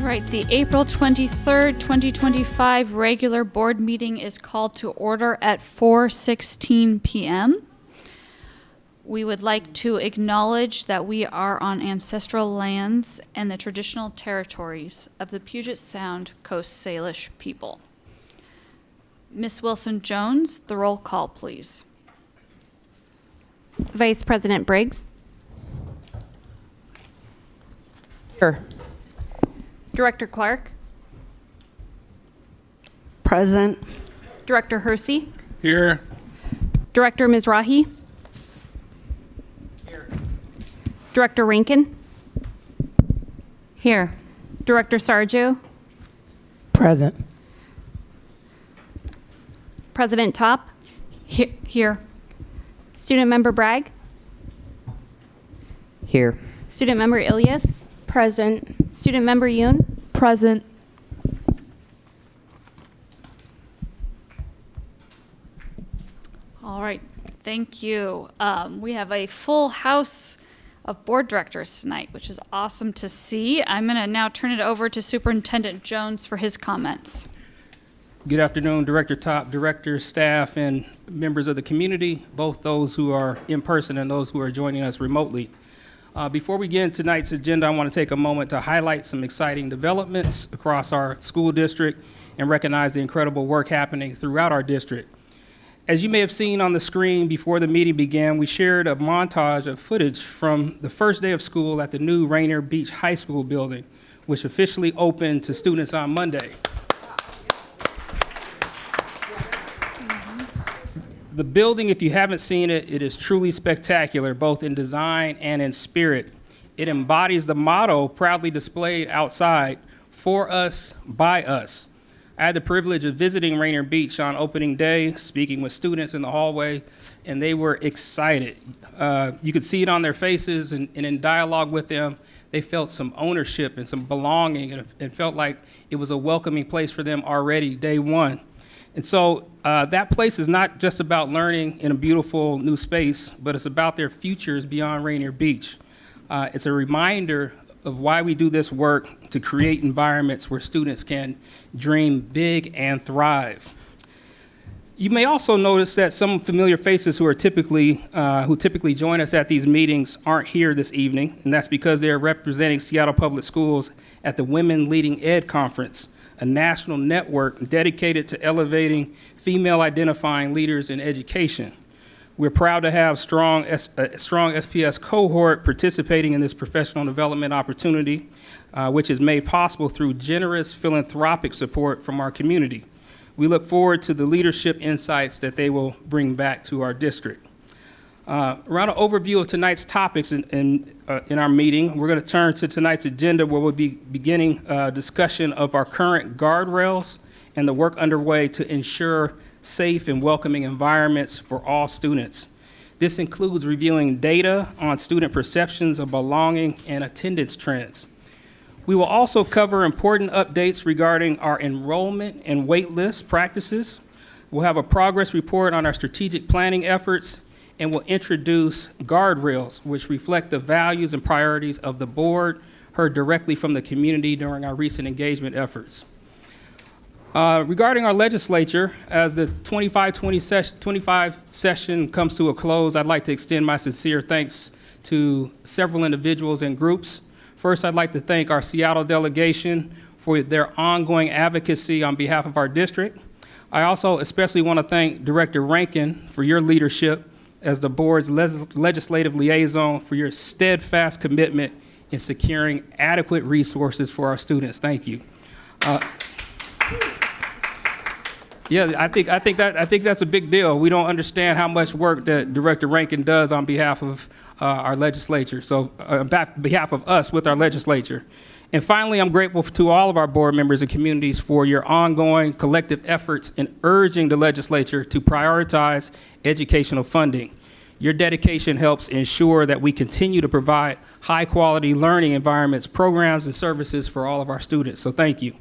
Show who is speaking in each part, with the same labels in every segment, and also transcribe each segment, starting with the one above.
Speaker 1: All right, the April 23rd, 2025 regular board meeting is called to order at 4:16 p.m. We would like to acknowledge that we are on ancestral lands and the traditional territories of the Puget Sound Coast Salish people. Ms. Wilson-Jones, the roll call, please.
Speaker 2: Vice President Briggs.
Speaker 3: Here.
Speaker 2: Director Clark.
Speaker 3: Present.
Speaker 2: Director Hersey.
Speaker 4: Here.
Speaker 2: Director Mizrahi.
Speaker 4: Here.
Speaker 2: Director Rankin.
Speaker 3: Here.
Speaker 2: Director Sarjo.
Speaker 3: Present.
Speaker 2: President Top.
Speaker 1: Here.
Speaker 2: Student Member Bragg.
Speaker 3: Here.
Speaker 2: Student Member Ilias.
Speaker 5: Present.
Speaker 2: Student Member Yoon.
Speaker 5: Present.
Speaker 1: All right, thank you. We have a full house of board directors tonight, which is awesome to see. I'm going to now turn it over to Superintendent Jones for his comments.
Speaker 4: Good afternoon, Director Top, directors, staff, and members of the community, both those who are in person and those who are joining us remotely. Before we begin tonight's agenda, I want to take a moment to highlight some exciting developments across our school district and recognize the incredible work happening throughout our district. As you may have seen on the screen before the meeting began, we shared a montage of footage from the first day of school at the new Rainier Beach High School building, which officially opened to students on Monday. The building, if you haven't seen it, it is truly spectacular, both in design and in spirit. It embodies the motto proudly displayed outside, "For us, by us." I had the privilege of visiting Rainier Beach on opening day, speaking with students in the hallway, and they were excited. You could see it on their faces, and in dialogue with them, they felt some ownership and some belonging and felt like it was a welcoming place for them already day one. And so that place is not just about learning in a beautiful new space, but it's about their futures beyond Rainier Beach. It's a reminder of why we do this work, to create environments where students can dream big and thrive. You may also notice that some familiar faces who typically join us at these meetings aren't here this evening, and that's because they're representing Seattle Public Schools at the Women Leading Ed Conference, a national network dedicated to elevating female-identifying leaders in education. We're proud to have a strong SPS cohort participating in this professional development opportunity, which is made possible through generous philanthropic support from our community. We look forward to the leadership insights that they will bring back to our district. Around an overview of tonight's topics in our meeting, we're going to turn to tonight's agenda, where we'll be beginning a discussion of our current guardrails and the work underway to ensure safe and welcoming environments for all students. This includes reviewing data on student perceptions of belonging and attendance trends. We will also cover important updates regarding our enrollment and waitlist practices. We'll have a progress report on our strategic planning efforts, and we'll introduce guardrails, which reflect the values and priorities of the board, heard directly from the community during our recent engagement efforts. Regarding our legislature, as the 25 session comes to a close, I'd like to extend my sincere thanks to several individuals and groups. First, I'd like to thank our Seattle delegation for their ongoing advocacy on behalf of our district. I also especially want to thank Director Rankin for your leadership as the board's legislative liaison, for your steadfast commitment in securing adequate resources for our students. Thank you. Yeah, I think that's a big deal. We don't understand how much work that Director Rankin does on behalf of our legislature. So on behalf of us with our legislature. And finally, I'm grateful to all of our board members and communities for your ongoing collective efforts in urging the legislature to prioritize educational funding. Your dedication helps ensure that we continue to provide high-quality learning environments, programs, and services for all of our students. So thank you.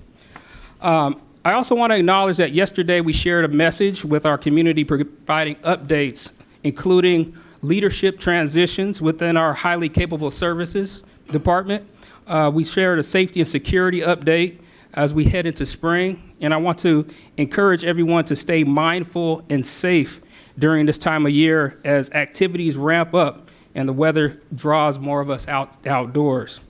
Speaker 4: I also want to acknowledge that yesterday we shared a message with our community providing updates, including leadership transitions within our highly capable services department, We shared a safety and security update as we head into spring, and I want to encourage everyone to stay mindful and safe during this time of year as activities ramp up and the weather draws more of us outdoors.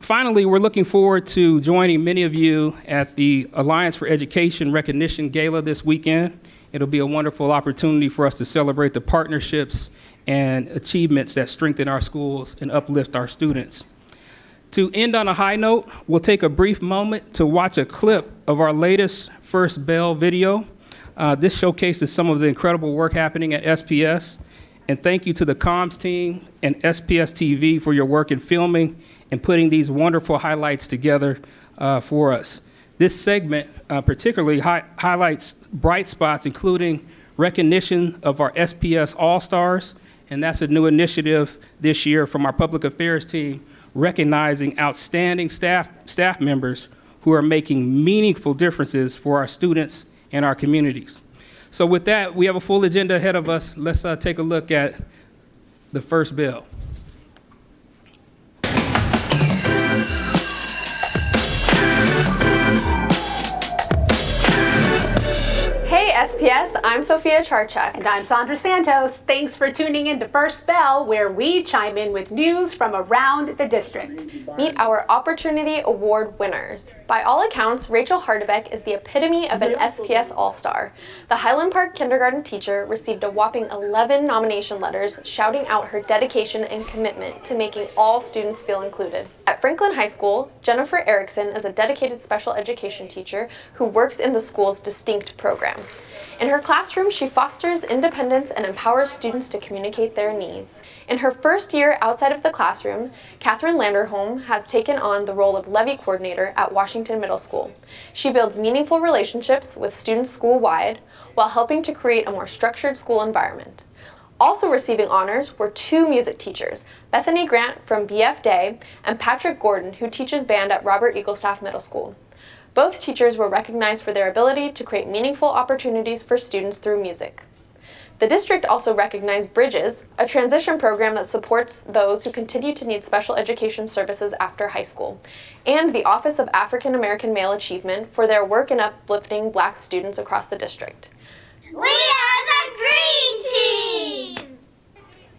Speaker 4: Finally, we're looking forward to joining many of you at the Alliance for Education Recognition Gala this weekend. It'll be a wonderful opportunity for us to celebrate the partnerships and achievements that strengthen our schools and uplift our students. To end on a high note, we'll take a brief moment to watch a clip of our latest First Bell video. This showcases some of the incredible work happening at SPS. And thank you to the comms team and SPS TV for your work in filming and putting these wonderful highlights together for us. This segment particularly highlights bright spots, including recognition of our SPS All-Stars, and that's a new initiative this year from our public affairs team, recognizing outstanding staff members who are making meaningful differences for our students and our communities. So with that, we have a full agenda ahead of us. Let's take a look at the first bill.
Speaker 5: Hey SPS, I'm Sophia Charchuk.
Speaker 6: And I'm Sandra Santos. Thanks for tuning in to First Bell, where we chime in with news from around the district.
Speaker 5: Meet our Opportunity Award winners. By all accounts, Rachel Hardebeck is the epitome of an SPS All-Star. The Highland Park kindergarten teacher received a whopping 11 nomination letters shouting out her dedication and commitment to making all students feel included. At Franklin High School, Jennifer Erickson is a dedicated special education teacher who works in the school's distinct program. In her classroom, she fosters independence and empowers students to communicate their needs. In her first year outside of the classroom, Catherine Landerholm has taken on the role of levy coordinator at Washington Middle School. She builds meaningful relationships with students school-wide while helping to create a more structured school environment. Also receiving honors were two music teachers, Bethany Grant from BF Day and Patrick Gordon, who teaches band at Robert Eaglestaff Middle School. Both teachers were recognized for their ability to create meaningful opportunities for students through music. The district also recognized Bridges, a transition program that supports those who continue to need special education services after high school, and the Office of African American Male Achievement for their work in uplifting Black students across the district.
Speaker 7: We are the Green Team!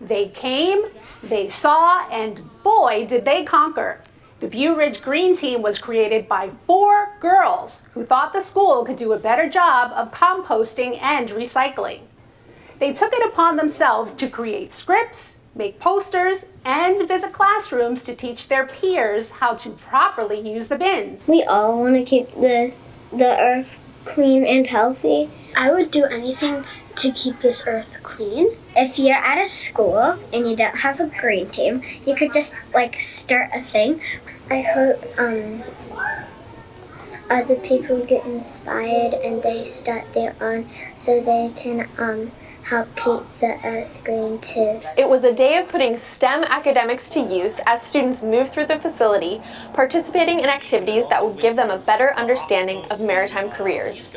Speaker 6: They came, they saw, and boy, did they conquer. The View Ridge Green Team was created by 4 girls who thought the school could do a better job of composting and recycling. They took it upon themselves to create scripts, make posters, and visit classrooms to teach their peers how to properly use the bins.
Speaker 7: We all want to keep the earth clean and healthy. I would do anything to keep this earth clean. If you're at a school and you don't have a green team, you could just start a thing. I hope other people get inspired and they start their own so they can help keep the earth green too.
Speaker 5: It was a day of putting STEM academics to use as students moved through the facility, participating in activities that will give them a better understanding of maritime careers.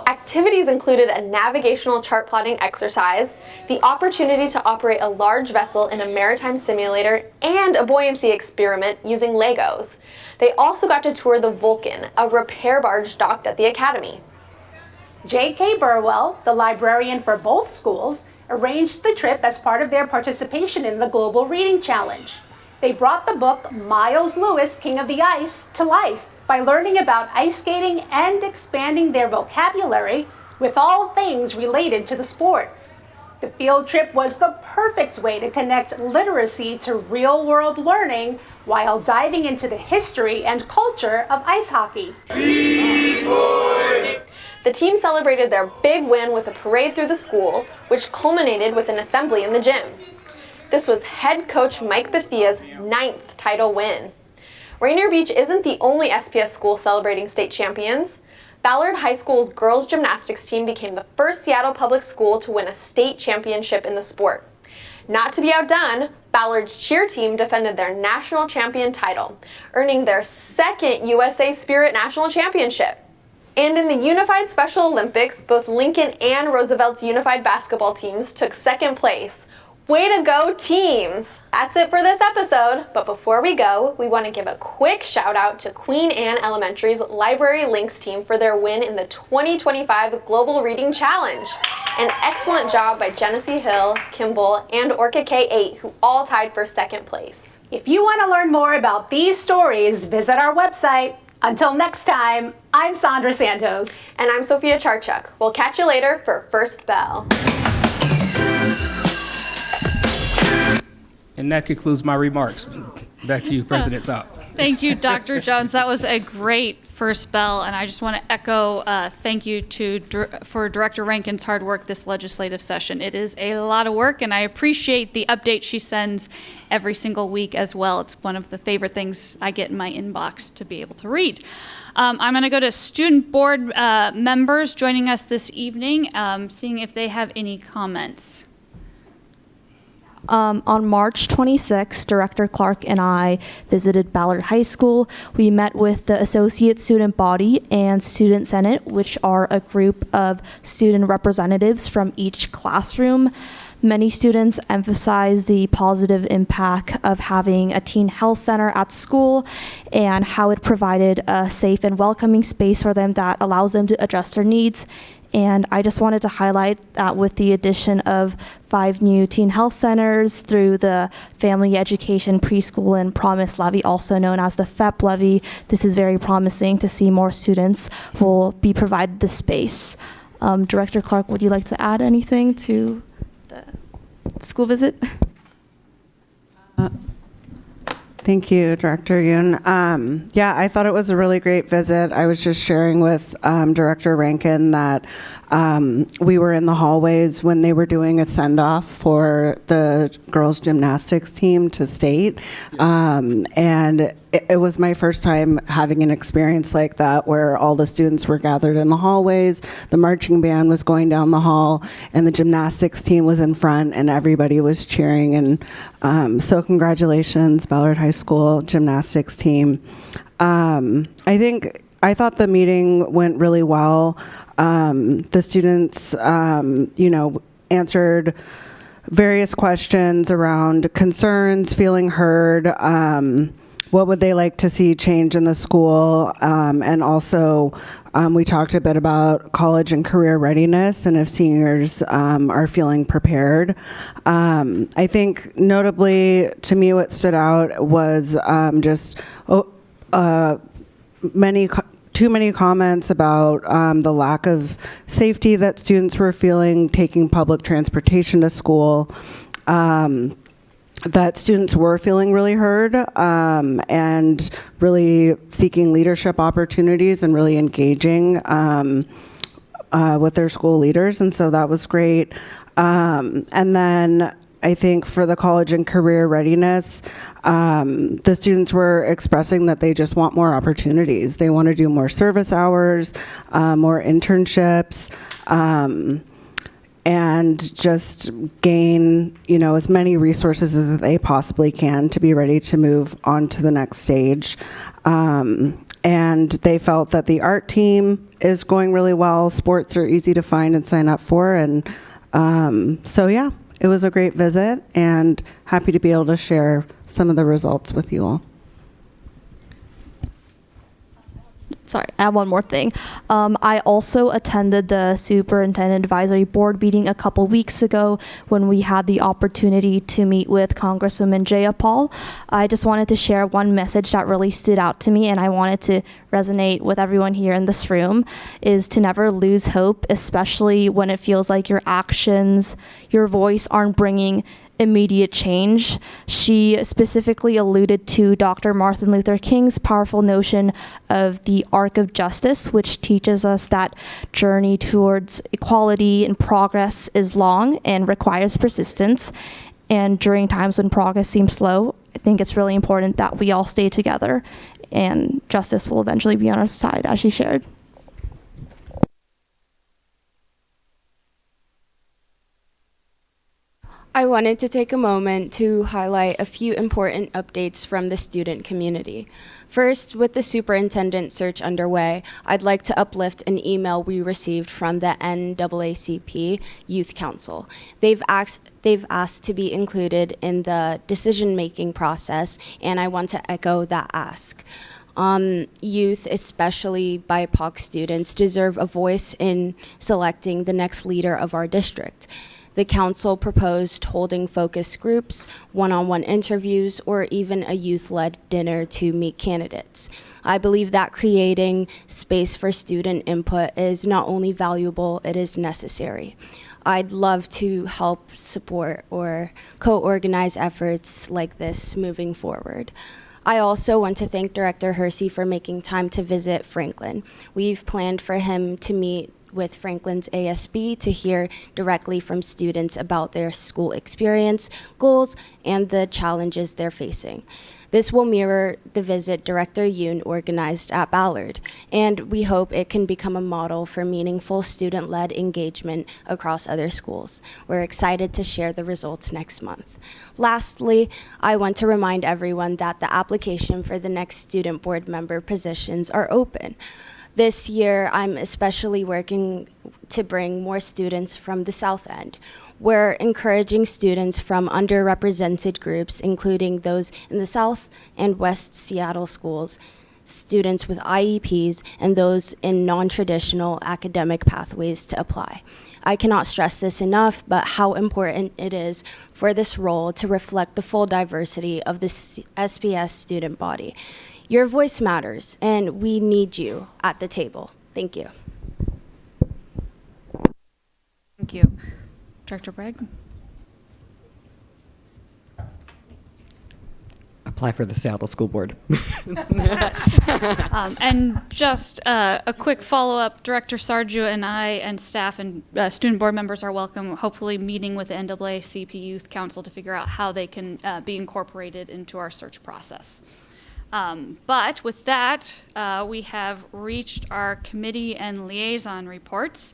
Speaker 5: Activities included a navigational chart plotting exercise, the opportunity to operate a large vessel in a maritime simulator, and a buoyancy experiment using Legos. They also got to tour the Vulcan, a repair barge docked at the academy.
Speaker 6: J.K. Burwell, the librarian for both schools, arranged the trip as part of their participation in the Global Reading Challenge. They brought the book Miles Lewis, King of the Ice, to life by learning about ice skating and expanding their vocabulary with all things related to the sport. The field trip was the perfect way to connect literacy to real-world learning while diving into the history and culture of ice hockey.
Speaker 5: The team celebrated their big win with a parade through the school, which culminated with an assembly in the gym. This was head coach Mike Bethia's 9th title win. Rainier Beach isn't the only SPS school celebrating state champions. Ballard High School's girls gymnastics team became the first Seattle public school to win a state championship in the sport. Not to be outdone, Ballard's cheer team defended their national champion title, earning their 2nd USA Spirit National Championship. And in the Unified Special Olympics, both Lincoln and Roosevelt's unified basketball teams took 2nd place, Way to go, teams! That's it for this episode, but before we go, we want to give a quick shout out to Queen Anne Elementary's Library Links team for their win in the 2025 Global Reading Challenge. An excellent job by Genesee Hill, Kimball, and Orca K8, who all tied for second place.
Speaker 6: If you want to learn more about these stories, visit our website. Until next time, I'm Sandra Santos.
Speaker 5: And I'm Sophia Charchuk. We'll catch you later for First Bell.
Speaker 4: And that concludes my remarks. Back to you, President Top.
Speaker 1: Thank you, Dr. Jones. That was a great first bell, and I just want to echo thank you for Director Rankin's hard work this legislative session. It is a lot of work, and I appreciate the update she sends every single week as well. It's one of the favorite things I get in my inbox to be able to read. I'm going to go to student board members joining us this evening, seeing if they have any comments.
Speaker 8: On March 26th, Director Clark and I visited Ballard High School. We met with the Associate Student Body and Student Senate, which are a group of student representatives from each classroom. Many students emphasize the positive impact of having a teen health center at school and how it provided a safe and welcoming space for them that allows them to address their needs. And I just wanted to highlight that with the addition of 5 new teen health centers through the Family Education Preschool and Promise Levy, also known as the FEP Levy, this is very promising to see more students will be provided the space. Director Clark, would you like to add anything to the school visit?
Speaker 3: Thank you, Director Yoon. Yeah, I thought it was a really great visit. I was just sharing with Director Rankin that we were in the hallways when they were doing a send-off for the girls' gymnastics team to state. And it was my first time having an experience like that where all the students were gathered in the hallways, the marching band was going down the hall, and the gymnastics team was in front, and everybody was cheering. And so congratulations, Ballard High School gymnastics team. I thought the meeting went really well. The students, answered various questions around concerns, feeling heard, what would they like to see change in the school, and also we talked a bit about college and career readiness and if seniors are feeling prepared. I think notably to me what stood out was too many comments about the lack of safety that students were feeling taking public transportation to school, that students were feeling really heard and really seeking leadership opportunities and really engaging with their school leaders. And so that was great. And then I think for the college and career readiness, the students were expressing that they just want more opportunities. They want to do more service hours, more internships, and just gain, as many resources as they possibly can to be ready to move on to the next stage. And they felt that the art team is going really well. Sports are easy to find and sign up for. And so, yeah. It was a great visit, and happy to be able to share some of the results with you all.
Speaker 8: Sorry, I have one more thing. I also attended the Superintendent Advisory Board meeting a couple weeks ago when we had the opportunity to meet with Congresswoman Jayapal. I just wanted to share one message that really stood out to me, and I wanted to resonate with everyone here in this room, is to never lose hope, especially when it feels like your actions, your voice aren't bringing immediate change. She specifically alluded to Dr. Martin Luther King's powerful notion of the arc of justice, which teaches us that journey towards equality and progress is long and requires persistence. And during times when progress seems slow, I think it's really important that we all stay together and justice will eventually be on our side, as she shared.
Speaker 9: I wanted to take a moment to highlight a few important updates from the student community. First, with the superintendent search underway, I'd like to uplift an email we received from the NAACP Youth Council. They've asked to be included in the decision-making process, and I want to echo that ask. Youth, especially BIPOC students, deserve a voice in selecting the next leader of our district. The council proposed holding focus groups, one-on-one interviews, or even a youth-led dinner to meet candidates. I believe that creating space for student input is not only valuable, it is necessary. I'd love to help support or co-organize efforts like this moving forward. I also want to thank Director Hersey for making time to visit Franklin. We've planned for him to meet with Franklin's ASB to hear directly from students about their school experience, goals, and the challenges they're facing. This will mirror the visit Director Yoon organized at Ballard, and we hope it can become a model for meaningful student-led engagement across other schools. We're excited to share the results next month. Lastly, I want to remind everyone that the application for the next student board member positions are open. This year, I'm especially working to bring more students from the South End. We're encouraging students from underrepresented groups, including those in the South and West Seattle schools, students with IEPs, and those in non-traditional academic pathways to apply. I cannot stress this enough, but how important it is for this role to reflect the full diversity of the SPS student body. Your voice matters, and we need you at the table. Thank you.
Speaker 1: Thank you. Director Bragg?
Speaker 10: Apply for the Seattle School Board.
Speaker 1: And just a quick follow-up, Director Sarju and I and staff and student board members are welcome, hopefully meeting with the NAACP Youth Council to figure out how they can be incorporated into our search process. But with that, we have reached our committee and liaison reports.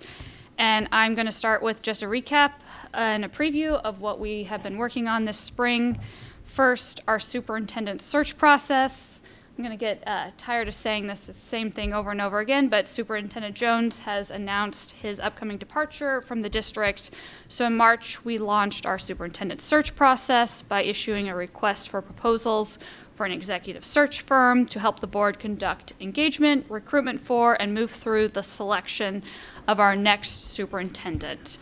Speaker 1: And I'm going to start with just a recap and a preview of what we have been working on this spring. First, our superintendent search process. I'm going to get tired of saying this, it's the same thing over and over again, but Superintendent Jones has announced his upcoming departure from the district. So in March, we launched our superintendent search process by issuing a request for proposals for an executive search firm to help the board conduct engagement, recruitment for, and move through the selection of our next superintendent.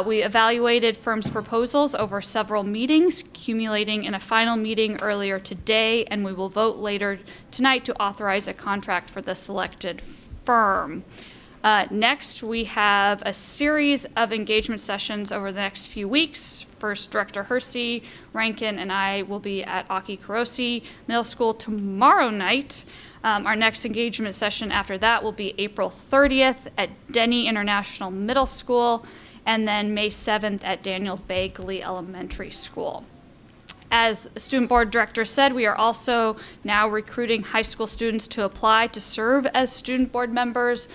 Speaker 1: We evaluated firms' proposals over several meetings, accumulating in a final meeting earlier today, and we will vote later tonight to authorize a contract for the selected firm. Next, we have a series of engagement sessions over the next few weeks. First, Director Hersey, Rankin, and I will be at Aki Kurosi Middle School tomorrow night. Our next engagement session after that will be April 30th at Denny International Middle School, and then May 7th at Daniel Bagley Elementary School. As the student board director said, we are also now recruiting high school students to apply to serve as student board members.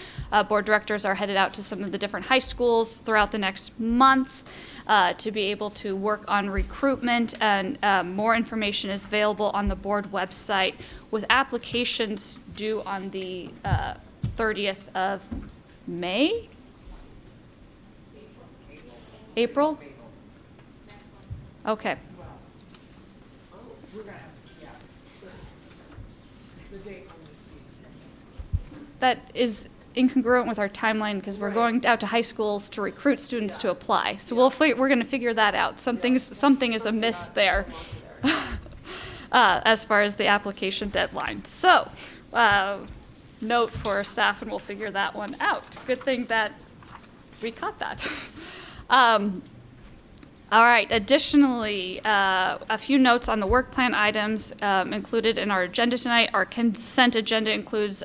Speaker 1: Board directors are headed out to some of the different high schools throughout the next month to be able to work on recruitment, and more information is available on the board website, with applications due on the 30th of May? April? Okay. That is incongruent with our timeline because we're going out to high schools to recruit students to apply. So we're going to figure that out. Something is amiss there as far as the application deadline. So note for staff, and we'll figure that one out. Good thing that we caught that. All right, additionally, a few notes on the work plan items included in our agenda tonight. Our consent agenda includes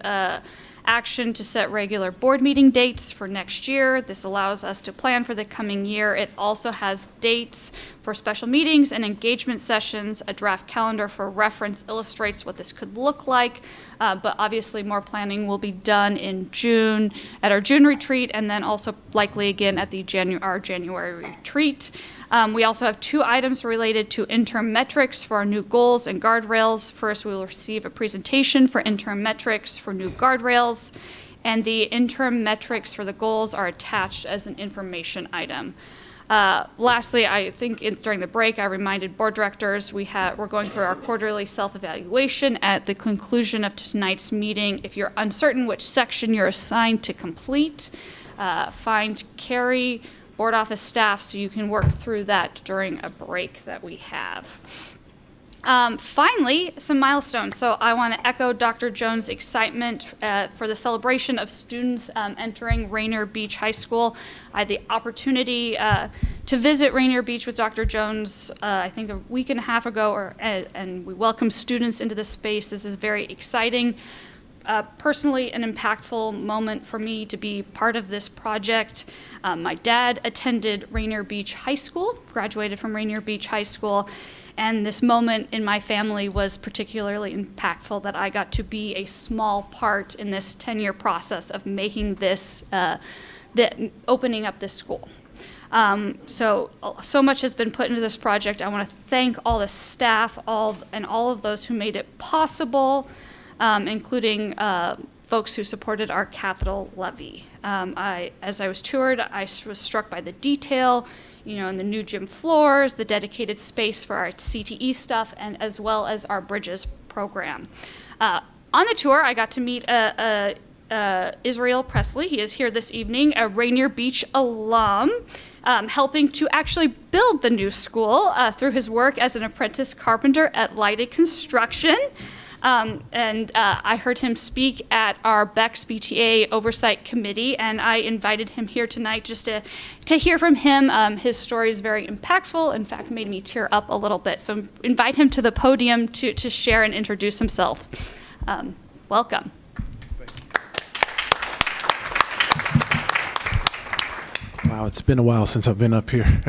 Speaker 1: action to set regular board meeting dates for next year. This allows us to plan for the coming year. It also has dates for special meetings and engagement sessions. A draft calendar for reference illustrates what this could look like. But obviously more planning will be done in June at our June retreat, and then also likely again at the our January retreat. We also have 2 items related to interim metrics for our new goals and guardrails. First, we will receive a presentation for interim metrics for new guardrails, and the interim metrics for the goals are attached as an information item. Lastly, I think during the break, I reminded board directors we're going through our quarterly self-evaluation. At the conclusion of tonight's meeting, if you're uncertain which section you're assigned to complete, find Carrie, board office staff, so you can work through that during a break that we have. Finally, some milestones. So I want to echo Dr. Jones' excitement for the celebration of students entering Rainier Beach High School. I had the opportunity to visit Rainier Beach with Dr. Jones, I think a week and a half ago, and we welcome students into the space. This is very exciting. Personally, an impactful moment for me to be part of this project. My dad attended Rainier Beach High School, graduated from Rainier Beach High School, and this moment in my family was particularly impactful that I got to be a small part in this 10-year process of making this, opening up this school. So much has been put into this project. I want to thank all the staff, and all of those who made it possible, including folks who supported our capital levy. As I was toured, I was struck by the detail, in the new gym floors, the dedicated space for our CTE stuff, and as well as our Bridges program. On the tour, I got to meet Israel Presley. He is here this evening, a Rainier Beach alum, helping to actually build the new school through his work as an apprentice carpenter at Lighted Construction. I heard him speak at our BEX BTA Oversight Committee, and I invited him here tonight just to hear from him. His story is very impactful, in fact, made me tear up a little bit. So invite him to the podium to share and introduce himself. Welcome.
Speaker 11: Wow, it's been a while since I've been up here.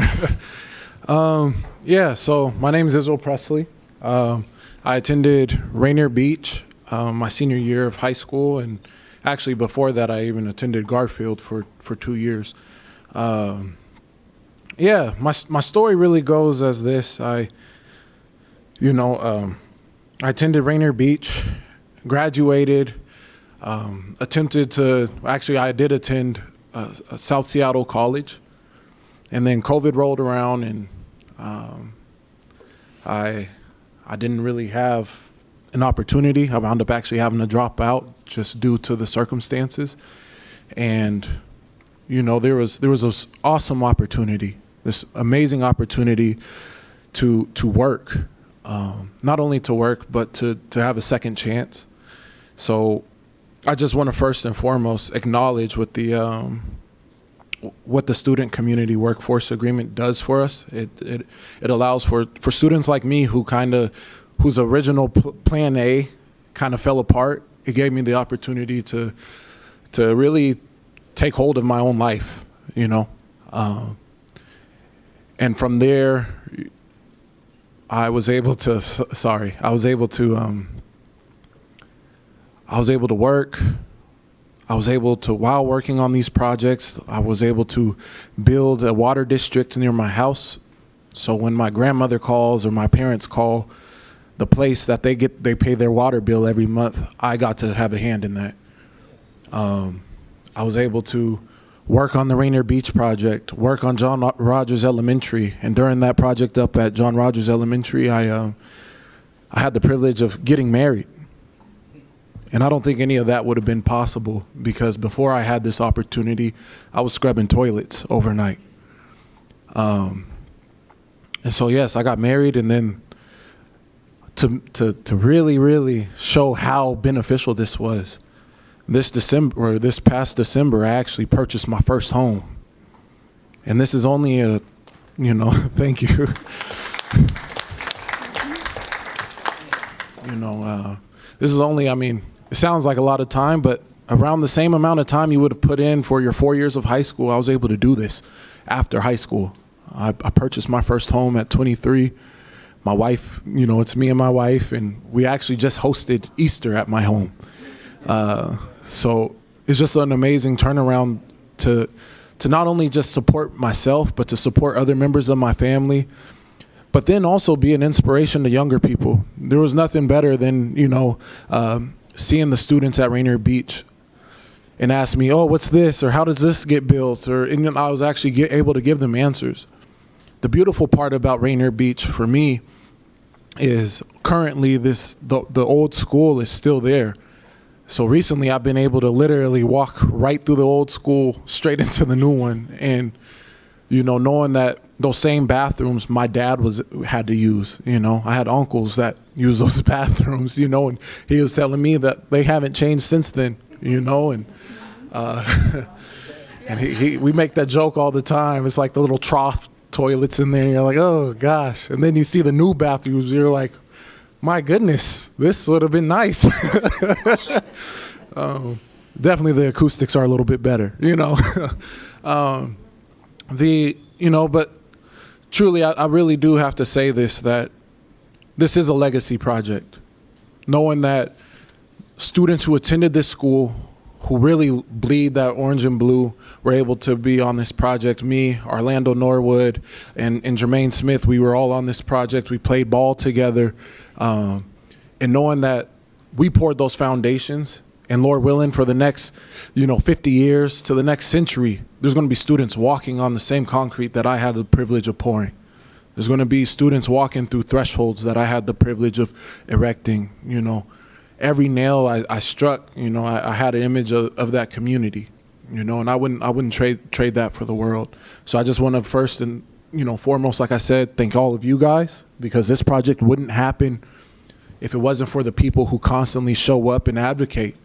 Speaker 11: So my name is Israel Presley. I attended Rainier Beach my senior year of high school, and actually before that I even attended Garfield for 2 years. My story really goes as this. I attended Rainier Beach, graduated, I did attend South Seattle College, and then COVID rolled around, and I didn't really have an opportunity. I wound up actually having to drop out just due to the circumstances. And, there was this awesome opportunity, this amazing opportunity to work, not only to work, but to have a second chance. So I just want to first and foremost acknowledge what the Student Community Workforce Agreement does for us. It allows for students like me whose original plan A kind of fell apart. It gave me the opportunity to really take hold of my own life, and from there I was able to work. While working on these projects, I was able to build a water district near my house. So when my grandmother calls or my parents call, the place that they pay their water bill every month, I got to have a hand in that. I was able to work on the Rainier Beach project, work on John Rogers Elementary, and during that project up at John Rogers Elementary, I had the privilege of getting married. And I don't think any of that would have been possible because before I had this opportunity, I was scrubbing toilets overnight. And so, yes, I got married, and then to really, really show how beneficial this was, this past December, I actually purchased my first home. And this is only thank you. This is only, it sounds like a lot of time, but around the same amount of time you would have put in for your 4 years of high school, I was able to do this after high school. I purchased my first home at 23. My wife, it's me and my wife, and we actually just hosted Easter at my home. So it's just an amazing turnaround to not only just support myself, but to support other members of my family, but then also be an inspiration to younger people. There was nothing better than, seeing the students at Rainier Beach and ask me, oh, what's this? Or how does this get built? And I was actually able to give them answers. The beautiful part about Rainier Beach for me is currently the old school is still there. So recently I've been able to literally walk right through the old school straight into the new one. And, knowing that those same bathrooms my dad had to use, I had uncles that use those bathrooms, and he was telling me that they haven't changed since then, and and we make that joke all the time. It's like the little trough toilets in there. And you're like, oh gosh. And then you see the new bathrooms. You're like, my goodness, this would have been nice. Definitely the acoustics are a little bit better, but truly, I really do have to say this, that this is a legacy project. Knowing that students who attended this school, who really bleed that orange and blue, were able to be on this project. Me, Orlando Norwood, and Jermaine Smith, we were all on this project. We played ball together. And knowing that we poured those foundations, and Lord willing, for the next, 50 years to the next century, there's going to be students walking on the same concrete that I had the privilege of pouring. There's going to be students walking through thresholds that I had the privilege of erecting. Every nail I struck, I had an image of that community, and I wouldn't trade that for the world. So I just want to first and foremost, like I said, thank all of you guys, because this project wouldn't happen if it wasn't for the people who constantly show up and advocate.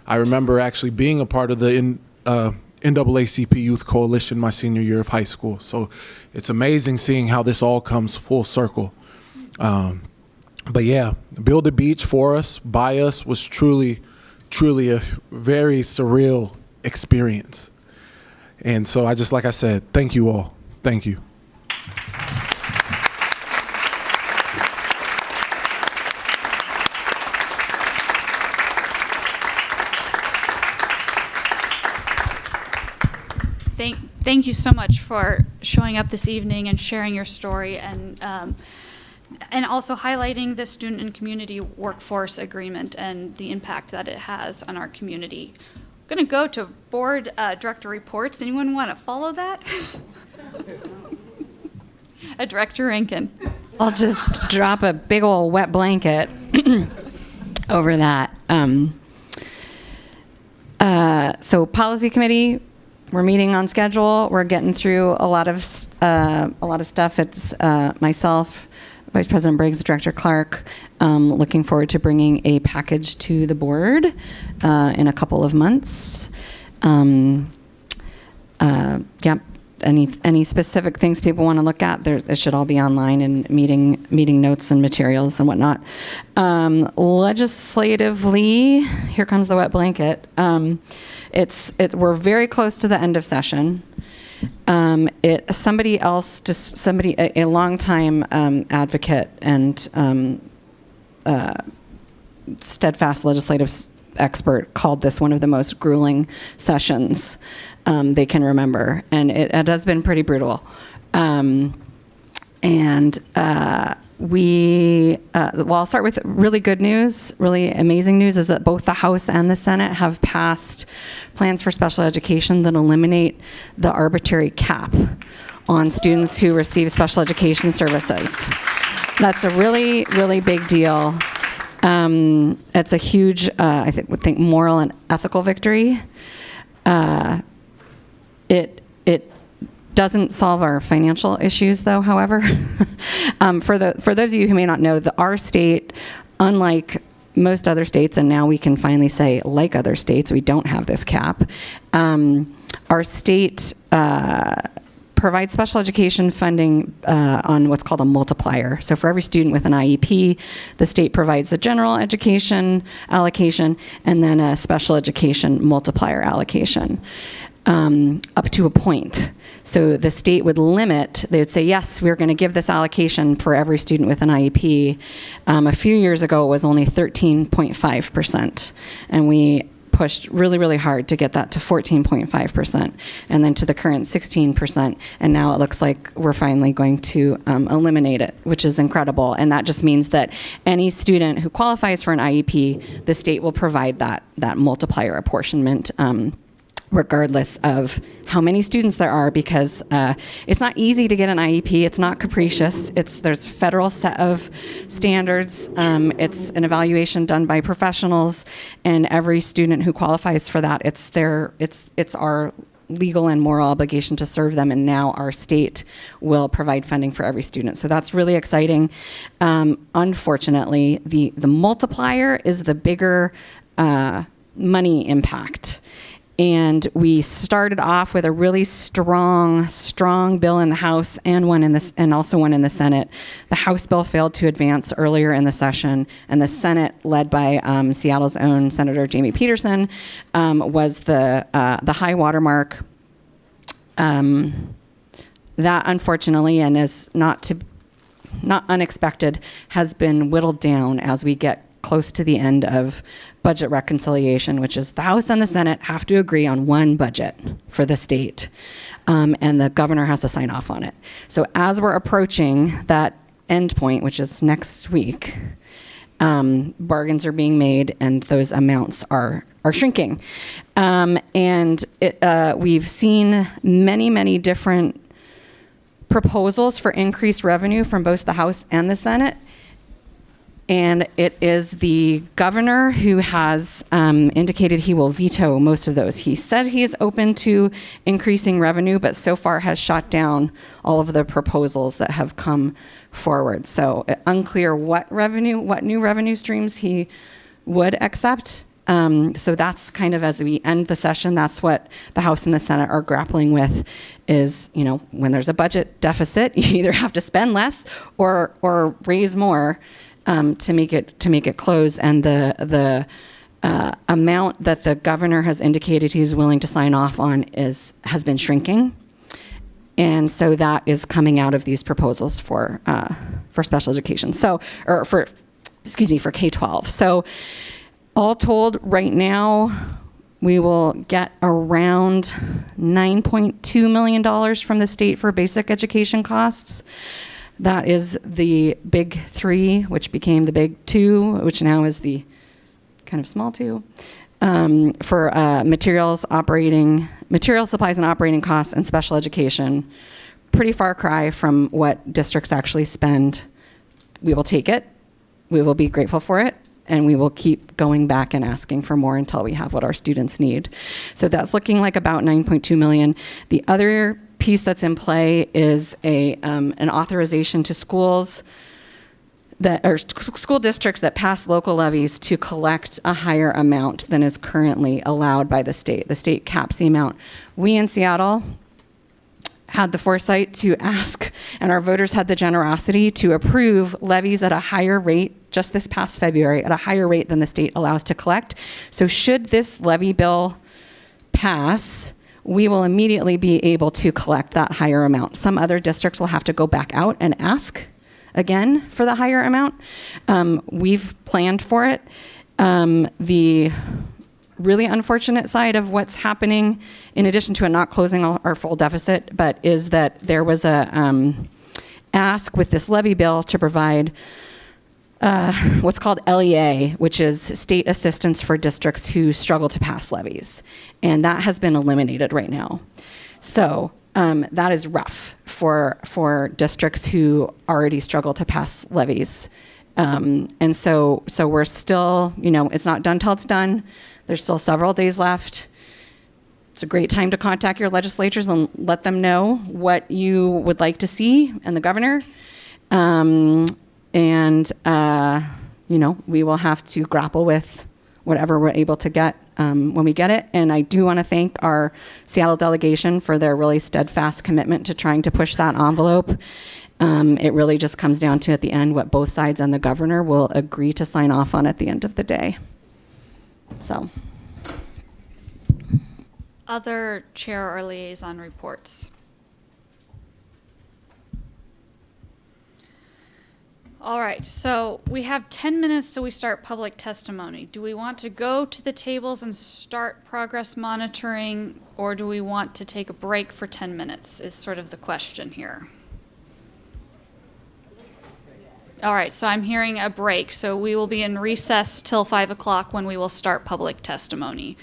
Speaker 11: I remember actually being a part of the NAACP Youth Coalition my senior year of high school. So it's amazing seeing how this all comes full circle. But yeah, Build a Beach for us, by us, was truly, truly a very surreal experience. And so like I said, thank you all. Thank you.
Speaker 1: Thank you so much for showing up this evening and sharing your story, and also highlighting the student and community workforce agreement and the impact that it has on our community. I'm going to go to board director reports. Anyone want to follow that? Director Rankin.
Speaker 12: I'll just drop a big old wet blanket over that. So policy committee, we're meeting on schedule. We're getting through a lot of stuff. It's myself, Vice President Briggs, Director Clark, looking forward to bringing a package to the board in a couple of months. Any specific things people want to look at, it should all be online in meeting notes and materials and whatnot. Legislatively, here comes the wet blanket. We're very close to the end of session. A longtime advocate and steadfast legislative expert called this one of the most grueling sessions they can remember, and it has been pretty brutal. I'll start with really good news. Really amazing news is that both the House and the Senate have passed plans for special education that eliminate the arbitrary cap on students who receive special education services. That's a really, really big deal. It's a huge, I think, moral and ethical victory. It doesn't solve our financial issues, though, however. For those of you who may not know, our state, unlike most other states, and now we can finally say, like other states, we don't have this cap. Our state provides special education funding on what's called a multiplier. So for every student with an IEP, the state provides a general education allocation and then a special education multiplier allocation. up to a point. So the state would limit, they would say, yes, we're going to give this allocation for every student with an IEP. A few years ago, it was only 13.5%. And we pushed really, really hard to get that to 14.5%, and then to the current 16%. And now it looks like we're finally going to eliminate it, which is incredible. And that just means that any student who qualifies for an IEP, the state will provide that multiplier apportionment, regardless of how many students there are, because it's not easy to get an IEP. It's not capricious. There's a federal set of standards. It's an evaluation done by professionals, and every student who qualifies for that, it's our legal and moral obligation to serve them, and now our state will provide funding for every student. So that's really exciting. Unfortunately, the multiplier is the bigger money impact. And we started off with a really strong bill in the House and also one in the Senate. The House bill failed to advance earlier in the session, and the Senate, led by Seattle's own Senator Jamie Peterson, was the high watermark. That, unfortunately, and is not unexpected, has been whittled down as we get close to the end of budget reconciliation, which is the House and the Senate have to agree on one budget for the state, and the governor has to sign off on it. So as we're approaching that end point, which is next week, bargains are being made, and those amounts are shrinking. We've seen many different proposals for increased revenue from both the House and the Senate. And it is the governor who has indicated he will veto most of those. He said he is open to increasing revenue, but so far has shot down all of the proposals that have come forward. So unclear what new revenue streams he would accept. So that's kind of, as we end the session, that's what the House and the Senate are grappling with, is, when there's a budget deficit, you either have to spend less or raise more to make it close. And the amount that the governor has indicated he's willing to sign off on has been shrinking, and so that is coming out of these proposals for special education. So, for K-12. So, all told, right now we will get around $9.2 million from the state for basic education costs. That is the big 3, which became the big 2, which now is the kind of small 2, for materials, supplies and operating costs, and special education. Pretty far cry from what districts actually spend. We will take it. We will be grateful for it. And we will keep going back and asking for more until we have what our students need. So that's looking like about $9.2 million. The other piece that's in play is an authorization to schools school districts that pass local levies to collect a higher amount than is currently allowed by the state. The state caps the amount. We in Seattle had the foresight to ask, and our voters had the generosity to approve levies at a higher rate just this past February, at a higher rate than the state allows to collect. So should this levy bill pass, we will immediately be able to collect that higher amount. Some other districts will have to go back out and ask again for the higher amount. We've planned for it. The really unfortunate side of what's happening, in addition to it not closing our full deficit, but is that there was a ask with this levy bill to provide what's called LEA, which is state assistance for districts who struggle to pass levies. And that has been eliminated right now. So that is rough for districts who already struggle to pass levies. And so we're still, it's not done till it's done. There's still several days left. It's a great time to contact your legislatures and let them know what you would like to see and the governor. We will have to grapple with whatever we're able to get when we get it. And I do want to thank our Seattle delegation for their really steadfast commitment to trying to push that envelope. It really just comes down to, at the end, what both sides and the governor will agree to sign off on at the end of the day. So.
Speaker 1: other chair or liaison reports? All right, so we have 10 minutes till we start public testimony. Do we want to go to the tables and start progress monitoring, or do we want to take a break for 10 minutes is sort of the question here. All right, so I'm hearing a break, so we will be in recess till 5 o'clock when we will start public testimony.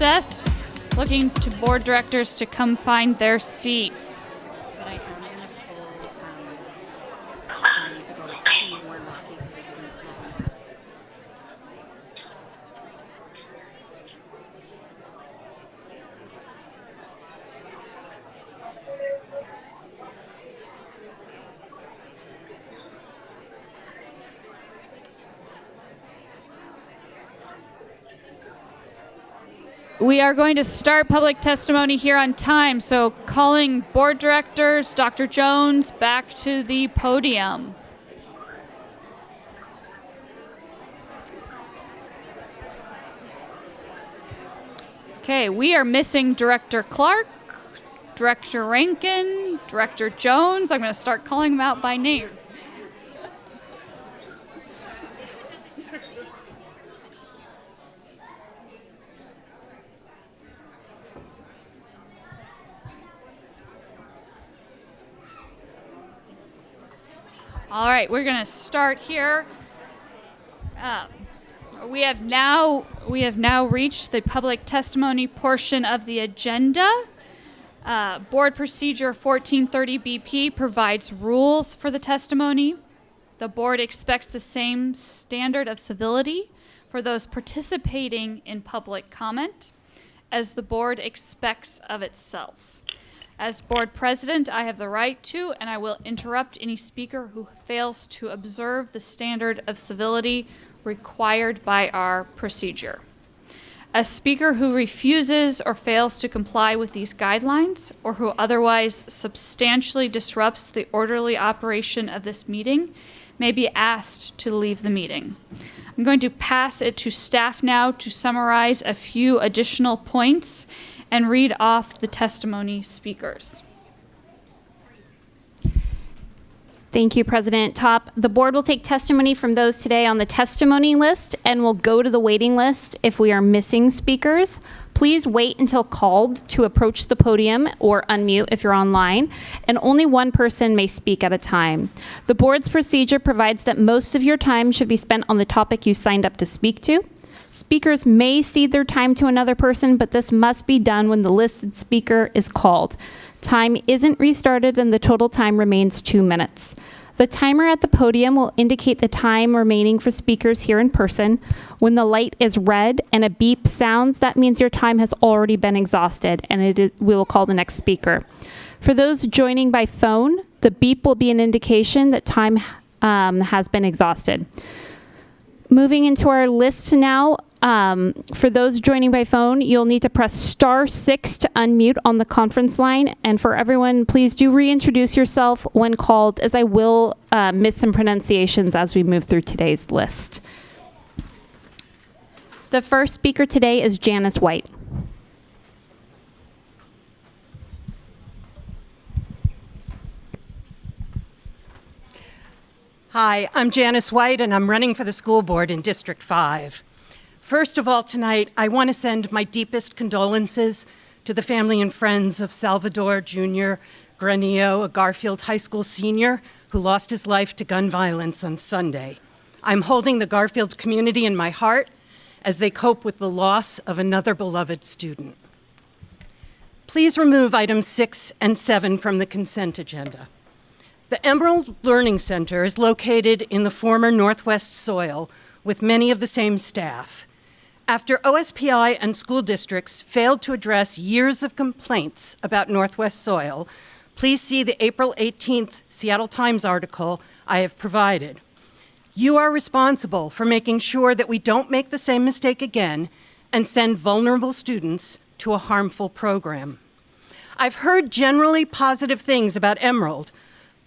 Speaker 1: recess. Looking to board directors to come find their seats. We are going to start public testimony here on time, so calling board directors, Dr. Jones, back to the podium. Okay, we are missing Director Clark, Director Rankin, Director Jones. I'm going to start calling them out by name. All right, we're going to start here. We have now reached the public testimony portion of the agenda. Board Procedure 1430 BP provides rules for the testimony. The board expects the same standard of civility for those participating in public comment as the board expects of itself. As board president, I have the right to, and I will interrupt any speaker who fails to observe the standard of civility required by our procedure. A speaker who refuses or fails to comply with these guidelines, or who otherwise substantially disrupts the orderly operation of this meeting, may be asked to leave the meeting. I'm going to pass it to staff now to summarize a few additional points and read off the testimony speakers.
Speaker 2: Thank you, President Top. The board will take testimony from those today on the testimony list and will go to the waiting list if we are missing speakers. Please wait until called to approach the podium or unmute if you're online, and only one person may speak at a time. The board's procedure provides that most of your time should be spent on the topic you signed up to speak to. Speakers may cede their time to another person, but this must be done when the listed speaker is called. Time isn't restarted and the total time remains 2 minutes. The timer at the podium will indicate the time remaining for speakers here in person. When the light is red and a beep sounds, that means your time has already been exhausted, and we will call the next speaker. For those joining by phone, the beep will be an indication that time has been exhausted. Moving into our list now, for those joining by phone, you'll need to press *6 to unmute on the conference line. And for everyone, please do reintroduce yourself when called, as I will miss some pronunciations as we move through today's list. The first speaker today is Janice White.
Speaker 13: Hi, I'm Janice White, and I'm running for the school board in District 5. First of all, tonight, I want to send my deepest condolences to the family and friends of Salvador Jr. Granillo, a Garfield High School senior who lost his life to gun violence on Sunday. I'm holding the Garfield community in my heart as they cope with the loss of another beloved student. Please remove items 6 and 7 from the consent agenda. The Emerald Learning Center is located in the former Northwest Soil with many of the same staff. After OSPI and school districts failed to address years of complaints about Northwest Soil, please see the April 18th Seattle Times article I have provided. You are responsible for making sure that we don't make the same mistake again and send vulnerable students to a harmful program. I've heard generally positive things about Emerald,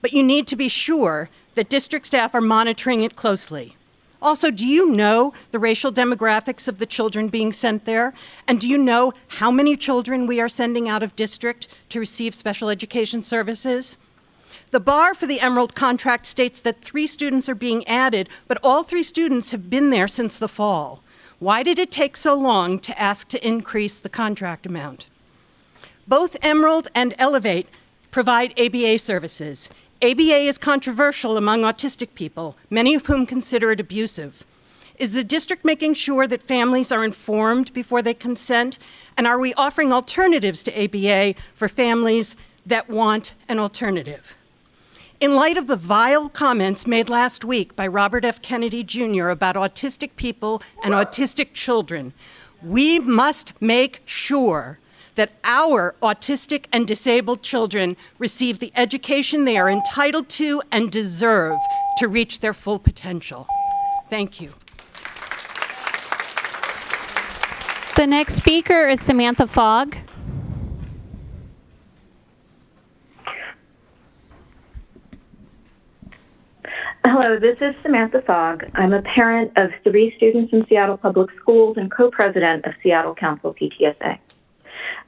Speaker 13: but you need to be sure that district staff are monitoring it closely. Also, do you know the racial demographics of the children being sent there? And do you know how many children we are sending out of district to receive special education services? The bar for the Emerald contract states that 3 students are being added, but all 3 students have been there since the fall. Why did it take so long to ask to increase the contract amount? Both Emerald and Elevate provide ABA services. ABA is controversial among autistic people, many of whom consider it abusive. Is the district making sure that families are informed before they consent? And are we offering alternatives to ABA for families that want an alternative? In light of the vile comments made last week by Robert F. Kennedy Jr. about autistic people and autistic children, we must make sure that our autistic and disabled children receive the education they are entitled to and deserve to reach their full potential. Thank you.
Speaker 2: The next speaker is Samantha Fogg.
Speaker 14: Hello, this is Samantha Fogg. I'm a parent of 3 students in Seattle Public Schools and co-president of Seattle Council PTSA.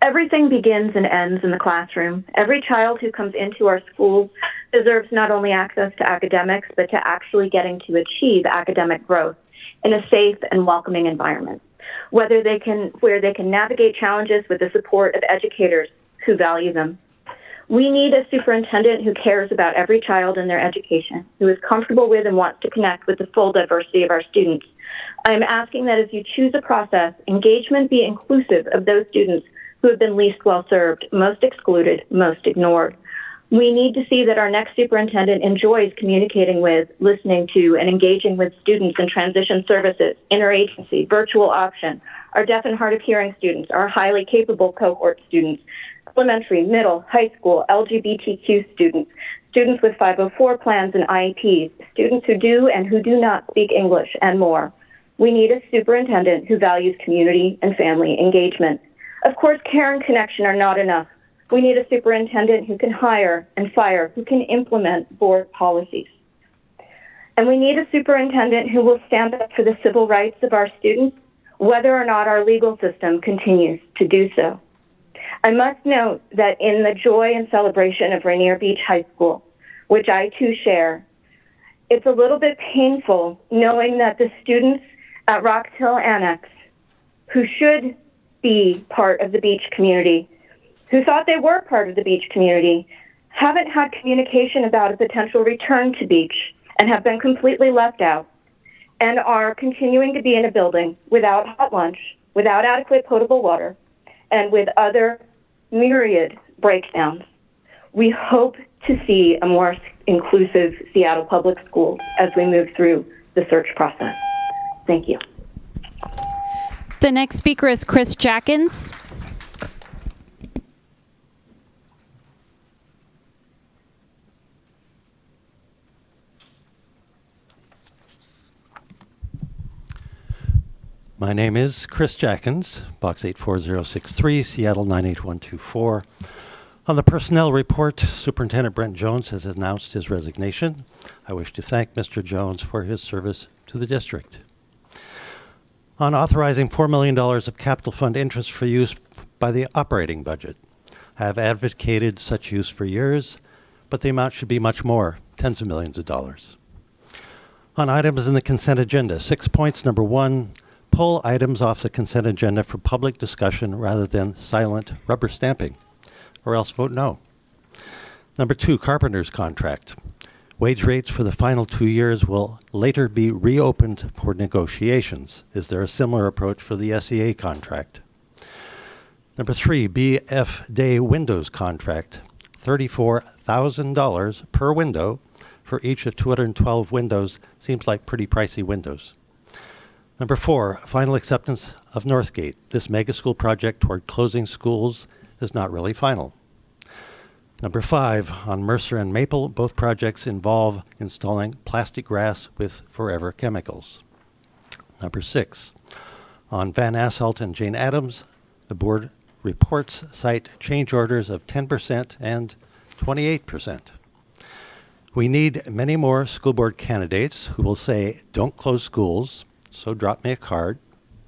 Speaker 14: Everything begins and ends in the classroom. Every child who comes into our schools deserves not only access to academics, but to actually getting to achieve academic growth in a safe and welcoming environment, where they can navigate challenges with the support of educators who value them. We need a superintendent who cares about every child and their education, who is comfortable with and wants to connect with the full diversity of our students. I'm asking that as you choose a process, engagement be inclusive of those students who have been least well served, most excluded, most ignored. We need to see that our next superintendent enjoys communicating with, listening to, and engaging with students in transition services, interagency, virtual option, our deaf and hard of hearing students, our highly capable cohort students, elementary, middle, high school, LGBTQ students, students with 504 plans and IEPs, students who do and who do not speak English, and more. We need a superintendent who values community and family engagement. Of course, care and connection are not enough. We need a superintendent who can hire and fire, who can implement board policies. And we need a superintendent who will stand up for the civil rights of our students, whether or not our legal system continues to do so. I must note that in the joy and celebration of Rainier Beach High School, which I too share, it's a little bit painful knowing that the students at Rock Hill Annex, who should be part of the beach community, who thought they were part of the beach community, haven't had communication about a potential return to beach and have been completely left out, and are continuing to be in a building without hot lunch, without adequate potable water, and with other myriad breakdowns. We hope to see a more inclusive Seattle Public Schools as we move through the search process. Thank you.
Speaker 2: The next speaker is Chris Jackins.
Speaker 15: My name is Chris Jackins, Box 84063, Seattle 98124. On the personnel report, Superintendent Brent Jones has announced his resignation. I wish to thank Mr. Jones for his service to the district. On authorizing $4 million of capital fund interest for use by the operating budget, I have advocated such use for years, but the amount should be much more, tens of millions of dollars. On items in the consent agenda, 6 points. Number 1, pull items off the consent agenda for public discussion rather than silent rubber stamping, or else vote no. Number 2, carpenter's contract. Wage rates for the final 2 years will later be reopened for negotiations. Is there a similar approach for the SEA contract? Number 3, BF Day Windows contract. $34,000 per window for each of 212 windows. Seems like pretty pricey windows. Number 4, final acceptance of Northgate. This mega school project toward closing schools is not really final. Number 5, on Mercer and Maple, both projects involve installing plastic grass with forever chemicals. Number 6, on Van Asselt and Jane Addams, the board reports cite change orders of 10% and 28%. We need many more school board candidates who will say, don't close schools, so drop me a card.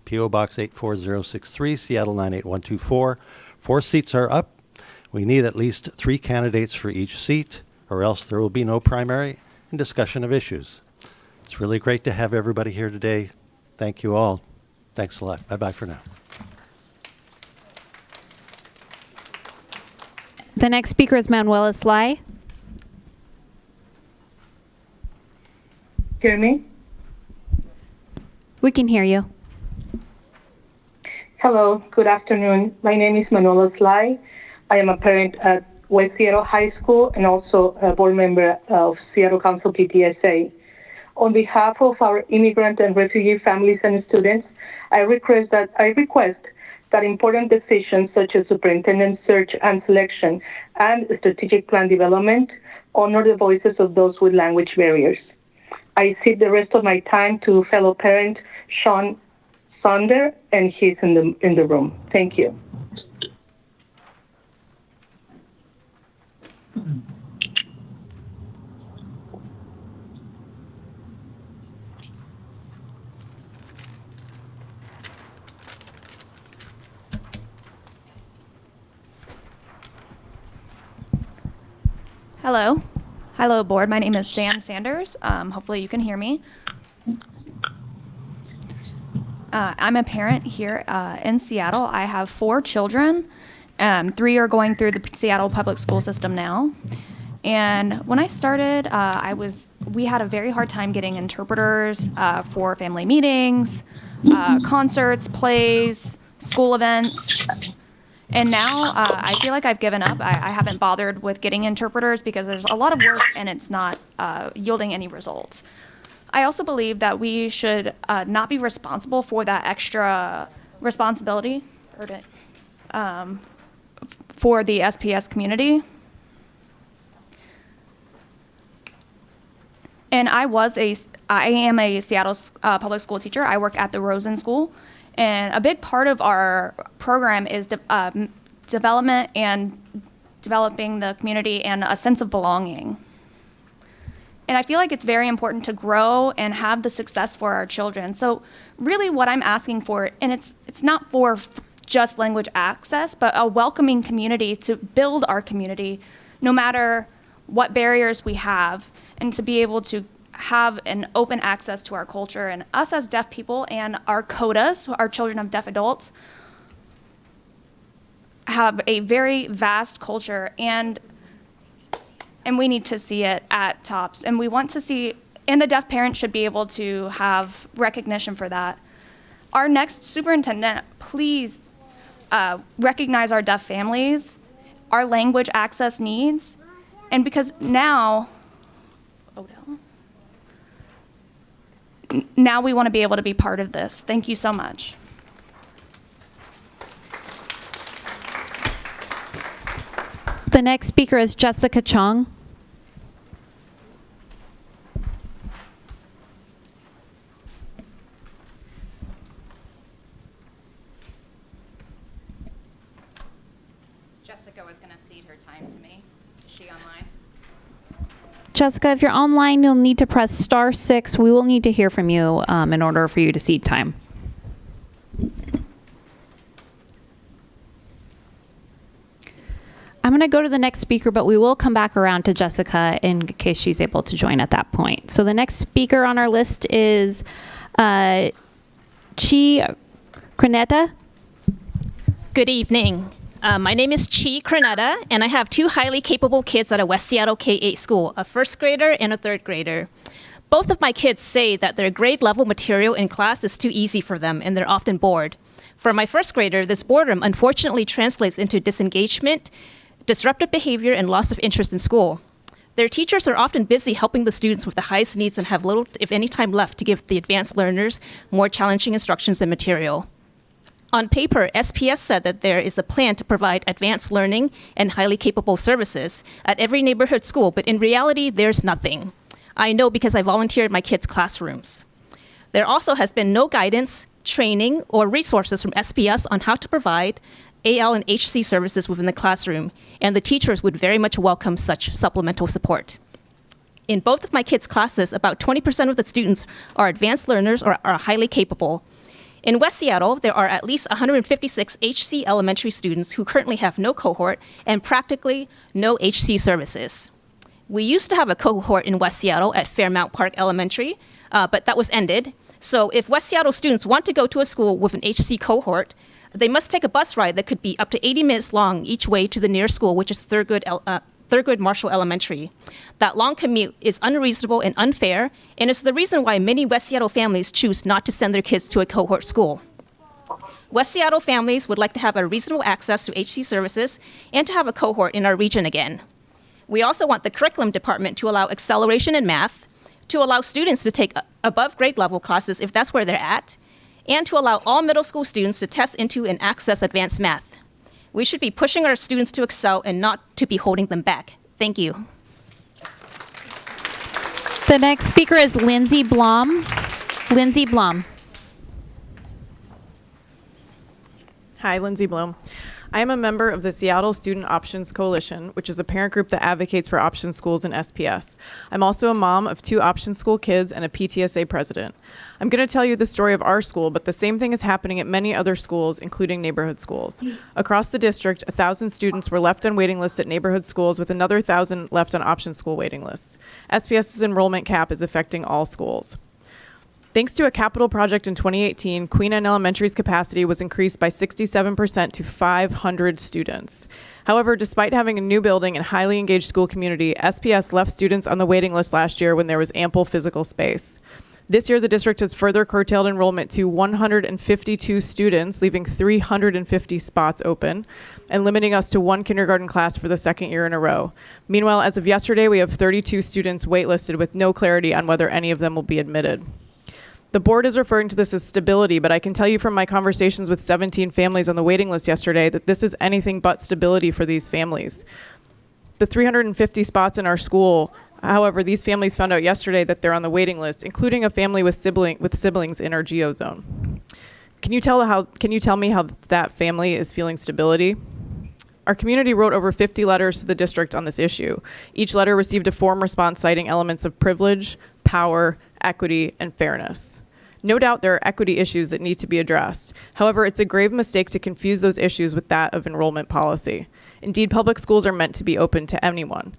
Speaker 15: P.O. Box 84063, Seattle 98124. 4 seats are up. We need at least 3 candidates for each seat, or else there will be no primary and discussion of issues. It's really great to have everybody here today. Thank you all. Thanks a lot. Bye-bye for now.
Speaker 2: The next speaker is Manuela Sly.
Speaker 16: Hear me?
Speaker 2: We can hear you.
Speaker 16: Hello, good afternoon. My name is Manuela Sly. I am a parent at West Seattle High School and also a board member of Seattle Council PTSA. On behalf of our immigrant and refugee families and students, I request that important decisions such as superintendent search and selection and strategic plan development honor the voices of those with language barriers. I cede the rest of my time to fellow parent Sean Sonder, and he's in the room. Thank you.
Speaker 17: Hello, board. My name is Sam Sanders. Hopefully you can hear me. I'm a parent here in Seattle. I have 4 children. 3 are going through the Seattle public school system now. And when I started, we had a very hard time getting interpreters for family meetings, concerts, plays, school events. And now I feel like I've given up. I haven't bothered with getting interpreters because there's a lot of work and it's not yielding any results. I also believe that we should not be responsible for that extra responsibility for the SPS community. And I am a Seattle public school teacher. I work at the Rosen School. And a big part of our program is development and developing the community and a sense of belonging. And I feel like it's very important to grow and have the success for our children. So really what I'm asking for, and it's not for just language access, but a welcoming community to build our community no matter what barriers we have, and to be able to have an open access to our culture. And us as deaf people and our CODAs, our children of deaf adults, have a very vast culture, and we need to see it at TOPS. And we want to see, and the deaf parents should be able to have recognition for that. Our next superintendent, please recognize our deaf families, our language access needs, and because now we want to be able to be part of this. Thank you so much.
Speaker 2: The next speaker is Jessica Chong.
Speaker 17: Jessica was going to cede her time to me. Is she online?
Speaker 2: Jessica, if you're online, you'll need to press *6. We will need to hear from you in order for you to cede time. I'm going to go to the next speaker, but we will come back around to Jessica in case she's able to join at that point. So the next speaker on our list is Chi Crenetta.
Speaker 18: Good evening. My name is Chi Crenetta, and I have 2 highly capable kids at a West Seattle K-8 school, a 1st grader and a 3rd grader. Both of my kids say that their grade level material in class is too easy for them, and they're often bored. For my 1st grader, this boredom unfortunately translates into disengagement, disruptive behavior, and loss of interest in school. Their teachers are often busy helping the students with the highest needs and have little, if any, time left to give the advanced learners more challenging instructions and material. On paper, SPS said that there is a plan to provide advanced learning and highly capable services at every neighborhood school, but in reality, there's nothing. I know because I volunteered my kids' classrooms. There also has been no guidance, training, or resources from SPS on how to provide AL and HC services within the classroom, and the teachers would very much welcome such supplemental support. In both of my kids' classes, about 20% of the students are advanced learners or are highly capable. In West Seattle, there are at least 156 HC elementary students who currently have no cohort and practically no HC services. We used to have a cohort in West Seattle at Fairmount Park Elementary, but that was ended. So if West Seattle students want to go to a school with an HC cohort, they must take a bus ride that could be up to 80 minutes long each way to the nearest school, which is Thurgood Thurgood Marshall Elementary. That long commute is unreasonable and unfair, and is the reason why many West Seattle families choose not to send their kids to a cohort school. West Seattle families would like to have a reasonable access to HC services and to have a cohort in our region again. We also want the curriculum department to allow acceleration in math, to allow students to take above grade level classes if that's where they're at, and to allow all middle school students to test into and access advanced math. We should be pushing our students to excel and not to be holding them back. Thank you.
Speaker 2: The next speaker is Lindsay Blom. Lindsay Blom.
Speaker 19: Hi, Lindsay Blom. I am a member of the Seattle Student Options Coalition, which is a parent group that advocates for option schools and SPS. I'm also a mom of 2 option school kids and a PTSA president. I'm going to tell you the story of our school, but the same thing is happening at many other schools, including neighborhood schools. Across the district, 1,000 students were left on waiting lists at neighborhood schools, with another 1,000 left on option school waiting lists. SPS's enrollment cap is affecting all schools. Thanks to a capital project in 2018, Queen Anne Elementary's capacity was increased by 67% to 500 students. However, despite having a new building and highly engaged school community, SPS left students on the waiting list last year when there was ample physical space. This year, the district has further curtailed enrollment to 152 students, leaving 350 spots open, and limiting us to 1 kindergarten class for the 2nd year in a row. Meanwhile, as of yesterday, we have 32 students waitlisted with no clarity on whether any of them will be admitted. The board is referring to this as stability, but I can tell you from my conversations with 17 families on the waiting list yesterday that this is anything but stability for these families. The 350 spots in our school, however, these families found out yesterday that they're on the waiting list, including a family with siblings in our geo zone. Can you tell me how that family is feeling stability? Our community wrote over 50 letters to the district on this issue. Each letter received a form response citing elements of privilege, power, equity, and fairness. No doubt there are equity issues that need to be addressed. However, it's a grave mistake to confuse those issues with that of enrollment policy. Indeed, public schools are meant to be open to anyone.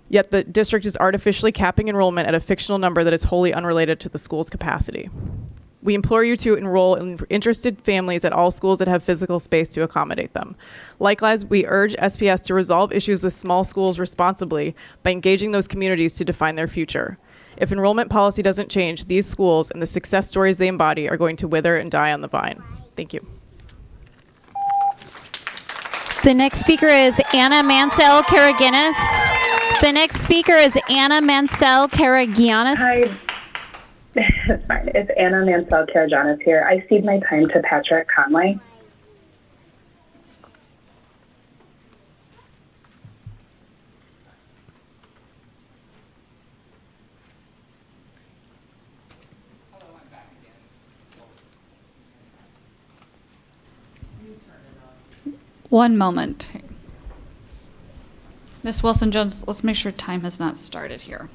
Speaker 19: Yet the district is artificially capping enrollment at a fictional number that is wholly unrelated to the school's capacity. We implore you to enroll in interested families at all schools that have physical space to accommodate them. Likewise, we urge SPS to resolve issues with small schools responsibly by engaging those communities to define their future. If enrollment policy doesn't change, these schools and the success stories they embody are going to wither and die on the vine. Thank you.
Speaker 2: The next speaker is Anna Mansell Karagianis. The next speaker is Anna Mansell Karagianis.
Speaker 20: Hi. It's fine. It's Anna Mansell Karagianis here. I cede my time to Patrick Conway.
Speaker 1: One moment. Ms. Wilson-Jones, let's make sure time has not started here.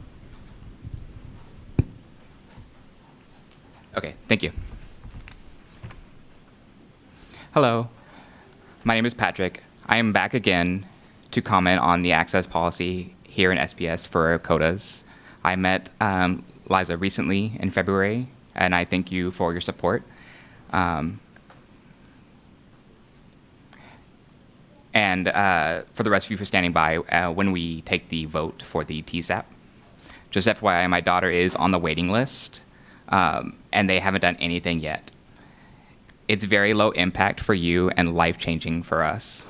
Speaker 21: Okay, thank you. Hello, my name is Patrick. I am back again to comment on the access policy here in SPS for CODAs. I met Liza recently in February, and I thank you for your support. And for the rest of you for standing by when we take the vote for the TSAP. Just FYI, my daughter is on the waiting list, and they haven't done anything yet. It's very low impact for you and life-changing for us.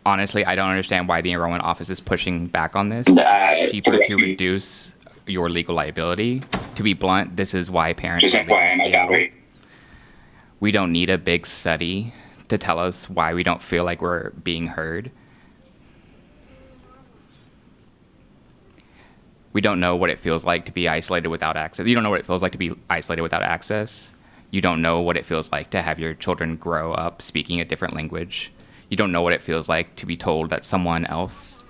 Speaker 21: Honestly, I don't understand why the enrollment office is pushing back on this. It's cheaper to reduce your legal liability. To be blunt, this is why parents are leaving Seattle. We don't need a big study to tell us why we don't feel like we're being heard. We don't know what it feels like to be isolated without access. You don't know what it feels like to be isolated without access. You don't know what it feels like to have your children grow up speaking a different language. You don't know what it feels like to be told that someone else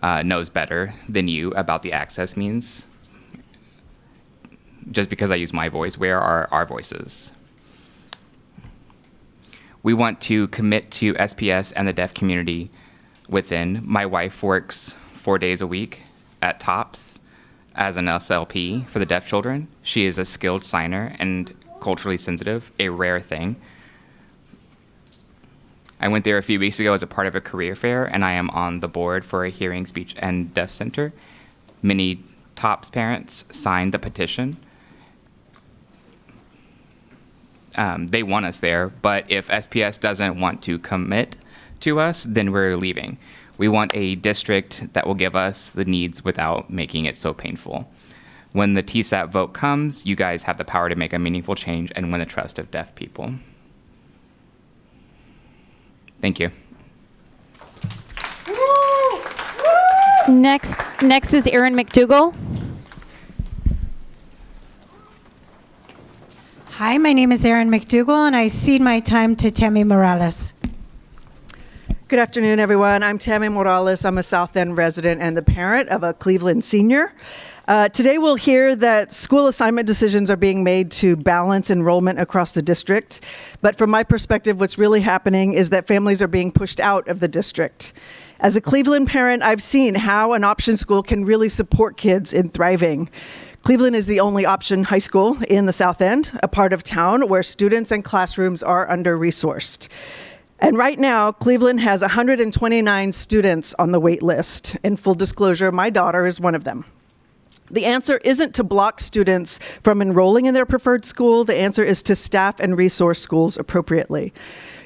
Speaker 21: knows better than you about the access means. Just because I use my voice, where are our voices? We want to commit to SPS and the deaf community within. My wife works 4 days a week at TOPS as an SLP for the deaf children. She is a skilled signer and culturally sensitive, a rare thing. I went there a few weeks ago as a part of a career fair, and I am on the board for a hearing, speech, and deaf center. Many TOPS parents signed the petition. They want us there, but if SPS doesn't want to commit to us, then we're leaving. We want a district that will give us the needs without making it so painful. When the TSAP vote comes, you guys have the power to make a meaningful change and win the trust of deaf people. Thank you.
Speaker 2: Next is Erin McDougall.
Speaker 7: Hi, my name is Erin McDougall, and I cede my time to Tammy Morales.
Speaker 22: Good afternoon, everyone. I'm Tammy Morales. I'm a South End resident and the parent of a Cleveland senior. Today we'll hear that school assignment decisions are being made to balance enrollment across the district. But from my perspective, what's really happening is that families are being pushed out of the district. As a Cleveland parent, I've seen how an option school can really support kids in thriving. Cleveland is the only option high school in the South End, a part of town where students and classrooms are under-resourced. And right now, Cleveland has 129 students on the wait list. In full disclosure, my daughter is one of them. The answer isn't to block students from enrolling in their preferred school. The answer is to staff and resource schools appropriately.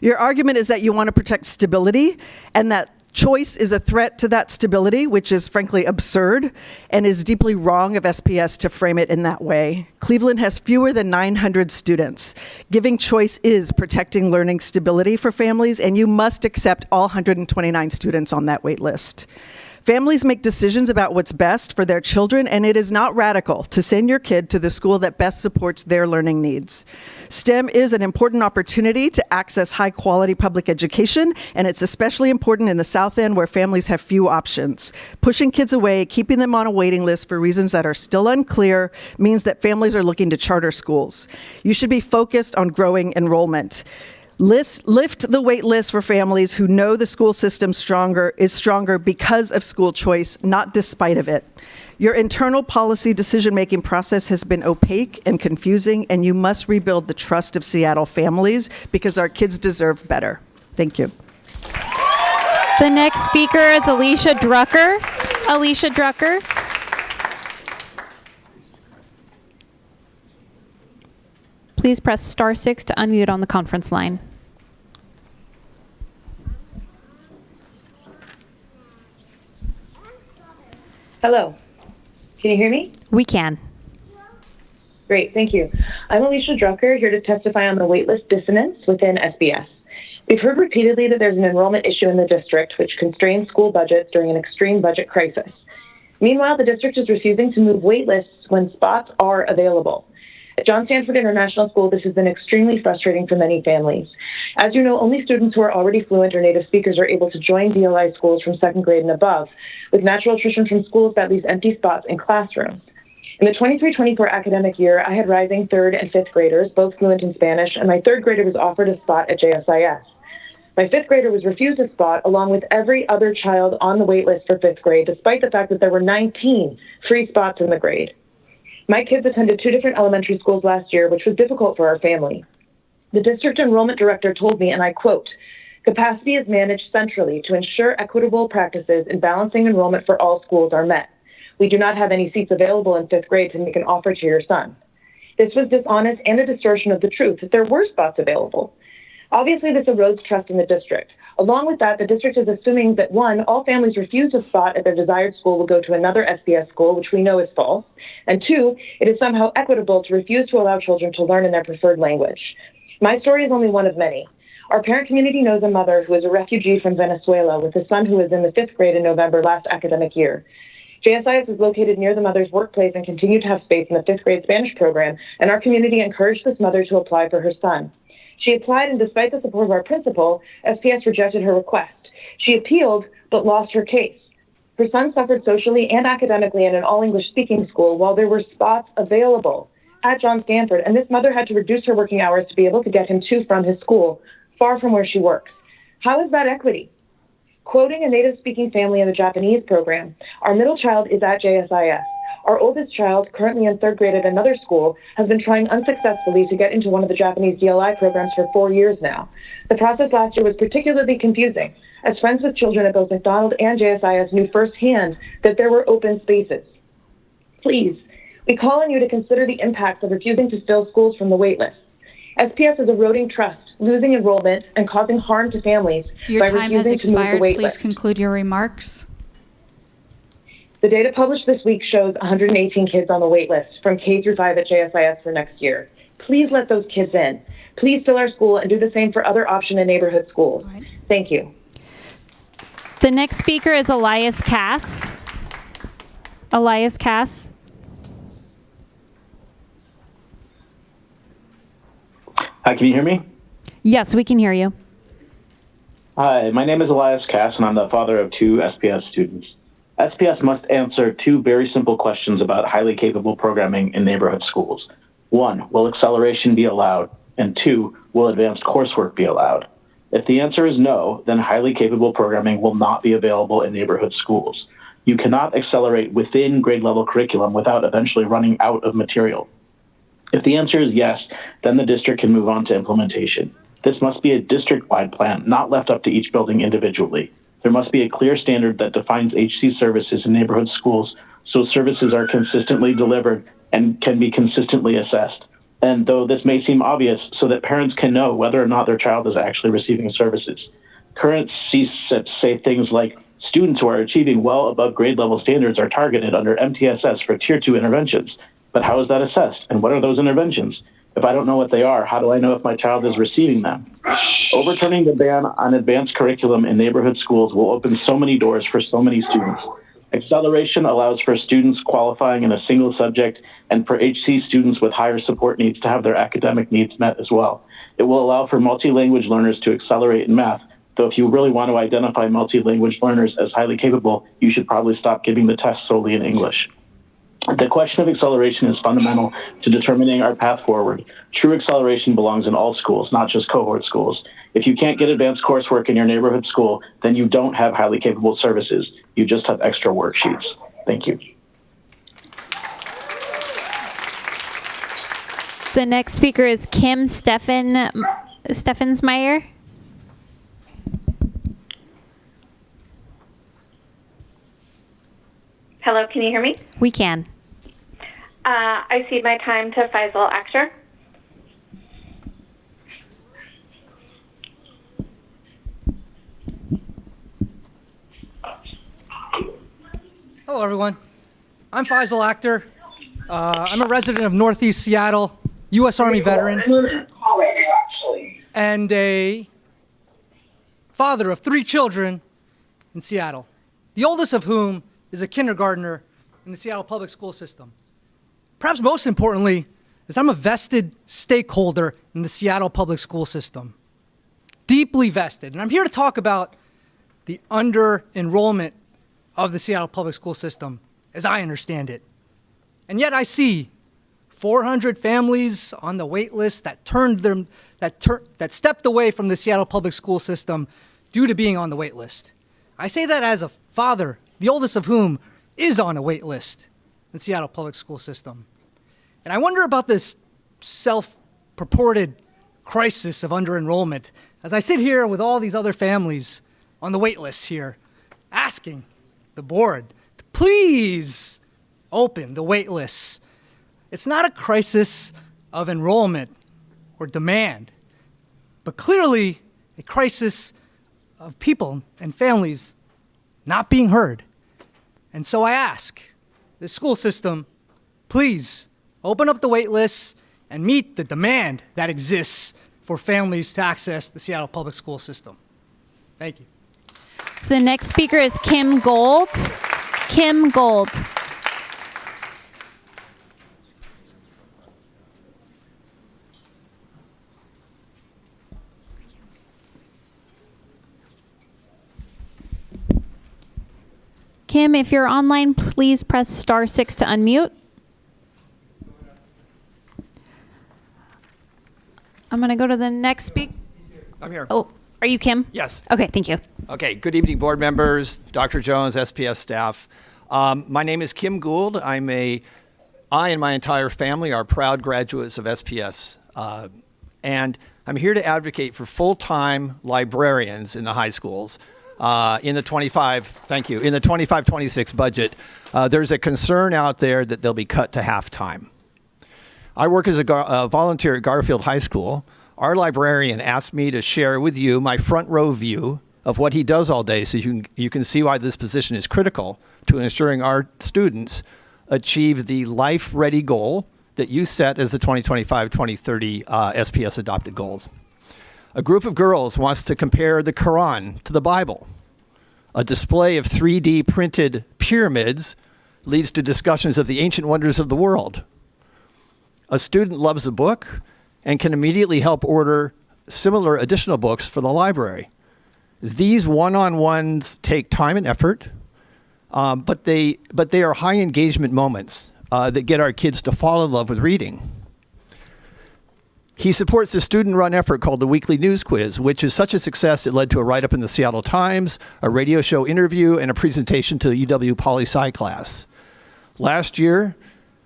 Speaker 22: Your argument is that you want to protect stability and that choice is a threat to that stability, which is frankly absurd and is deeply wrong of SPS to frame it in that way. Cleveland has fewer than 900 students. Giving choice is protecting learning stability for families, and you must accept all 129 students on that wait list. Families make decisions about what's best for their children, and it is not radical to send your kid to the school that best supports their learning needs. STEM is an important opportunity to access high-quality public education, and it's especially important in the South End where families have few options. Pushing kids away, keeping them on a waiting list for reasons that are still unclear, means that families are looking to charter schools. You should be focused on growing enrollment. Lift the wait list for families who know the school system is stronger because of school choice, not despite of it. Your internal policy decision-making process has been opaque and confusing, and you must rebuild the trust of Seattle families because our kids deserve better. Thank you.
Speaker 2: The next speaker is Alicia Drucker. Alicia Drucker. Please press *6 to unmute on the conference line.
Speaker 23: Hello. Can you hear me?
Speaker 2: We can.
Speaker 23: Great, thank you. I'm Alicia Drucker, here to testify on the waitlist dissonance within SBS. We've heard repeatedly that there's an enrollment issue in the district which constrains school budgets during an extreme budget crisis. Meanwhile, the district is refusing to move waitlists when spots are available. At John Stanford International School, this has been extremely frustrating for many families. As you know, only students who are already fluent or native speakers are able to join DLI schools from second grade and above, with natural attrition from schools that leaves empty spots in classrooms. In the 23-24 academic year, I had rising third and fifth graders, both fluent in Spanish, and my third grader was offered a spot at JSIS. My fifth grader was refused a spot along with every other child on the wait list for fifth grade, despite the fact that there were 19 free spots in the grade. My kids attended 2 different elementary schools last year, which was difficult for our family. The district enrollment director told me, and I quote, "Capacity is managed centrally to ensure equitable practices in balancing enrollment for all schools are met. We do not have any seats available in fifth grade to make an offer to your son." This was dishonest and a distortion of the truth that there were spots available. Obviously, this erodes trust in the district. Along with that, the district is assuming that 1, all families refused a spot at their desired school will go to another SPS school, which we know is false, and 2, it is somehow equitable to refuse to allow children to learn in their preferred language. My story is only one of many. Our parent community knows a mother who is a refugee from Venezuela with a son who was in the 5th grade in November last academic year. JSIS is located near the mother's workplace and continued to have space in the 5th grade Spanish program, and our community encouraged this mother to apply for her son. She applied, and despite the support of our principal, SPS rejected her request. She appealed, but lost her case. Her son suffered socially and academically in an all-English speaking school while there were spots available at John Stanford, and this mother had to reduce her working hours to be able to get him to from his school, far from where she works. How is that equity? Quoting a native-speaking family in the Japanese program, our middle child is at JSIS. Our oldest child, currently in third grade at another school, has been trying unsuccessfully to get into one of the Japanese DLI programs for 4 years now. The process last year was particularly confusing, as friends with children at both McDonald and JSIS knew firsthand that there were open spaces. Please, we call on you to consider the impacts of refusing to fill schools from the waitlist. SPS is eroding trust, losing enrollment, and causing harm to families
Speaker 1: Your
Speaker 23: by
Speaker 1: time has
Speaker 23: refusing to move the
Speaker 1: expired.
Speaker 23: waitlist.
Speaker 1: Please conclude your remarks.
Speaker 23: The data published this week shows 118 kids on the wait list from K through 5 at JSIS for next year. Please let those kids in. Please fill our school and do the same for other option and neighborhood schools. Thank you.
Speaker 2: The next speaker is Elias Cass. Elias Cass.
Speaker 4: Hi, can you hear me?
Speaker 2: Yes, we can hear you.
Speaker 4: Hi, my name is Elias Cass, and I'm the father of 2 SPS students. SPS must answer 2 very simple questions about highly capable programming in neighborhood schools. 1, will acceleration be allowed? And 2, will advanced coursework be allowed? If the answer is no, then highly capable programming will not be available in neighborhood schools. You cannot accelerate within grade level curriculum without eventually running out of material. If the answer is yes, then the district can move on to implementation. This must be a district-wide plan, not left up to each building individually. There must be a clear standard that defines HC services in neighborhood schools so services are consistently delivered and can be consistently assessed. And though this may seem obvious, so that parents can know whether or not their child is actually receiving services. Current CSIPs say things like, students who are achieving well above grade level standards are targeted under MTSS for Tier 2 interventions. But how is that assessed? And what are those interventions? If I don't know what they are, how do I know if my child is receiving them? Overturning the ban on advanced curriculum in neighborhood schools will open so many doors for so many students. Acceleration allows for students qualifying in a single subject and for HC students with higher support needs to have their academic needs met as well. It will allow for multi-language learners to accelerate in math, though if you really want to identify multi-language learners as highly capable, you should probably stop giving the test solely in English. The question of acceleration is fundamental to determining our path forward. True acceleration belongs in all schools, not just cohort schools. If you can't get advanced coursework in your neighborhood school, then you don't have highly capable services. You just have extra worksheets. Thank you.
Speaker 2: The next speaker is Kim Steffensmeyer.
Speaker 5: Hello, can you hear me?
Speaker 2: We can.
Speaker 5: I cede my time to Faisal Akhtar.
Speaker 6: Hello, everyone. I'm Faisal Akhtar. I'm a resident of Northeast Seattle, U.S. Army veteran, and a father of 3 children in Seattle, the oldest of whom is a kindergartner in the Seattle public school system. Perhaps most importantly is I'm a vested stakeholder in the Seattle public school system, deeply vested. And I'm here to talk about the under-enrollment of the Seattle public school system, as I understand it. And yet I see 400 families on the wait list that stepped away from the Seattle public school system due to being on the wait list. I say that as a father, the oldest of whom is on a wait list in the Seattle public school system. And I wonder about this self-purported crisis of under-enrollment as I sit here with all these other families on the wait list here, asking the board to please open the wait lists. It's not a crisis of enrollment or demand, but clearly a crisis of people and families not being heard. And so I ask the school system, please open up the wait lists and meet the demand that exists for families to access the Seattle public school system. Thank you.
Speaker 2: The next speaker is Kim Gold. Kim Gold. Kim, if you're online, please press *6 to unmute. I'm going to go to the next speaker.
Speaker 24: I'm here.
Speaker 2: Oh, are you Kim?
Speaker 24: Yes.
Speaker 2: Okay, thank you.
Speaker 24: Okay, good evening, board members, Dr. Jones, SPS staff.
Speaker 3: My name is Kim Gould. I and my entire family are proud graduates of SPS. And I'm here to advocate for full-time librarians in the high schools. In the 25-26 budget, there's a concern out there that they'll be cut to half-time. I work as a volunteer at Garfield High School. Our librarian asked me to share with you my front row view of what he does all day so you can see why this position is critical to ensuring our students achieve the life-ready goal that you set as the 2025-2030 SPS adopted goals. A group of girls wants to compare the Quran to the Bible. A display of 3D printed pyramids leads to discussions of the ancient wonders of the world. A student loves a book and can immediately help order similar additional books for the library. These one-on-ones take time and effort, but they are high engagement moments that get our kids to fall in love with reading. He supports a student-run effort called the Weekly News Quiz, which is such a success it led to a write-up in the Seattle Times, a radio show interview, and a presentation to the UW Poli-Sci class. Last year,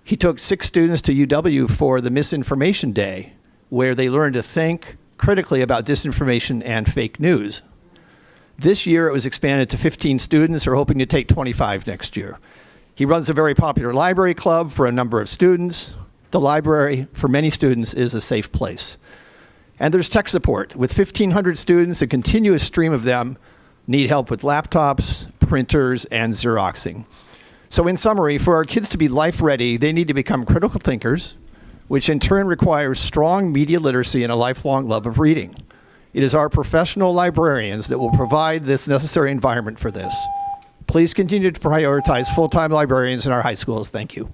Speaker 3: he took 6 students to UW for the Misinformation Day, where they learned to think critically about disinformation and fake news. This year, it was expanded to 15 students. We're hoping to take 25 next year. He runs a very popular library club for a number of students. The library, for many students, is a safe place. And there's tech support. With 1,500 students, a continuous stream of them need help with laptops, printers, and Xeroxing. So in summary, for our kids to be life-ready, they need to become critical thinkers, which in turn requires strong media literacy and a lifelong love of reading. It is our professional librarians that will provide this necessary environment for this. Please continue to prioritize full-time librarians in our high schools. Thank you.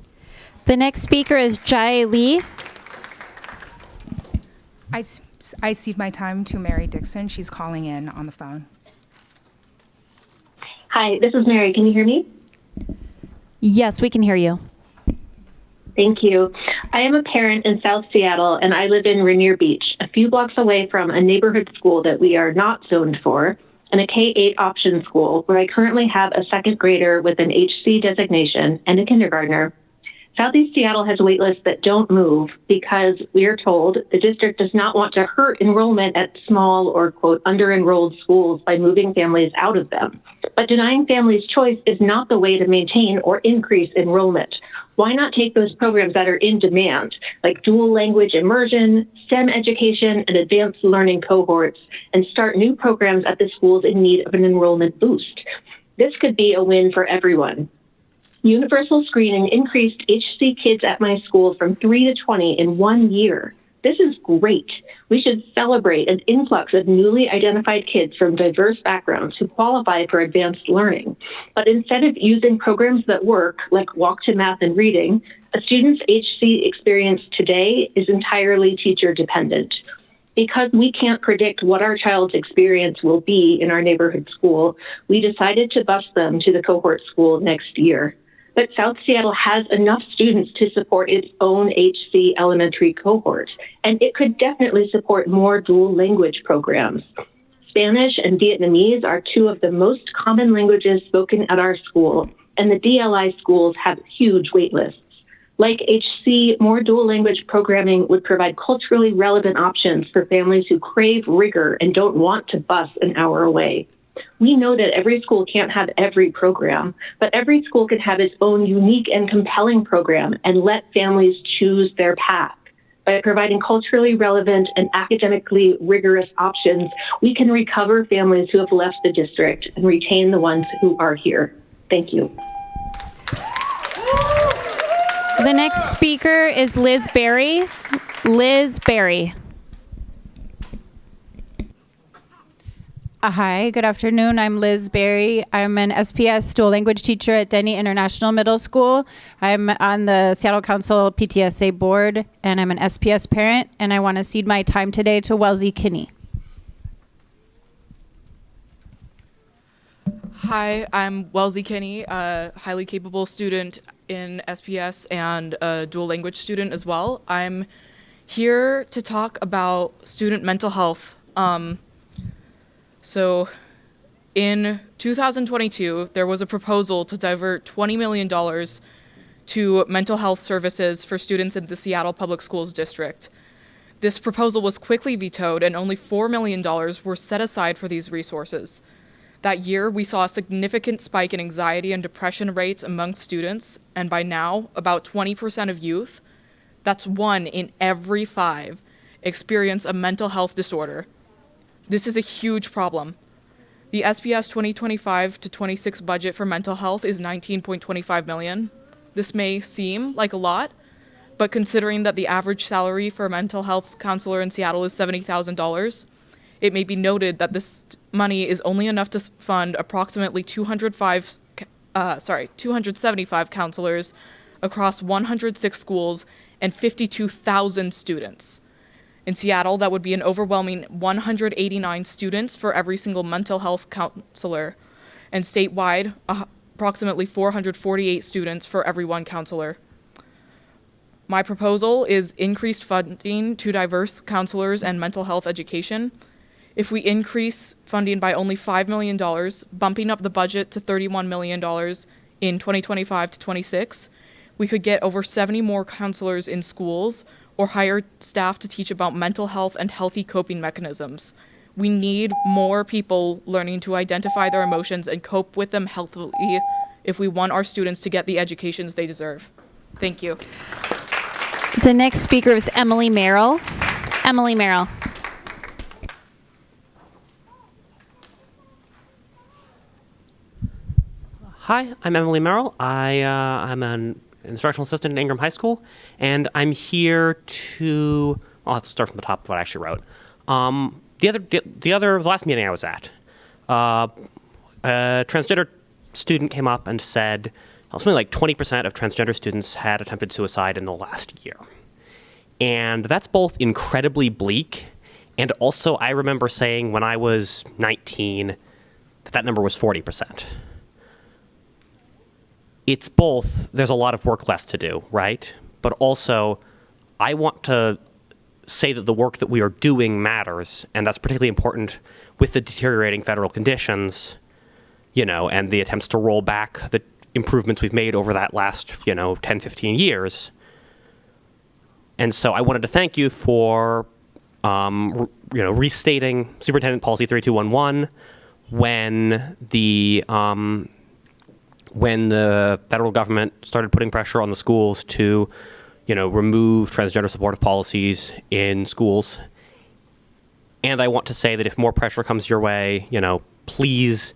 Speaker 2: The next speaker is Jai Lee.
Speaker 8: I cede my time to Mary Dixon. She's calling in on the phone.
Speaker 5: Hi, this is Mary. Can you hear me?
Speaker 2: Yes, we can hear you.
Speaker 5: Thank you. I am a parent in South Seattle, and I live in Rainier Beach, a few blocks away from a neighborhood school that we are not zoned for, and a K-8 option school where I currently have a second grader with an HC designation and a kindergartner. Southeast Seattle has waitlists that don't move because we are told the district does not want to hurt enrollment at small or, quote, under-enrolled schools by moving families out of them. But denying families choice is not the way to maintain or increase enrollment. Why not take those programs that are in demand, like dual language immersion, STEM education, and advanced learning cohorts, and start new programs at the schools in need of an enrollment boost? This could be a win for everyone. Universal screening increased HC kids at my school from 3 to 20 in 1 year. This is great. We should celebrate an influx of newly identified kids from diverse backgrounds who qualify for advanced learning. But instead of using programs that work, like Walk to Math and Reading, a student's HC experience today is entirely teacher dependent. Because we can't predict what our child's experience will be in our neighborhood school, we decided to bus them to the cohort school next year. But South Seattle has enough students to support its own HC elementary cohort, and it could definitely support more dual language programs. Spanish and Vietnamese are 2 of the most common languages spoken at our school, and the DLI schools have huge wait lists. Like HC, more dual language programming would provide culturally relevant options for families who crave rigor and don't want to bus an hour away. We know that every school can't have every program, but every school can have its own unique and compelling program and let families choose their path. By providing culturally relevant and academically rigorous options, we can recover families who have left the district and retain the ones who are here. Thank you.
Speaker 2: The next speaker is Liz Berry. Liz Berry.
Speaker 9: Hi, good afternoon. I'm Liz Berry. I'm an SPS dual language teacher at Denny International Middle School. I'm on the Seattle Council PTSA board, and I'm an SPS parent, and I want to cede my time today to Wellesley Kinney.
Speaker 24: Hi, I'm Wellesley Kinney, a highly capable student in SPS and a dual language student as well. I'm here to talk about student mental health. So In 2022, there was a proposal to divert $20 million to mental health services for students in the Seattle Public Schools district. This proposal was quickly vetoed, and only $4 million were set aside for these resources. That year, we saw a significant spike in anxiety and depression rates among students, and by now, about 20% of youth, that's 1 in every 5, experience a mental health disorder. This is a huge problem. The SPS 2025 to 26 budget for mental health is $19.25 million. This may seem like a lot, but considering that the average salary for a mental health counselor in Seattle is $70,000, it may be noted that this money is only enough to fund approximately 275 counselors across 106 schools and 52,000 students. In Seattle, that would be an overwhelming 189 students for every single mental health counselor, and statewide, approximately 448 students for every 1 counselor. My proposal is increased funding to diverse counselors and mental health education. If we increase funding by only $5 million, bumping up the budget to $31 million in 2025 to 26, we could get over 70 more counselors in schools or hire staff to teach about mental health and healthy coping mechanisms. We need more people learning to identify their emotions and cope with them healthily if we want our students to get the educations they deserve. Thank you.
Speaker 2: The next speaker is Emily Merrill. Emily Merrill.
Speaker 10: Hi, I'm Emily Merrill. I'm an instructional assistant at Ingram High School, and I'm here to, let's start from the top of what I actually wrote. The last meeting I was at, a transgender student came up and said something like 20% of transgender students had attempted suicide in the last year. And that's both incredibly bleak, and also I remember saying when I was 19 that number was 40%. It's both, there's a lot of work left to do, right? But also, I want to say that the work that we are doing matters, and that's particularly important with the deteriorating federal conditions, and the attempts to roll back the improvements we've made over that last, 10, 15 years. And so I wanted to thank you for, restating Superintendent Policy 3211 when the federal government started putting pressure on the schools to, remove transgender supportive policies in schools. And I want to say that if more pressure comes your way, please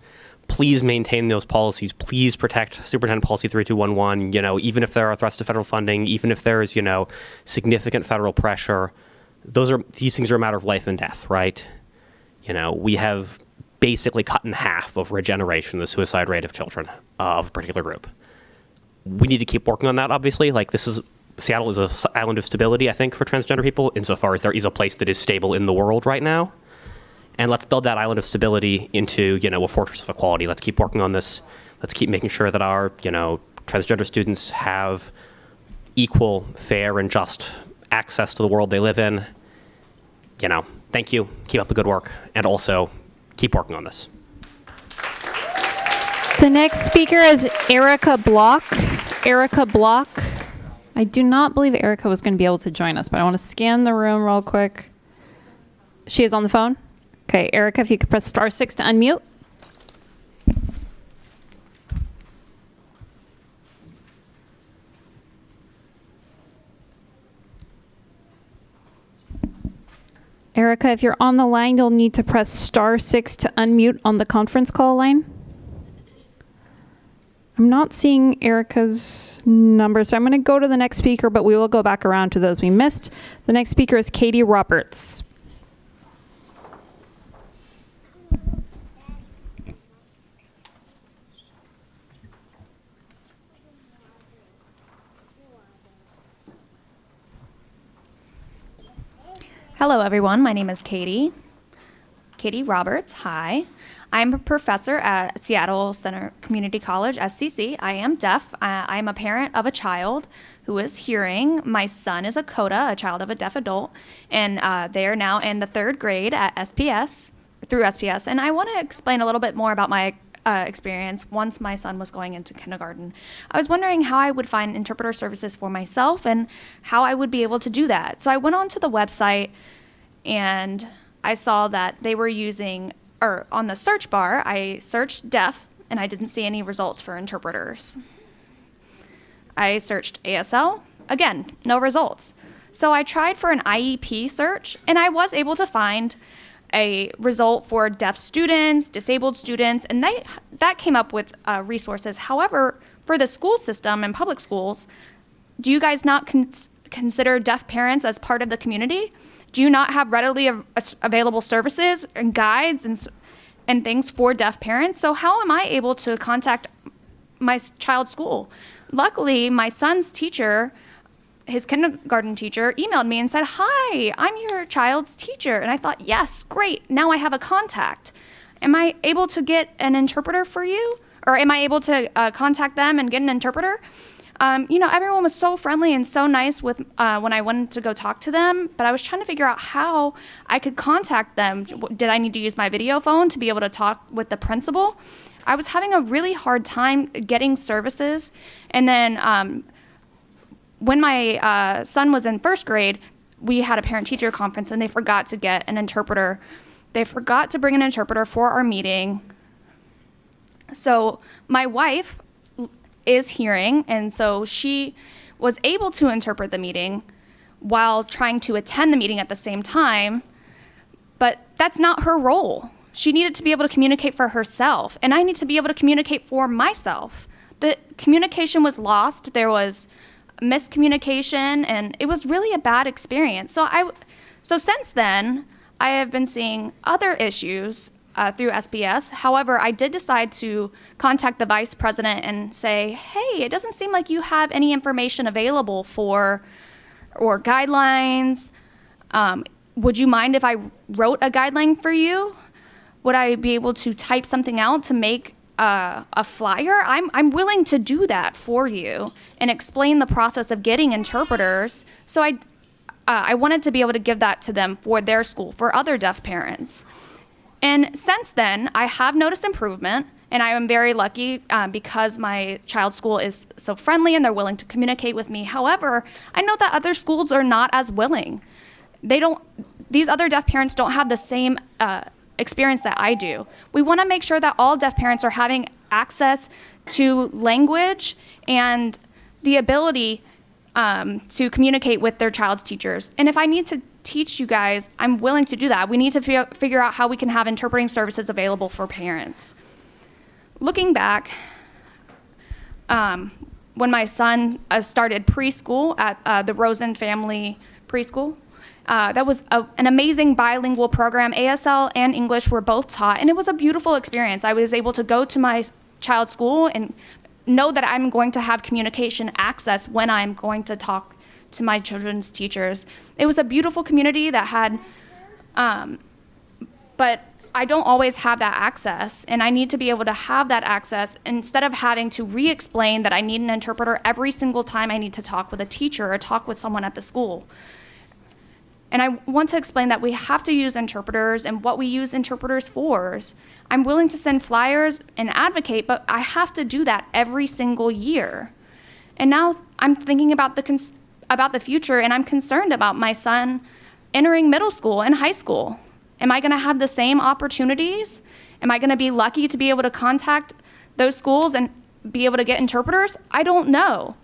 Speaker 10: maintain those policies. Please protect Superintendent Policy 3211, even if there are threats to federal funding, even if there is, significant federal pressure. These things are a matter of life and death, right? We have basically cut in half of regeneration the suicide rate of children of a particular group. We need to keep working on that, obviously. Seattle is an island of stability, I think, for transgender people, insofar as there is a place that is stable in the world right now. And let's build that island of stability into, a fortress of equality. Let's keep working on this. Let's keep making sure that our, transgender students have equal, fair, and just access to the world they live in. Thank you. Keep up the good work. And also, keep working on this.
Speaker 2: The next speaker is Erica Block. Erica Block. I do not believe Erica was going to be able to join us, but I want to scan the room real quick. She is on the phone? Okay, Erica, if you could press *6 to unmute. Erica, if you're on the line, you'll need to press *6 to unmute on the conference call line. I'm not seeing Erica's number, so I'm going to go to the next speaker, but we will go back around to those we missed. The next speaker is Katie Roberts.
Speaker 17: Hello, everyone. My name is Katie Roberts. Hi. I'm a professor at Seattle Center Community College, SCC. I am deaf. I'm a parent of a child who is hearing. My son is a CODA, a child of a deaf adult, and they are now in the 3rd grade at SPS, through SPS. And I want to explain a little bit more about my experience once my son was going into kindergarten. I was wondering how I would find interpreter services for myself and how I would be able to do that. So I went onto the website and I saw that they were using, or on the search bar, I searched deaf and I didn't see any results for interpreters. I searched ASL, again, no results. So I tried for an IEP search and I was able to find a result for deaf students, disabled students, and that came up with resources. However, for the school system and public schools, do you guys not consider deaf parents as part of the community? Do you not have readily available services and guides and things for deaf parents? So how am I able to contact my child's school? Luckily, my son's teacher, his kindergarten teacher, emailed me and said, "Hi, I'm your child's teacher." And I thought, yes, great, now I have a contact. Am I able to get an interpreter for you? Or am I able to contact them and get an interpreter? Everyone was so friendly and so nice with when I wanted to go talk to them, but I was trying to figure out how I could contact them. Did I need to use my video phone to be able to talk with the principal? I was having a really hard time getting services. And then when my son was in first grade, we had a parent-teacher conference and they forgot to get an interpreter. They forgot to bring an interpreter for our meeting. So my wife is hearing, and so she was able to interpret the meeting while trying to attend the meeting at the same time, but that's not her role. She needed to be able to communicate for herself, and I need to be able to communicate for myself. The communication was lost. There was miscommunication, and it was really a bad experience. So since then, I have been seeing other issues through SPS. However, I did decide to contact the vice president and say, hey, it doesn't seem like you have any information available or guidelines. Would you mind if I wrote a guideline for you? Would I be able to type something out to make a flyer? I'm willing to do that for you and explain the process of getting interpreters. So I wanted to be able to give that to them for their school, for other deaf parents. And since then, I have noticed improvement, and I am very lucky because my child's school is so friendly and they're willing to communicate with me. However, I know that other schools are not as willing. These other deaf parents don't have the same experience that I do. We want to make sure that all deaf parents are having access to language and the ability to communicate with their child's teachers. And if I need to teach you guys, I'm willing to do that. We need to figure out how we can have interpreting services available for parents. Looking back, when my son started preschool at the Rosen Family Preschool, that was an amazing bilingual program. ASL and English were both taught, and it was a beautiful experience. I was able to go to my child's school and know that I'm going to have communication access when I'm going to talk to my children's teachers. It was a beautiful community that had, but I don't always have that access, and I need to be able to have that access instead of having to re-explain that I need an interpreter every single time I need to talk with a teacher or talk with someone at the school. And I want to explain that we have to use interpreters and what we use interpreters for. I'm willing to send flyers and advocate, but I have to do that every single year. And now I'm thinking about the future, and I'm concerned about my son entering middle school and high school. Am I going to have the same opportunities? Am I going to be lucky to be able to contact those schools and be able to get interpreters? I don't know.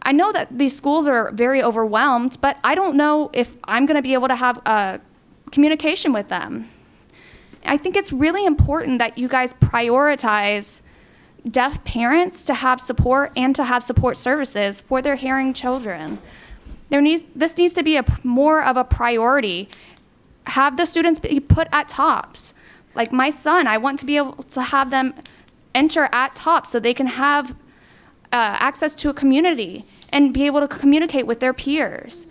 Speaker 17: I know that these schools are very overwhelmed, but I don't know if I'm going to be able to have communication with them. I think it's really important that you guys prioritize deaf parents to have support and to have support services for their hearing children. This needs to be more of a priority. Have the students be put at TOPS. Like my son, I want to be able to have them enter at TOPS so they can have access to a community and be able to communicate with their peers,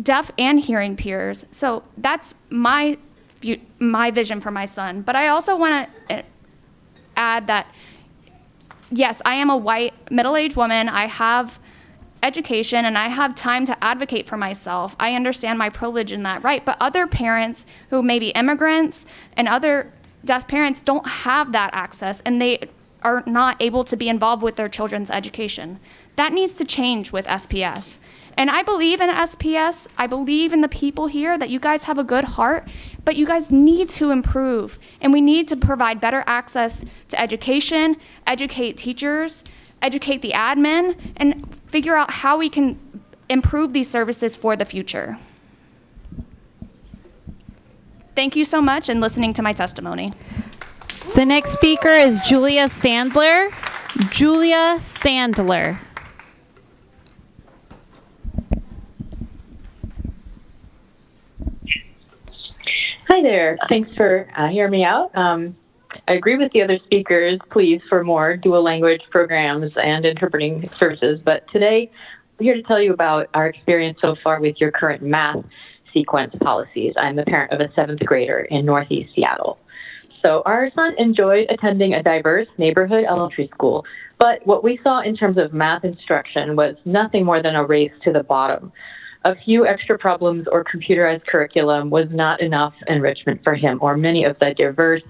Speaker 17: deaf and hearing peers. So that's my vision for my son. But I also want to add that, yes, I am a white middle-aged woman. I have education and I have time to advocate for myself, I understand my privilege in that, right? But other parents who may be immigrants and other deaf parents don't have that access, and they are not able to be involved with their children's education. That needs to change with SPS. And I believe in SPS. I believe in the people here, that you guys have a good heart, but you guys need to improve. And we need to provide better access to education, educate teachers, educate the admin, and figure out how we can improve these services for the future. Thank you so much and listening to my testimony.
Speaker 2: The next speaker is Julia Sandler. Julia Sandler.
Speaker 11: Hi there. Thanks for hearing me out. I agree with the other speakers. Please, for more dual language programs and interpreting services. But today, I'm here to tell you about our experience so far with your current math sequence policies. I'm the parent of a 7th grader in Northeast Seattle. So our son enjoyed attending a diverse neighborhood elementary school, but what we saw in terms of math instruction was nothing more than a race to the bottom. A few extra problems or computerized curriculum was not enough enrichment for him or many of the diverse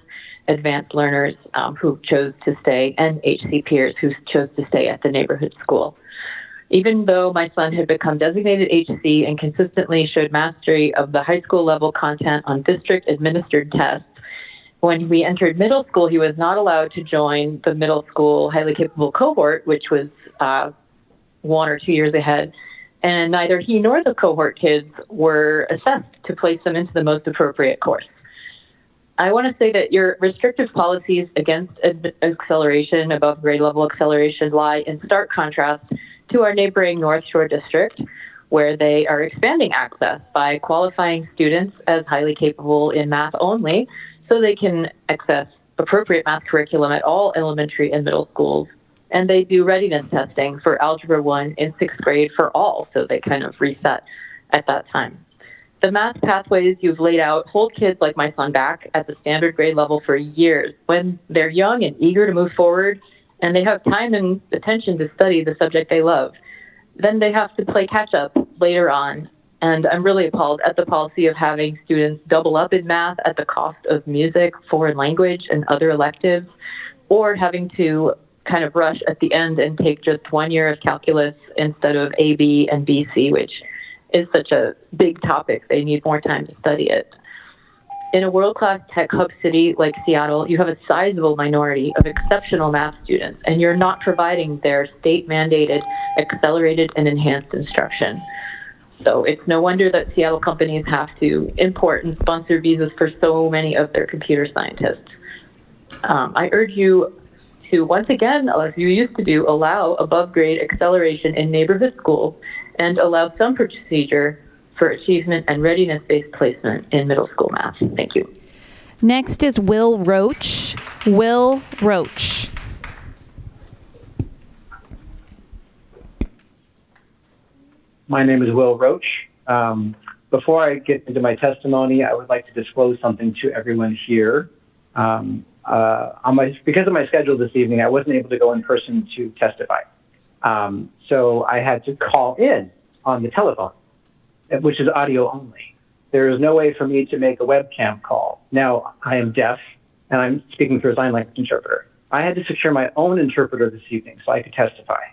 Speaker 11: advanced learners who chose to stay, and HC peers who chose to stay at the neighborhood school. Even though my son had become designated HC and consistently showed mastery of the high school level content on district administered tests, when we entered middle school, he was not allowed to join the middle school highly capable cohort, which was 1 or 2 years ahead. And neither he nor the cohort kids were assessed to place them into the most appropriate course. I want to say that your restrictive policies against acceleration, above grade level acceleration, lie in stark contrast to our neighboring North Shore district, where they are expanding access by qualifying students as highly capable in math only, so they can access appropriate math curriculum at all elementary and middle schools. And they do readiness testing for Algebra 1 in 6th grade for all, so they kind of reset at that time. The math pathways you've laid out hold kids like my son back at the standard grade level for years when they're young and eager to move forward, and they have time and attention to study the subject they love. Then they have to play catch up later on. And I'm really appalled at the policy of having students double up in math at the cost of music, foreign language, and other electives, or having to kind of rush at the end and take just 1 year of calculus instead of AB and BC, which is such a big topic. They need more time to study it. In a world-class tech hub city like Seattle, you have a sizable minority of exceptional math students, and you're not providing their state-mandated, accelerated, and enhanced instruction. So it's no wonder that Seattle companies have to import and sponsor visas for so many of their computer scientists. I urge you to, once again, as you used to do, allow above-grade acceleration in neighborhood schools and allow some procedure for achievement and readiness-based placement in middle school math. Thank you.
Speaker 2: Next is Will Roach. Will Roach.
Speaker 12: My name is Will Roach. Before I get into my testimony, I would like to disclose something to everyone here. Because of my schedule this evening, I wasn't able to go in person to testify. So I had to call in on the telephone, which is audio only. There is no way for me to make a webcam call. Now, I am deaf, and I'm speaking through a sign language interpreter. I had to secure my own interpreter this evening so I could testify.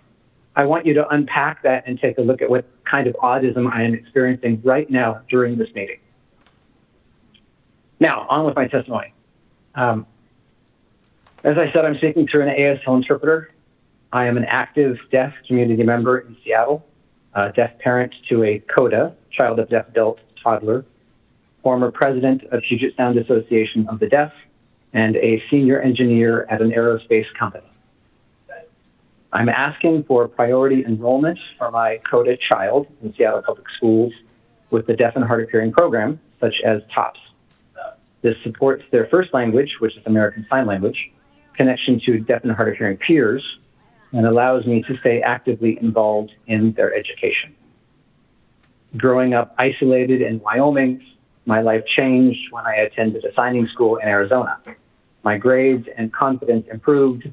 Speaker 12: I want you to unpack that and take a look at what kind of autism I am experiencing right now during this meeting. Now, on with my testimony. As I said, I'm speaking through an ASL interpreter. I am an active deaf community member in Seattle, a deaf parent to a CODA, child of deaf adult toddler, former president of Puget Sound Association of the Deaf, and a senior engineer at an aerospace company. I'm asking for priority enrollment for my CODA child in Seattle Public Schools with the Deaf and Hard of Hearing program, such as TOPS. This supports their first language, which is American Sign Language, connection to deaf and hard of hearing peers, and allows me to stay actively involved in their education. Growing up isolated in Wyoming, my life changed when I attended a signing school in Arizona. My grades and confidence improved.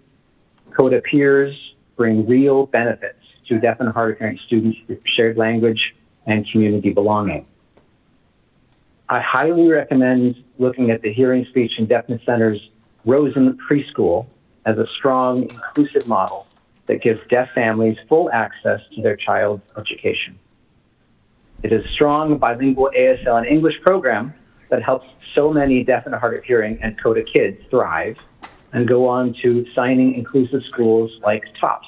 Speaker 12: CODA peers bring real benefits to deaf and hard of hearing students through shared language and community belonging. I highly recommend looking at the Hearing, Speech, and Deafness Center's Rosen Preschool as a strong, inclusive model that gives deaf families full access to their child's education. It is a strong bilingual ASL and English program that helps so many deaf and hard of hearing and CODA kids thrive and go on to signing inclusive schools like TOPS.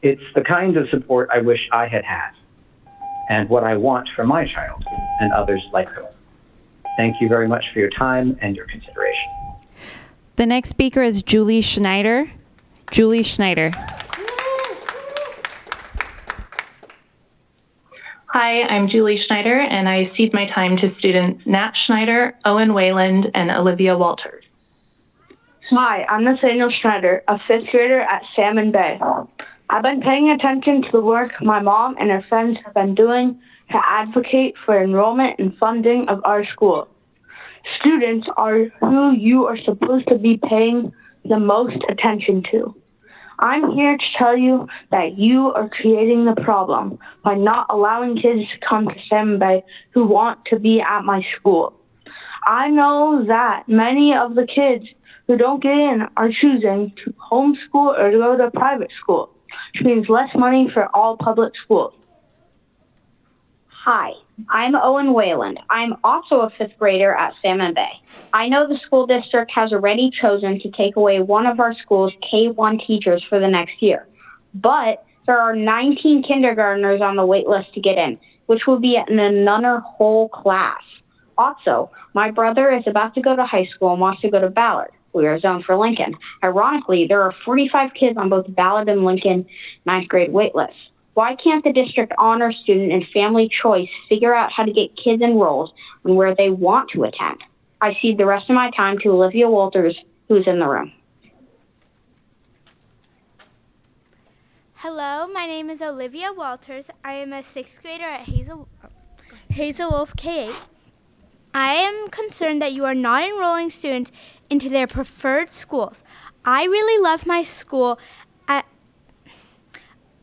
Speaker 12: It's the kind of support I wish I had had and what I want for my child and others like her. Thank you very much for your time and your consideration.
Speaker 2: The next speaker is Julie Schneider. Julie Schneider.
Speaker 13: Hi, I'm Julie Schneider, and I cede my time to students Nat Schneider, Owen Wayland, and Olivia Walters.
Speaker 14: Hi, I'm Nathaniel Schneider, a fifth grader at Salmon Bay. I've been paying attention to the work my mom and her friends have been doing to advocate for enrollment and funding of our school. Students are who you are supposed to be paying the most attention to. I'm here to tell you that you are creating the problem by not allowing kids to come to Salmon Bay who want to be at my school. I know that many of the kids who don't get in are choosing to homeschool or to go to private school, which means less money for all public schools.
Speaker 15: Hi, I'm Owen Wayland. I'm also a fifth grader at Salmon Bay. I know the school district has already chosen to take away one of our school's K-1 teachers for the next year, but there are 19 kindergartners on the wait list to get in, which will be in another whole class. Also, my brother is about to go to high school and wants to go to Ballard. We are zoned for Lincoln. Ironically, there are 45 kids on both Ballard and Lincoln 9th grade wait lists. Why can't the district honor student and family choice figure out how to get kids enrolled and where they want to attend? I cede the rest of my time to Olivia Walters, who's in the room.
Speaker 16: Hello, my name is Olivia Walters. I am a sixth grader at Hazel Wolf K-8. I am concerned that you are not enrolling students into their preferred schools. I really love my school, and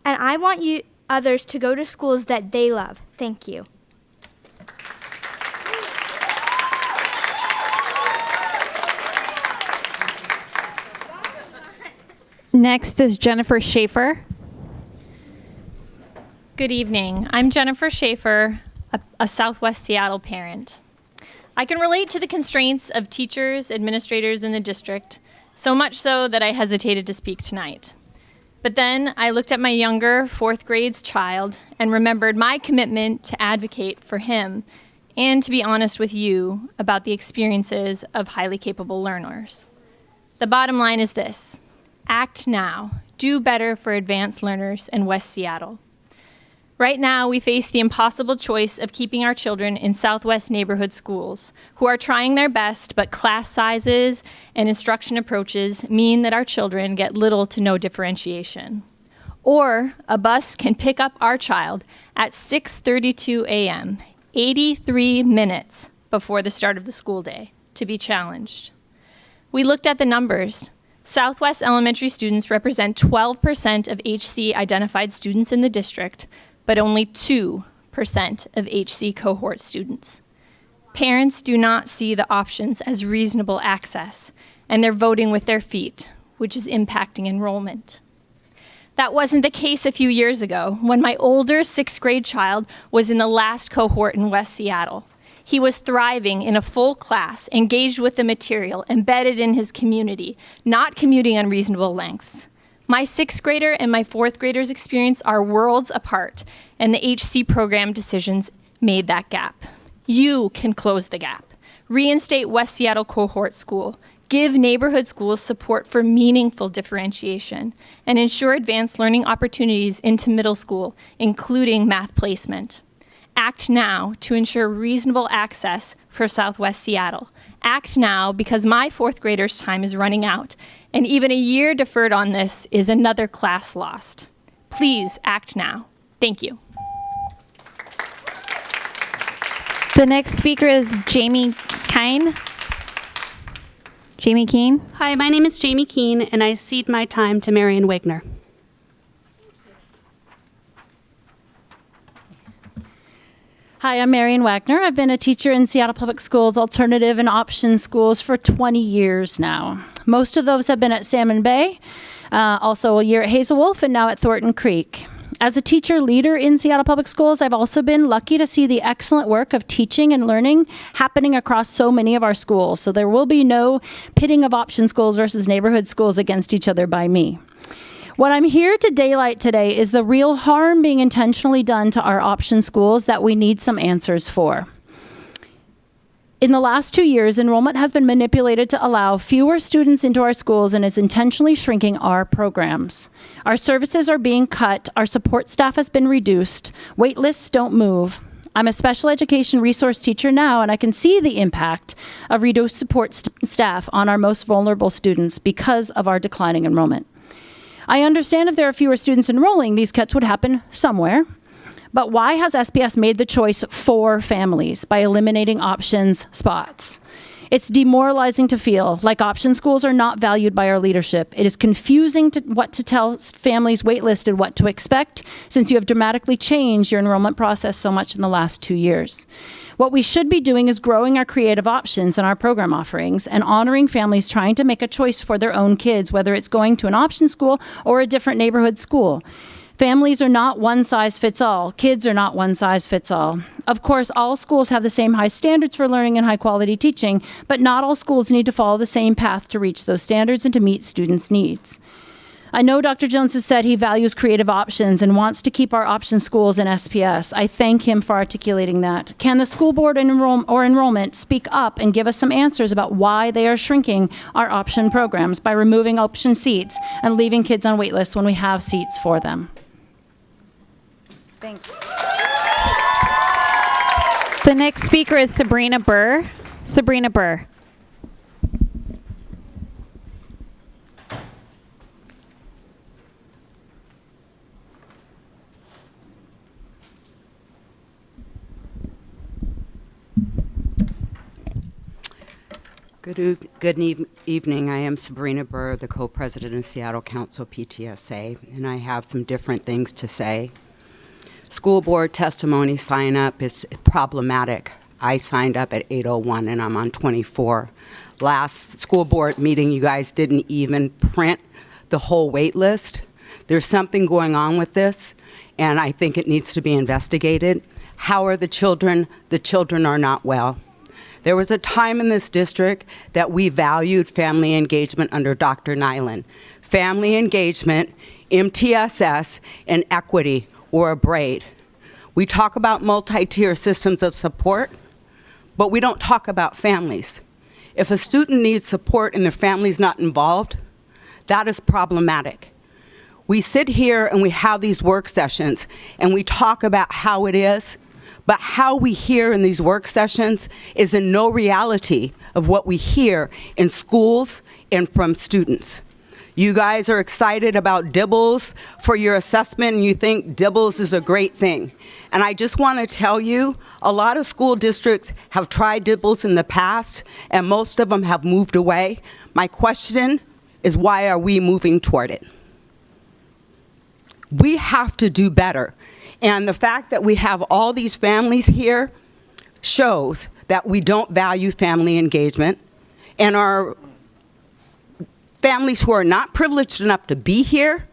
Speaker 16: I want you others to go to schools that they love. Thank you.
Speaker 2: Next is Jennifer Schaefer.
Speaker 25: Good evening. I'm Jennifer Schaefer, a Southwest Seattle parent. I can relate to the constraints of teachers, administrators in the district, so much so that I hesitated to speak tonight. But then I looked at my younger fourth grade's child and remembered my commitment to advocate for him and to be honest with you about the experiences of highly capable learners. The bottom line is this: act now. Do better for advanced learners in West Seattle. Right now, we face the impossible choice of keeping our children in Southwest neighborhood schools who are trying their best, but class sizes and instruction approaches mean that our children get little to no differentiation. Or a bus can pick up our child at 6:32 a.m., 83 minutes before the start of the school day, to be challenged. We looked at the numbers. Southwest elementary students represent 12% of HC identified students in the district, but only 2% of HC cohort students. Parents do not see the options as reasonable access, and they're voting with their feet, which is impacting enrollment. That wasn't the case a few years ago when my older sixth grade child was in the last cohort in West Seattle. He was thriving in a full class, engaged with the material, embedded in his community, not commuting unreasonable lengths. My sixth grader and my fourth grader's experience are worlds apart, and the HC program decisions made that gap. You can close the gap. Reinstate West Seattle Cohort School, give neighborhood schools support for meaningful differentiation, and ensure advanced learning opportunities into middle school, including math placement. Act now to ensure reasonable access for Southwest Seattle. Act now because my fourth grader's time is running out, and even a year deferred on this is another class lost. Please act now. Thank you.
Speaker 2: The next speaker is Jamie Kine. Jamie Keene.
Speaker 26: Hi, my name is Jamie Keene, and I cede my time to Marion Wigner.
Speaker 7: Hi, I'm Marion Wagner. I've been a teacher in Seattle Public Schools alternative and option schools for 20 years now. Most of those have been at Salmon Bay, also a year at Hazel Wolf, and now at Thornton Creek. As a teacher leader in Seattle Public Schools, I've also been lucky to see the excellent work of teaching and learning happening across so many of our schools. So there will be no pitting of option schools versus neighborhood schools against each other by me. What I'm here to daylight today is the real harm being intentionally done to our option schools that we need some answers for. In the last 2 years, enrollment has been manipulated to allow fewer students into our schools and is intentionally shrinking our programs. Our services are being cut, our support staff has been reduced, wait lists don't move. I'm a special education resource teacher now, and I can see the impact of reduced support staff on our most vulnerable students because of our declining enrollment. I understand if there are fewer students enrolling, these cuts would happen somewhere. But why has SPS made the choice for families by eliminating options spots? It's demoralizing to feel like option schools are not valued by our leadership. It is confusing what to tell families waitlisted what to expect, since you have dramatically changed your enrollment process so much in the last 2 years. What we should be doing is growing our creative options and our program offerings and honoring families trying to make a choice for their own kids, whether it's going to an option school or a different neighborhood school. Families are not one size fits all. Kids are not one size fits all. Of course, all schools have the same high standards for learning and high quality teaching, but not all schools need to follow the same path to reach those standards and to meet students' needs. I know Dr. Jones has said he values creative options and wants to keep our option schools in SPS. I thank him for articulating that. Can the school board or enrollment speak up and give us some answers about why they are shrinking our option programs by removing option seats and leaving kids on wait lists when we have seats for them? Thank you.
Speaker 2: The next speaker is Sabrina Burr. Sabrina Burr.
Speaker 18: Good evening. I am Sabrina Burr, the co-president of Seattle Council PTSA, and I have some different things to say. School board testimony sign up is problematic. I signed up at 8:01 and I'm on 24. Last school board meeting, you guys didn't even print the whole wait list. There's something going on with this, and I think it needs to be investigated. How are the children? The children are not well. There was a time in this district that we valued family engagement under Dr. Nyland. Family engagement, MTSS, and equity or a braid. We talk about multi-tier systems of support, but we don't talk about families. If a student needs support and their family's not involved, that is problematic. We sit here and we have these work sessions and we talk about how it is, but how we hear in these work sessions is in no reality of what we hear in schools and from students. You guys are excited about DIBELS for your assessment, and you think DIBELS is a great thing. And I just want to tell you, a lot of school districts have tried DIBELS in the past, and most of them have moved away. My question is, why are we moving toward it? We have to do better. And the fact that we have all these families here shows that we don't value family engagement, and our families who are not privileged enough to be here,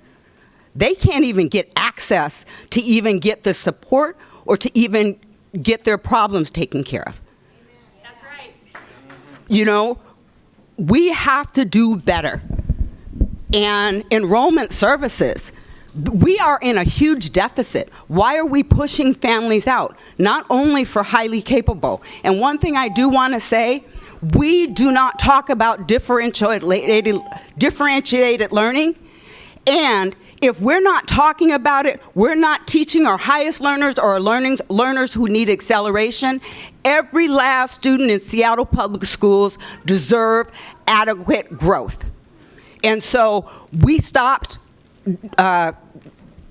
Speaker 18: they can't even get access to even get the support or to even get their problems taken care of. That's right. You know, we have to do better. And enrollment services, we are in a huge deficit. Why are we pushing families out? Not only for highly capable. And one thing I do want to say, we do not talk about differentiated learning, and if we're not talking about it, we're not teaching our highest learners or our learners who need acceleration. Every last student in Seattle Public Schools deserve adequate growth. And so we stopped,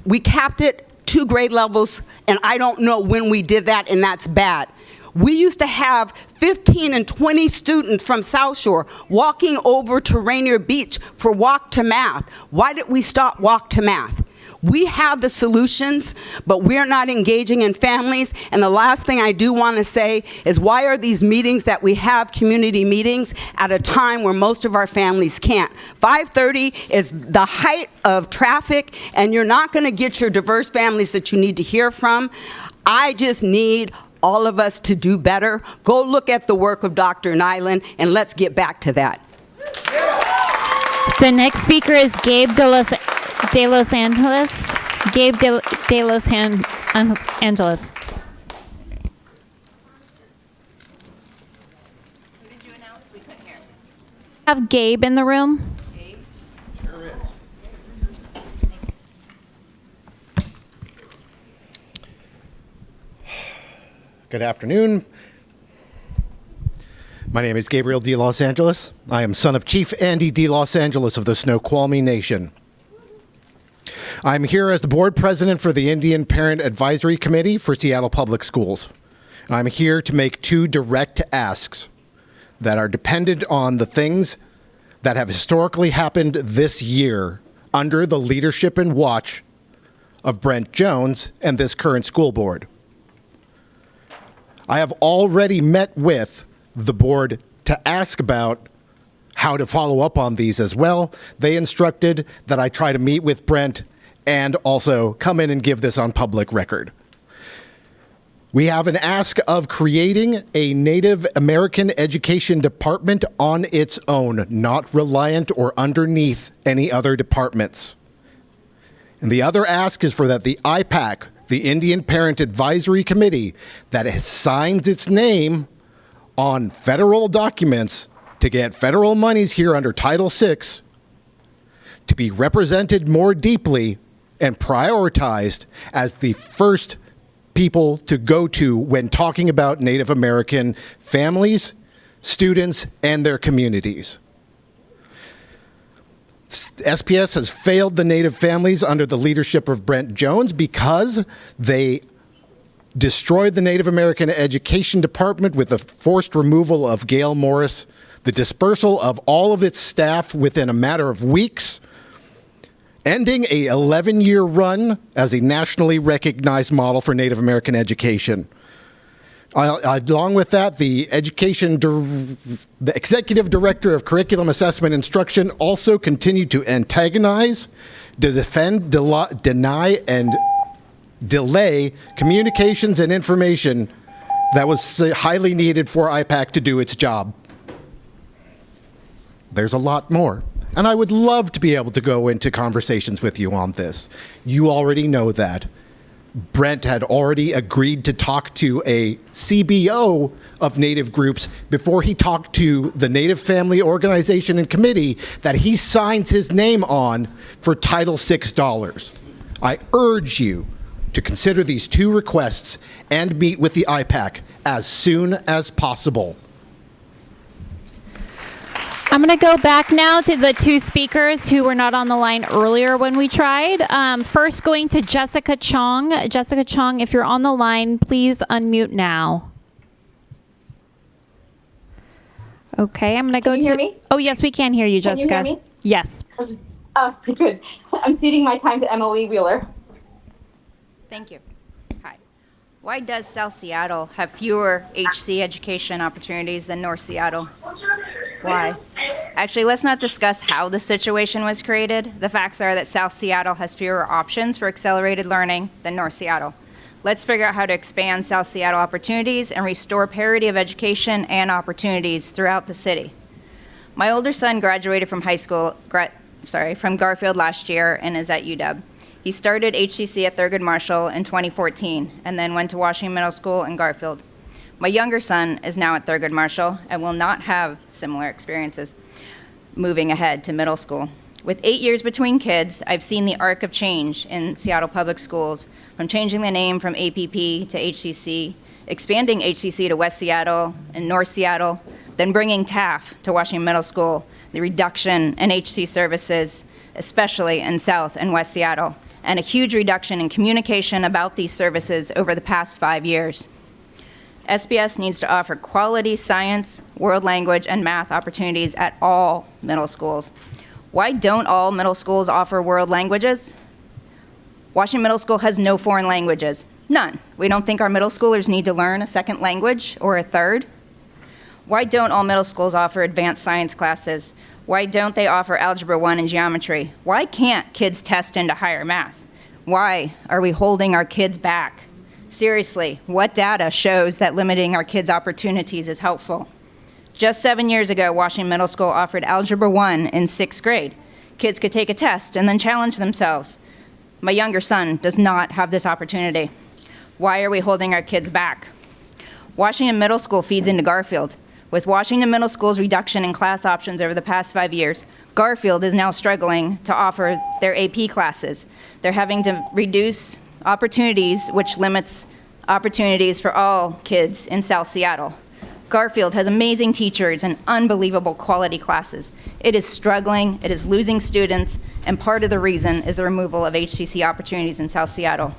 Speaker 18: we capped it 2 grade levels, and I don't know when we did that, and that's bad. We used to have 15 and 20 students from South Shore walking over to Rainier Beach for Walk to Math. Why did we stop Walk to Math? We have the solutions, but we're not engaging in families. And the last thing I do want to say is, why are these meetings that we have, community meetings, at a time where most of our families can't? 5:30 is the height of traffic, and you're not going to get your diverse families that you need to hear from. I just need all of us to do better. Go look at the work of Dr. Nyland, and let's get back to that.
Speaker 2: The next speaker is Gabe de Los Angeles. Gabe de Los Angeles. Have Gabe in the room?
Speaker 1: Sure is. Good afternoon. My name is Gabriel de Los Angeles. I am son of Chief Andy de Los Angeles of the Snoqualmie Nation. I'm here as the board president for the Indian Parent Advisory Committee for Seattle Public Schools. I'm here to make two direct asks that are dependent on the things that have historically happened this year under the leadership and watch of Brent Jones and this current school board. I have already met with the board to ask about how to follow up on these as well. They instructed that I try to meet with Brent and also come in and give this on public record. We have an ask of creating a Native American education department on its own, not reliant or underneath any other departments. And the other ask is for that the IPAC, the Indian Parent Advisory Committee, that signs its name on federal documents to get federal monies here under Title VI, to be represented more deeply and prioritized as the first people to go to when talking about Native American families, students, and their communities. SPS has failed the Native families under the leadership of Brent Jones because they destroyed the Native American Education Department with the forced removal of Gail Morris, the dispersal of all of its staff within a matter of weeks, ending a 11-year run as a nationally recognized model for Native American education. Along with that, the executive director of curriculum assessment instruction also continued to antagonize, to defend, deny, and delay communications and information that was highly needed for IPAC to do its job. There's a lot more. And I would love to be able to go into conversations with you on this. You already know that. Brent had already agreed to talk to a CBO of Native groups before he talked to the Native Family Organization and Committee that he signs his name on for Title VI dollars. I urge you to consider these two requests and meet with the IPAC as soon as possible.
Speaker 2: I'm going to go back now to the two speakers who were not on the line earlier when we tried. First, going to Jessica Chong. Jessica Chong, if you're on the line, please unmute now. Okay, I'm going to go to...
Speaker 19: Can you hear me?
Speaker 2: Oh, yes, we can hear you, Jessica.
Speaker 19: Can you hear me?
Speaker 2: Yes.
Speaker 19: Oh, good. I'm ceding my time to Emily Wheeler.
Speaker 20: Thank you. Hi. Why does South Seattle have fewer HC education opportunities than North Seattle? Why? Actually, let's not discuss how the situation was created. The facts are that South Seattle has fewer options for accelerated learning than North Seattle. Let's figure out how to expand South Seattle opportunities and restore parity of education and opportunities throughout the city. My older son graduated from from Garfield last year and is at UW. He started HCC at Thurgood Marshall in 2014 and then went to Washington Middle School in Garfield. My younger son is now at Thurgood Marshall and will not have similar experiences moving ahead to middle school. With 8 years between kids, I've seen the arc of change in Seattle Public Schools, from changing the name from APP to HCC, expanding HCC to West Seattle and North Seattle, then bringing TAF to Washington Middle School, the reduction in HC services, especially in South and West Seattle, and a huge reduction in communication about these services over the past 5 years. SPS needs to offer quality science, world language, and math opportunities at all middle schools. Why don't all middle schools offer world languages? Washington Middle School has no foreign languages. None. We don't think our middle schoolers need to learn a second language or a third. Why don't all middle schools offer advanced science classes? Why don't they offer Algebra 1 and geometry? Why can't kids test into higher math? Why are we holding our kids back? Seriously, what data shows that limiting our kids' opportunities is helpful? Just 7 years ago, Washington Middle School offered Algebra 1 in 6th grade. Kids could take a test and then challenge themselves. My younger son does not have this opportunity. Why are we holding our kids back? Washington Middle School feeds into Garfield. With Washington Middle School's reduction in class options over the past 5 years, Garfield is now struggling to offer their AP classes. They're having to reduce opportunities, which limits opportunities for all kids in South Seattle. Garfield has amazing teachers and unbelievable quality classes. It is struggling, it is losing students, and part of the reason is the removal of HCC opportunities in South Seattle.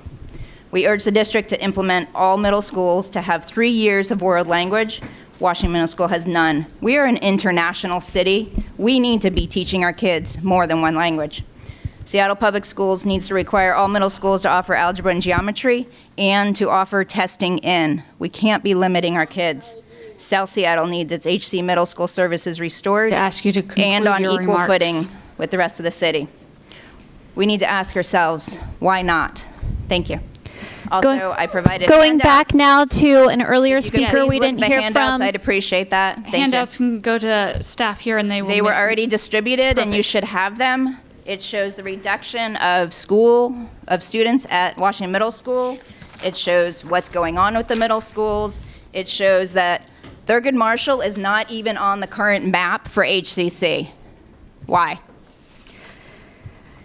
Speaker 20: We urge the district to implement all middle schools to have 3 years of world language. Washington Middle School has none. We are an international city. We need to be teaching our kids more than one language. Seattle Public Schools needs to require all middle schools to offer algebra and geometry and to offer testing in. We can't be limiting our kids. South Seattle needs its HC middle school services restored and on equal
Speaker 4: remarks.
Speaker 20: footing with the rest of the city. We need to ask ourselves, why not? Thank you. Also, I provided
Speaker 2: Going back
Speaker 20: handouts.
Speaker 2: now to an earlier
Speaker 20: If you could
Speaker 2: speaker
Speaker 20: please
Speaker 2: we
Speaker 20: look
Speaker 2: didn't
Speaker 20: at the
Speaker 2: hear
Speaker 20: handouts,
Speaker 2: from.
Speaker 20: I'd appreciate that. Thank
Speaker 4: Handouts
Speaker 20: you.
Speaker 4: can go to staff here and they will.
Speaker 20: They were already distributed and you should have them. It shows the reduction of students at Washington Middle School. It shows what's going on with the middle schools. It shows that Thurgood Marshall is not even on the current map for HCC. Why?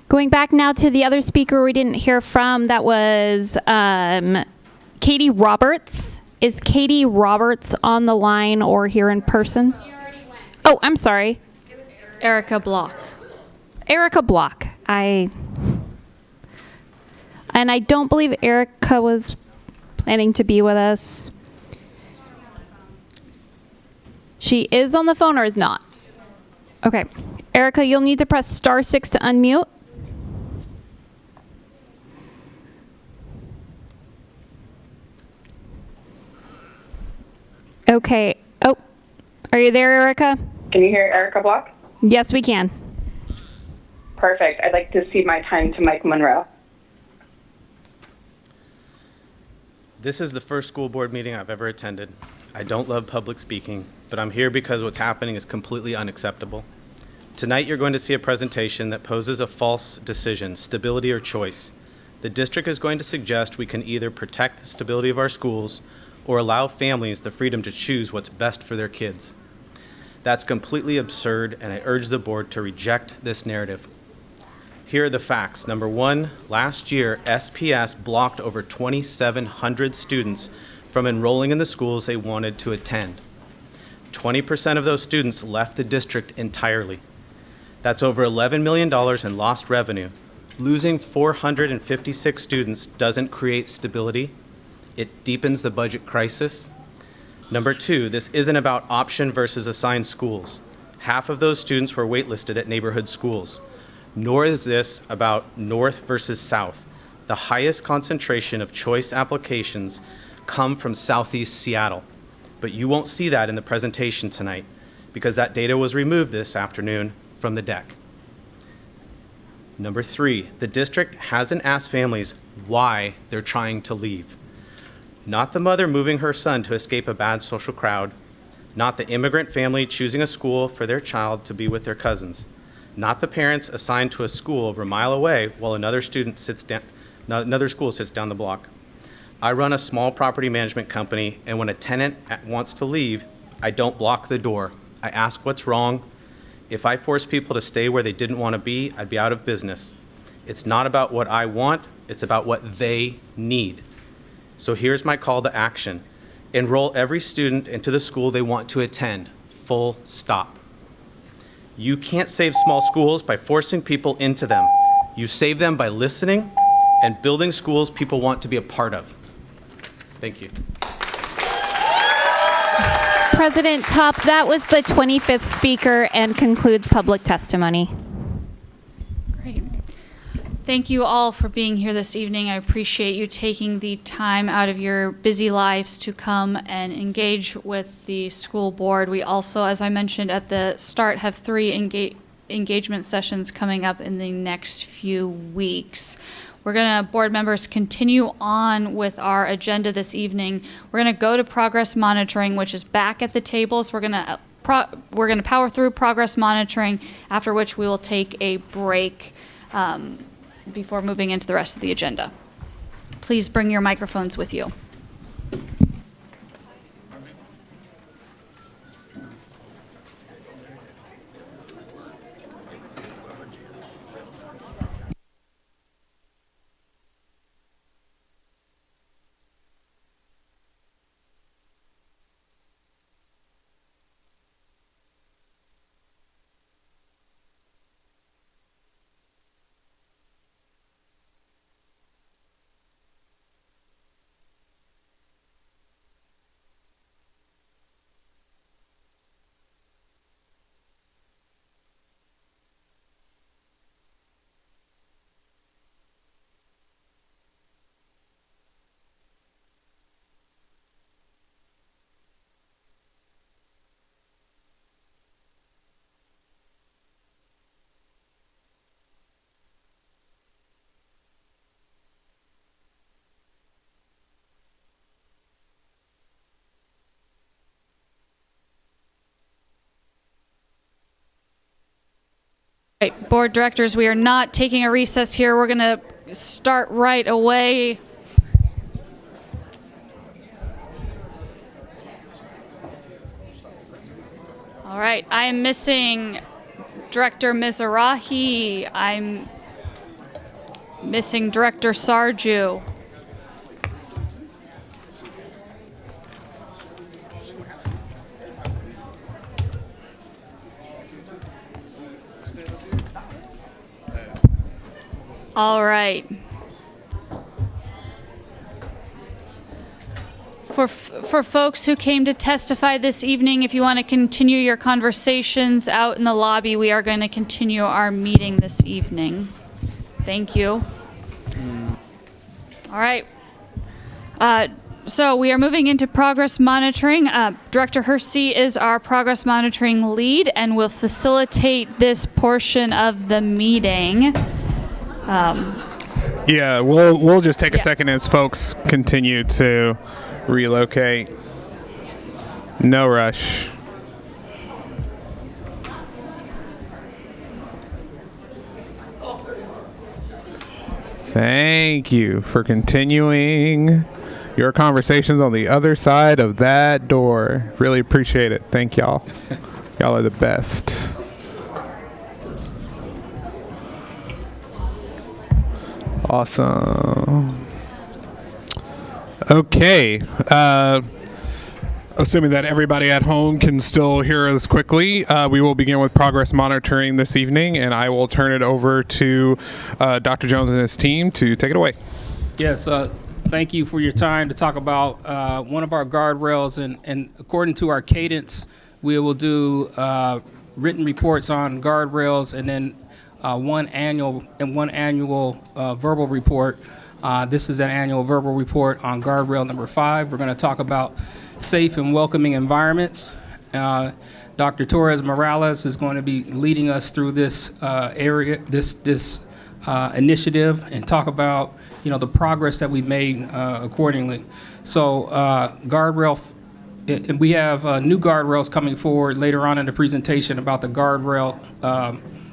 Speaker 2: Going back now to the other speaker we didn't hear from, that was Katie Roberts. Is Katie Roberts on the line or here in person? Oh, I'm sorry.
Speaker 4: Erica Block.
Speaker 2: Erica Block. And I don't believe Erica was planning to be with us. She is on the phone or is not? Okay. Erica, you'll need to press *6 to unmute. Okay. Oh, are you there, Erica?
Speaker 6: Can you hear Erica Block?
Speaker 2: Yes, we can.
Speaker 6: Perfect. I'd like to cede my time to Mike Monroe.
Speaker 21: This is the first school board meeting I've ever attended. I don't love public speaking, but I'm here because what's happening is completely unacceptable. Tonight, you're going to see a presentation that poses a false decision, stability or choice. The district is going to suggest we can either protect the stability of our schools or allow families the freedom to choose what's best for their kids. That's completely absurd, and I urge the board to reject this narrative. Here are the facts. Number one, last year, SPS blocked over 2,700 students from enrolling in the schools they wanted to attend. 20% of those students left the district entirely. That's over $11 million in lost revenue. Losing 456 students doesn't create stability. It deepens the budget crisis. Number two, this isn't about option versus assigned schools. Half of those students were waitlisted at neighborhood schools. Nor is this about north versus south. The highest concentration of choice applications come from Southeast Seattle. But you won't see that in the presentation tonight because that data was removed this afternoon from the deck. Number three, the district hasn't asked families why they're trying to leave. Not the mother moving her son to escape a bad social crowd, not the immigrant family choosing a school for their child to be with their cousins, not the parents assigned to a school over a mile away while another school sits down the block. I run a small property management company, and when a tenant wants to leave, I don't block the door. I ask what's wrong. If I force people to stay where they didn't want to be, I'd be out of business. It's not about what I want, it's about what they need. So here's my call to action. Enroll every student into the school they want to attend, full stop. You can't save small schools by forcing people into them. You save them by listening and building schools people want to be a part of. Thank you.
Speaker 2: President Top, that was the 25th speaker and concludes public testimony.
Speaker 4: Great. Thank you all for being here this evening. I appreciate you taking the time out of your busy lives to come and engage with the school board. We also, as I mentioned at the start, have 3 engagement sessions coming up in the next few weeks. We're going to, board members, continue on with our agenda this evening. We're going to go to progress monitoring, which is back at the tables. We're going to power through progress monitoring, after which we will take a break before moving into the rest of the agenda. Please bring your microphones with you. Right, board directors, we are not taking a recess here. We're going to start right away. All right, I am missing Director Mizrahi. I'm missing Director Sarju. All right. For folks who came to testify this evening, if you want to continue your conversations out in the lobby, we are going to continue our meeting this evening. Thank you. All right. So we are moving into progress monitoring. Director Hersey is our progress monitoring lead and will facilitate this portion of the meeting.
Speaker 3: Yeah, we'll just take a second as folks continue to relocate. No rush. Thank you for continuing your conversations on the other side of that door. Really appreciate it. Thank y'all. Y'all are the best. Awesome. Okay. Assuming that everybody at home can still hear us quickly, we will begin with progress monitoring this evening, and I will turn it over to Dr. Jones and his team to take it away.
Speaker 5: Yes, thank you for your time to talk about one of our guardrails, and according to our cadence, we will do written reports on guardrails and then one annual verbal report. This is an annual verbal report on guardrail number 5. We're going to talk about safe and welcoming environments. Dr. Torres Morales is going to be leading us through this this initiative and talk about the progress that we made accordingly. So guardrail. And we have new guardrails coming forward later on in the presentation about the guardrail,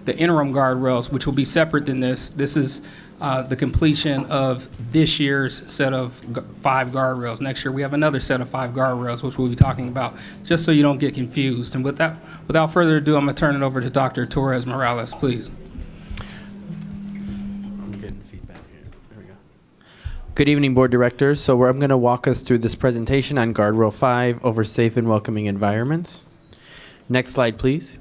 Speaker 5: the interim guardrails, which will be separate than this. This is the completion of this year's set of 5 guardrails. Next year we have another set of 5 guardrails, which we'll be talking about, just so you don't get confused. And without further ado, I'm going to turn it over to Dr. Torres Morales, please.
Speaker 8: Good evening, board directors. So I'm going to walk us through this presentation on Guardrail 5 over safe and welcoming environments. Next slide, please.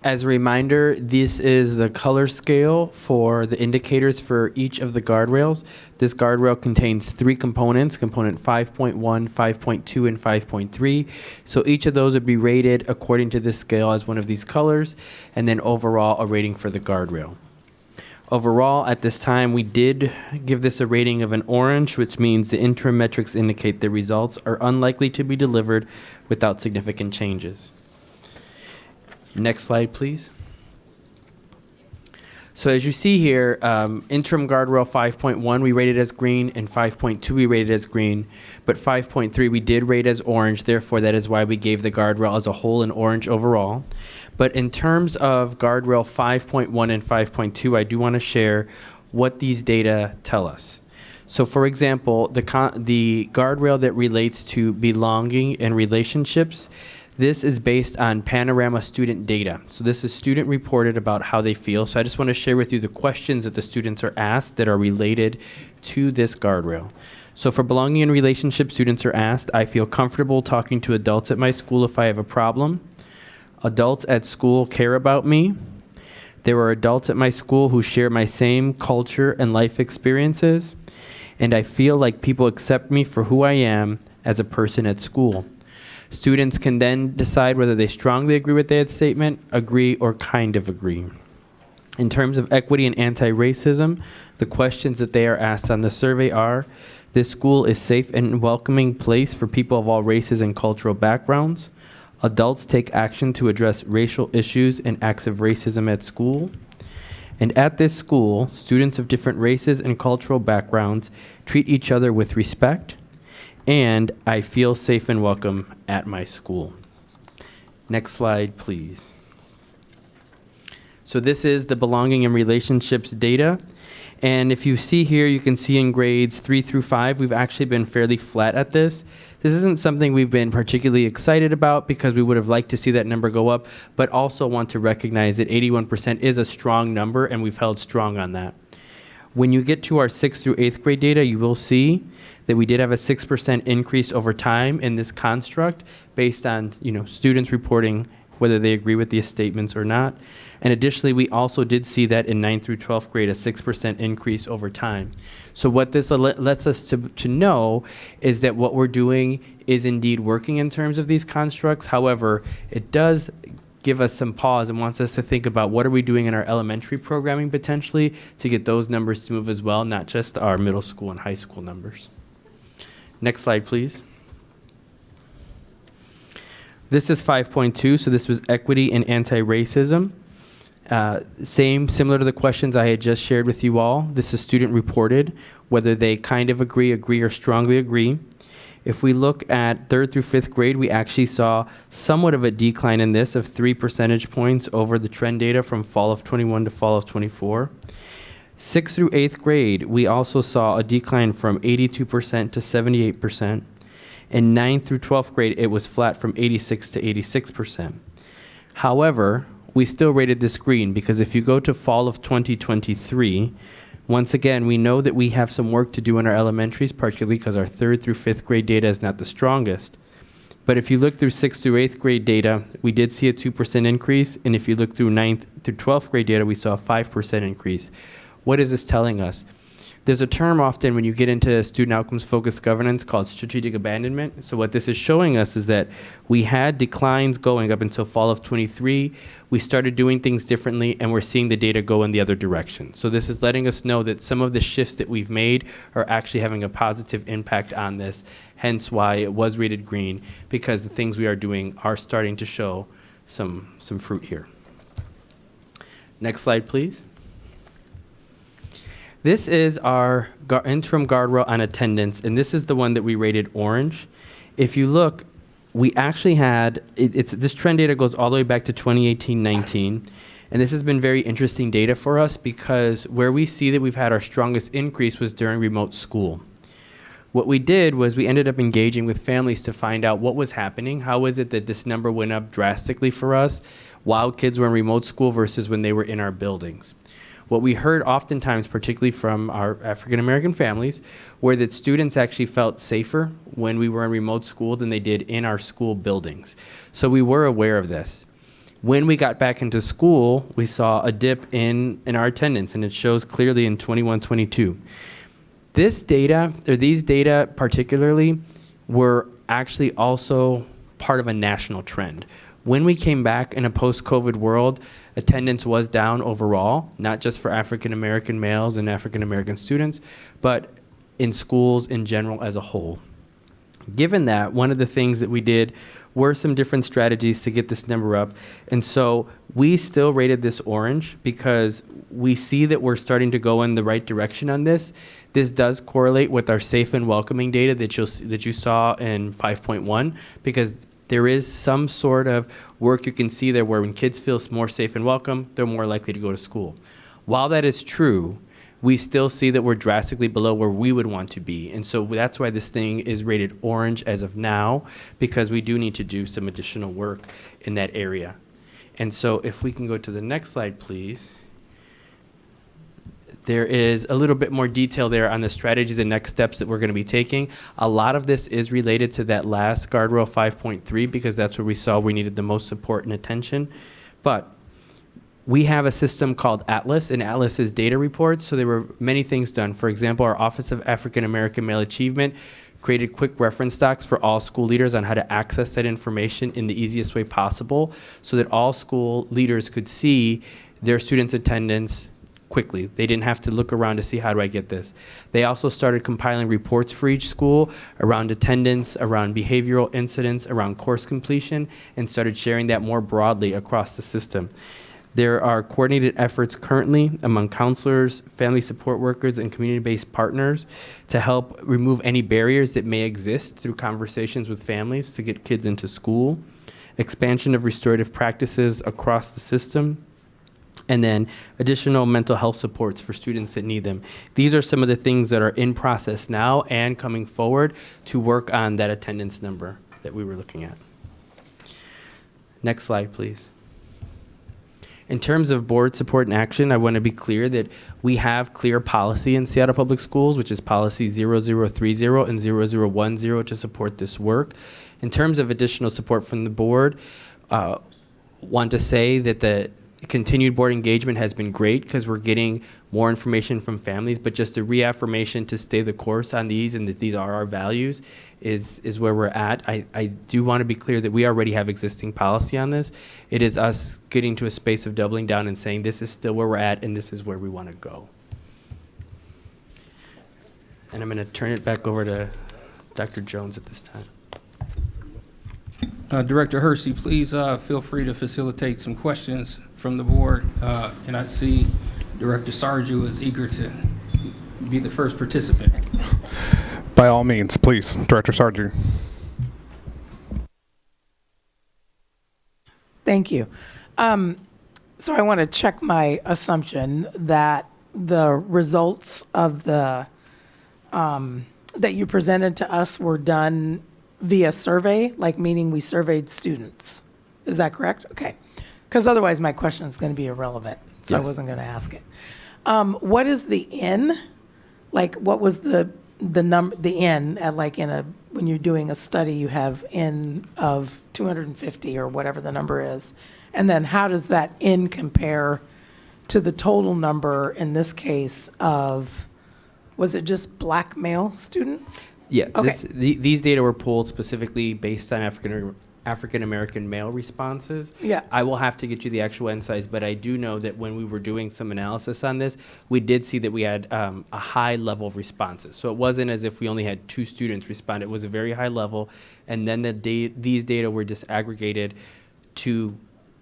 Speaker 8: As a reminder, this is the color scale for the indicators for each of the guardrails. This guardrail contains 3 components, component 5.1, 5.2, and 5.3. So each of those would be rated according to this scale as one of these colors, and then overall a rating for the guardrail. Overall, at this time, we did give this a rating of an orange, which means the interim metrics indicate the results are unlikely to be delivered without significant changes. Next slide, please. So as you see here, interim guardrail 5.1 we rated as green, and 5.2 we rated as green, but 5.3 we did rate as orange. Therefore, that is why we gave the guardrail as a whole an orange overall. But in terms of guardrail 5.1 and 5.2, I do want to share what these data tell us. So for example, the guardrail that relates to belonging and relationships, this is based on Panorama student data. So this is student reported about how they feel. So I just want to share with you the questions that the students are asked that are related to this guardrail. So for belonging and relationships, students are asked, I feel comfortable talking to adults at my school if I have a problem. Adults at school care about me. There are adults at my school who share my same culture and life experiences. And I feel like people accept me for who I am as a person at school. Students can then decide whether they strongly agree with that statement, agree, or kind of agree. In terms of equity and anti-racism, the questions that they are asked on the survey are, this school is safe and welcoming place for people of all races and cultural backgrounds. Adults take action to address racial issues and acts of racism at school. And at this school, students of different races and cultural backgrounds treat each other with respect, and I feel safe and welcome at my school. Next slide, please. So this is the belonging and relationships data. And if you see here, you can see in grades 3 through 5, we've actually been fairly flat at this. This isn't something we've been particularly excited about because we would have liked to see that number go up, but also want to recognize that 81% is a strong number, and we've held strong on that. When you get to our 6th through 8th grade data, you will see that we did have a 6% increase over time in this construct based on students reporting whether they agree with these statements or not. And additionally, we also did see that in 9th through 12th grade, a 6% increase over time. So what this lets us to know is that what we're doing is indeed working in terms of these constructs. However, it does give us some pause and wants us to think about what are we doing in our elementary programming potentially to get those numbers to move as well, not just our middle school and high school numbers. Next slide, please. This is 5.2, so this was equity and anti-racism. Similar to the questions I had just shared with you all. This is student reported, whether they kind of agree, or strongly agree. If we look at 3rd through 5th grade, we actually saw somewhat of a decline in this of 3 percentage points over the trend data from fall of 21 to fall of 24. 6th through 8th grade, we also saw a decline from 82% to 78%. In 9th through 12th grade, it was flat from 86 to 86%. However, we still rated this green because if you go to fall of 2023, once again, we know that we have some work to do in our elementaries, particularly because our 3rd through 5th grade data is not the strongest. But if you look through 6th through 8th grade data, we did see a 2% increase. And if you look through 9th through 12th grade data, we saw a 5% increase. What is this telling us? There's a term often when you get into student outcomes focused governance called strategic abandonment. So what this is showing us is that we had declines going up until fall of 23. We started doing things differently, and we're seeing the data go in the other direction. So this is letting us know that some of the shifts that we've made are actually having a positive impact on this, hence why it was rated green, because the things we are doing are starting to show some fruit here. Next slide, please. This is our interim guardrail on attendance, and this is the one that we rated orange. If you look, we actually had, this trend data goes all the way back to 2018-19, and this has been very interesting data for us because where we see that we've had our strongest increase was during remote school. What we did was we ended up engaging with families to find out what was happening. How is it that this number went up drastically for us while kids were in remote school versus when they were in our buildings? What we heard oftentimes, particularly from our African American families, were that students actually felt safer when we were in remote school than they did in our school buildings. So we were aware of this. When we got back into school, we saw a dip in our attendance, and it shows clearly in 21-22. This data, or these data particularly, were actually also part of a national trend. When we came back in a post-COVID world, attendance was down overall, not just for African American males and African American students, but in schools in general as a whole. Given that, one of the things that we did were some different strategies to get this number up. And so we still rated this orange because we see that we're starting to go in the right direction on this. This does correlate with our safe and welcoming data that you saw in 5.1, because there is some sort of work you can see there where when kids feel more safe and welcome, they're more likely to go to school. While that is true, we still see that we're drastically below where we would want to be. And so that's why this thing is rated orange as of now, because we do need to do some additional work in that area. And so if we can go to the next slide, please. There is a little bit more detail there on the strategies and next steps that we're going to be taking. A lot of this is related to that last guardrail 5.3, because that's where we saw we needed the most support and attention. But we have a system called Atlas, and Atlas is data reports. So there were many things done. For example, our Office of African American Male Achievement created quick reference docs for all school leaders on how to access that information in the easiest way possible, so that all school leaders could see their students' attendance quickly. They didn't have to look around to see, how do I get this? They also started compiling reports for each school around attendance, around behavioral incidents, around course completion, and started sharing that more broadly across the system. There are coordinated efforts currently among counselors, family support workers, and community-based partners to help remove any barriers that may exist through conversations with families to get kids into school, expansion of restorative practices across the system, and then additional mental health supports for students that need them. These are some of the things that are in process now and coming forward to work on that attendance number that we were looking at. Next slide, please. In terms of board support and action, I want to be clear that we have clear policy in Seattle Public Schools, which is policy 0030 and 0010 to support this work. In terms of additional support from the board, want to say that the continued board engagement has been great because we're getting more information from families, but just a reaffirmation to stay the course on these and that these are our values is where we're at. I do want to be clear that we already have existing policy on this. It is us getting to a space of doubling down and saying this is still where we're at and this is where we want to go. And I'm going to turn it back over to Dr. Jones at this time.
Speaker 5: Director Hersey, please feel free to facilitate some questions from the board. And I see Director Sarju is eager to be the first participant.
Speaker 3: By all means, please, Director Sarju.
Speaker 9: Thank you. So I want to check my assumption that the results of the that you presented to us were done via survey, like meaning we surveyed students. Is that correct? Okay. Because otherwise my question is going to be irrelevant, so yes. I wasn't going to ask it. What is the N? Like, what was the number, the N at, like, in a, when you're doing a study, you have N of 250 or whatever the number is, and then how does that N compare to the total number in this case of, was it just Black male students?
Speaker 8: Yeah,
Speaker 9: okay.
Speaker 8: These data were pulled specifically based on African American male responses.
Speaker 9: Yeah.
Speaker 8: I will have to get you the actual insights, but I do know that when we were doing some analysis on this, we did see that we had a high level of responses. So it wasn't as if we only had 2 students respond. It was a very high level, and then these data were disaggregated to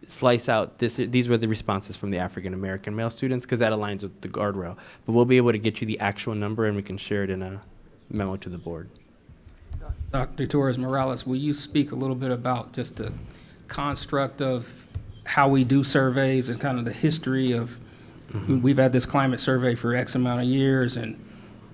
Speaker 8: slice out these were the responses from the African American male students, because that aligns with the guardrail. But we'll be able to get you the actual number, and we can share it in a memo to the board.
Speaker 5: Dr. Torres Morales, will you speak a little bit about just the construct of how we do surveys and kind of the history of, we've had this climate survey for X amount of years, and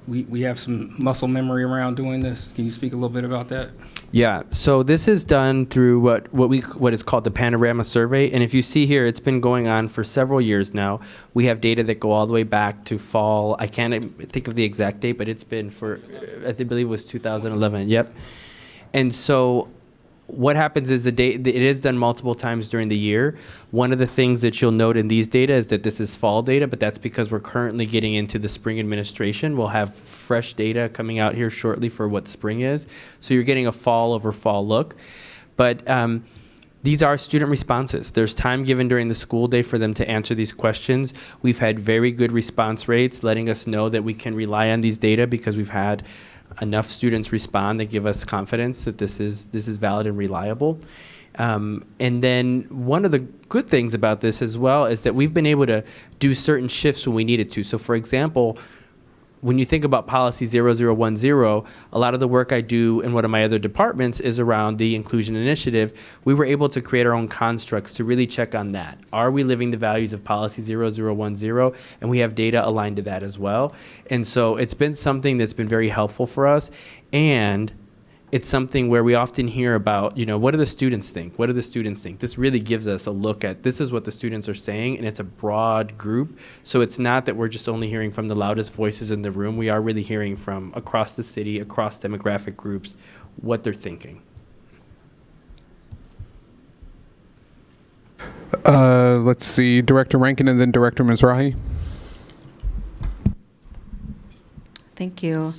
Speaker 5: we have some muscle memory around doing this. Can you speak a little bit about that?
Speaker 8: Yeah, so this is done through what is called the Panorama Survey, and if you see here, it's been going on for several years now. We have data that go all the way back to fall. I can't think of the exact date, but it's been for, I believe it was 2011. Yep. And so what happens is it is done multiple times during the year. One of the things that you'll note in these data is that this is fall data, but that's because we're currently getting into the spring administration. We'll have fresh data coming out here shortly for what spring is. So you're getting a fall over fall look. But these are student responses. There's time given during the school day for them to answer these questions. We've had very good response rates, letting us know that we can rely on these data because we've had enough students respond that give us confidence that this is valid and reliable. And then one of the good things about this as well is that we've been able to do certain shifts when we needed to. So for example, when you think about policy 0010, a lot of the work I do in one of my other departments is around the inclusion initiative. We were able to create our own constructs to really check on that. Are we living the values of policy 0010? And we have data aligned to that as well. And so it's been something that's been very helpful for us. And it's something where we often hear about, what do the students think? What do the students think? This really gives us a look at this is what the students are saying, and it's a broad group. So it's not that we're just only hearing from the loudest voices in the room. We are really hearing from across the city, across demographic groups, what they're thinking.
Speaker 3: Let's see, Director Rankin and then Director Mizrahi.
Speaker 10: Thank you.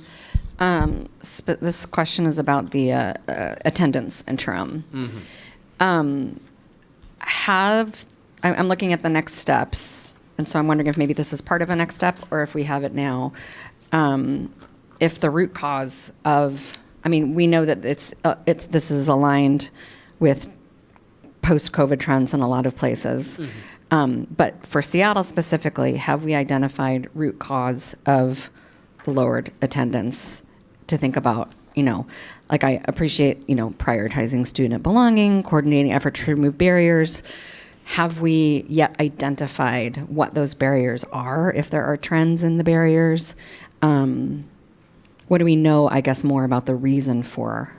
Speaker 10: This question is about the attendance interim. I'm looking at the next steps, and so I'm wondering if maybe this is part of a next step or if we have it now. If the root cause of, we know that this is aligned with post-COVID trends in a lot of places. But for Seattle specifically, have we identified root cause of the lowered attendance to think about, I appreciate, prioritizing student belonging, coordinating effort to remove barriers. Have we yet identified what those barriers are, if there are trends in the barriers? What do we know, I guess, more about the reason for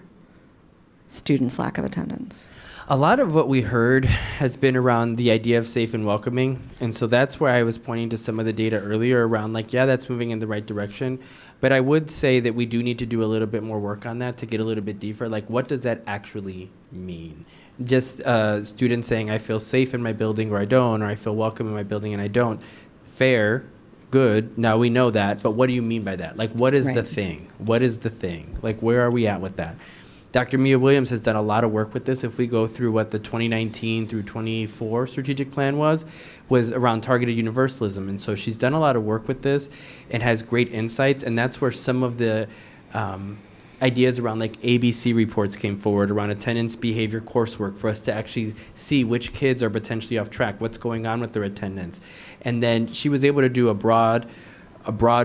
Speaker 10: students' lack of attendance?
Speaker 8: A lot of what we heard has been around the idea of safe and welcoming. And so that's where I was pointing to some of the data earlier around that's moving in the right direction. But I would say that we do need to do a little bit more work on that to get a little bit deeper. What does that actually mean? Just students saying, I feel safe in my building or I don't, or I feel welcome in my building and I don't. Fair, good, now we know that, but what do you mean by that? What is the thing? What is the thing? Where are we at with that? Dr. Mia Williams has done a lot of work with this. If we go through what the 2019 through 24 strategic plan was around targeted universalism. And so she's done a lot of work with this and has great insights. And that's where some of the ideas around ABC reports came forward around attendance behavior coursework for us to actually see which kids are potentially off track, what's going on with their attendance. And then she was able to do a broad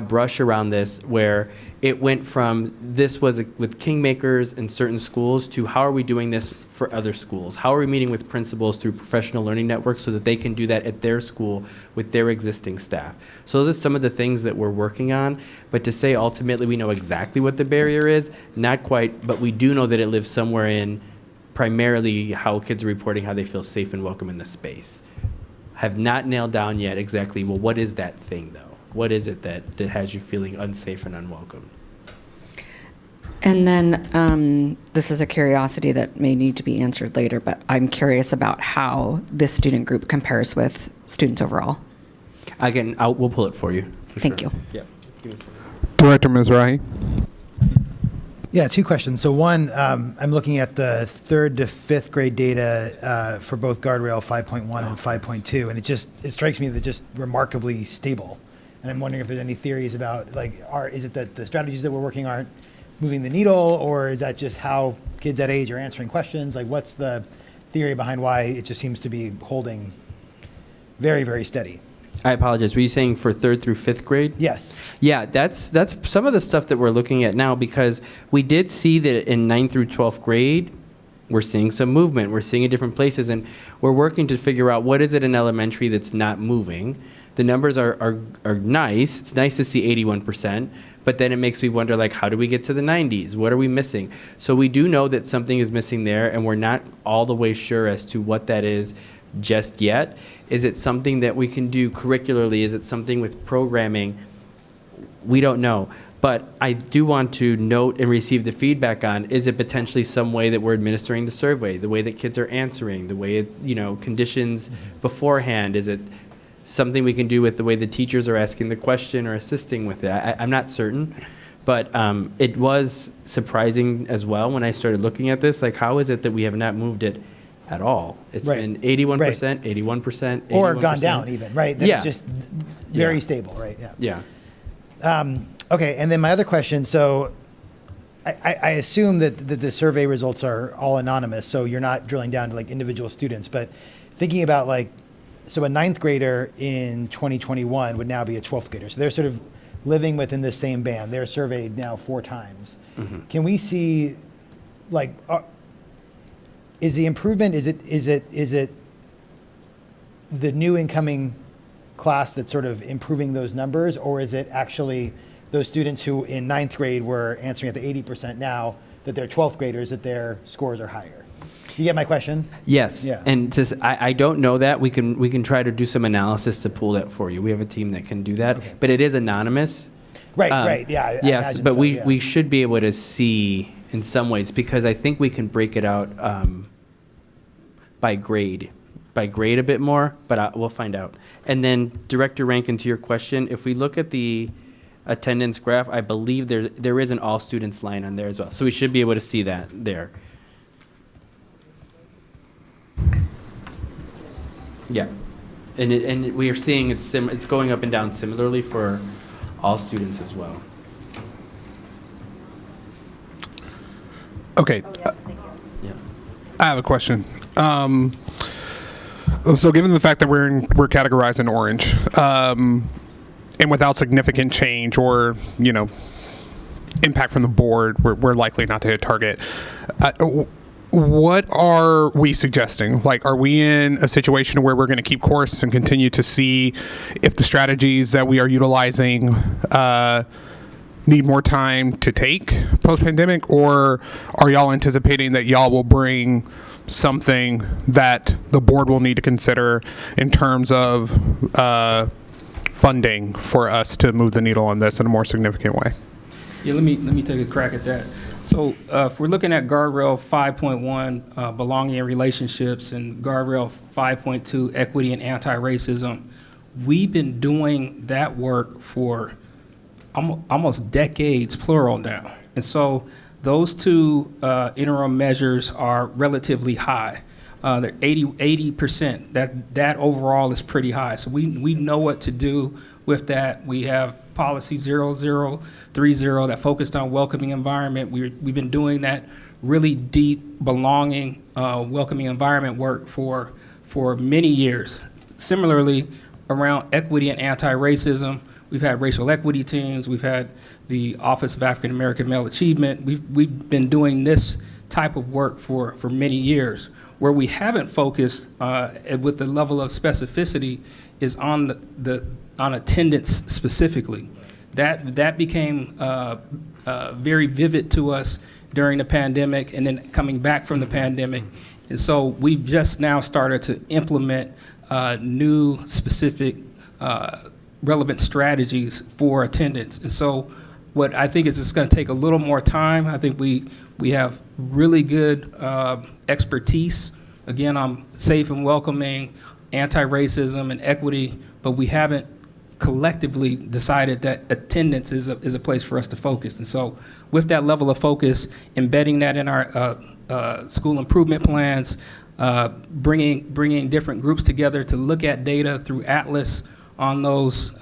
Speaker 8: brush around this where it went from this was with kingmakers in certain schools to how are we doing this for other schools? How are we meeting with principals through professional learning networks so that they can do that at their school with their existing staff? So those are some of the things that we're working on. But to say ultimately we know exactly what the barrier is, not quite, but we do know that it lives somewhere in primarily how kids are reporting how they feel safe and welcome in the space. Have not nailed down yet exactly, well, what is that thing though? What is it that has you feeling unsafe and unwelcome?
Speaker 10: And then this is a curiosity that may need to be answered later, but I'm curious about how this student group compares with students overall.
Speaker 8: Again, we'll pull it for you.
Speaker 10: Thank you.
Speaker 8: Yeah.
Speaker 3: Director Mizrahi.
Speaker 17: Yeah, two questions. So one, I'm looking at the 3rd to 5th grade data for both Guardrail 5.1 and 5.2, and it strikes me that just remarkably stable. And I'm wondering if there's any theories about is it that the strategies that we're working aren't moving the needle, or is that just how kids that age are answering questions? What's the theory behind why it just seems to be holding very, very steady?
Speaker 8: I apologize. Were you saying for 3rd through 5th grade?
Speaker 17: Yes.
Speaker 8: Yeah, that's some of the stuff that we're looking at now, because we did see that in 9th through 12th grade, we're seeing some movement. We're seeing it different places, and we're working to figure out what is it in elementary that's not moving. The numbers are nice. It's nice to see 81%, but then it makes me wonder, how do we get to the 90s? What are we missing? So we do know that something is missing there, and we're not all the way sure as to what that is just yet. Is it something that we can do curricularly? Is it something with programming? We don't know. But I do want to note and receive the feedback on, is it potentially some way that we're administering the survey, the way that kids are answering, the way, conditions beforehand? Is it something we can do with the way the teachers are asking the question or assisting with it? I'm not certain, but it was surprising as well when I started looking at this. How is it that we have not moved it at all. It's
Speaker 17: Right.
Speaker 8: been 81%, 81%,
Speaker 17: Or gone
Speaker 8: 81%.
Speaker 17: down even, right? That
Speaker 8: Yeah.
Speaker 17: It's just very
Speaker 8: Yeah.
Speaker 17: stable, right? Yeah.
Speaker 8: Yeah.
Speaker 17: Okay, and then my other question, so I assume that the survey results are all anonymous, so you're not drilling down to like individual students, but thinking about like, so a 9th grader in 2021 would now be a 12th grader. So they're sort of living within the same band. They're surveyed now 4 times. Can we see, like, is the improvement, is it the new incoming class that's sort of improving those numbers, or is it actually those students who in 9th grade were answering at the 80% now that they're 12th graders, that their scores are higher? You get my question?
Speaker 8: Yes.
Speaker 17: Yeah.
Speaker 8: And just, I don't know that. We can try to do some analysis to pull that for you. We have a team that can do that, but it is anonymous.
Speaker 17: Right, right. Yeah. I
Speaker 8: Yes,
Speaker 17: imagine
Speaker 8: but
Speaker 17: so,
Speaker 8: we,
Speaker 17: yeah.
Speaker 8: we should be able to see in some ways, because I think we can break it out by grade a bit more, but we'll find out. And then Director Rankin, to your question, if we look at the attendance graph, I believe there is an all students line on there as well. So we should be able to see that there. Yeah. And we are seeing it's going up and down similarly for all students as well.
Speaker 3: Okay.
Speaker 8: Yeah.
Speaker 3: I have a question. So given the fact that we're categorized in orange, and without significant change or, impact from the board, we're likely not to hit target. What are we suggesting? Like, are we in a situation where we're going to keep course and continue to see if the strategies that we are utilizing need more time to take post-pandemic, or are y'all anticipating that y'all will bring something that the board will need to consider in terms of funding for us to move the needle on this in a more significant way?
Speaker 5: Yeah, let me take a crack at that. So if we're looking at Guardrail 5.1, belonging and relationships, and Guardrail 5.2, equity and anti-racism, we've been doing that work for almost decades, plural now. And so those two interim measures are relatively high. They're 80%. That overall is pretty high. So we know what to do with that. We have policy 0030 that focused on welcoming environment. We've been doing that really deep, belonging, welcoming environment work for many years. Similarly, around equity and anti-racism, we've had racial equity teams. We've had the Office of African American Male Achievement. We've been doing this type of work for many years. Where we haven't focused with the level of specificity is on on attendance specifically. That became very vivid to us during the pandemic, and then coming back from the pandemic. And so we've just now started to implement new specific relevant strategies for attendance. And so what I think is it's going to take a little more time. I think we have really good expertise, again, on safe and welcoming, anti-racism and equity, but we haven't collectively decided that attendance is a place for us to focus. And so with that level of focus, embedding that in our school improvement plans, bringing different groups together to look at data through Atlas on those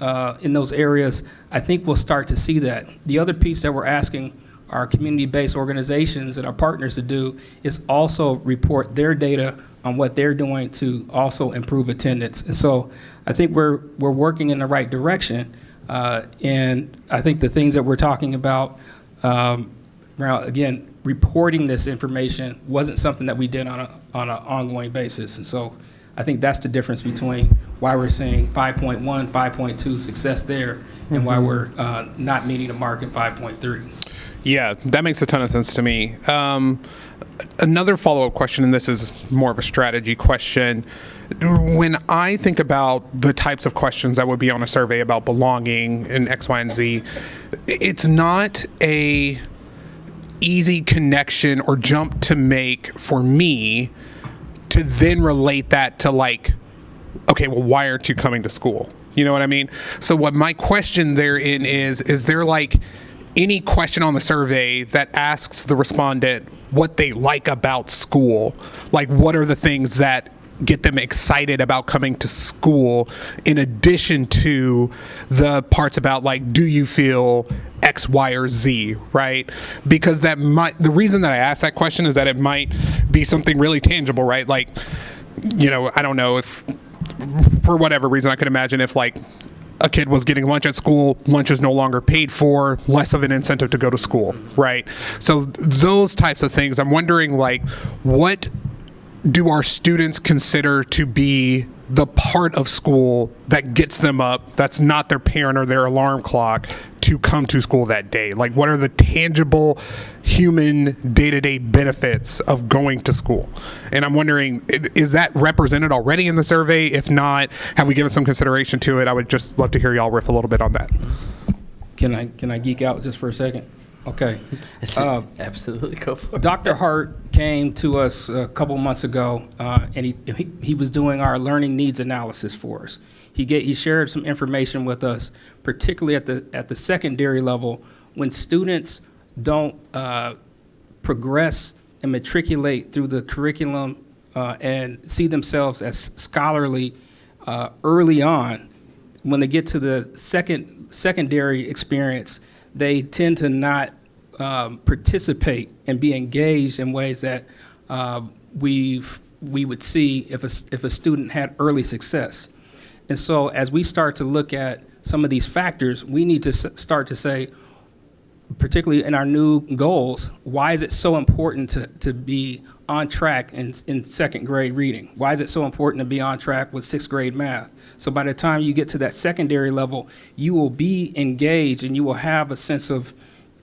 Speaker 5: in those areas, I think we'll start to see that. The other piece that we're asking our community-based organizations and our partners to do is also report their data on what they're doing to also improve attendance. And so I think we're working in the right direction. And I think the things that we're talking about around, again, reporting this information wasn't something that we did on an ongoing basis. And so I think that's the difference between why we're seeing 5.1, 5.2 success there, and why we're not meeting the mark at 5.3.
Speaker 3: Yeah, that makes a ton of sense to me. Another follow-up question, and this is more of a strategy question. When I think about the types of questions that would be on a survey about belonging and X, Y, and Z, it's not a easy connection or jump to make for me to then relate that to, like, okay, well, why aren't you coming to school? You know what I mean? So what my question therein is there like any question on the survey that asks the respondent, what they like about school. Like, what are the things that get them excited about coming to school, in addition to the parts about, like, do you feel X, Y, or Z, right? Because the reason that I ask that question is that it might be something really tangible, right? Like, you know, I don't know if, for whatever reason, I could imagine if, like, a kid was getting lunch at school, lunch is no longer paid for, less of an incentive to go to school, right? So those types of things, I'm wondering, like, what do our students consider to be the part of school that gets them up, that's not their parent or their alarm clock, to come to school that day? Like, what are the tangible human day-to-day benefits of going to school? And I'm wondering, is that represented already in the survey? If not, have we given some consideration to it? I would just love to hear y'all riff a little bit on that.
Speaker 5: Can I geek out just for a second? Okay.
Speaker 8: Absolutely, go for it.
Speaker 5: Dr. Hart came to us a couple months ago, and he was doing our learning needs analysis for us. He shared some information with us, particularly at the secondary level, when students don't progress and matriculate through the curriculum and see themselves as scholarly early on. When they get to the secondary experience, they tend to not participate and be engaged in ways that we would see if a student had early success. And so as we start to look at some of these factors, we need to start to say, particularly in our new goals, why is it so important to be on track in second grade reading? Why is it so important to be on track with sixth grade math? So by the time you get to that secondary level, you will be engaged and you will have a sense of,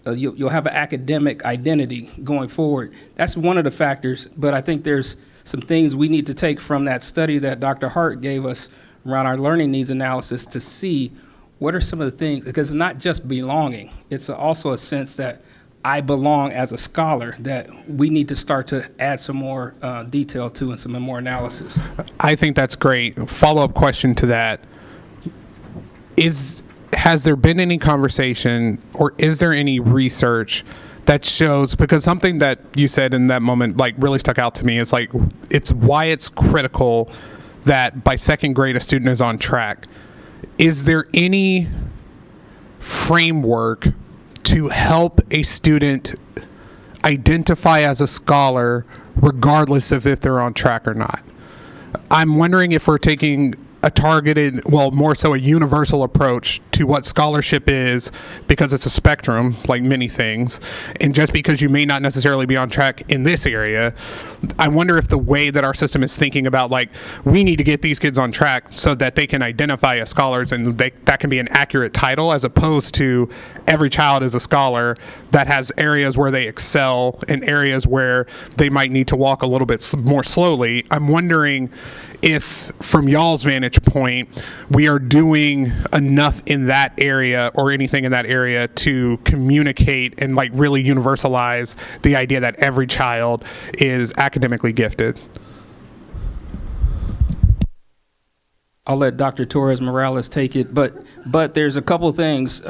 Speaker 5: you'll have an academic identity going forward. That's one of the factors, but I think there's some things we need to take from that study that Dr. Hart gave us around our learning needs analysis to see what are some of the things, because it's not just belonging, it's also a sense that I belong as a scholar that we need to start to add some more detail to and some more analysis.
Speaker 3: I think that's great. Follow-up question to that is, has there been any conversation or is there any research that shows, because something that you said in that moment like really stuck out to me, is like, it's why it's critical that by second grade a student is on track. Is there any framework to help a student identify as a scholar regardless of if they're on track or not? I'm wondering if we're taking a targeted, well, more so a universal approach to what scholarship is, because it's a spectrum, like many things. And just because you may not necessarily be on track in this area, I wonder if the way that our system is thinking about, like, we need to get these kids on track so that they can identify as scholars, and that can be an accurate title, as opposed to every child is a scholar that has areas where they excel and areas where they might need to walk a little bit more slowly. I'm wondering if, from y'all's vantage point, we are doing enough in that area or anything in that area to communicate and like really universalize the idea that every child is academically gifted.
Speaker 5: I'll let Dr. Torres Morales take it, but there's a couple of things.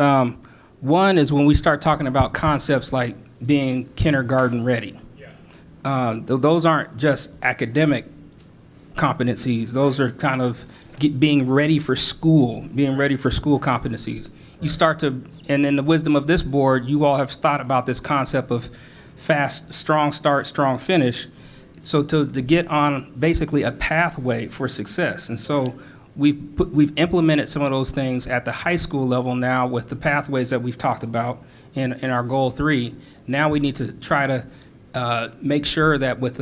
Speaker 5: One is when we start talking about concepts like being kindergarten ready. Those aren't just academic competencies. Those are kind of being ready for school competencies. You start to, and in the wisdom of this board, you all have thought about this concept of fast, strong start, strong finish. So to get on basically a pathway for success. And so we've implemented some of those things at the high school level now with the pathways that we've talked about in our goal 3. Now we need to try to make sure that with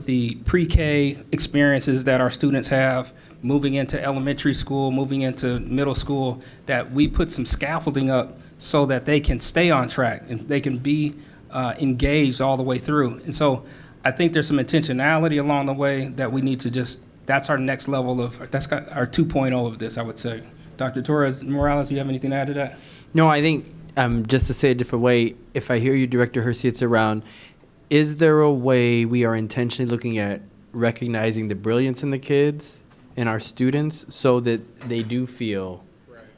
Speaker 5: the pre-K experiences that our students have, moving into elementary school, moving into middle school, that we put some scaffolding up so that they can stay on track and they can be engaged all the way through. And so I think there's some intentionality along the way that we need to that's our next level that's our 2.0 of this, I would say. Dr. Torres Morales, do you have anything to add to that?
Speaker 8: No, I think just to say a different way, if I hear you, Director Hersey, it's around, is there a way we are intentionally looking at recognizing the brilliance in the kids and our students so that they do feel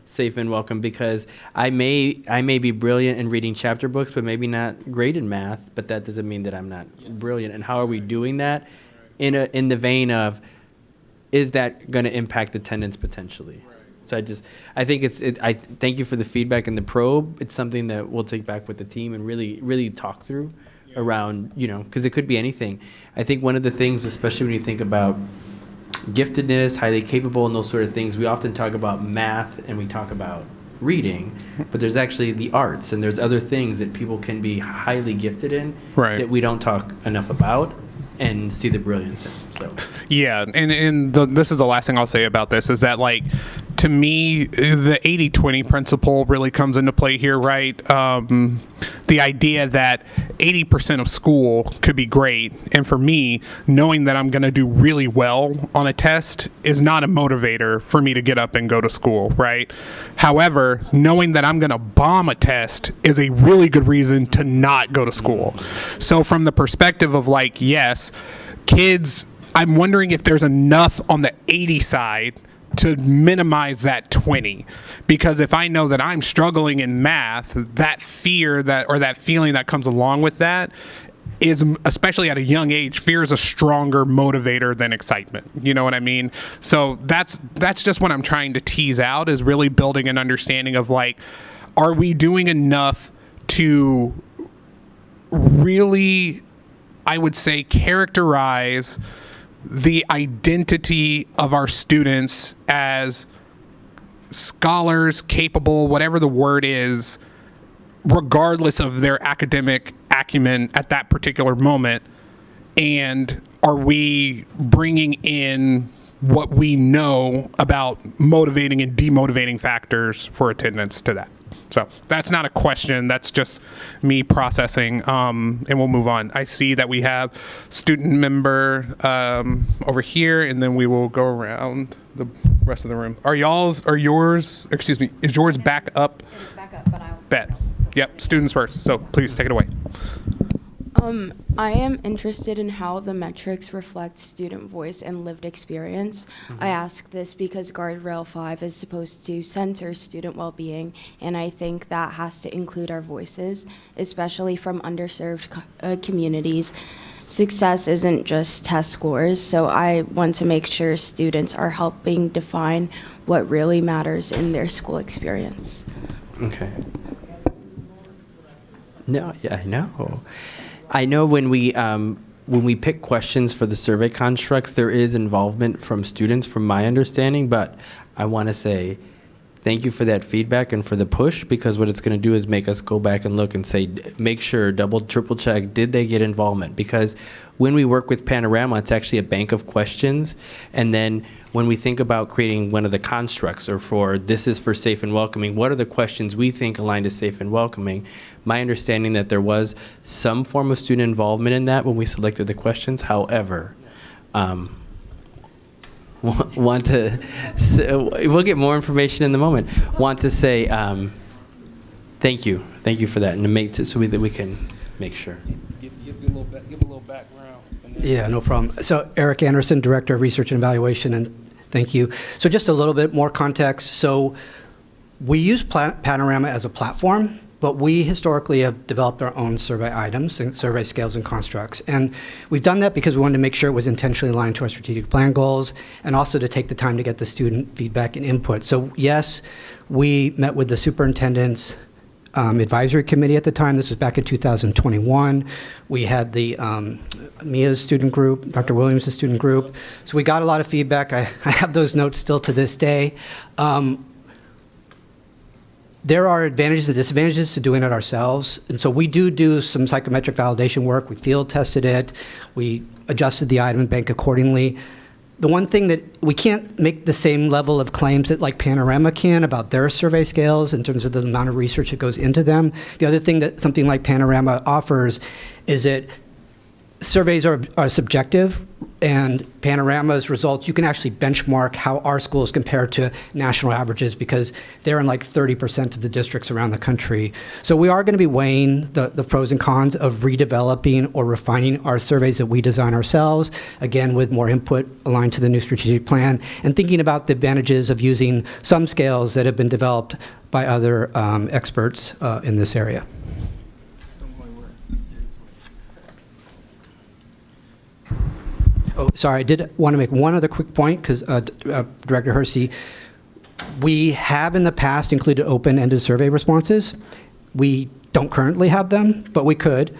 Speaker 8: safe and welcome, because I may be brilliant in reading chapter books, but maybe not great in math, but that doesn't mean that I'm not brilliant. And how are we doing that in the vein of, is that going to impact attendance potentially? So I think I thank you for the feedback and the probe. It's something that we'll take back with the team and really talk through around, because it could be anything. I think one of the things, especially when you think about giftedness, highly capable, and those sort of things, we often talk about math and we talk about reading, but there's actually the arts and there's other things that people can be highly gifted in that we don't talk enough about and see the brilliance in. So
Speaker 3: yeah, and this is the last thing I'll say about this is that, like, to me, the 80-20 principle really comes into play here, right? The idea that 80% of school could be great, and for me, knowing that I'm going to do really well on a test is not a motivator for me to get up and go to school, right? However, knowing that I'm going to bomb a test is a really good reason to not go to school. So from the perspective of, like, yes, kids, I'm wondering if there's enough on the 80 side to minimize that 20, because if I know that I'm struggling in math, that fear that feeling that comes along with that is, especially at a young age, fear is a stronger motivator than excitement. You know what I mean? So that's just what I'm trying to tease out, is really building an understanding of, like, are we doing enough to really, I would say, characterize the identity of our students as scholars, capable, whatever the word is, regardless of their academic acumen at that particular moment? And are we bringing in what we know about motivating and demotivating factors for attendance to that? So that's not a question. That's just me processing, and we'll move on. I see that we have student member over here, and then we will go around the rest of the room. Is yours back up? It's back up, but I'll bet. Yep, students first. So please take it away.
Speaker 11: I am interested in how the metrics reflect student voice and lived experience. I ask this because Guardrail 5 is supposed to center student well-being, and I think that has to include our voices, especially from underserved communities. Success isn't just test scores, so I want to make sure students are helping define what really matters in their school experience.
Speaker 8: Okay. No, yeah, I know. I know when we pick questions for the survey constructs, there is involvement from students, from my understanding, but I want to say thank you for that feedback and for the push, because what it's going to do is make us go back and look and say, make sure, double, triple check, did they get involvement? Because when we work with Panorama, it's actually a bank of questions. And then when we think about creating one of the constructs, or for this is for safe and welcoming, what are the questions we think align to safe and welcoming? My understanding that there was some form of student involvement in that when we selected the questions. However, we'll get more information in the moment. Want to say thank you for that, and to make so that we can make sure.
Speaker 5: Give a little background.
Speaker 12: Yeah, no problem. So Eric Anderson, Director of Research and Evaluation, and thank you. So just a little bit more context. So we use Panorama as a platform, but we historically have developed our own survey items and survey scales and constructs. And we've done that because we wanted to make sure it was intentionally aligned to our strategic plan goals, and also to take the time to get the student feedback and input. So yes, we met with the superintendent's advisory committee at the time. This was back in 2021. We had the Mia's student group, Dr. Williams' student group. So we got a lot of feedback. I have those notes still to this day. There are advantages and disadvantages to doing it ourselves. And so we do some psychometric validation work. We field tested it. We adjusted the item bank accordingly. The one thing that we can't make the same level of claims that like Panorama can about their survey scales in terms of the amount of research that goes into them. The other thing that something like Panorama offers is it surveys are subjective, and Panorama's results, you can actually benchmark how our schools compare to national averages because they're in like 30% of the districts around the country. So we are going to be weighing the pros and cons of redeveloping or refining our surveys that we design ourselves, again, with more input aligned to the new strategic plan, and thinking about the advantages of using some scales that have been developed by other experts in this area. Oh, sorry, I did want to make one other quick point because Director Hersey, we have in the past included open-ended survey responses. We don't currently have them, but we could.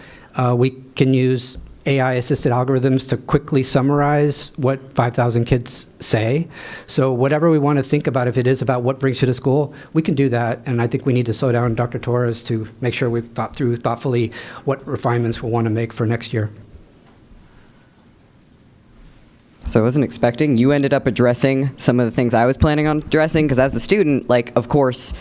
Speaker 12: We can use AI-assisted algorithms to quickly summarize what 5,000 kids say. So whatever we want to think about, if it is about what brings you to school, we can do that. And I think we need to slow down Dr. Torres to make sure we've thought through thoughtfully what refinements we'll want to make for next year.
Speaker 13: So I wasn't expecting. You ended up addressing some of the things I was planning on addressing, because as a student, like, of course,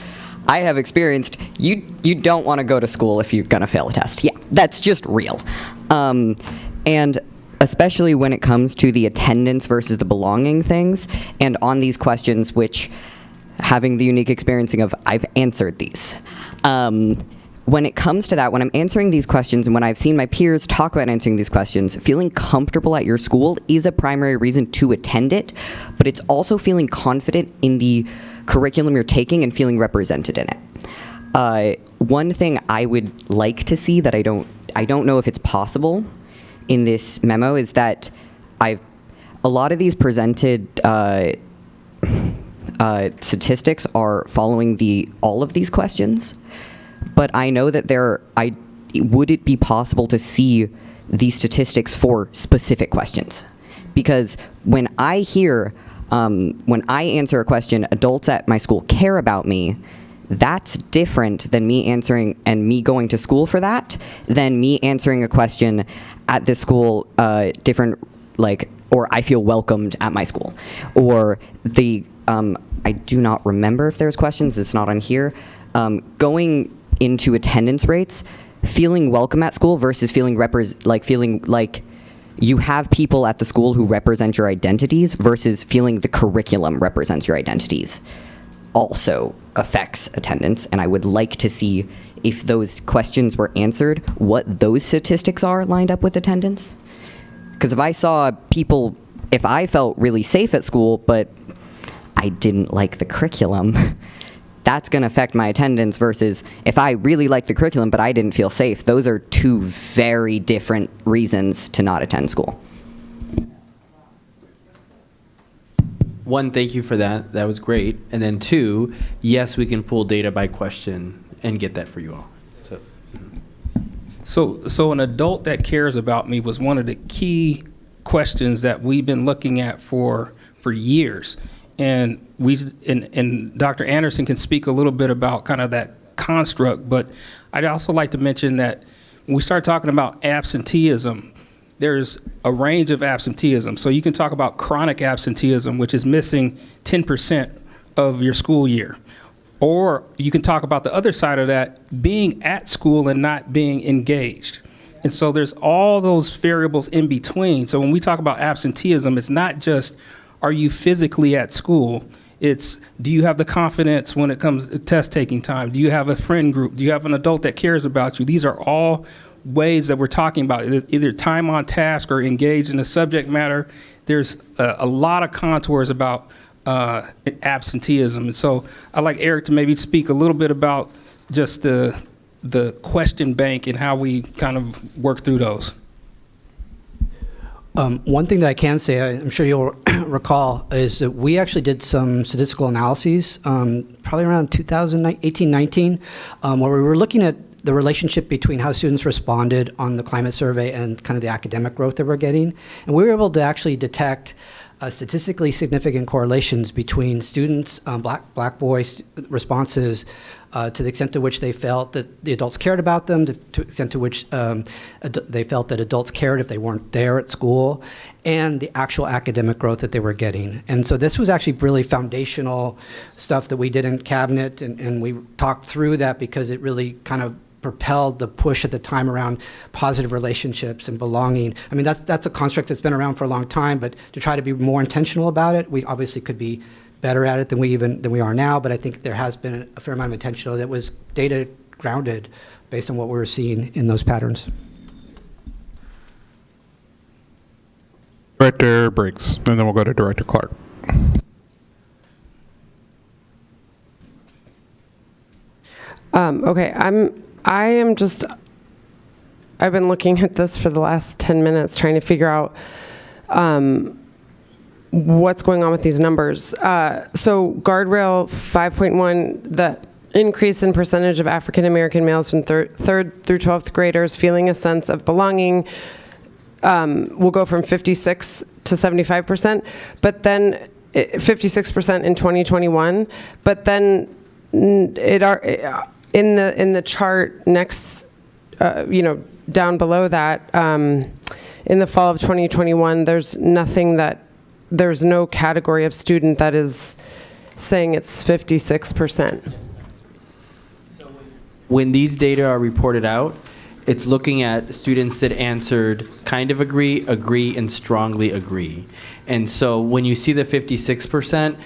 Speaker 13: I have experienced you don't want to go to school if you're going to fail a test. Yeah, that's just real. And especially when it comes to the attendance versus the belonging things, and on these questions, which having the unique experiencing of I've answered these. When it comes to that, when I'm answering these questions and when I've seen my peers talk about answering these questions, feeling comfortable at your school is a primary reason to attend it, but it's also feeling confident in the curriculum you're taking and feeling represented in it. One thing I would like to see that I don't know if it's possible in this memo is that a lot of these presented statistics are following all of these questions. But I know that would it be possible to see these statistics for specific questions? Because when I answer a question, adults at my school care about me, that's different than me answering and me going to school for that, than me answering a question at this school, different, like, or I feel welcomed at my school. Or I do not remember if there's questions, it's not on here. Going into attendance rates, feeling welcome at school versus feeling like you have people at the school who represent your identities versus feeling the curriculum represents your identities also affects attendance. And I would like to see, if those questions were answered, what those statistics are lined up with attendance. Because if I felt really safe at school, but I didn't like the curriculum, that's going to affect my attendance versus if I really like the curriculum but I didn't feel safe. Those are two very different reasons to not attend school.
Speaker 8: One, thank you for that. That was great. And then two, yes, we can pull data by question and get that for you all.
Speaker 5: So an adult that cares about me was one of the key questions that we've been looking at for years. And and Dr. Anderson can speak a little bit about kind of that construct, but I'd also like to mention that when we start talking about absenteeism, there's a range of absenteeism. So you can talk about chronic absenteeism, which is missing 10% of your school year. Or you can talk about the other side of that, being at school and not being engaged. And so there's all those variables in between. So when we talk about absenteeism, it's not just, are you physically at school? It's, do you have the confidence when it comes to test taking time? Do you have a friend group? Do you have an adult that cares about you? These are all ways that we're talking about, either time on task or engaged in the subject matter. There's a lot of contours about absenteeism. And so I'd like Eric to maybe speak a little bit about just the question bank and how we kind of work through those.
Speaker 12: One thing that I can say, I'm sure you'll recall, is that we actually did some statistical analyses, probably around 2018-19, where we were looking at the relationship between how students responded on the climate survey and kind of the academic growth that we're getting. And we were able to actually detect statistically significant correlations between students, black boys' responses to the extent to which they felt that the adults cared about them, to the extent to which they felt that adults cared if they weren't there at school, and the actual academic growth that they were getting. And so this was actually really foundational stuff that we did in cabinet, and we talked through that because it really kind of propelled the push at the time around positive relationships and belonging. I mean, that's a construct that's been around for a long time, but to try to be more intentional about it, we obviously could be better at it than we are now, but I think there has been a fair amount of intentional that was data grounded based on what we were seeing in those patterns.
Speaker 3: Director Briggs, and then we'll go to Director Clark.
Speaker 14: Okay, I've been looking at this for the last 10 minutes trying to figure out what's going on with these numbers. So guardrail 5.1, the increase in percentage of African American males from third through 12th graders feeling a sense of belonging will go from 56 to 75%, but then 56% in 2021, but then in the chart next, down below that, in the fall of 2021, there's no category of student that is saying it's 56%.
Speaker 8: When these data are reported out, it's looking at students that answered kind of agree, and strongly agree. And so when you see the 56%,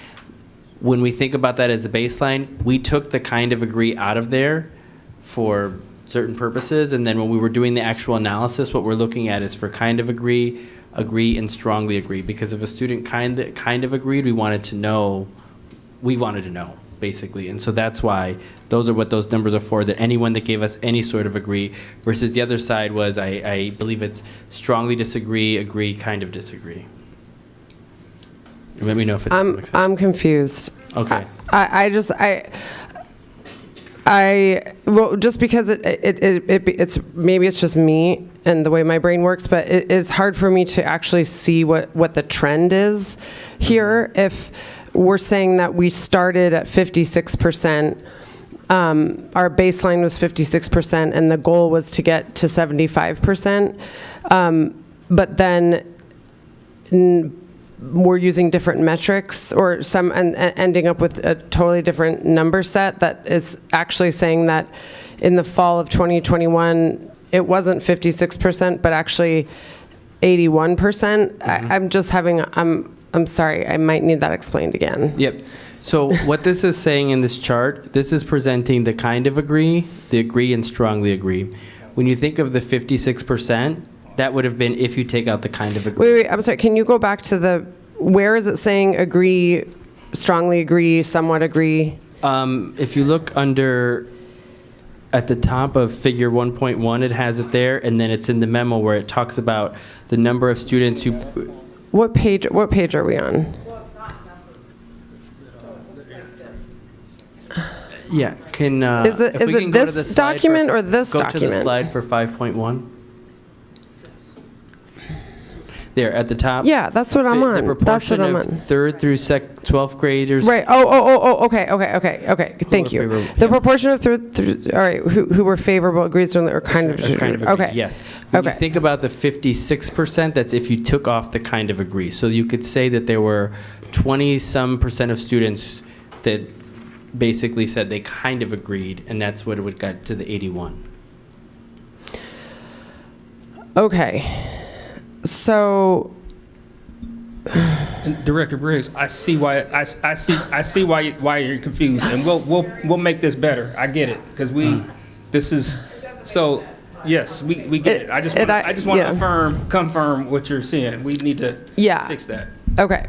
Speaker 8: when we think about that as a baseline, we took the kind of agree out of there for certain purposes, and then when we were doing the actual analysis, what we're looking at is for kind of agree, and strongly agree. Because if a student kind of agreed, we wanted to know, basically. And so that's why those are what those numbers are for, that anyone that gave us any sort of agree, versus the other side was, I believe it's strongly disagree, agree, kind of disagree. Let me know if it doesn't make sense.
Speaker 14: I'm confused.
Speaker 8: Okay.
Speaker 14: Well, just because it's maybe it's just me and the way my brain works, but it's hard for me to actually see what the trend is here. If we're saying that we started at 56%, our baseline was 56%, and the goal was to get to 75%, but then we're using different metrics or some and ending up with a totally different number set that is actually saying that in the fall of 2021 it wasn't 56% but actually 81%. I'm just having I'm sorry, I might need that explained again.
Speaker 8: Yep. So what this is saying in this chart, this is presenting the kind of agree, the agree, and strongly agree. When you think of the 56%, that would have been if you take out the kind of agree.
Speaker 14: Wait, I'm sorry. Can you go back to where is it saying agree, strongly agree, somewhat agree?
Speaker 8: If you look at the top of figure 1.1, it has it there, and then it's in the memo where it talks about the number of students who...
Speaker 14: What page are we on?
Speaker 8: Yeah,
Speaker 14: is it this document or this document?
Speaker 8: Go to the slide for 5.1. There at the top.
Speaker 14: Yeah, that's what I'm on.
Speaker 8: The proportion of third through 12th graders.
Speaker 14: Right. Okay. Thank you. The proportion of third through, all right, who were favorable, agrees, or kind of agree. Okay.
Speaker 8: Yes. When you think about the 56%, that's if you took off the kind of agree. So you could say that there were 20-some% of students that basically said they kind of agreed, and that's what it would get to the 81.
Speaker 14: Okay. So,
Speaker 5: and Director Briggs, I see why why you're confused, and we'll make this better. I get it because this is so. Yes, we get it. I just want to confirm what you're saying. We need to fix that.
Speaker 14: Okay.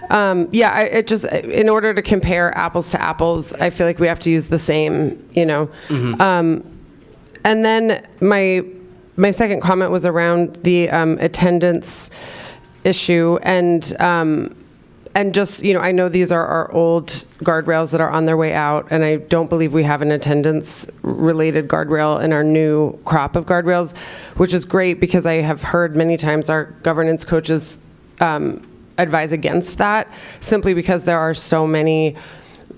Speaker 14: It just in order to compare apples to apples, I feel like we have to use the same. And then my second comment was around the attendance issue, and just, I know these are our old guardrails that are on their way out, and I don't believe we have an attendance-related guardrail in our new crop of guardrails, which is great because I have heard many times our governance coaches advise against that, simply because there are so many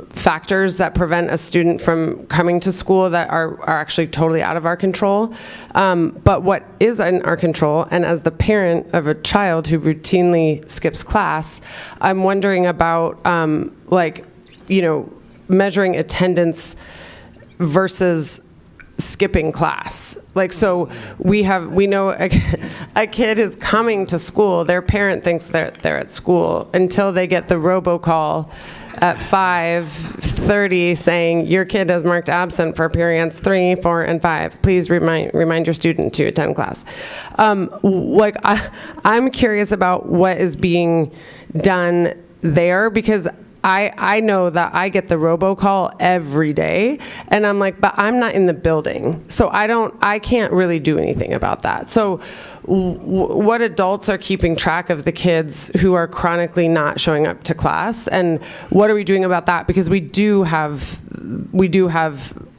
Speaker 14: factors that prevent a student from coming to school that are actually totally out of our control. But what is in our control, and as the parent of a child who routinely skips class, I'm wondering about measuring attendance versus skipping class. Like, so we know a kid is coming to school, their parent thinks they're at school until they get the robocall at 5:30 saying your kid has marked absent for periods 3, 4, and 5. Please remind your student to attend class. I'm curious about what is being done there, because I know that I get the robocall every day, and I'm like, but I'm not in the building, so I can't really do anything about that. So what adults are keeping track of the kids who are chronically not showing up to class, and what are we doing about that? Because we do have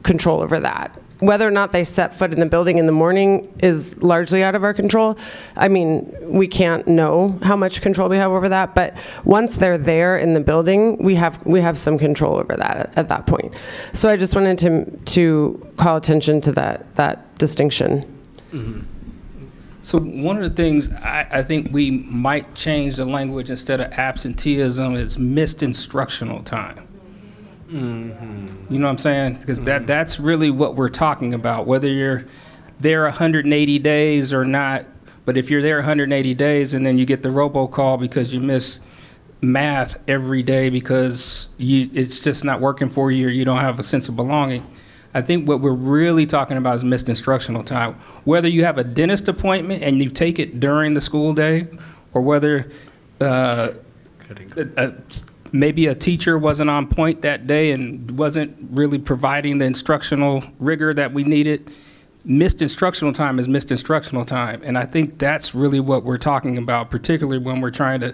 Speaker 14: control over that. Whether or not they set foot in the building in the morning is largely out of our control. I mean, we can't know how much control we have over that, but once they're there in the building, we have some control over that at that point. So I just wanted to call attention to that distinction.
Speaker 5: Mm-hmm. So one of the things I think we might change the language, instead of absenteeism, is missed instructional time. Mm-hmm. You know what I'm saying? Because that's really what we're talking about, whether you're there 180 days or not. But if you're there 180 days and then you get the robocall because you miss math every day because it's just not working for you, or you don't have a sense of belonging, I think what we're really talking about is missed instructional time. Whether you have a dentist appointment and you take it during the school day, or whether maybe a teacher wasn't on point that day and wasn't really providing the instructional rigor that we needed. Missed instructional time is missed instructional time. And I think that's really what we're talking about, particularly when we're trying to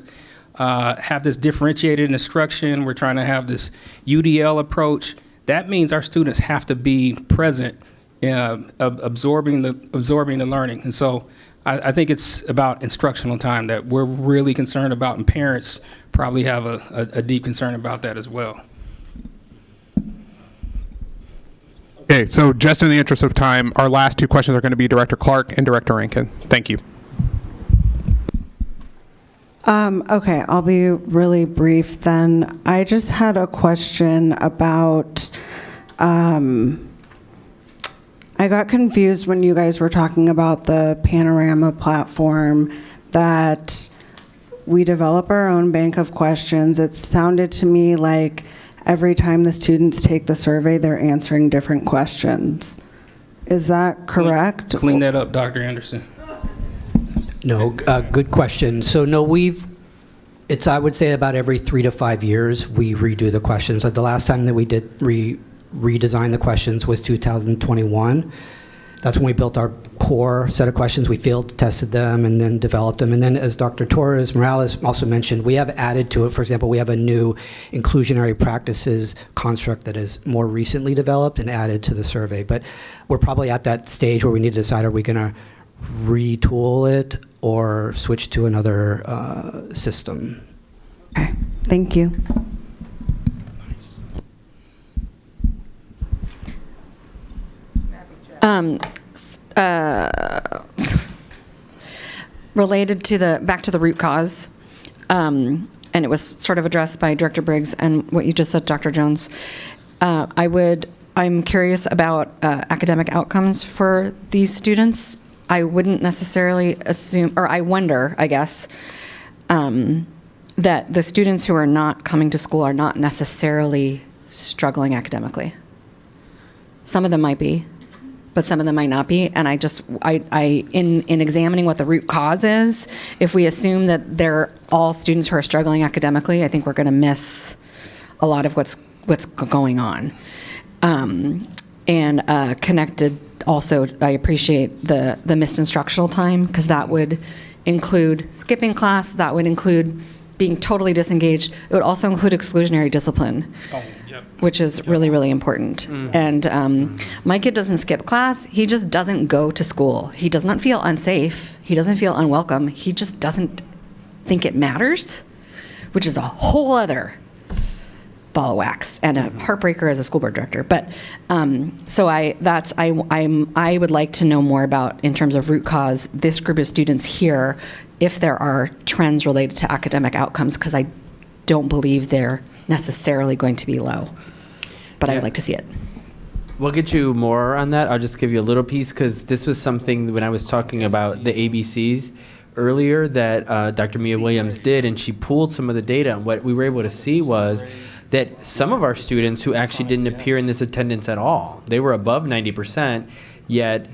Speaker 5: have this differentiated instruction. We're trying to have this UDL approach. That means our students have to be present, absorbing the learning. And so I think it's about instructional time that we're really concerned about, and parents probably have a deep concern about that as well.
Speaker 3: Okay, so just in the interest of time, our last two questions are going to be Director Clark and Director Rankin. Thank you.
Speaker 15: Okay, I'll be really brief then. I just had a question about, I got confused when you guys were talking about the Panorama platform, that we develop our own bank of questions. It sounded to me like every time the students take the survey, they're answering different questions. Is that correct?
Speaker 5: Clean that up, Dr. Anderson.
Speaker 12: No, good question. So no, it's I would say about every 3 to 5 years we redo the questions. So the last time that we did redesign the questions was 2021. That's when we built our core set of questions. We field tested them and then developed them. And then, as Dr. Torres Morales also mentioned, we have added to it. For example, we have a new inclusionary practices construct that is more recently developed and added to the survey. But we're probably at that stage where we need to decide, are we going to retool it or switch to another system?
Speaker 15: Okay, thank you.
Speaker 10: Related to back to the root cause, and it was sort of addressed by Director Briggs and what you just said, Dr. Jones. I'm curious about academic outcomes for these students. I wouldn't necessarily assume, or I wonder, I guess, that the students who are not coming to school are not necessarily struggling academically. Some of them might be, but some of them might not be. And in examining what the root cause is, if we assume that they're all students who are struggling academically, I think we're going to miss a lot of what's going on. And connected also, I appreciate the missed instructional time, because that would include skipping class, that would include being totally disengaged. It would also include exclusionary discipline, which is really, really important. Mm-hmm. And my kid doesn't skip class. He just doesn't go to school. He does not feel unsafe. He doesn't feel unwelcome. He just doesn't think it matters, which is a whole other ball of wax and a heartbreaker as a school board director. But so I would like to know more about, in terms of root cause, this group of students here, if there are trends related to academic outcomes, because I don't believe they're necessarily going to be low, but I would like to see it.
Speaker 8: We'll get you more on that. I'll just give you a little piece because this was something when I was talking about the ABCs earlier that Dr. Mia Williams did, and she pulled some of the data. And what we were able to see was that some of our students who actually didn't appear in this attendance at all, they were above 90%, yet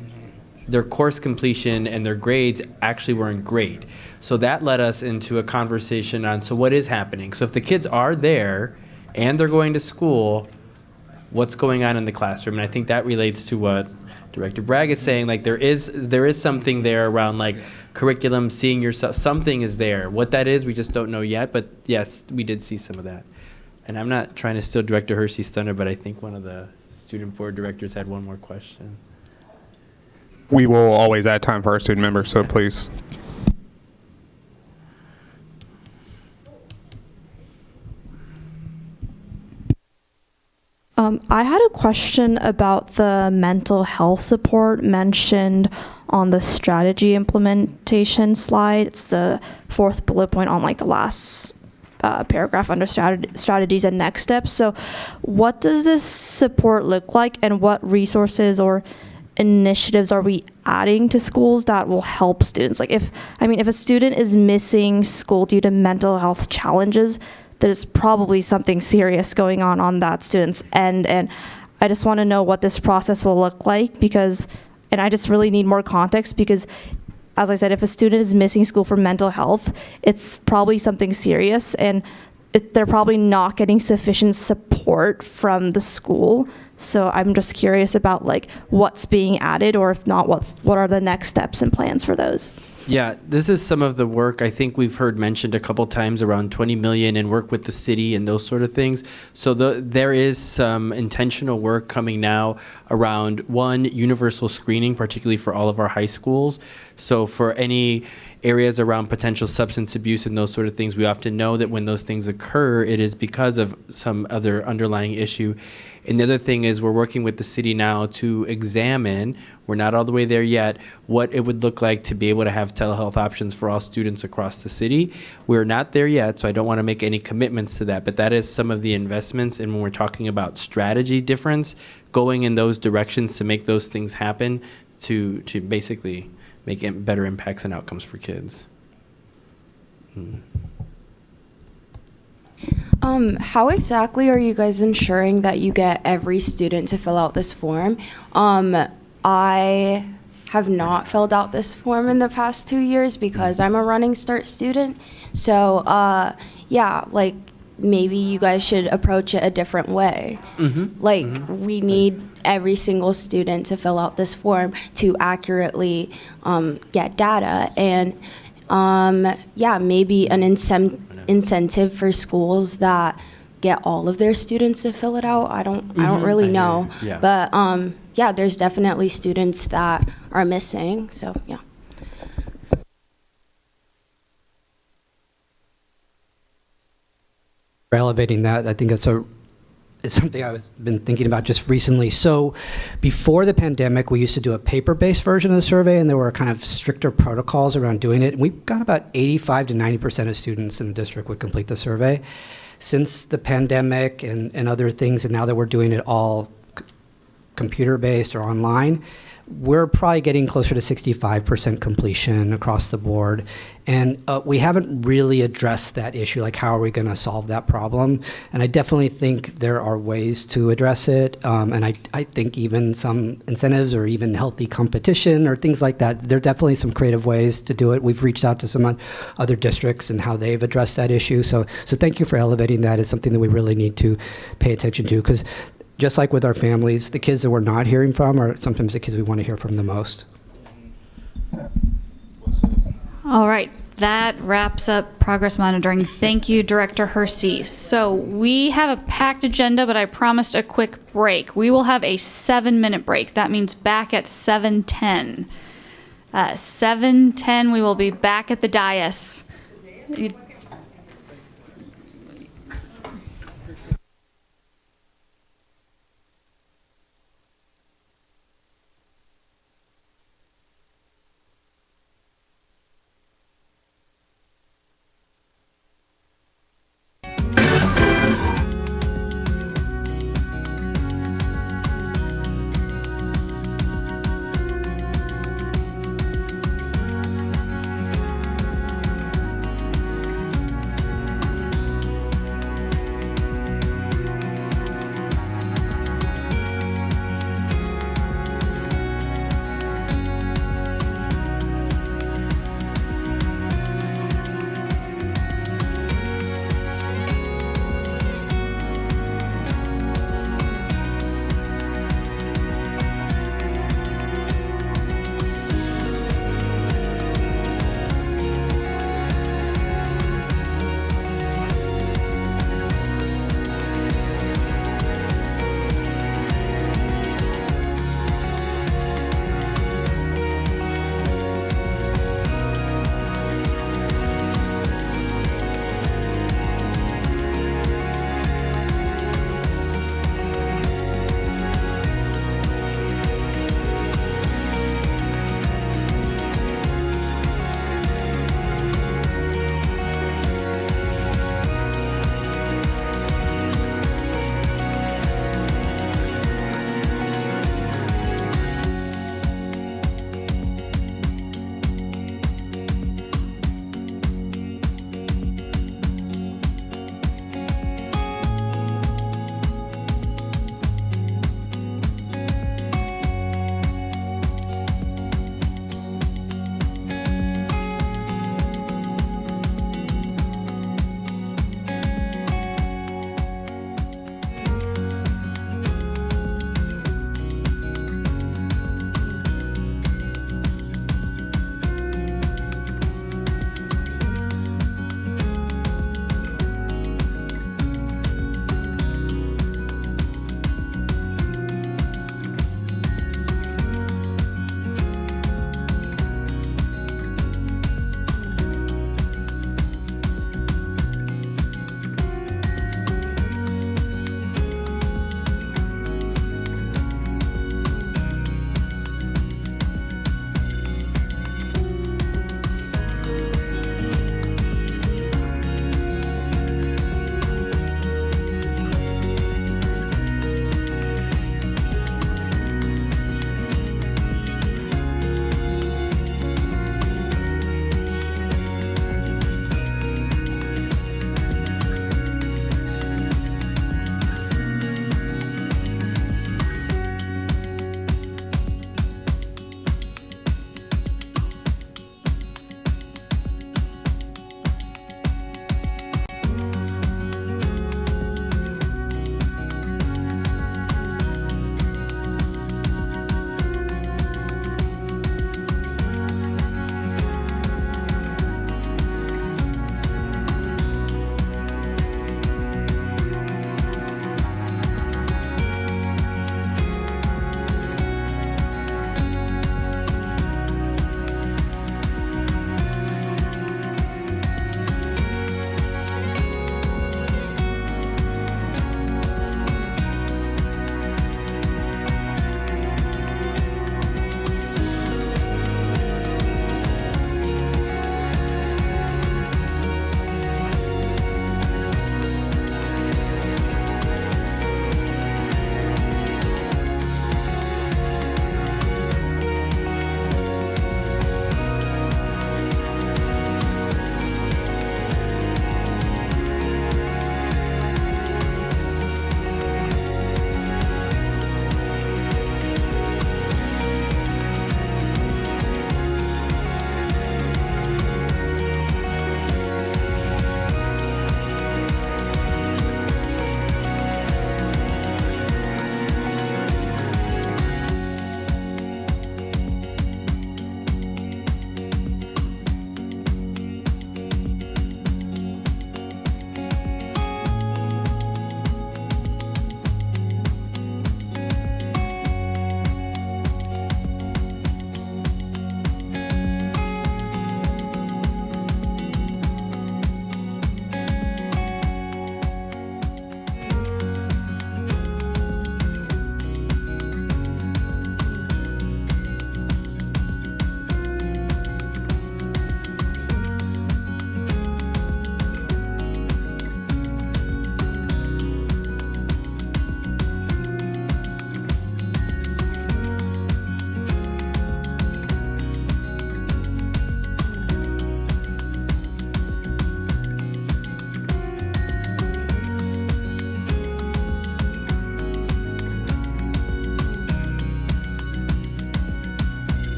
Speaker 8: their course completion and their grades actually weren't great. So that led us into a conversation on, so what is happening? So if the kids are there and they're going to school, what's going on in the classroom? And I think that relates to what Director Bragg is saying. Like there is something there around like curriculum, seeing yourself, something is there. What that is, we just don't know yet, but yes, we did see some of that. And I'm not trying to steal Director Hersey's thunder, but I think one of the student board directors had one more question.
Speaker 3: We will always add time for our student members, so please.
Speaker 16: I had a question about the mental health support mentioned on the strategy implementation slide. It's the fourth bullet point on like the last paragraph under strategies and next steps. So what does this support look like, and what resources or initiatives are we adding to schools that will help students? Like if a student is missing school due to mental health challenges, there's probably something serious going on that student's end. And I just want to know what this process will look like and I just really need more context because, as I said, if a student is missing school for mental health, it's probably something serious and they're probably not getting sufficient support from the school. So I'm just curious about like what's being added, or if not, what are the next steps and plans for those?
Speaker 8: Yeah, this is some of the work I think we've heard mentioned a couple times around 20 million and work with the city and those sort of things. So there is some intentional work coming now around one, universal screening, particularly for all of our high schools. So for any areas around potential substance abuse and those sort of things, we often know that when those things occur, it is because of some other underlying issue. And the other thing is we're working with the city now to examine, we're not all the way there yet, what it would look like to be able to have telehealth options for all students across the city. We're not there yet, so I don't want to make any commitments to that, but that is some of the investments. And when we're talking about strategy difference, going in those directions to make those things happen, to basically make better impacts and outcomes for kids.
Speaker 11: How exactly are you guys ensuring that you get every student to fill out this form? I have not filled out this form in the past 2 years because I'm a Running Start student. So, yeah, like maybe you guys should approach it a different way. We need every single student to fill out this form to accurately get data. And yeah, maybe an incentive for schools that get all of their students to fill it out. I don't really know.
Speaker 8: Yeah.
Speaker 11: But yeah, there's definitely students that are missing. So yeah.
Speaker 12: For elevating that, I think it's something I've been thinking about just recently. So before the pandemic, we used to do a paper-based version of the survey, and there were kind of stricter protocols around doing it. And we got about 85 to 90% of students in the district would complete the survey. Since the pandemic and other things, and now that we're doing it all computer-based or online, we're probably getting closer to 65% completion across the board. And we haven't really addressed that issue, like how are we going to solve that problem? And I definitely think there are ways to address it. And I think even some incentives or even healthy competition or things like that, there are definitely some creative ways to do it. We've reached out to some other districts and how they've addressed that issue. So thank you for elevating that. It's something that we really need to pay attention to, because just like with our families, the kids that we're not hearing from are sometimes the kids we want to hear from the most.
Speaker 4: All right, that wraps up progress monitoring. Thank you, Director Hersey. So we have a packed agenda, but I promised a quick break. We will have a 7-minute break. That means back at 7:10. 7:10, we will be back at the dais.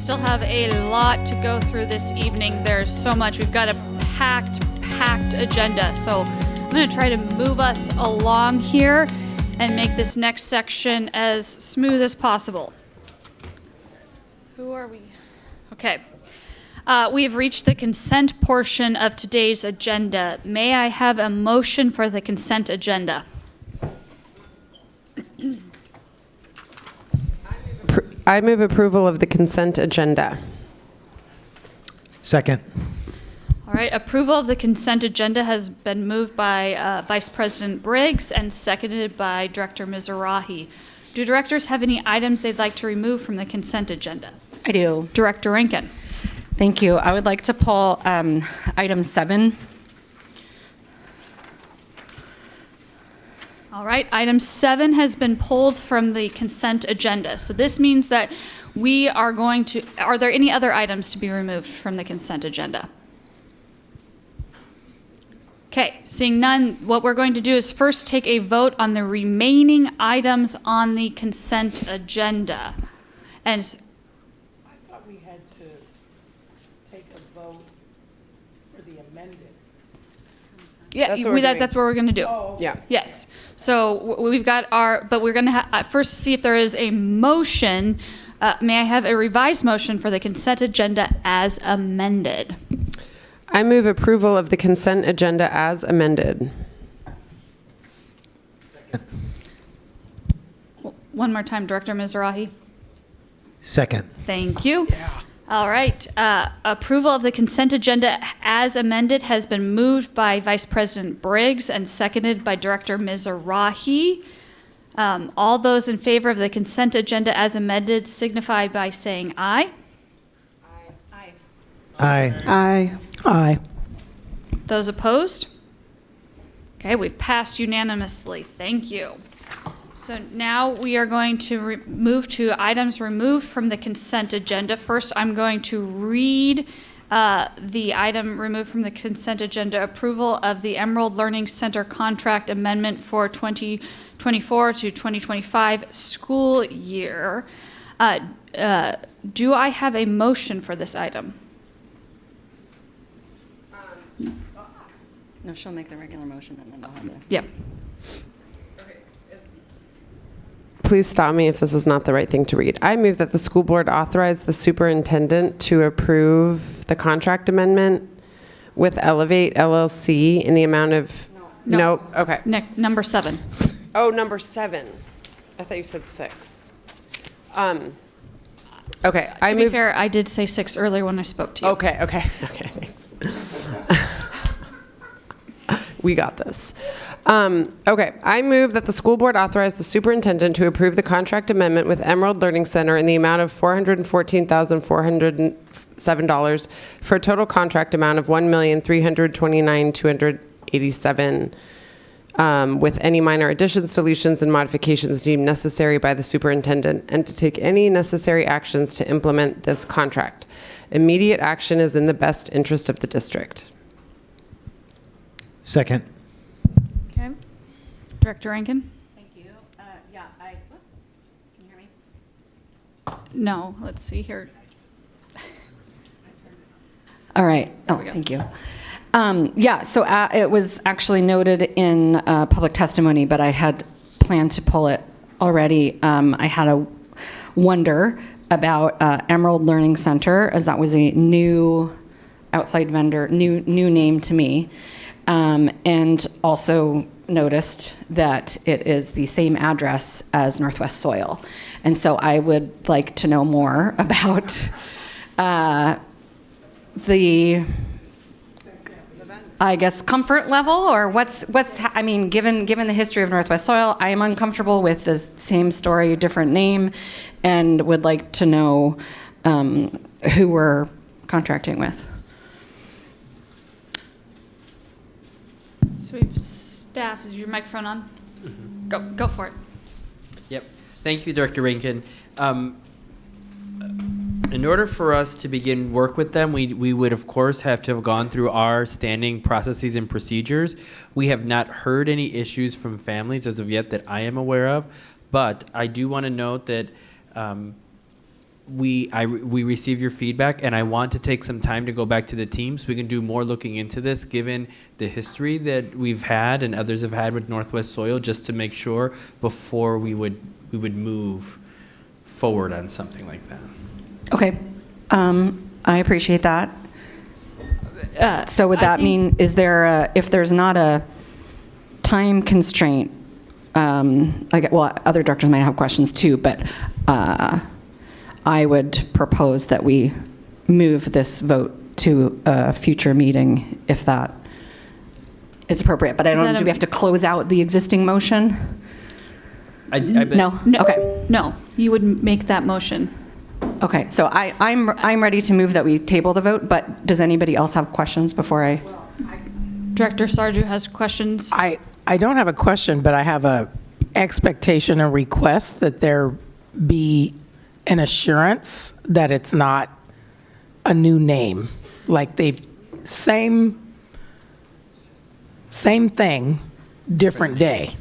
Speaker 4: still have a lot to go through this evening. There's so much. We've got a packed agenda. So I'm going to try to move us along here and make this next section as smooth as possible. Who are we? Okay. We have reached the consent portion of today's agenda. May I have a motion for the consent agenda?
Speaker 14: I move approval of the consent agenda.
Speaker 17: Second.
Speaker 4: All right, approval of the consent agenda has been moved by Vice President Briggs and seconded by Director Mizrahi. Do directors have any items they'd like to remove from the consent agenda?
Speaker 10: I do.
Speaker 4: Director Rankin.
Speaker 10: Thank you. I would like to pull item 7.
Speaker 4: All right, item 7 has been pulled from the consent agenda. So this means that we are going to, are there any other items to be removed from the consent agenda? Okay, seeing none, what we're going to do is first take a vote on the remaining items on the consent agenda. And
Speaker 9: I thought we had to take a vote for the amended.
Speaker 4: yeah,
Speaker 14: That's what we're doing.
Speaker 4: that's what we're going to do.
Speaker 9: Oh,
Speaker 14: Yeah.
Speaker 4: Yes. So we've got our, but we're going to first see if there is a motion. May I have a revised motion for the consent agenda as amended?
Speaker 14: I move approval of the consent agenda as amended.
Speaker 4: One more time, Director Mizrahi.
Speaker 17: Second.
Speaker 4: Thank you. All right. Approval of the consent agenda as amended has been moved by Vice President Briggs and seconded by Director Mizrahi. All those in favor of the consent agenda as amended signify by saying aye.
Speaker 17: Aye.
Speaker 15: Aye.
Speaker 9: Aye.
Speaker 4: Those opposed? Okay, we've passed unanimously. Thank you. So now we are going to move to items removed from the consent agenda. First, I'm going to read the item removed from the consent agenda, approval of the Emerald Learning Center contract amendment for 2024 to 2025 school year. Do I have a motion for this item?
Speaker 10: No, she'll make the regular motion and then I'll have to.
Speaker 4: Yep.
Speaker 14: Please stop me if this is not the right thing to read. I move that the school board authorize the superintendent to approve the contract amendment with Elevate LLC in the amount of, no, okay.
Speaker 4: Number 7.
Speaker 14: Oh, number 7. I thought you said 6. Okay,
Speaker 4: To be fair, I did say 6 earlier when I spoke to you.
Speaker 14: Okay, thanks. We got this. Okay, I move that the school board authorize the superintendent to approve the contract amendment with Emerald Learning Center in the amount of $414,407 for a total contract amount of $1,329,287, with any minor additions, deletions, and modifications deemed necessary by the superintendent, and to take any necessary actions to implement this contract. Immediate action is in the best interest of the district.
Speaker 17: Second.
Speaker 4: Okay. Director Rankin?
Speaker 10: Thank you. Can you hear me?
Speaker 4: No, let's see here.
Speaker 10: All right. Oh, thank you. So it was actually noted in public testimony, but I had planned to pull it already. I had a wonder about Emerald Learning Center, as that was a new outside vendor, new name to me, and also noticed that it is the same address as Northwest Soil. And so I would like to know more about the, I guess, comfort level, or I mean, given the history of Northwest Soil, I am uncomfortable with the same story, different name, and would like to know who we're contracting with.
Speaker 4: So we've staff. Is your microphone on? Mm-hmm. Go for it.
Speaker 8: Yep. Thank you, Director Rankin. In order for us to begin work with them, we would, of course, have to have gone through our standing processes and procedures. We have not heard any issues from families as of yet that I am aware of, but I do want to note that we receive your feedback, and I want to take some time to go back to the team so we can do more looking into this, given the history that we've had and others have had with Northwest Soil, just to make sure before we would move forward on something like that.
Speaker 10: Okay. I appreciate that. So would that mean, is there if there's not a time constraint, well, other directors might have questions too, but I would propose that we move this vote to a future meeting if that is appropriate. But I don't, do we have to close out the existing motion?
Speaker 4: No.
Speaker 10: Okay.
Speaker 4: No, you would make that motion.
Speaker 10: Okay, so I'm ready to move that we table the vote, but does anybody else have questions before I?
Speaker 4: Director Sarju has questions.
Speaker 9: I don't have a question, but I have a expectation and request that there be an assurance that it's not a new name. Like same thing, different day.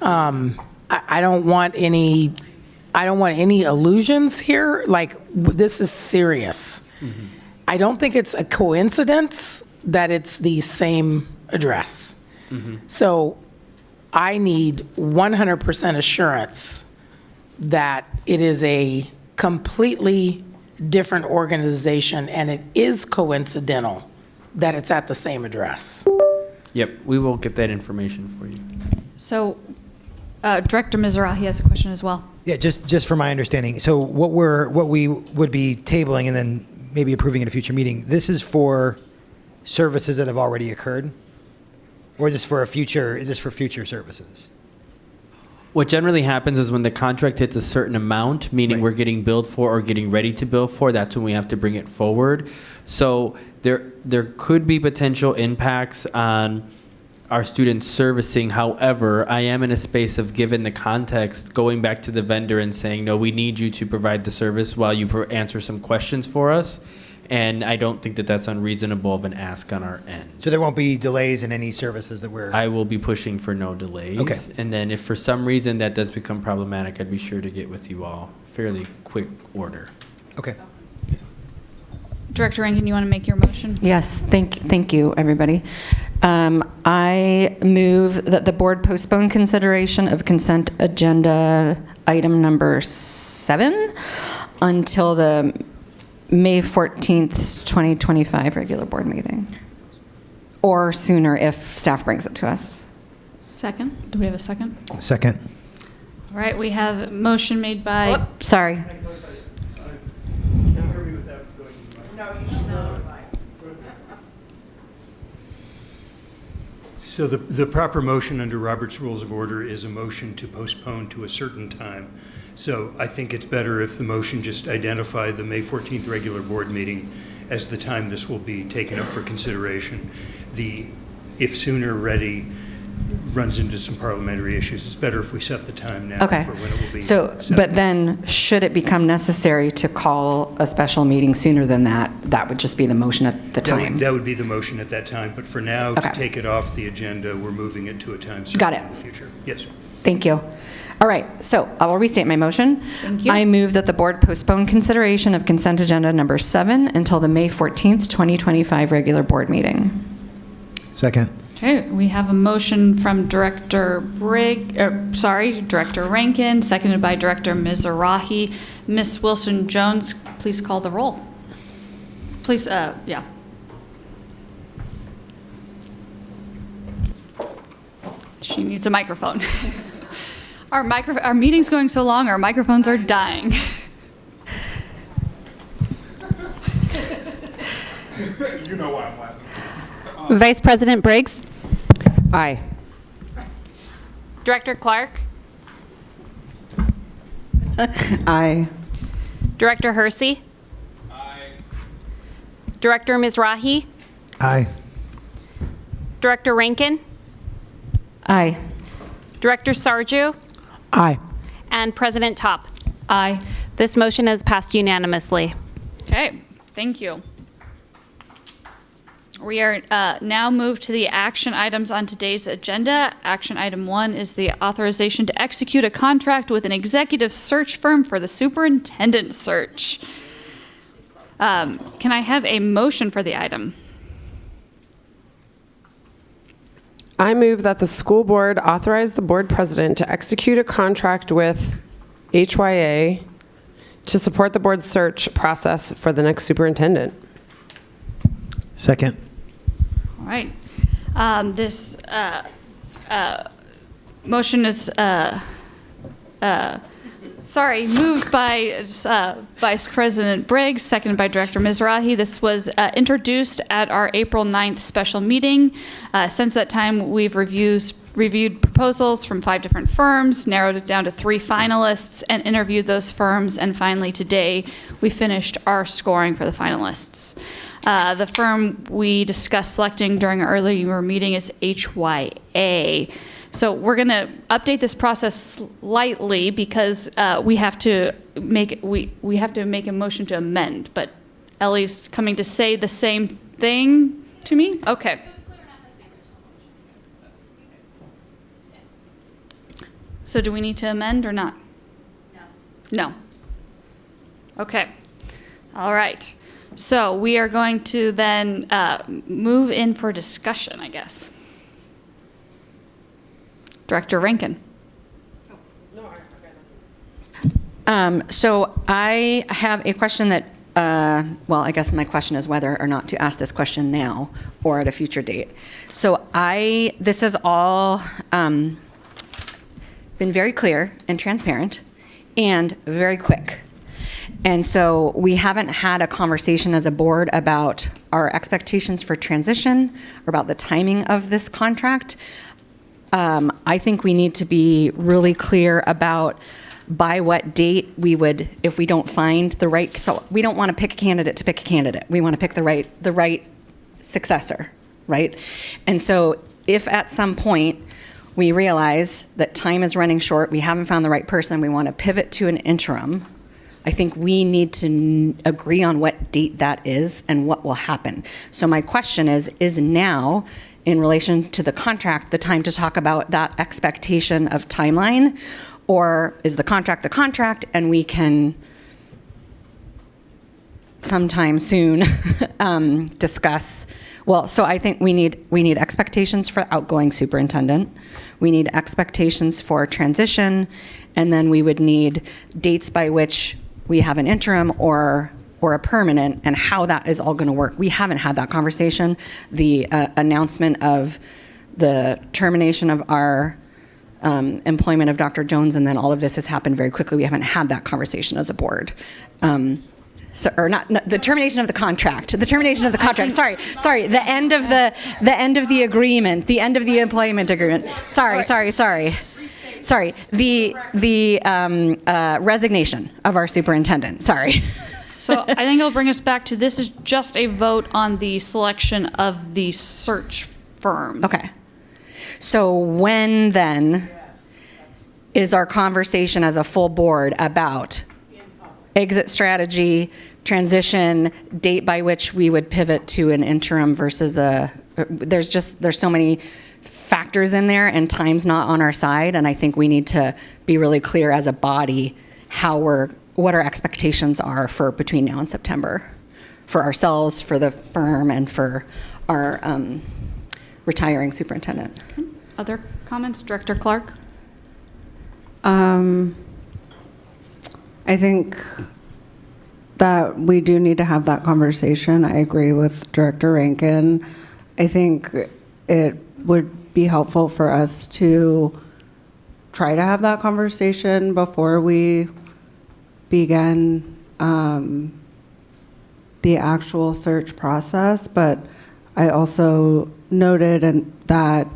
Speaker 9: I don't want any illusions here. Like, this is serious. I don't think it's a coincidence that it's the same address. So I need 100% assurance that it is a completely different organization and it is coincidental that it's at the same address.
Speaker 8: Yep, we will get that information for you.
Speaker 4: So Director Mizrahi has a question as well.
Speaker 17: Yeah, just for my understanding. So what we would be tabling and then maybe approving in a future meeting, this is for services that have already occurred? Or is this for future services?
Speaker 8: What generally happens is when the contract hits a certain amount, meaning we're getting billed for or getting ready to bill for, that's when we have to bring it forward. So there could be potential impacts on our students servicing. However, I am in a space of, given the context, going back to the vendor and saying, no, we need you to provide the service while you answer some questions for us. And I don't think that that's unreasonable of an ask on our end.
Speaker 17: So there won't be delays in any services that we're...
Speaker 8: I will be pushing for no delays.
Speaker 17: Okay.
Speaker 8: And then if for some reason that does become problematic, I'd be sure to get with you all fairly quick order.
Speaker 17: Okay.
Speaker 4: Director Rankin, you want to make your motion?
Speaker 10: Yes, thank you, everybody. I move that the board postpone consideration of consent agenda item number 7 until the May 14th, 2025 regular board meeting, or sooner if staff brings it to us.
Speaker 4: Second? Do we have a second?
Speaker 17: Second.
Speaker 4: All right, we have a motion made by...
Speaker 10: Sorry.
Speaker 7: So the proper motion under Robert's Rules of Order is a motion to postpone to a certain time. So I think it's better if the motion just identified the May 14th regular board meeting as the time this will be taken up for consideration. The if sooner ready runs into some parliamentary issues. It's better if we set the time now
Speaker 10: Okay.
Speaker 7: for when it will be
Speaker 10: So,
Speaker 7: set.
Speaker 10: but then, should it become necessary to call a special meeting sooner than that, that would just be the motion at the time?
Speaker 7: That would be the motion at that time, but for now,
Speaker 10: Okay.
Speaker 7: to take it off the agenda, we're moving it to a time
Speaker 10: Got
Speaker 7: certain
Speaker 10: it.
Speaker 7: in the future. Yes.
Speaker 10: Thank you. All right, so I will restate my motion.
Speaker 4: Thank you.
Speaker 10: I move that the board postpone consideration of consent agenda number 7 until the May 14th, 2025 regular board meeting.
Speaker 17: Second.
Speaker 4: Okay, we have a motion from Director Director Rankin, seconded by Director Mizrahi. Ms. Wilson-Jones, please call the roll. Please, yeah. She needs a microphone. Our meeting's going so long, our microphones are dying.
Speaker 3: You know why I'm laughing.
Speaker 2: Vice President Briggs?
Speaker 14: Aye.
Speaker 2: Director Clark?
Speaker 15: Aye.
Speaker 2: Director Hersey?
Speaker 3: Aye.
Speaker 2: Director Mizrahi?
Speaker 17: Aye.
Speaker 2: Director Rankin?
Speaker 10: Aye.
Speaker 2: Director Sarju?
Speaker 9: Aye.
Speaker 2: And President Top?
Speaker 4: Aye.
Speaker 2: This motion has passed unanimously.
Speaker 4: Okay, thank you. We are now moved to the action items on today's agenda. Action item 1 is the authorization to execute a contract with an executive search firm for the superintendent search. Can I have a motion for the item?
Speaker 14: I move that the school board authorize the board president to execute a contract with HYA to support the board's search process for the next superintendent.
Speaker 17: Second.
Speaker 4: All right. This motion is, moved by Vice President Briggs, seconded by Director Mizrahi. This was introduced at our April 9th special meeting. Since that time, we've reviewed proposals from 5 different firms, narrowed it down to 3 finalists, and interviewed those firms. And finally, today, we finished our scoring for the finalists. The firm we discussed selecting during our earlier meeting is HYA. So we're going to update this process slightly because we have to make a motion to amend. But Ellie's coming to say the same thing to me. Okay. So do we need to amend or not? No. Okay. All right. So we are going to then move in for discussion, I guess. Director Rankin.
Speaker 10: So I have a question that, well, I guess my question is whether or not to ask this question now or at a future date. So this has all been very clear and transparent and very quick. And so we haven't had a conversation as a board about our expectations for transition or about the timing of this contract. I think we need to be really clear about by what date we would, if we don't find the right, so we don't want to pick a candidate to pick a candidate. We want to pick the right successor, right? And so if at some point we realize that time is running short, we haven't found the right person, we want to pivot to an interim, I think we need to agree on what date that is and what will happen. So my question is now, in relation to the contract, the time to talk about that expectation of timeline? Or is the contract and we can sometime soon discuss? Well, so I think we need expectations for outgoing superintendent. We need expectations for transition, and then we would need dates by which we have an interim or a permanent, and how that is all going to work. We haven't had that conversation. The announcement of the termination of our employment of Dr. Jones, and then all of this has happened very quickly. We haven't had that conversation as a board. The termination of the contract. The termination of the contract. Sorry. The end of the agreement. The end of the employment agreement. Sorry. The resignation of our superintendent. Sorry.
Speaker 4: So I think it'll bring us back to, this is just a vote on the selection of the search firm.
Speaker 10: Okay. So when then is our conversation as a full board about exit strategy, transition, date by which we would pivot to an interim versus there's so many factors in there, and time's not on our side, and I think we need to be really clear as a body what our expectations are for between now and September, for ourselves, for the firm, and for our retiring superintendent.
Speaker 4: Other comments? Director Clark?
Speaker 15: I think that we do need to have that conversation. I agree with Director Rankin. I think it would be helpful for us to try to have that conversation before we begin the actual search process, but I also noted that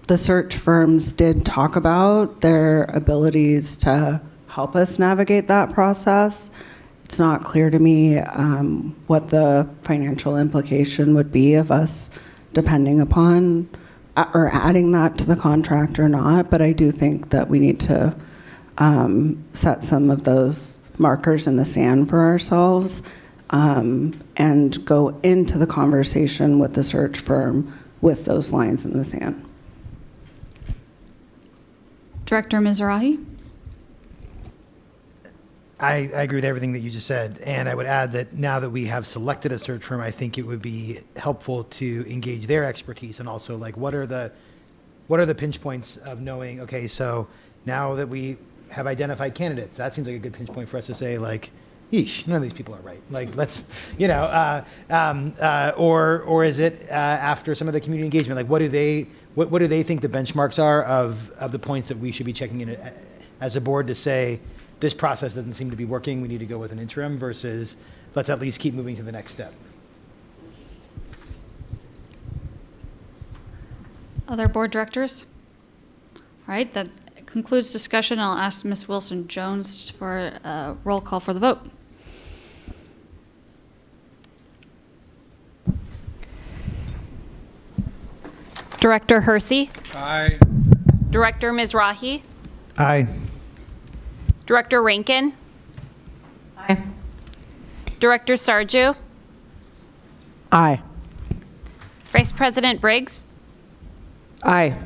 Speaker 15: the search firms did talk about their abilities to help us navigate that process. It's not clear to me what the financial implication would be of us depending upon or adding that to the contract or not, but I do think that we need to set some of those markers in the sand for ourselves and go into the conversation with the search firm with those lines in the sand.
Speaker 4: Director Mizrahi?
Speaker 17: I agree with everything that you just said, and I would add that now that we have selected a search firm, I think it would be helpful to engage their expertise and also like what are the pinch points of knowing, okay, so now that we have identified candidates, that seems like a good pinch point for us to say like, yeesh, none of these people are right. Like let's, or is it after some of the community engagement, like what do they think the benchmarks are of the points that we should be checking in as a board to say, this process doesn't seem to be working, we need to go with an interim versus let's at least keep moving to the next step.
Speaker 4: Other board directors? All right, that concludes discussion. I'll ask Ms. Wilson-Jones for a roll call for the vote.
Speaker 2: Director Hersey?
Speaker 3: Aye.
Speaker 2: Director Mizrahi?
Speaker 17: Aye.
Speaker 2: Director Rankin?
Speaker 10: Aye.
Speaker 2: Director Sarju?
Speaker 9: Aye.
Speaker 2: Vice President Briggs?
Speaker 14: Aye.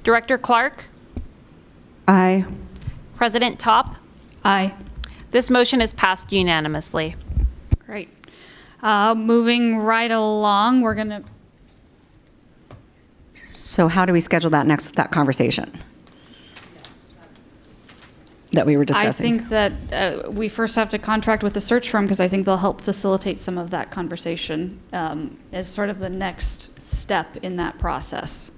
Speaker 2: Director Clark?
Speaker 15: Aye.
Speaker 2: President Top?
Speaker 4: Aye.
Speaker 2: This motion is passed unanimously.
Speaker 4: Great. Moving right along, we're going to.
Speaker 10: So how do we schedule that conversation that we were discussing?
Speaker 4: I think that we first have to contract with the search firm because I think they'll help facilitate some of that conversation as sort of the next step in that process.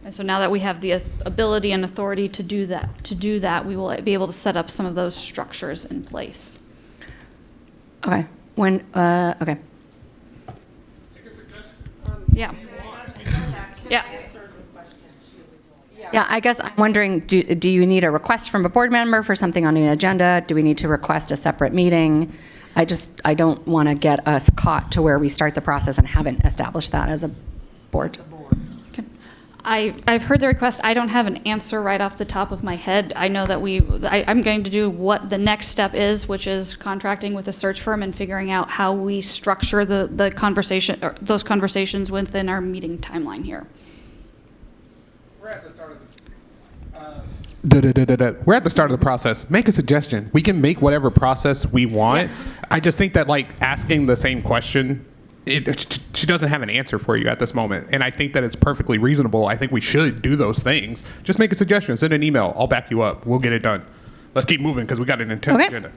Speaker 4: And so now that we have the ability and authority to do that, we will be able to set up some of those structures in place.
Speaker 10: Okay. Okay.
Speaker 4: Yeah. Yeah.
Speaker 10: Yeah, I guess I'm wondering, do you need a request from a board member for something on the agenda? Do we need to request a separate meeting? I don't want to get us caught to where we start the process and haven't established that as a board.
Speaker 4: I've heard the request. I don't have an answer right off the top of my head. I know that I'm going to do what the next step is, which is contracting with a search firm and figuring out how we structure the conversation, or those conversations within our meeting timeline here.
Speaker 3: We're at the start of the process. Make a suggestion. We can make whatever process we want. Yeah. I just think that like asking the same question, she doesn't have an answer for you at this moment. And I think that it's perfectly reasonable. I think we should do those things. Just make a suggestion, send an email. I'll back you up. We'll get it done. Let's keep moving because we got an intense agenda.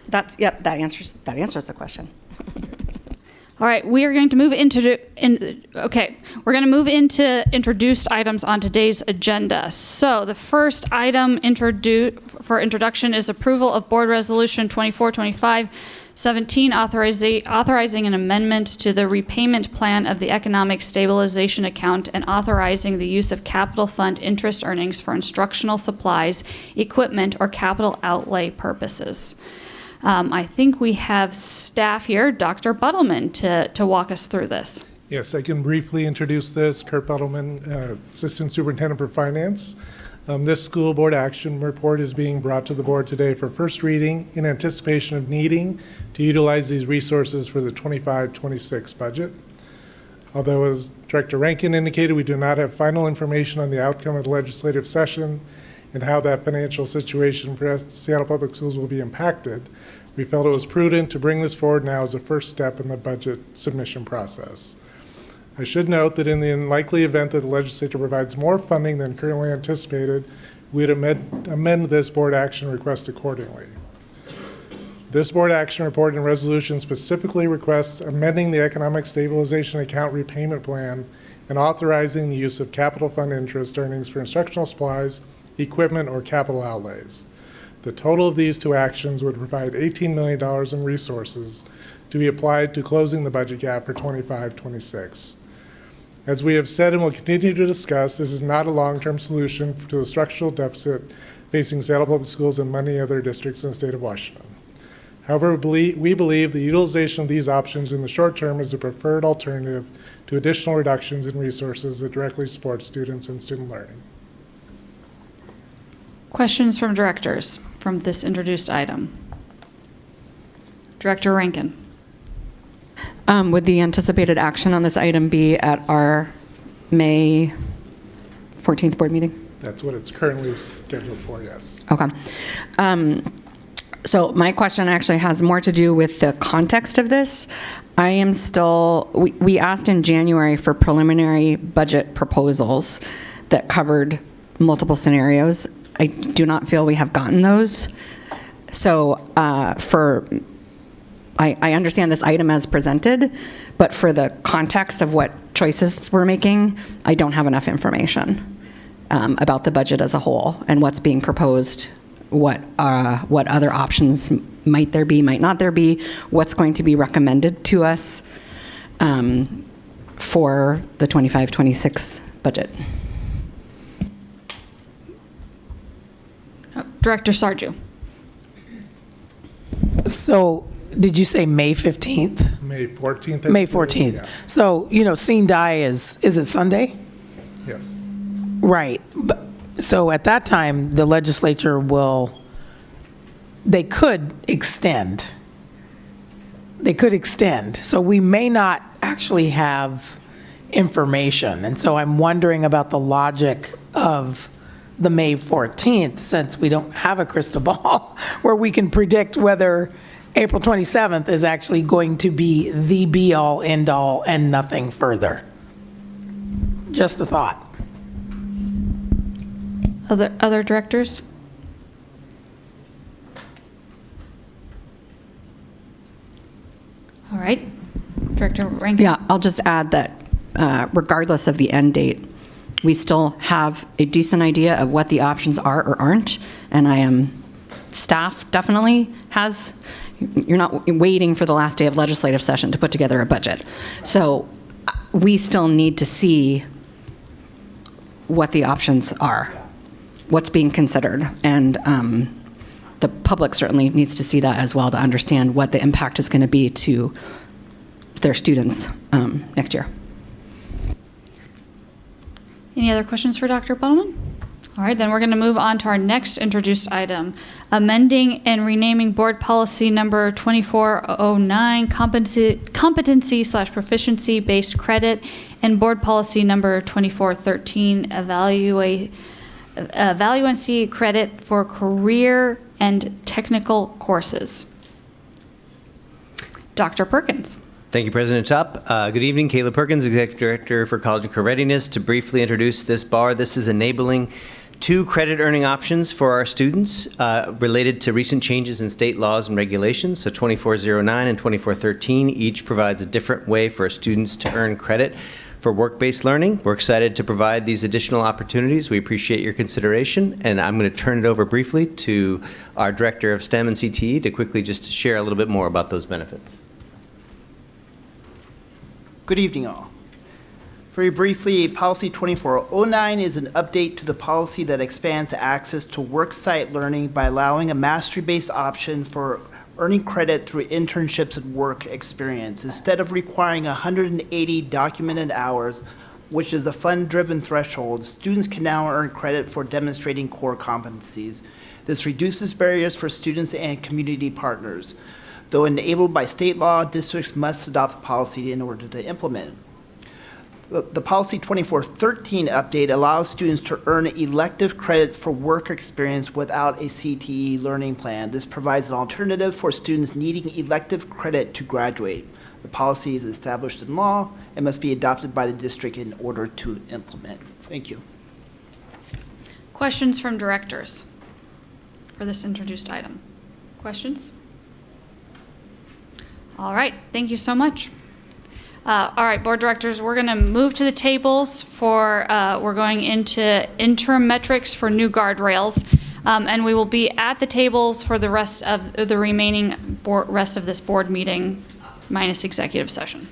Speaker 10: That answers the question.
Speaker 4: All right, we are going to move into introduced items on today's agenda. So the first item for introduction is approval of Board Resolution 2425-17, authorizing an amendment to the repayment plan of the Economic Stabilization Account and authorizing the use of capital fund interest earnings for instructional supplies, equipment, or capital outlay purposes. I think we have staff here, Dr. Buttleman, to walk us through this.
Speaker 18: Yes, I can briefly introduce this. Kurt Buttleman, Assistant Superintendent for Finance. This school board action report is being brought to the board today for first reading in anticipation of needing to utilize these resources for the 25-26 budget. Although, as Director Rankin indicated, we do not have final information on the outcome of the legislative session and how that financial situation for Seattle Public Schools will be impacted, we felt it was prudent to bring this forward now as a first step in the budget submission process. I should note that in the unlikely event that the legislature provides more funding than currently anticipated, we'd amend this board action request accordingly. This board action report and resolution specifically requests amending the Economic Stabilization Account repayment plan and authorizing the use of capital fund interest earnings for instructional supplies, equipment, or capital outlays. The total of these two actions would provide $18 million in resources to be applied to closing the budget gap for 25-26. As we have said and will continue to discuss, this is not a long-term solution to the structural deficit facing Seattle Public Schools and many other districts in the state of Washington. However, we believe the utilization of these options in the short term is the preferred alternative to additional reductions in resources that directly support students and student learning.
Speaker 4: Questions from directors from this introduced item? Director Rankin.
Speaker 10: Would the anticipated action on this item be at our May 14th board meeting?
Speaker 18: That's what it's currently scheduled for, yes.
Speaker 10: Okay. So my question actually has more to do with the context of this. I am still, we asked in January for preliminary budget proposals that covered multiple scenarios. I do not feel we have gotten those. So I understand this item as presented, but for the context of what choices we're making, I don't have enough information about the budget as a whole and what's being proposed, what other options might there be, might not there be, what's going to be recommended to us for the 25-26 budget.
Speaker 4: Director Sarju.
Speaker 9: So, did you say May 15th?
Speaker 18: May 14th.
Speaker 9: May 14th.
Speaker 18: Yeah.
Speaker 9: So, Seen Die is it Sunday?
Speaker 18: Yes.
Speaker 9: Right. So at that time, the legislature they could extend. They could extend. So we may not actually have information. And so I'm wondering about the logic of the May 14th, since we don't have a crystal ball where we can predict whether April 27th is actually going to be the be-all, end-all, and nothing further. Just a thought.
Speaker 4: Other directors? All right. Director Rankin?
Speaker 10: Yeah, I'll just add that regardless of the end date, we still have a decent idea of what the options are or aren't, and staff definitely has, you're not waiting for the last day of legislative session to put together a budget. So we still need to see what the options are, what's being considered, and the public certainly needs to see that as well to understand what the impact is going to be to their students next year.
Speaker 4: Any other questions for Dr. Puddleman? All right, then we're going to move on to our next introduced item, amending and renaming board policy number 2409, competency/proficiency-based credit, and board policy number 2413, evaluancy credit for career and technical courses. Dr. Perkins.
Speaker 1: Thank you, President Top. Good evening, Caleb Perkins, Executive Director for College and Career Readiness. To briefly introduce this BAR, this is enabling 2 credit earning options for our students related to recent changes in state laws and regulations. So 2409 and 2413 each provides a different way for our students to earn credit for work-based learning. We're excited to provide these additional opportunities. We appreciate your consideration, and I'm going to turn it over briefly to our Director of STEM and CTE to quickly just share a little bit more about those benefits.
Speaker 22: Good evening, all. Very briefly, Policy 2409 is an update to the policy that expands access to worksite learning by allowing a mastery-based option for earning credit through internships and work experience. Instead of requiring 180 documented hours, which is the fund-driven threshold, students can now earn credit for demonstrating core competencies. This reduces barriers for students and community partners. Though enabled by state law, districts must adopt the policy in order to implement it. The Policy 2413 update allows students to earn elective credit for work experience without a CTE learning plan. This provides an alternative for students needing elective credit to graduate. The policy is established in law and must be adopted by the district in order to implement. Thank you.
Speaker 4: Questions from directors for this introduced item? Questions? All right, thank you so much. All right, board directors, we're going to move to the tables for, we're going into interim metrics for new guardrails, and we will be at the tables for the rest of the remaining rest of this board meeting, minus executive session.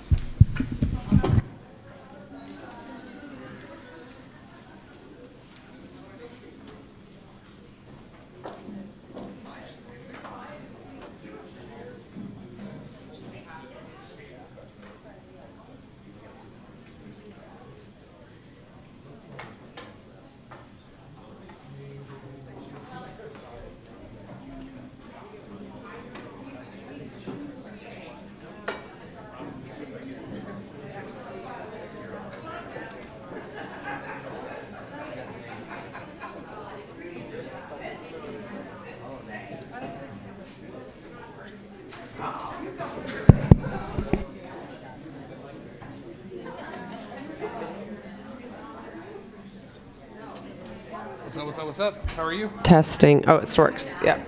Speaker 3: What's up? How are you?
Speaker 14: Testing. Oh, it works. Yeah.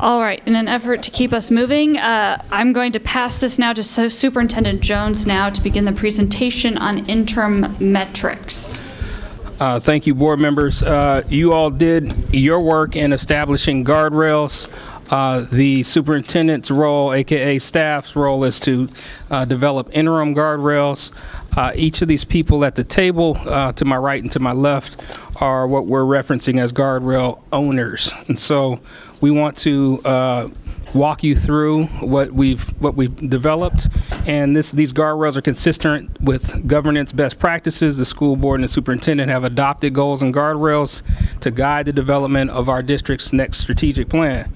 Speaker 4: All right, in an effort to keep us moving, I'm going to pass this now to Superintendent Jones now to begin the presentation on interim metrics.
Speaker 5: Thank you, board members. You all did your work in establishing guardrails. The superintendent's role, aka staff's role, is to develop interim guardrails. Each of these people at the table, to my right and to my left, are what we're referencing as guardrail owners. And so we want to walk you through what we've developed, and these guardrails are consistent with governance best practices. The school board and the superintendent have adopted goals and guardrails to guide the development of our district's next strategic plan.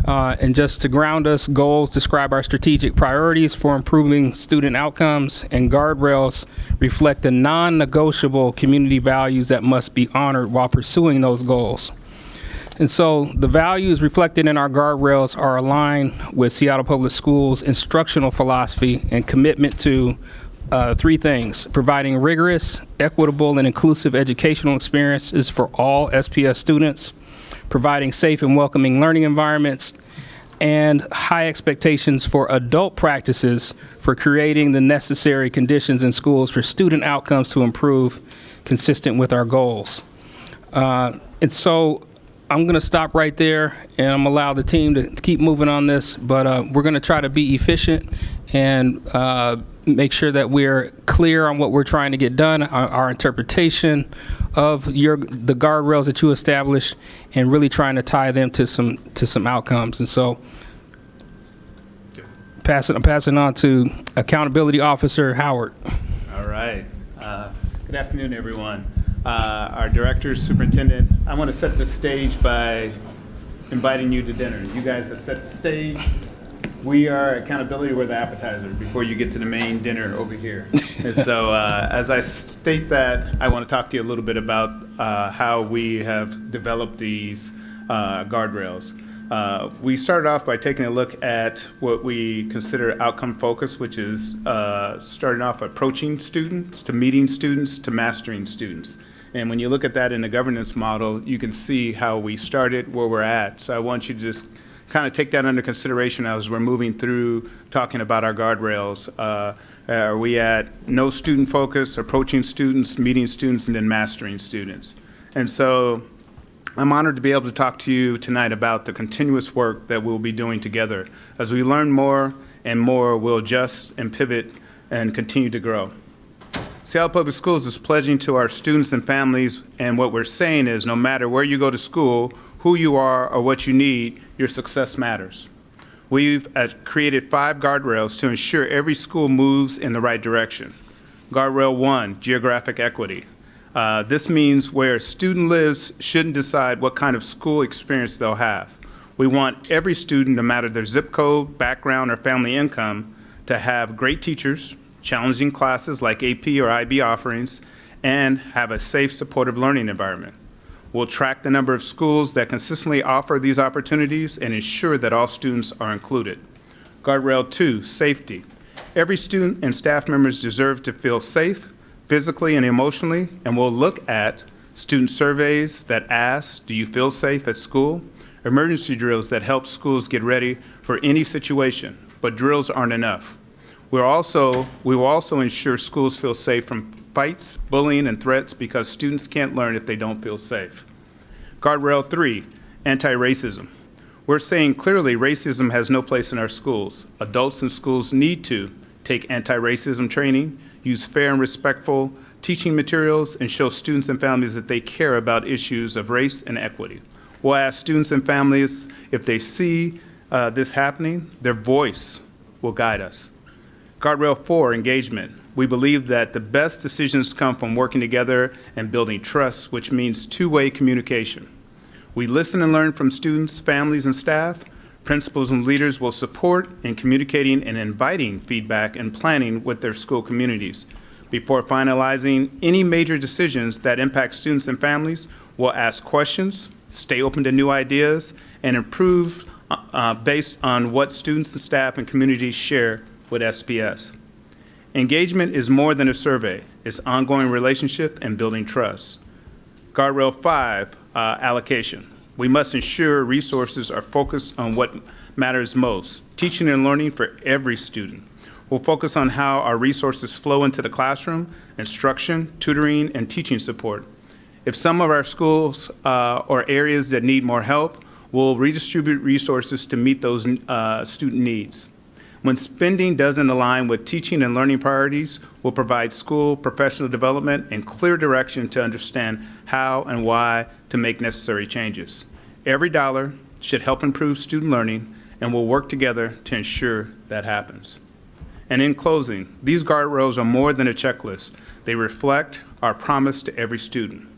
Speaker 5: And just to ground us, goals describe our strategic priorities for improving student outcomes, and guardrails reflect the non-negotiable community values that must be honored while pursuing those goals. And so the values reflected in our guardrails are aligned with Seattle Public Schools' instructional philosophy and commitment to three things: providing rigorous, equitable, and inclusive educational experiences for all SPS students, providing safe and welcoming learning environments, and high expectations for adult practices for creating the necessary conditions in schools for student outcomes to improve consistent with our goals. And so I'm going to stop right there, and I'm going to allow the team to keep moving on this, but we're going to try to be efficient and make sure that we're clear on what we're trying to get done, our interpretation of the guardrails that you established, and really trying to tie them to some outcomes. And so I'm passing on to Accountability Officer Howard.
Speaker 19: All right. Good afternoon, everyone. Our director, superintendent, I want to set the stage by inviting you to dinner. You guys have set the stage. We are accountability, we're the appetizer before you get to the main dinner over here. And so as I state that, I want to talk to you a little bit about how we have developed these guardrails. We started off by taking a look at what we consider outcome focus, which is starting off approaching students, to meeting students, to mastering students. And when you look at that in the governance model, you can see how we started, where we're at. So I want you to just kind of take that under consideration as we're moving through talking about our guardrails. Are we at no student focus, approaching students, meeting students, and then mastering students? And so I'm honored to be able to talk to you tonight about the continuous work that we'll be doing together. As we learn more and more, we'll adjust and pivot and continue to grow. Seattle Public Schools is pledging to our students and families, and what we're saying is no matter where you go to school, who you are, or what you need, your success matters. We've created 5 guardrails to ensure every school moves in the right direction. Guardrail 1, geographic equity. This means where a student lives shouldn't decide what kind of school experience they'll have. We want every student, no matter their zip code, background, or family income, to have great teachers, challenging classes like AP or IB offerings, and have a safe, supportive learning environment. We'll track the number of schools that consistently offer these opportunities and ensure that all students are included. Guardrail 2, safety. Every student and staff members deserve to feel safe, physically and emotionally, and we'll look at student surveys that ask, do you feel safe at school? Emergency drills that help schools get ready for any situation, but drills aren't enough. We will also ensure schools feel safe from fights, bullying, and threats because students can't learn if they don't feel safe. Guardrail 3, Anti-racism. We're saying clearly racism has no place in our schools. Adults in schools need to take anti-racism training, use fair and respectful teaching materials, and show students and families that they care about issues of race and equity. We'll ask students and families if they see this happening, their voice will guide us. Guardrail 4, engagement. We believe that the best decisions come from working together and building trust, which means two-way communication. We listen and learn from students, families, and staff. Principals and leaders will support in communicating and inviting feedback and planning with their school communities. Before finalizing any major decisions that impact students and families, we'll ask questions, stay open to new ideas, and improve based on what students and staff and communities share with SPS. Engagement is more than a survey. It's ongoing relationship and building trust. Guardrail 5, allocation. We must ensure resources are focused on what matters most, teaching and learning for every student. We'll focus on how our resources flow into the classroom, instruction, tutoring, and teaching support. If some of our schools or areas that need more help, we'll redistribute resources to meet those student needs. When spending doesn't align with teaching and learning priorities, we'll provide school professional development and clear direction to understand how and why to make necessary changes. Every dollar should help improve student learning, and we'll work together to ensure that happens. And in closing, these guardrails are more than a checklist. They reflect our promise to every student.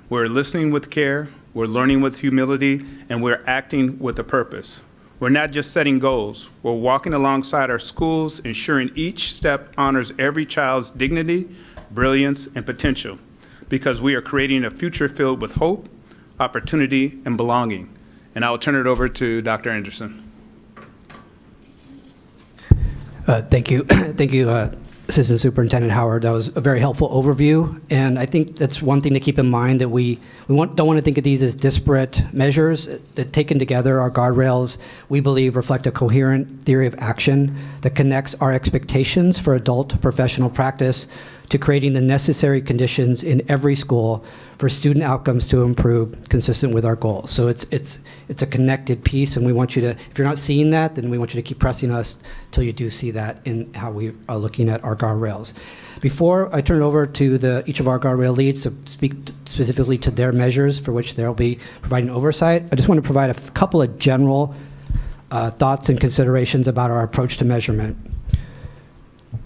Speaker 19: We're listening with care, we're learning with humility, and we're acting with a purpose. We're not just setting goals, we're walking alongside our schools, ensuring each step honors every child's dignity, brilliance, and potential, because we are creating a future filled with hope, opportunity, and belonging. And I will turn it over to Dr. Anderson.
Speaker 12: Thank you. Thank you, Assistant Superintendent Howard. That was a very helpful overview. And I think that's one thing to keep in mind, that we don't want to think of these as disparate measures. That taken together, our guardrails, we believe, reflect a coherent theory of action that connects our expectations for adult professional practice to creating the necessary conditions in every school for student outcomes to improve consistent with our goals. So it's a connected piece, and we want you to, if you're not seeing that, then we want you to keep pressing us till you do see that in how we are looking at our guardrails. Before I turn it over to each of our guardrail leads to speak specifically to their measures for which they'll be providing oversight, I just want to provide a couple of general thoughts and considerations about our approach to measurement.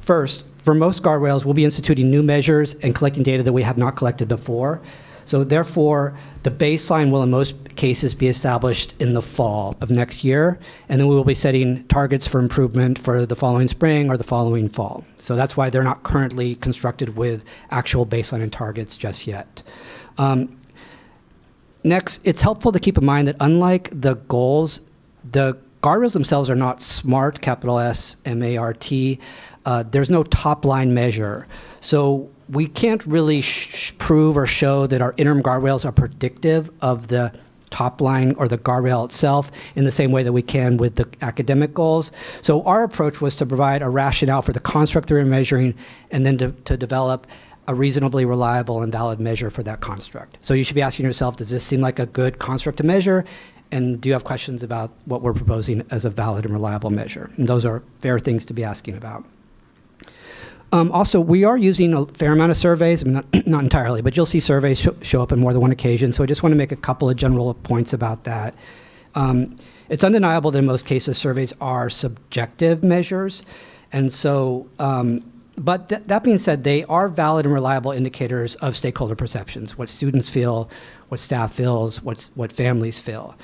Speaker 12: First, for most guardrails, we'll be instituting new measures and collecting data that we have not collected before. So therefore, the baseline will in most cases be established in the fall of next year, and then we will be setting targets for improvement for the following spring or the following fall. So that's why they're not currently constructed with actual baseline and targets just yet. Next, it's helpful to keep in mind that unlike the goals, the guardrails themselves are not SMART, capital S, M-A-R-T. There's no top-line measure. So we can't really prove or show that our interim guardrails are predictive of the top line or the guardrail itself in the same way that we can with the academic goals. So our approach was to provide a rationale for the construct that we're measuring, and then to develop a reasonably reliable and valid measure for that construct. So you should be asking yourself, does this seem like a good construct to measure? And do you have questions about what we're proposing as a valid and reliable measure? And those are fair things to be asking about. Also, we are using a fair amount of surveys, not entirely, but you'll see surveys show up on more than one occasion. So I just want to make a couple of general points about that. It's undeniable that in most cases surveys are subjective measures. And so, but that being said, they are valid and reliable indicators of stakeholder perceptions, what students feel, what staff feels, what families feel.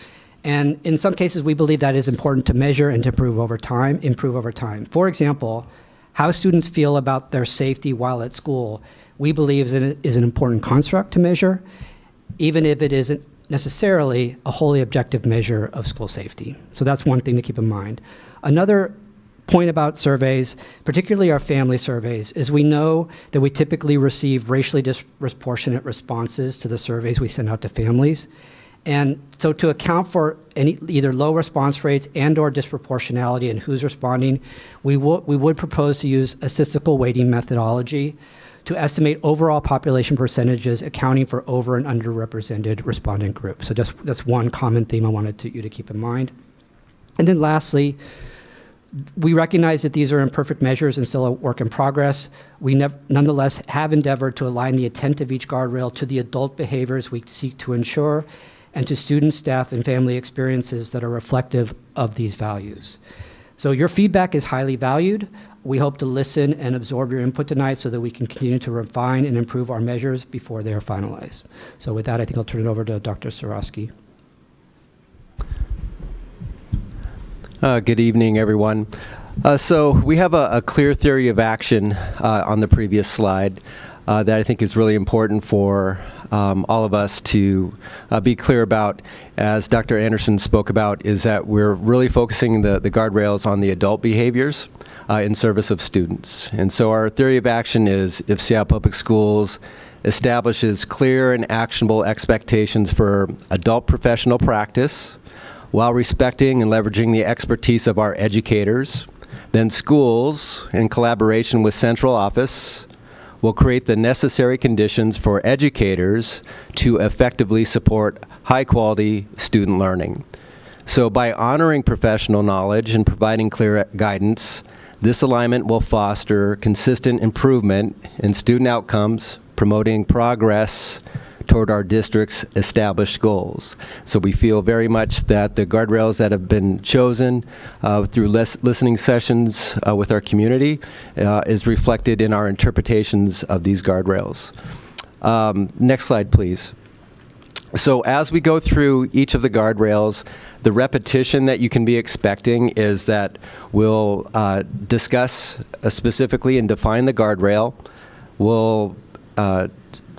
Speaker 12: And in some cases, we believe that is important to measure and to improve over time. For example, how students feel about their safety while at school, we believe is an important construct to measure, even if it isn't necessarily a wholly objective measure of school safety. So that's one thing to keep in mind. Another point about surveys, particularly our family surveys, is we know that we typically receive racially disproportionate responses to the surveys we send out to families. And so to account for any either low response rates and or disproportionality in who's responding, we would propose to use a statistical weighting methodology to estimate overall population percentages accounting for over and underrepresented respondent groups. So that's one common theme I wanted you to keep in mind. And then lastly, we recognize that these are imperfect measures and still a work in progress. We nonetheless have endeavored to align the intent of each guardrail to the adult behaviors we seek to ensure and to student, staff, and family experiences that are reflective of these values. So your feedback is highly valued. We hope to listen and absorb your input tonight so that we can continue to refine and improve our measures before they are finalized. So with that, I think I'll turn it over to Dr. Starosky.
Speaker 6: Good evening, everyone. So we have a clear theory of action on the previous slide that I think is really important for all of us to be clear about. As Dr. Anderson spoke about, is that we're really focusing the guardrails on the adult behaviors in service of students. And so our theory of action is if Seattle Public Schools establishes clear and actionable expectations for adult professional practice, while respecting and leveraging the expertise of our educators, then schools, in collaboration with central office, will create the necessary conditions for educators to effectively support high-quality student learning. So by honoring professional knowledge and providing clear guidance, this alignment will foster consistent improvement in student outcomes, promoting progress toward our district's established goals. So we feel very much that the guardrails that have been chosen through listening sessions with our community is reflected in our interpretations of these guardrails. Next slide, please. So as we go through each of the guardrails, the repetition that you can be expecting is that we'll discuss specifically and define the guardrail. We'll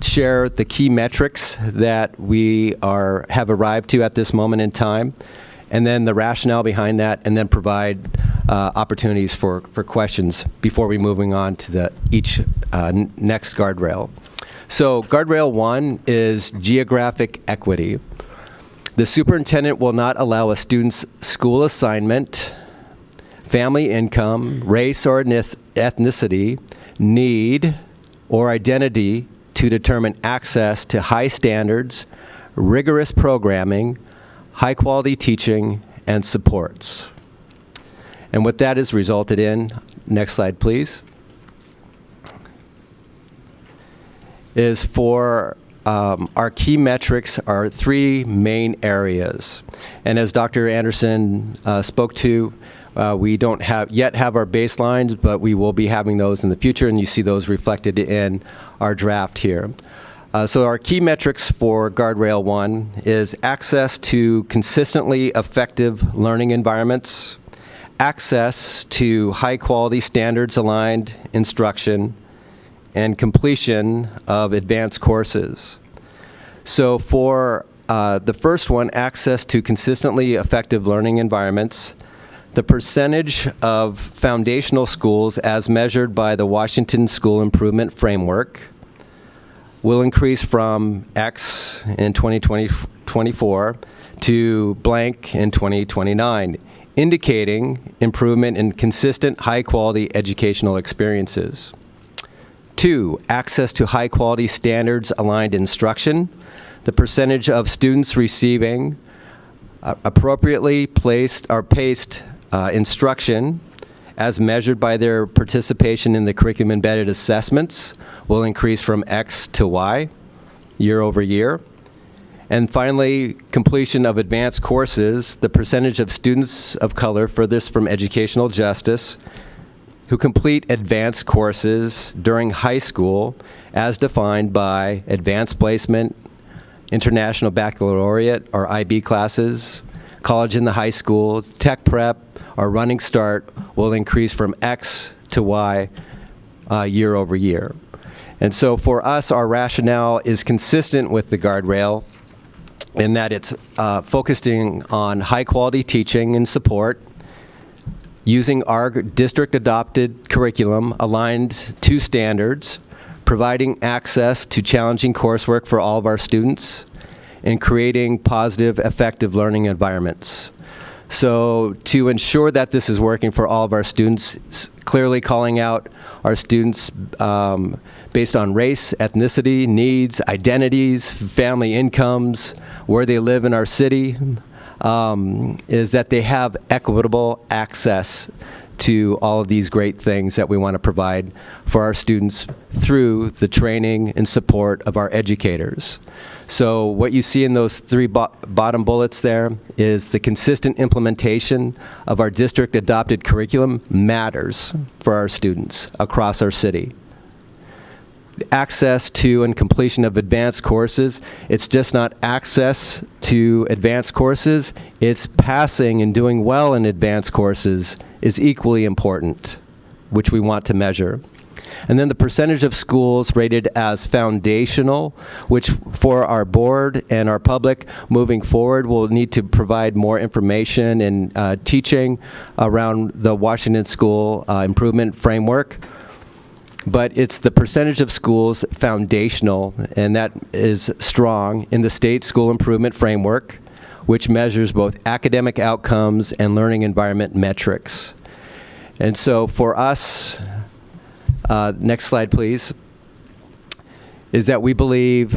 Speaker 6: share the key metrics that we have arrived to at this moment in time, and then the rationale behind that, and then provide opportunities for questions before we moving on to each next guardrail. So guardrail 1 is geographic equity. The superintendent will not allow a student's school assignment, family income, race or ethnicity, need, or identity to determine access to high standards, rigorous programming, high quality teaching, and supports. And what that has resulted in, next slide please, is for our key metrics are 3 main areas. And as Dr. Anderson spoke to, we don't yet have our baselines, but we will be having those in the future, and you see those reflected in our draft here. So our key metrics for Guardrail 1 is access to consistently effective learning environments, access to high-quality standards-aligned instruction, and completion of advanced courses. So for the first one, access to consistently effective learning environments, the percentage of foundational schools as measured by the Washington School Improvement Framework will increase from X in 2024 to blank in 2029, indicating improvement in consistent high-quality educational experiences. 2, access to high-quality standards-aligned instruction. The percentage of students receiving appropriately placed or paced instruction as measured by their participation in the curriculum-embedded assessments will increase from X to Y year over year. And finally, completion of advanced courses, the percentage of students of color, furthest from educational justice, who complete advanced courses during high school as defined by advanced placement, international baccalaureate or IB classes, college in the high school, tech prep, or running start will increase from X to Y year over year. And so for us, our rationale is consistent with the guardrail in that it's focusing on high quality teaching and support, using our district adopted curriculum aligned to standards, providing access to challenging coursework for all of our students, and creating positive, effective learning environments. So to ensure that this is working for all of our students, clearly calling out our students based on race, ethnicity, needs, identities, family incomes, where they live in our city, is that they have equitable access to all of these great things that we want to provide for our students through the training and support of our educators. So what you see in those three bottom bullets there is the consistent implementation of our district adopted curriculum matters for our students across our city. Access to and completion of advanced courses, it's just not access to advanced courses, it's passing and doing well in advanced courses is equally important, which we want to measure. And then the percentage of schools rated as foundational, which for our board and our public moving forward will need to provide more information and teaching around the Washington School Improvement Framework. But it's the percentage of schools foundational, and that is strong in the state school improvement framework, which measures both academic outcomes and learning environment metrics. And so for us, next slide please, is that we believe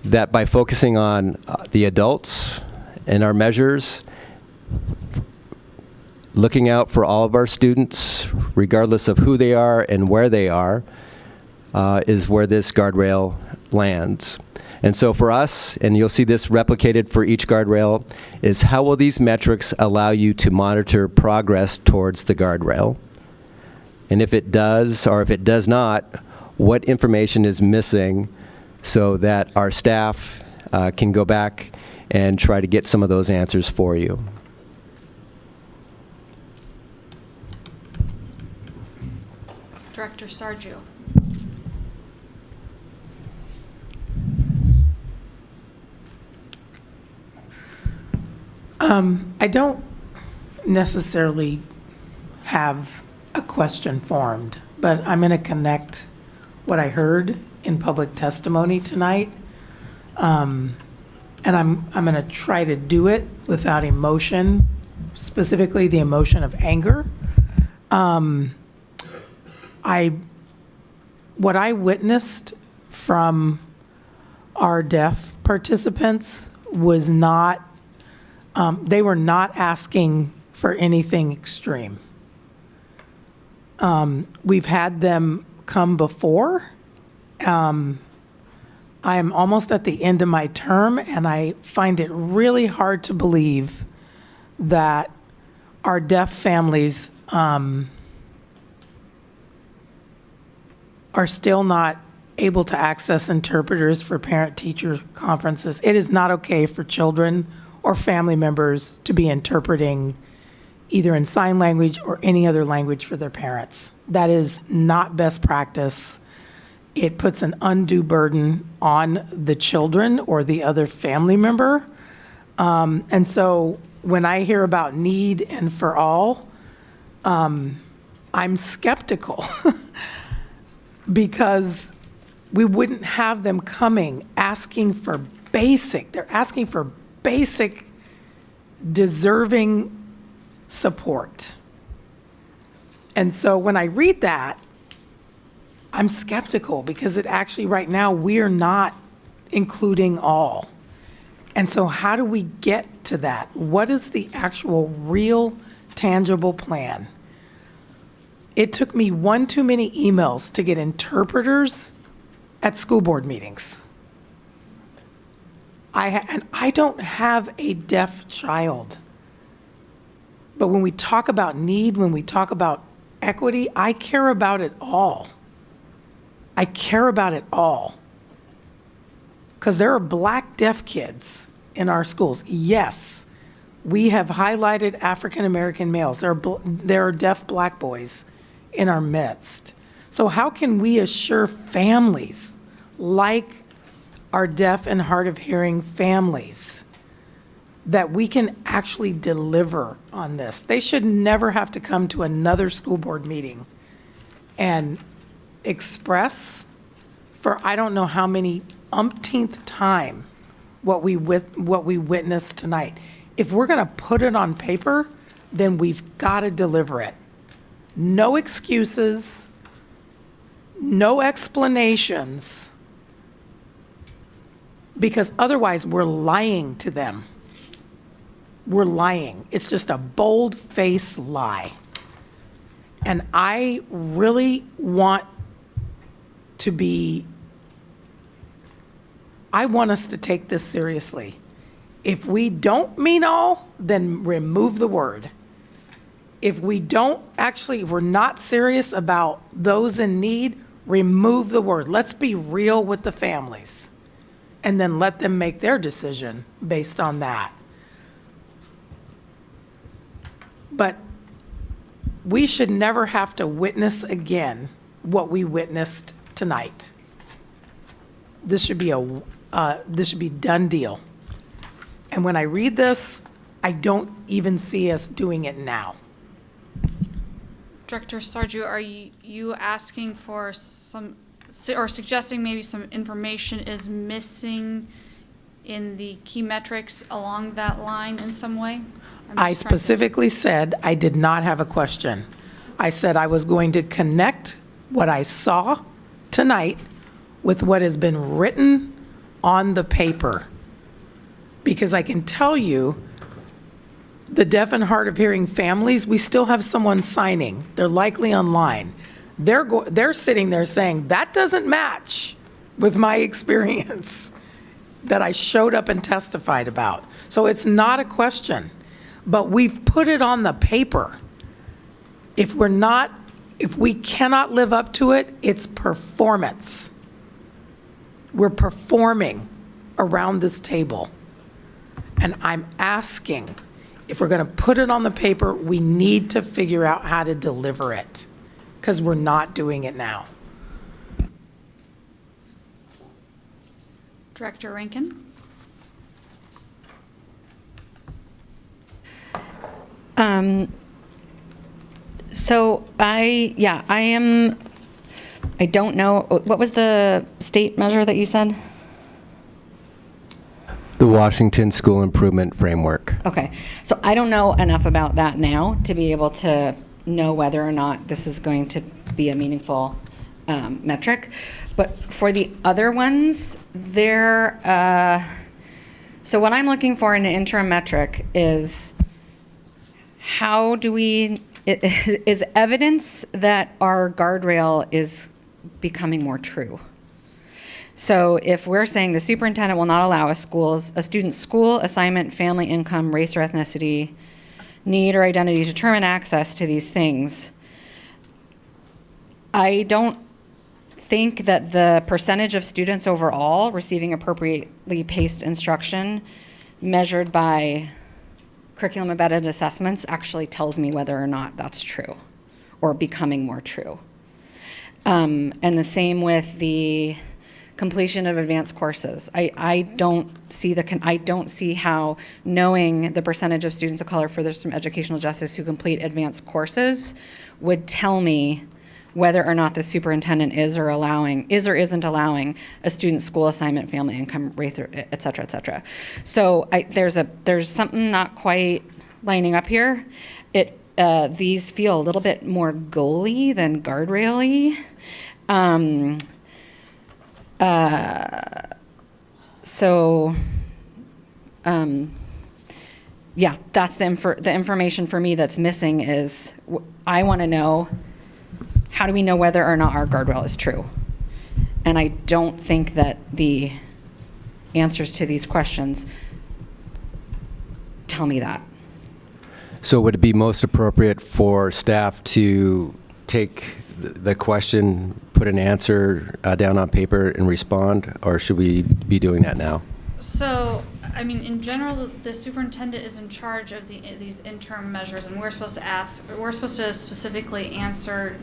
Speaker 6: that by focusing on the adults and our measures, looking out for all of our students, regardless of who they are and where they are, is where this guardrail lands. And so for us, and you'll see this replicated for each guardrail, is how will these metrics allow you to monitor progress towards the guardrail? And if it does, or if it does not, what information is missing so that our staff can go back and try to get some of those answers for you?
Speaker 4: Director Sarju.
Speaker 9: I don't necessarily have a question formed, but I'm going to connect what I heard in public testimony tonight. And I'm going to try to do it without emotion, specifically the emotion of anger. What I witnessed from our deaf participants was not, they were not asking for anything extreme. We've had them come before. I am almost at the end of my term, and I find it really hard to believe that our deaf families are still not able to access interpreters for parent-teacher conferences. It is not okay for children or family members to be interpreting either in sign language or any other language for their parents. That is not best practice. It puts an undue burden on the children or the other family member. And so when I hear about need and for all, I'm skeptical because we wouldn't have them coming asking for they're asking for basic, deserving support. And so when I read that, I'm skeptical because it actually right now we're not including all. And so how do we get to that? What is the actual real tangible plan? It took me one too many emails to get interpreters at school board meetings. And I don't have a deaf child. But when we talk about need, when we talk about equity, I care about it all. I care about it all. Because there are black deaf kids in our schools. Yes, we have highlighted African American males. There are deaf black boys in our midst. So how can we assure families like our deaf and hard of hearing families that we can actually deliver on this? They should never have to come to another school board meeting and express for I don't know how many umpteenth time what we witnessed tonight. If we're going to put it on paper, then we've got to deliver it. No excuses. no explanations, because otherwise we're lying to them. We're lying. It's just a bold-faced lie. And I really want I want us to take this seriously. If we don't mean all, then remove the word. If we don't if we're not serious about those in need, remove the word. Let's be real with the families and then let them make their decision based on that. But we should never have to witness again what we witnessed tonight. This should be done deal. And when I read this, I don't even see us doing it now.
Speaker 4: Director Sarju, are you asking for some, or suggesting maybe some information is missing in the key metrics along that line in some way?
Speaker 9: I specifically said I did not have a question. I said I was going to connect what I saw tonight with what has been written on the paper. Because I can tell you, the deaf and hard of hearing families, we still have someone signing. They're likely online. They're sitting there saying, that doesn't match with my experience that I showed up and testified about. So it's not a question, but we've put it on the paper. If we cannot live up to it, it's performance. We're performing around this table. And I'm asking, if we're going to put it on the paper, we need to figure out how to deliver it, because we're not doing it now.
Speaker 4: Director Rankin?
Speaker 10: So I don't know, what was the state measure that you said?
Speaker 6: The Washington School Improvement Framework.
Speaker 10: Okay, so I don't know enough about that now to be able to know whether or not this is going to be a meaningful metric. But for the other ones, so what I'm looking for in an interim metric is is evidence that our guardrail is becoming more true. So if we're saying the superintendent will not allow a student's school, assignment, family, income, race or ethnicity, need or identity to determine access to these things, I don't think that the percentage of students overall receiving appropriately paced instruction measured by curriculum embedded assessments actually tells me whether or not that's true or becoming more true. And the same with the completion of advanced courses. I don't see how knowing the percentage of students of color furthest from educational justice who complete advanced courses would tell me whether or not the superintendent is or isn't allowing a student's school assignment, family income, race, et cetera, et cetera. So there's something not quite lining up here. These feel a little bit more goalie than guardrail-y. That's the information for me that's missing is I want to know, how do we know whether or not our guardrail is true? And I don't think that the answers to these questions tell me that.
Speaker 6: So would it be most appropriate for staff to take the question, put an answer down on paper and respond, or should we be doing that now?
Speaker 4: So, I mean, in general, the superintendent is in charge of these interim measures, and we're supposed to specifically answer,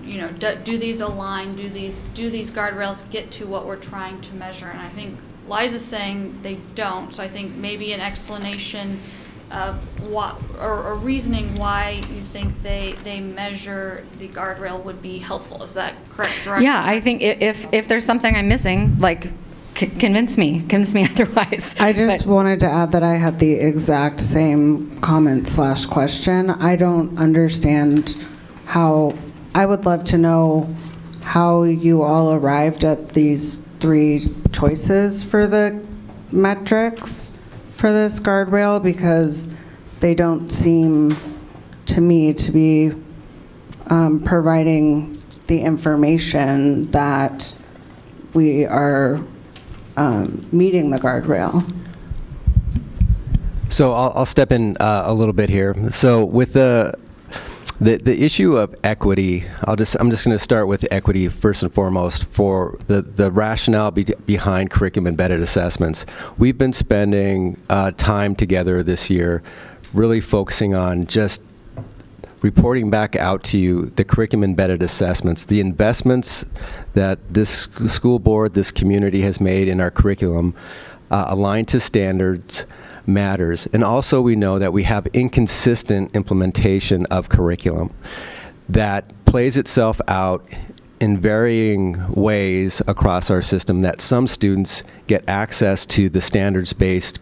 Speaker 4: do these align, do these guardrails get to what we're trying to measure? And I think Liza's saying they don't, so I think maybe an explanation of what, or reasoning why you think they measure the guardrail would be helpful. Is that correct, Director?
Speaker 10: Yeah, I think if there's something I'm missing, convince me otherwise.
Speaker 15: I just wanted to add that I had the exact same comment/question. I don't understand how, I would love to know how you all arrived at these 3 choices for the metrics for this guardrail, because they don't seem to me to be providing the information that we are meeting the guardrail.
Speaker 6: So I'll step in a little bit here. So with the issue of equity, I'm just going to start with equity first and foremost for the rationale behind curriculum embedded assessments. We've been spending time together this year really focusing on just reporting back out to you the curriculum embedded assessments, the investments that this school board, this community has made in our curriculum aligned to standards matters. And also we know that we have inconsistent implementation of curriculum that plays itself out in varying ways across our system, that some students get access to the standards-based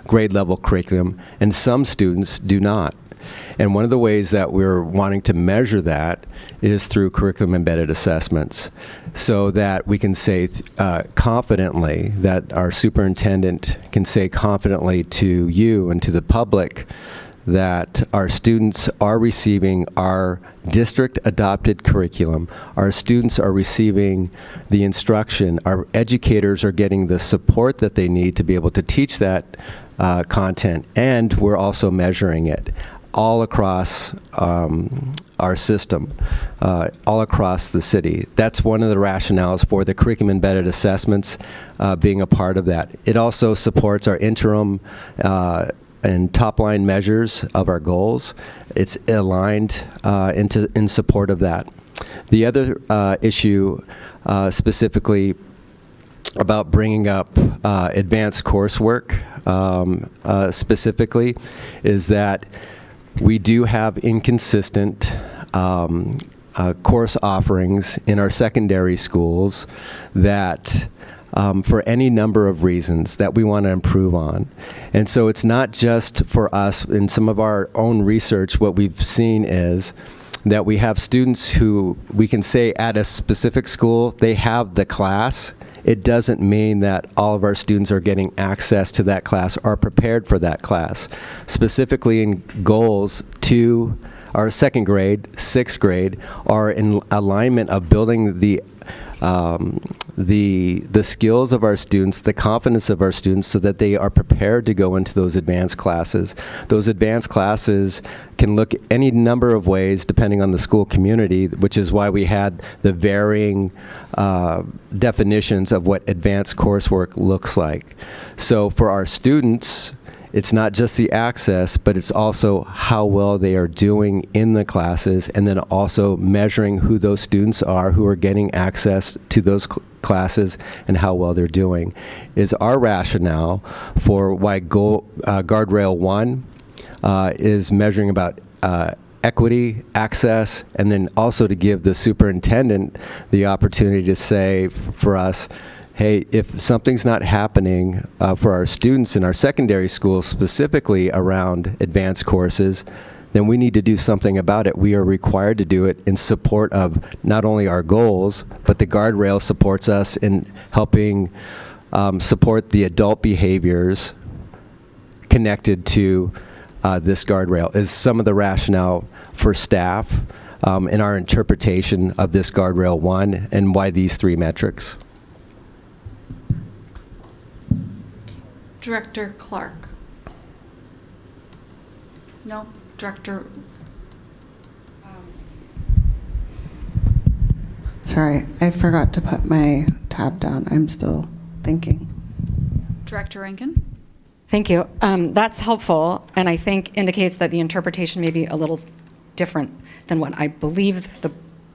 Speaker 6: grade level curriculum and some students do not. And one of the ways that we're wanting to measure that is through curriculum embedded assessments, so that we can say confidently, that our superintendent can say confidently to you and to the public that our students are receiving our district adopted curriculum, our students are receiving the instruction, our educators are getting the support that they need to be able to teach that content, and we're also measuring it all across our system, all across the city. That's one of the rationales for the curriculum embedded assessments being a part of that. It also supports our interim and top line measures of our goals. It's aligned in support of that. The other issue specifically about bringing up advanced coursework specifically is that we do have inconsistent course offerings in our secondary schools that for any number of reasons that we want to improve on. And so it's not just for us. In some of our own research, what we've seen is that we have students who we can say at a specific school, they have the class. It doesn't mean that all of our students are getting access to that class or prepared for that class. Specifically in goals to our second grade, sixth grade, are in alignment of building the skills of our students, the confidence of our students, so that they are prepared to go into those advanced classes. Those advanced classes can look any number of ways depending on the school community, which is why we had the varying definitions of what advanced coursework looks like. So for our students, it's not just the access, but it's also how well they are doing in the classes, and then also measuring who those students are who are getting access to those classes and how well they're doing, is our rationale for why Guardrail 1 is measuring about equity, access, and then also to give the superintendent the opportunity to say for us, hey, if something's not happening for our students in our secondary schools, specifically around advanced courses, then we need to do something about it. We are required to do it in support of not only our goals, but the guardrail supports us in helping support the adult behaviors connected to this guardrail, is some of the rationale for staff in our interpretation of this Guardrail 1 and why these 3 metrics.
Speaker 4: Director Clark. No, Director.
Speaker 15: Sorry, I forgot to put my tab down. I'm still thinking.
Speaker 4: Director Rankin.
Speaker 10: Thank you. That's helpful, and I think indicates that the interpretation may be a little different than what I believe the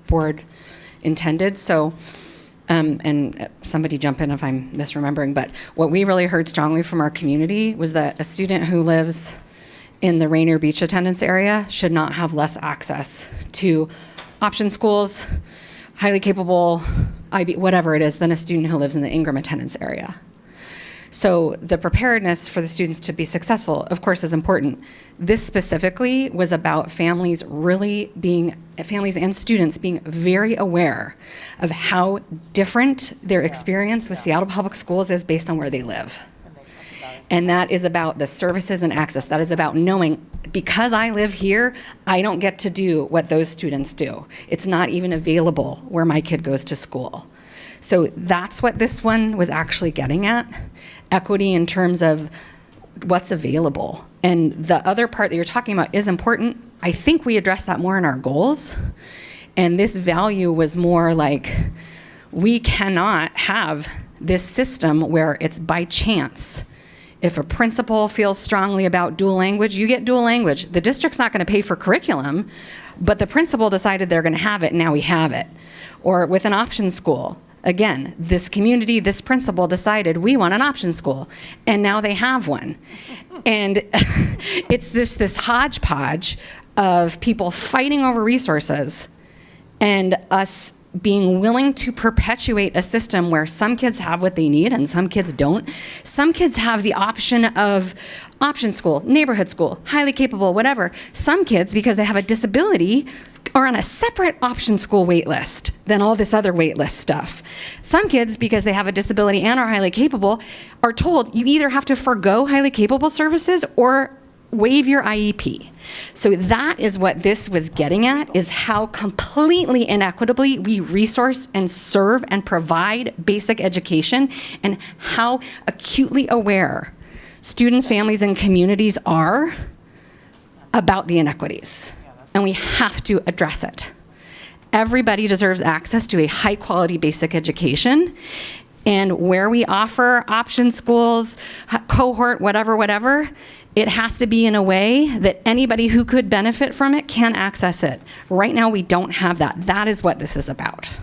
Speaker 10: board intended. So, and somebody jump in if I'm misremembering, but what we really heard strongly from our community was that a student who lives in the Rainier Beach attendance area should not have less access to option schools, highly capable IB, whatever it is, than a student who lives in the Ingram attendance area. So the preparedness for the students to be successful, of course, is important. This specifically was about families and students being very aware of how different their experience with Seattle Public Schools is based on where they live. And that is about the services and access. That is about knowing, because I live here, I don't get to do what those students do. It's not even available where my kid goes to school. So that's what this one was actually getting at. Equity in terms of what's available. And the other part that you're talking about is important. I think we address that more in our goals. And this value was more like, we cannot have this system where it's by chance. If a principal feels strongly about dual language, you get dual language. The district's not going to pay for curriculum, but the principal decided they're going to have it, and now we have it. Or with an option school, again, this community, this principal decided we want an option school, and now they have one. And it's this hodgepodge of people fighting over resources and us being willing to perpetuate a system where some kids have what they need and some kids don't. Some kids have the option of option school, neighborhood school, highly capable, whatever. Some kids, because they have a disability, are on a separate option school wait list than all this other wait list stuff. Some kids, because they have a disability and are highly capable, are told you either have to forgo highly capable services or waive your IEP. So that is what this was getting at, is how completely inequitably we resource and serve and provide basic education, and how acutely aware students, families, and communities are about the inequities. And we have to address it. Everybody deserves access to a high quality basic education. And where we offer option schools, cohort, whatever, it has to be in a way that anybody who could benefit from it can access it. Right now, we don't have that. That is what this is about.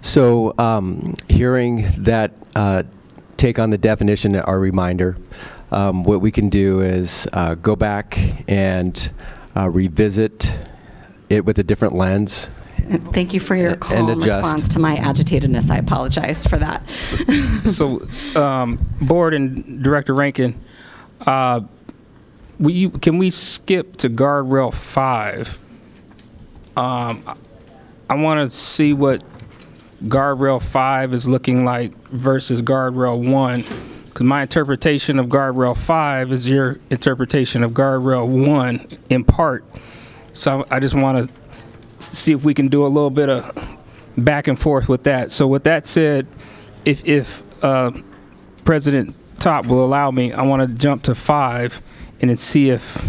Speaker 6: So hearing that take on the definition, our reminder, what we can do is go back and revisit it with a different lens.
Speaker 10: Thank you for your calm
Speaker 6: adjust.
Speaker 10: response to my agitatedness. I apologize for that.
Speaker 5: So, Board and Director Rankin, can we skip to Guardrail 5? I want to see what Guardrail 5 is looking like versus Guardrail 1, because my interpretation of Guardrail 5 is your interpretation of Guardrail 1 in part. So I just want to see if we can do a little bit of back and forth with that. So with that said, if President Top will allow me, I want to jump to 5 and then see if.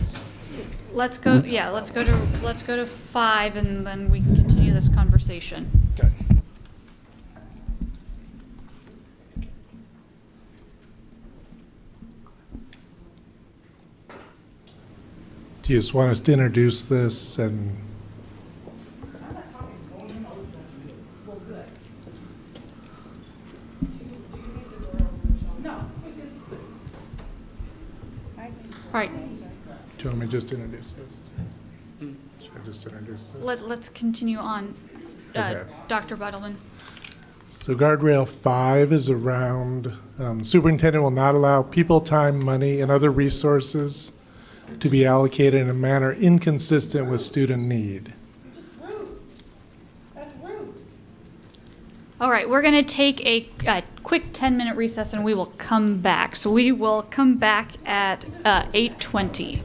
Speaker 4: Let's go. Yeah, let's go to 5, and then we can continue this conversation.
Speaker 5: Okay.
Speaker 18: Do you just want us to introduce this and?
Speaker 4: All right.
Speaker 18: Do you want me to just introduce this? Should I just introduce this?
Speaker 4: Let's continue on.
Speaker 18: Okay.
Speaker 4: Dr. Buttleman.
Speaker 18: So guardrail 5 is around, superintendent will not allow people, time, money, and other resources to be allocated in a manner inconsistent with student need.
Speaker 4: All right, we're going to take a quick 10-minute recess, and we will come back. So we will come back at 8:20.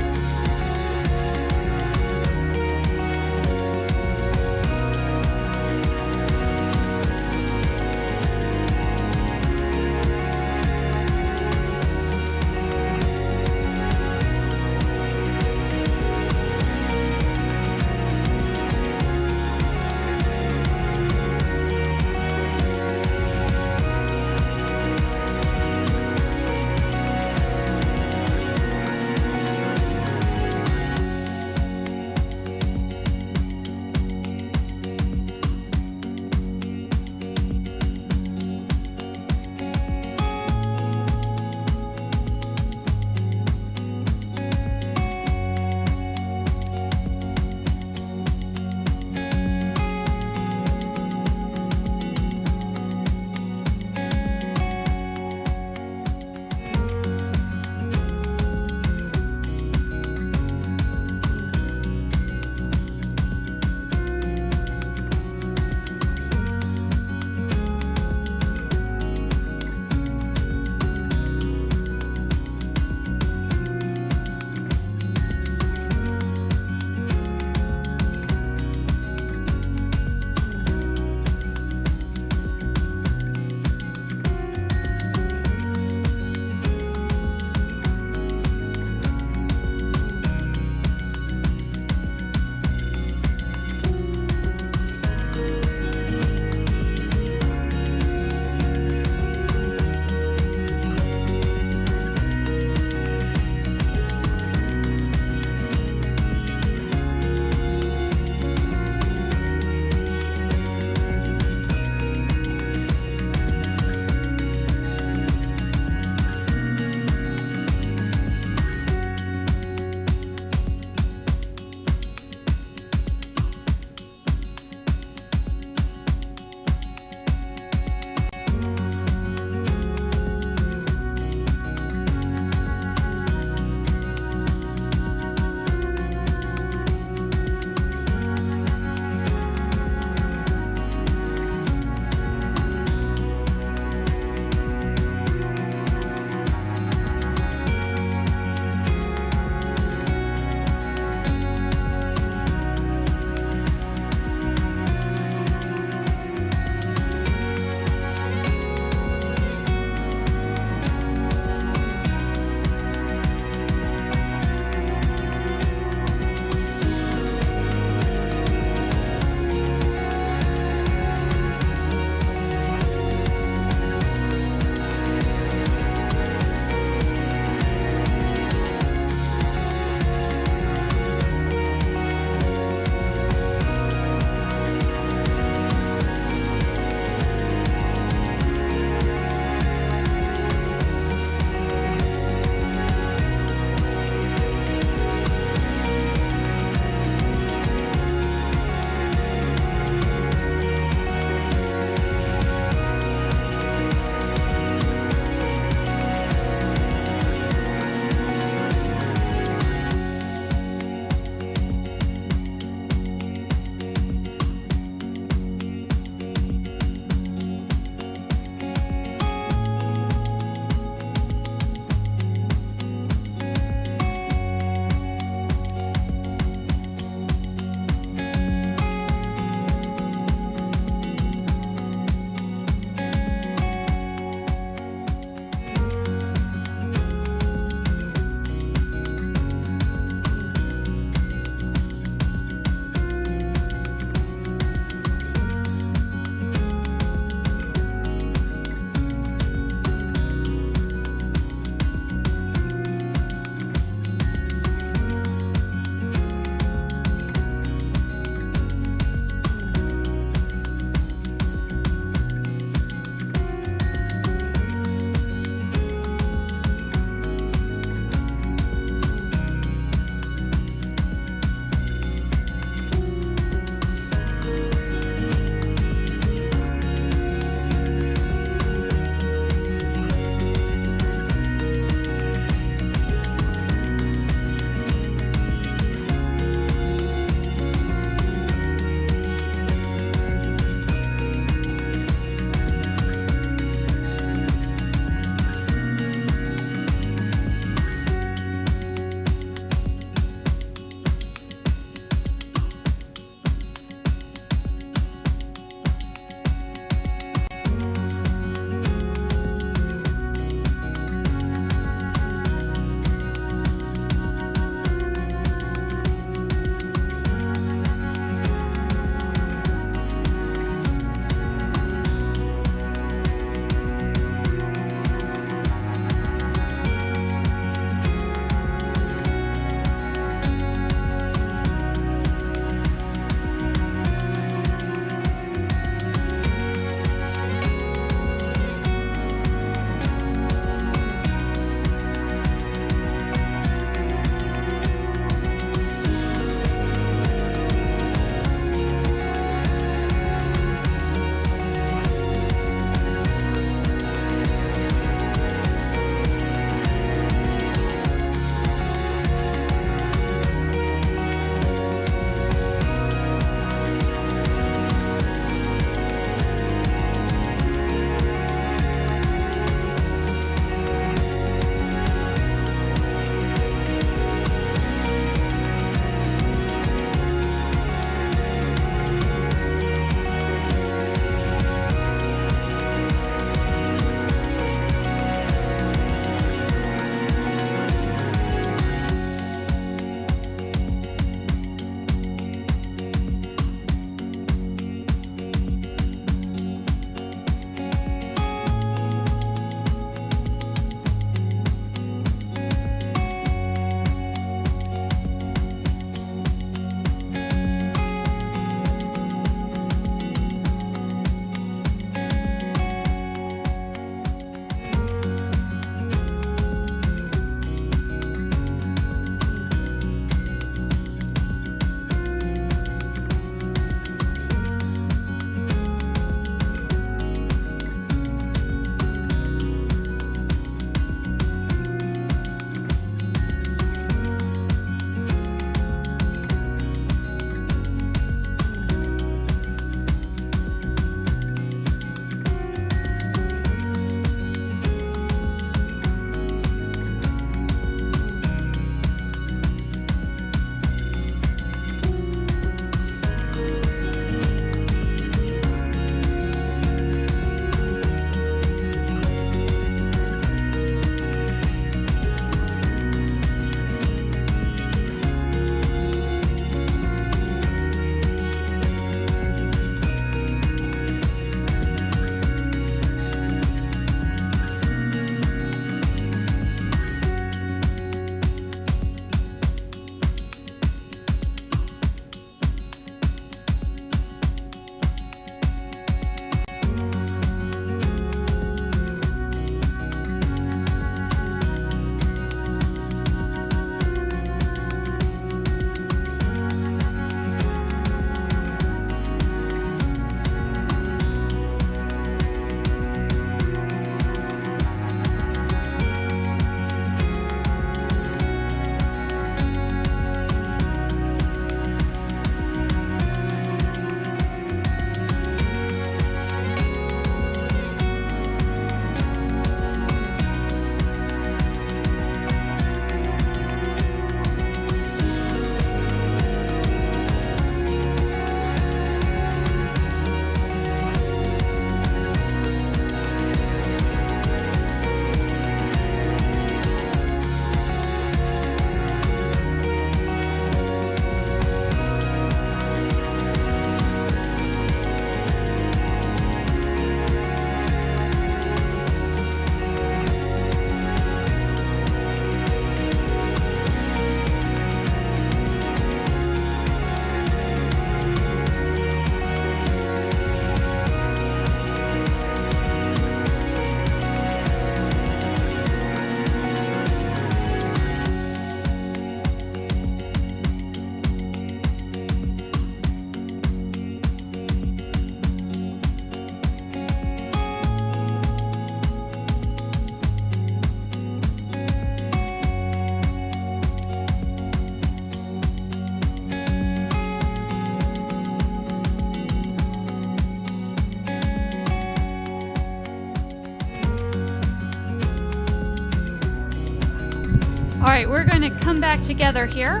Speaker 4: All right, we're going to come back together here.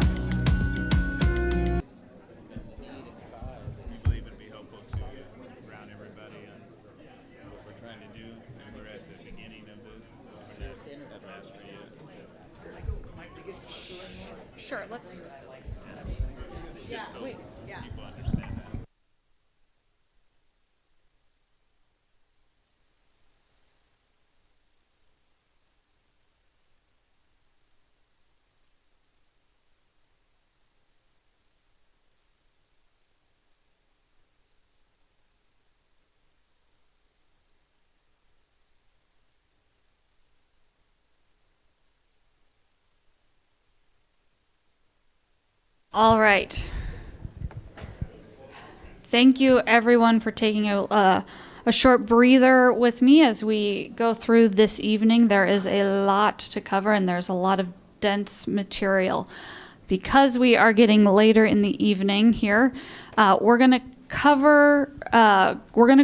Speaker 4: Sure, let's. Yeah, yeah. All right. Thank you, everyone, for taking a short breather with me as we go through this evening. There is a lot to cover, and there's a lot of dense material. Because we are getting later in the evening here, we're going to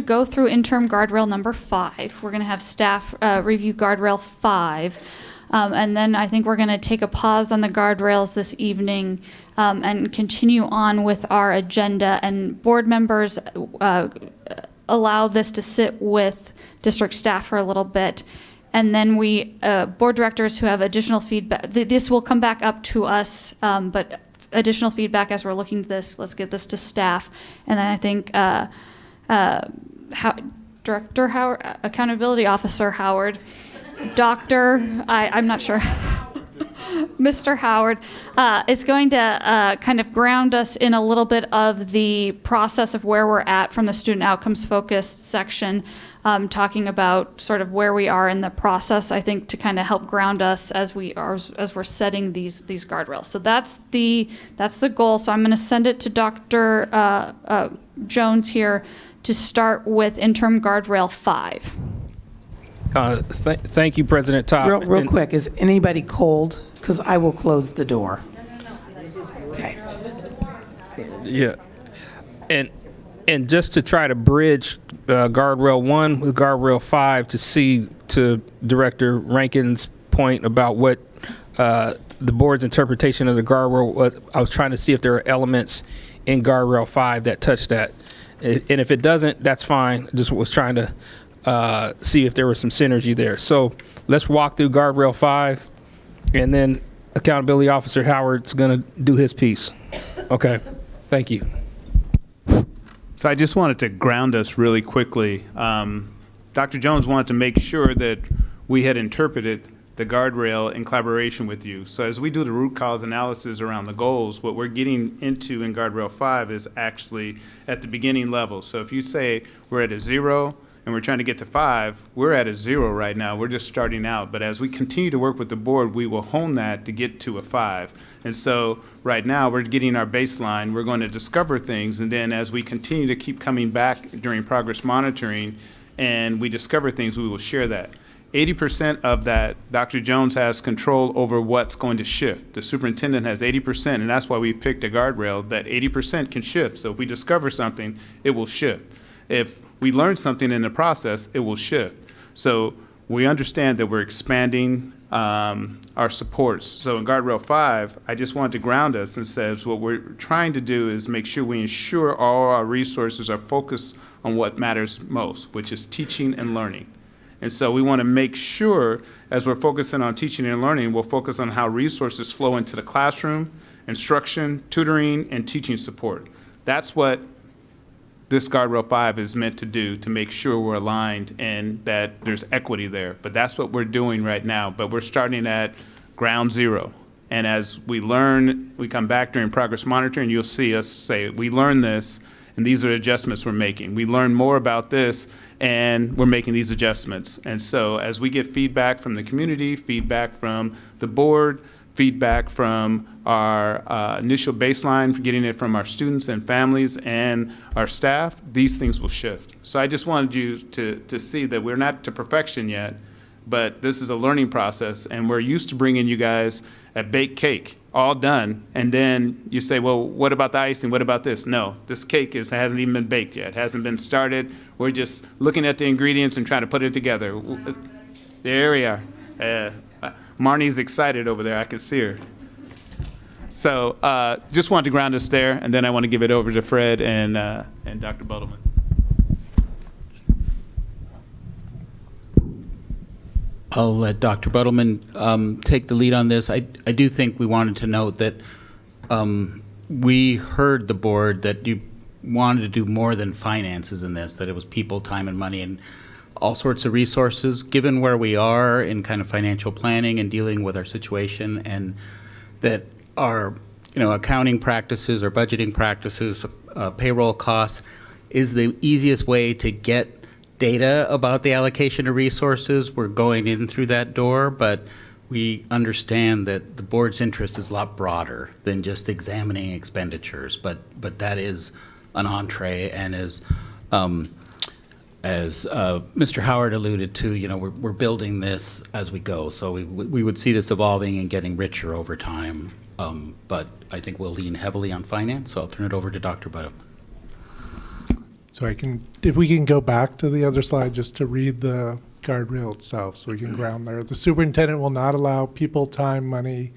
Speaker 4: go through interim guardrail number 5. We're going to have staff review guardrail 5. And then I think we're going to take a pause on the guardrails this evening and continue on with our agenda. And board members allow this to sit with district staff for a little bit. And then we, board directors who have additional feedback, this will come back up to us, but additional feedback as we're looking at this, let's get this to staff. And then I think Director Howard, Accountability Officer Howard, I'm not sure. Mr. Howard is going to kind of ground us in a little bit of the process of where we're at from the student outcomes focused section, talking about sort of where we are in the process, I think, to kind of help ground us as we're setting these guardrails. So that's the goal. So I'm going to send it to Dr. Jones here to start with interim guardrail 5.
Speaker 5: Thank you, President Top.
Speaker 9: Real quick, is anybody cold? Because I will close the door. Okay.
Speaker 5: Yeah. And just to try to bridge guardrail 1 with guardrail 5 to Director Rankin's point about what the board's interpretation of the guardrail was, I was trying to see if there are elements in guardrail 5 that touch that. And if it doesn't, that's fine. Just was trying to see if there was some synergy there. So let's walk through guardrail 5, and then Accountability Officer Howard's going to do his piece. Okay, thank you.
Speaker 19: So I just wanted to ground us really quickly. Dr. Jones wanted to make sure that we had interpreted the guardrail in collaboration with you. So as we do the root cause analysis around the goals, what we're getting into in guardrail 5 is actually at the beginning level. So if you say we're at a 0, and we're trying to get to 5, we're at a 0 right now. We're just starting out. But as we continue to work with the board, we will hone that to get to a 5. And so right now we're getting our baseline. We're going to discover things. And then as we continue to keep coming back during progress monitoring and we discover things, we will share that. 80% of that, Dr. Jones has control over what's going to shift. The superintendent has 80%, and that's why we picked a guardrail, that 80% can shift. So if we discover something, it will shift. If we learn something in the process, it will shift. So we understand that we're expanding our supports. So in guardrail 5, I just wanted to ground us and says what we're trying to do is make sure we ensure all our resources are focused on what matters most, which is teaching and learning. And so we want to make sure as we're focusing on teaching and learning, we'll focus on how resources flow into the classroom, instruction, tutoring, and teaching support. That's what this guardrail 5 is meant to do, to make sure we're aligned and that there's equity there. But that's what we're doing right now. But we're starting at ground zero. And as we learn, we come back during progress monitoring, you'll see us say, we learned this, and these are adjustments we're making. We learn more about this, and we're making these adjustments. And so as we get feedback from the community, feedback from the board, feedback from our initial baseline, getting it from our students and families and our staff, these things will shift. So I just wanted you to see that we're not to perfection yet, but this is a learning process, and we're used to bringing you guys a baked cake, all done, and then you say, well, what about the icing? What about this? No, this cake hasn't even been baked yet, hasn't been started. We're just looking at the ingredients and trying to put it together. There we are. Marnie's excited over there. I can see her. So just wanted to ground us there, and then I want to give it over to Fred and Dr. Buttleman.
Speaker 20: I'll let Dr. Buttleman take the lead on this. I do think we wanted to note that we heard the board that you wanted to do more than finances in this, that it was people, time, and money, and all sorts of resources. Given where we are in kind of financial planning and dealing with our situation, and that our accounting practices or budgeting practices, payroll costs, is the easiest way to get data about the allocation of resources. We're going in through that door, but we understand that the board's interest is a lot broader than just examining expenditures. But that is an entree, and as Mr. Howard alluded to, we're building this as we go. So we would see this evolving and getting richer over time. But I think we'll lean heavily on finance. So I'll turn it over to Dr. Buttleman.
Speaker 18: So if we can go back to the other slide just to read the guardrail itself so we can ground there. The superintendent will not allow people, time, money,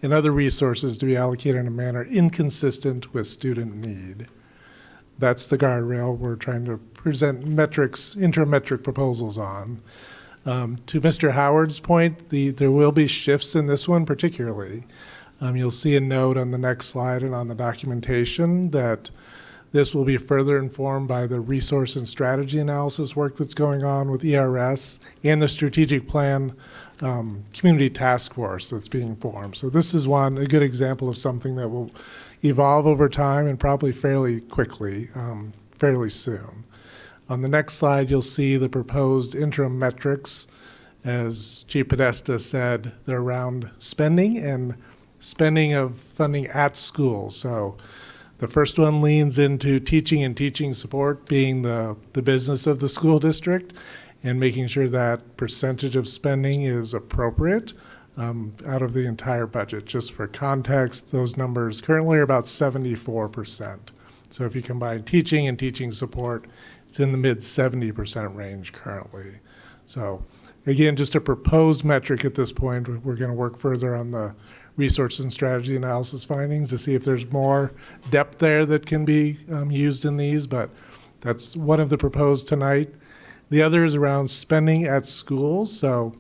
Speaker 18: and other resources to be allocated in a manner inconsistent with student need. That's the guardrail we're trying to present interim metric proposals on. To Mr. Howard's point, there will be shifts in this one particularly. You'll see a note on the next slide and on the documentation that this will be further informed by the resource and strategy analysis work that's going on with ERS and the strategic plan community task force that's being formed. So this is a good example of something that will evolve over time and probably fairly quickly, fairly soon. On the next slide, you'll see the proposed interim metrics. As Chief Podesta said, they're around spending and spending of funding at school. So the first one leans into teaching and teaching support being the business of the school district, and making sure that percentage of spending is appropriate out of the entire budget. Just for context, those numbers currently are about 74%. So if you combine teaching and teaching support, it's in the mid 70% range currently. So again, just a proposed metric at this point. We're going to work further on the resource and strategy analysis findings to see if there's more depth there that can be used in these, but that's one of the proposed tonight. The other is around spending at schools. So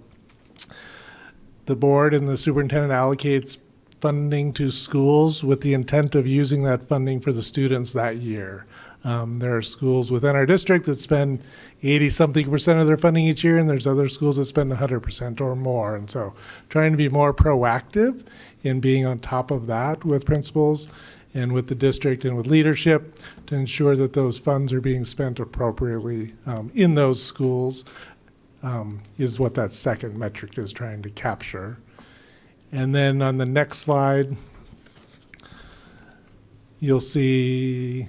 Speaker 18: the board and the superintendent allocates funding to schools with the intent of using that funding for the students that year. There are schools within our district that spend 80-something% of their funding each year, and there's other schools that spend 100% or more. And so trying to be more proactive in being on top of that with principals and with the district and with leadership to ensure that those funds are being spent appropriately in those schools is what that second metric is trying to capture. And then on the next slide, you'll see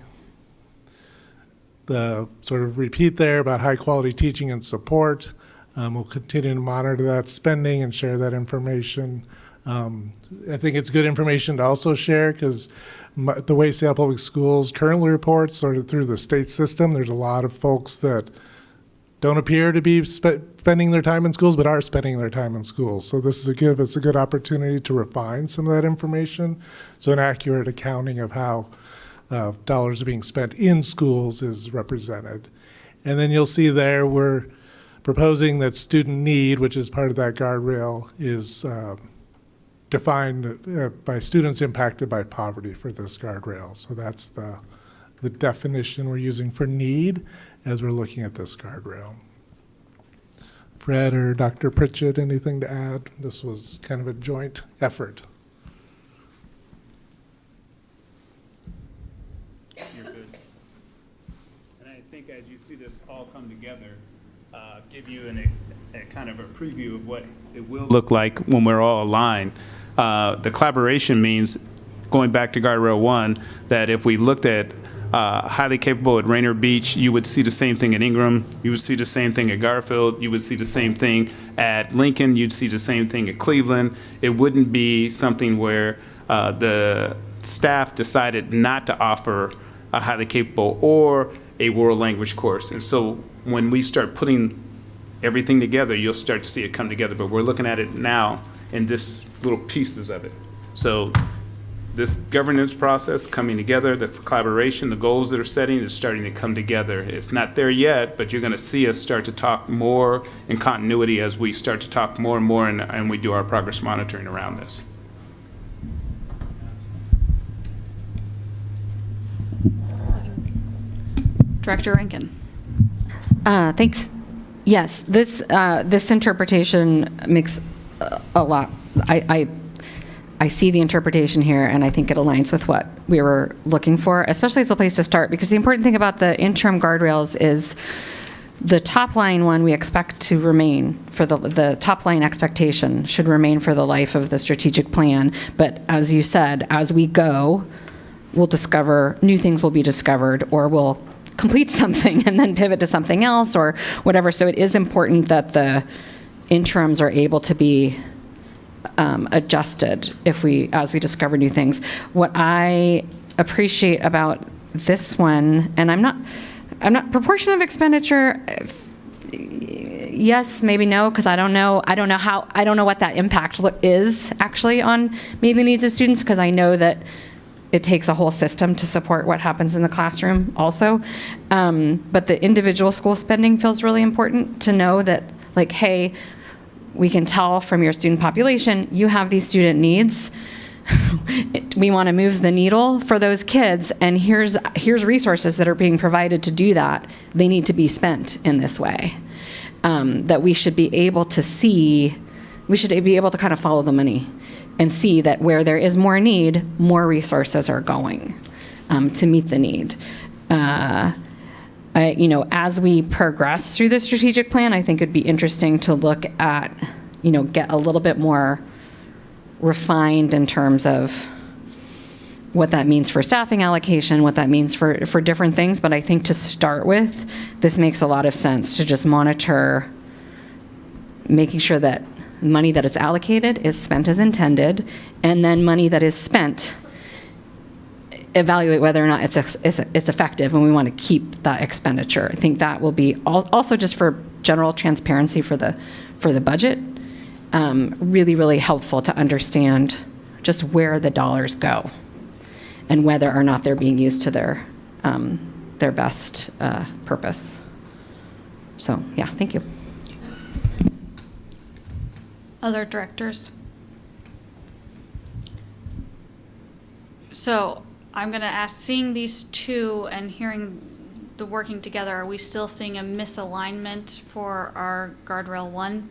Speaker 18: the sort of repeat there about high quality teaching and support. We'll continue to monitor that spending and share that information. I think it's good information to also share because the way Seattle Public Schools currently reports sort of through the state system, there's a lot of folks that don't appear to be spending their time in schools, but are spending their time in schools. So this is it's a good opportunity to refine some of that information. So an accurate accounting of how dollars are being spent in schools is represented. And then you'll see there we're proposing that student need, which is part of that guardrail, is defined by students impacted by poverty for this guardrail. So that's the definition we're using for need as we're looking at this guardrail. Fred or Dr. Pritchett, anything to add? This was kind of a joint effort.
Speaker 19: You're good. And I think as you see this all come together, give you a kind of a preview of what it will look like when we're all aligned. The collaboration means, going back to Guardrail 1, that if we looked at highly capable at Rainier Beach, you would see the same thing at Ingram, you would see the same thing at Garfield, you would see the same thing at Lincoln, you'd see the same thing at Cleveland. It wouldn't be something where the staff decided not to offer a highly capable or a world language course. And so when we start putting everything together, you'll start to see it come together. But we're looking at it now in just little pieces of it. So this governance process coming together, that's collaboration, the goals that are setting is starting to come together. It's not there yet, but you're going to see us start to talk more in continuity as we start to talk more and more and we do our progress monitoring around this.
Speaker 4: Director Rankin.
Speaker 10: Thanks. Yes, this interpretation makes a lot. I see the interpretation here, and I think it aligns with what we were looking for, especially as a place to start, because the important thing about the interim guardrails is the top line one we expect to remain for the top line expectation should remain for the life of the strategic plan. But as you said, as we go, we'll discover, new things will be discovered, or we'll complete something and then pivot to something else or whatever. So it is important that the interims are able to be adjusted as we discover new things. What I appreciate about this one, and I'm not proportion of expenditure. Yes, maybe no, because I don't know what that impact is actually on meeting the needs of students, because I know that it takes a whole system to support what happens in the classroom also. But the individual school spending feels really important to know that, like, hey, we can tell from your student population, you have these student needs. We want to move the needle for those kids, and here's resources that are being provided to do that. They need to be spent in this way. That we should be able to see, we should be able to kind of follow the money and see that where there is more need, more resources are going to meet the need. As we progress through the strategic plan, I think it'd be interesting to look at, get a little bit more refined in terms of what that means for staffing allocation, what that means for different things. But I think to start with, this makes a lot of sense to just monitor, making sure that money that is allocated is spent as intended, and then money that is spent, evaluate whether or not it's effective, and we want to keep that expenditure. I think that will be also, just for general transparency for the budget, really, really helpful to understand just where the dollars go and whether or not they're being used to their best purpose. So yeah, thank you.
Speaker 4: Other directors? So I'm going to ask, seeing these two and hearing the working together, are we still seeing a misalignment for our guardrail 1?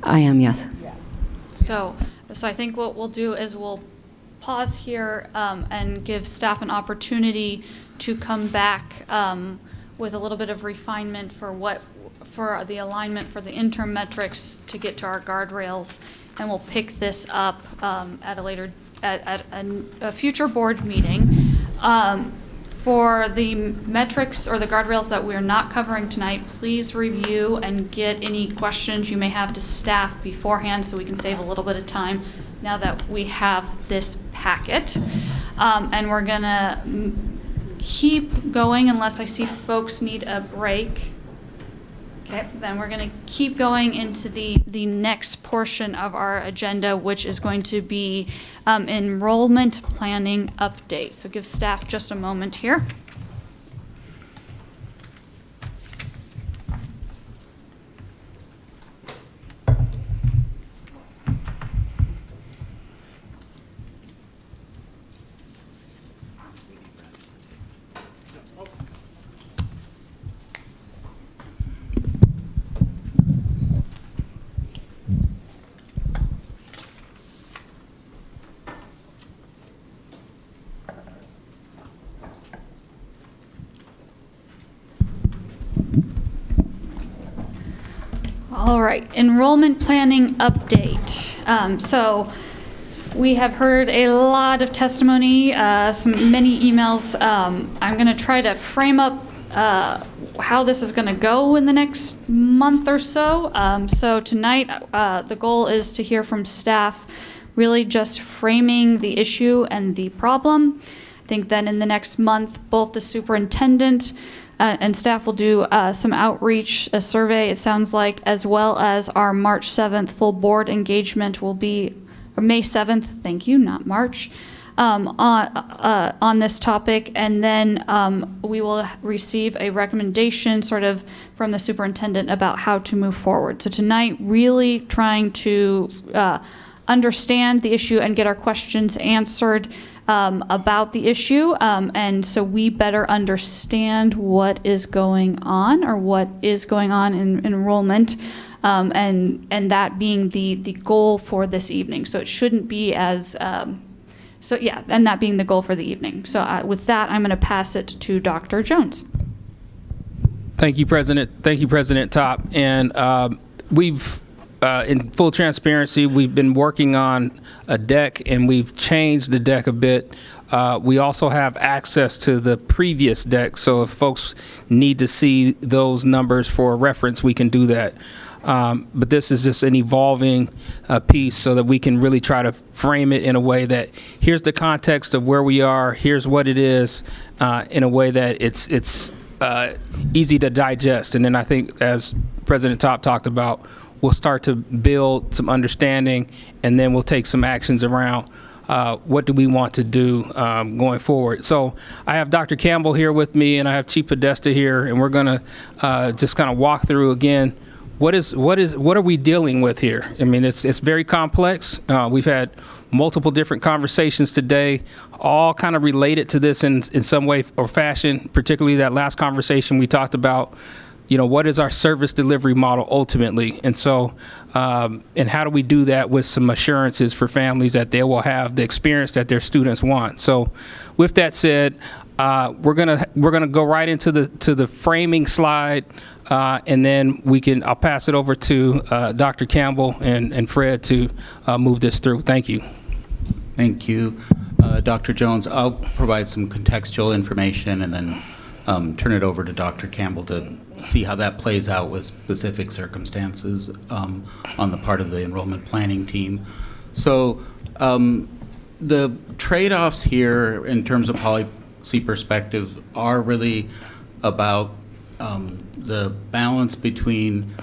Speaker 10: I am, yes.
Speaker 4: So I think what we'll do is we'll pause here and give staff an opportunity to come back with a little bit of refinement for the alignment for the interim metrics to get to our guardrails, and we'll pick this up at a future board meeting. For the metrics or the guardrails that we're not covering tonight, please review and get any questions you may have to staff beforehand, so we can save a little bit of time now that we have this packet. And we're gonna keep going unless I see folks need a break. Okay, then we're going to keep going into the next portion of our agenda, which is going to be enrollment planning update. So give staff just a moment here. All right, enrollment planning update. So we have heard a lot of testimony, many emails. I'm going to try to frame up how this is going to go in the next month or so. So tonight, the goal is to hear from staff, really just framing the issue and the problem. I think then in the next month, both the superintendent, and staff will do some outreach, a survey, it sounds like, as well as our March 7th full board engagement will be, or May 7th, thank you, not March, on this topic. And then we will receive a recommendation sort of from the superintendent about how to move forward. So tonight, really trying to understand the issue and get our questions answered about the issue, and so we better understand what is going on, or what is going on in enrollment, and that being the goal for this evening. So it shouldn't be as so yeah, and that being the goal for the evening. So with that, I'm going to pass it to Dr. Jones.
Speaker 5: Thank you, President. Thank you, President Top. And we've, in full transparency, we've been working on a deck, and we've changed the deck a bit. We also have access to the previous deck, so if folks need to see those numbers for reference, we can do that. But this is just an evolving piece so that we can really try to frame it in a way that here's the context of where we are, here's what it is, in a way that it's easy to digest. And then I think, as President Top talked about, we'll start to build some understanding, and then we'll take some actions around what do we want to do going forward. So I have Dr. Campbell here with me, and I have Chief Podesta here, and we're going to just kind of walk through again what are we dealing with here. I mean, it's very complex. We've had multiple different conversations today, all kind of related to this in some way or fashion. Particularly that last conversation we talked about, what is our service delivery model ultimately? And so, and how do we do that with some assurances for families that they will have the experience that their students want? So with that said, we're gonna go right into the framing slide, and then I'll pass it over to Dr. Campbell and Fred to move this through. Thank you.
Speaker 20: Thank you, Dr. Jones. I'll provide some contextual information and then turn it over to Dr. Campbell to see how that plays out with specific circumstances on the part of the enrollment planning team. So the trade-offs here in terms of policy perspective are really about the balance between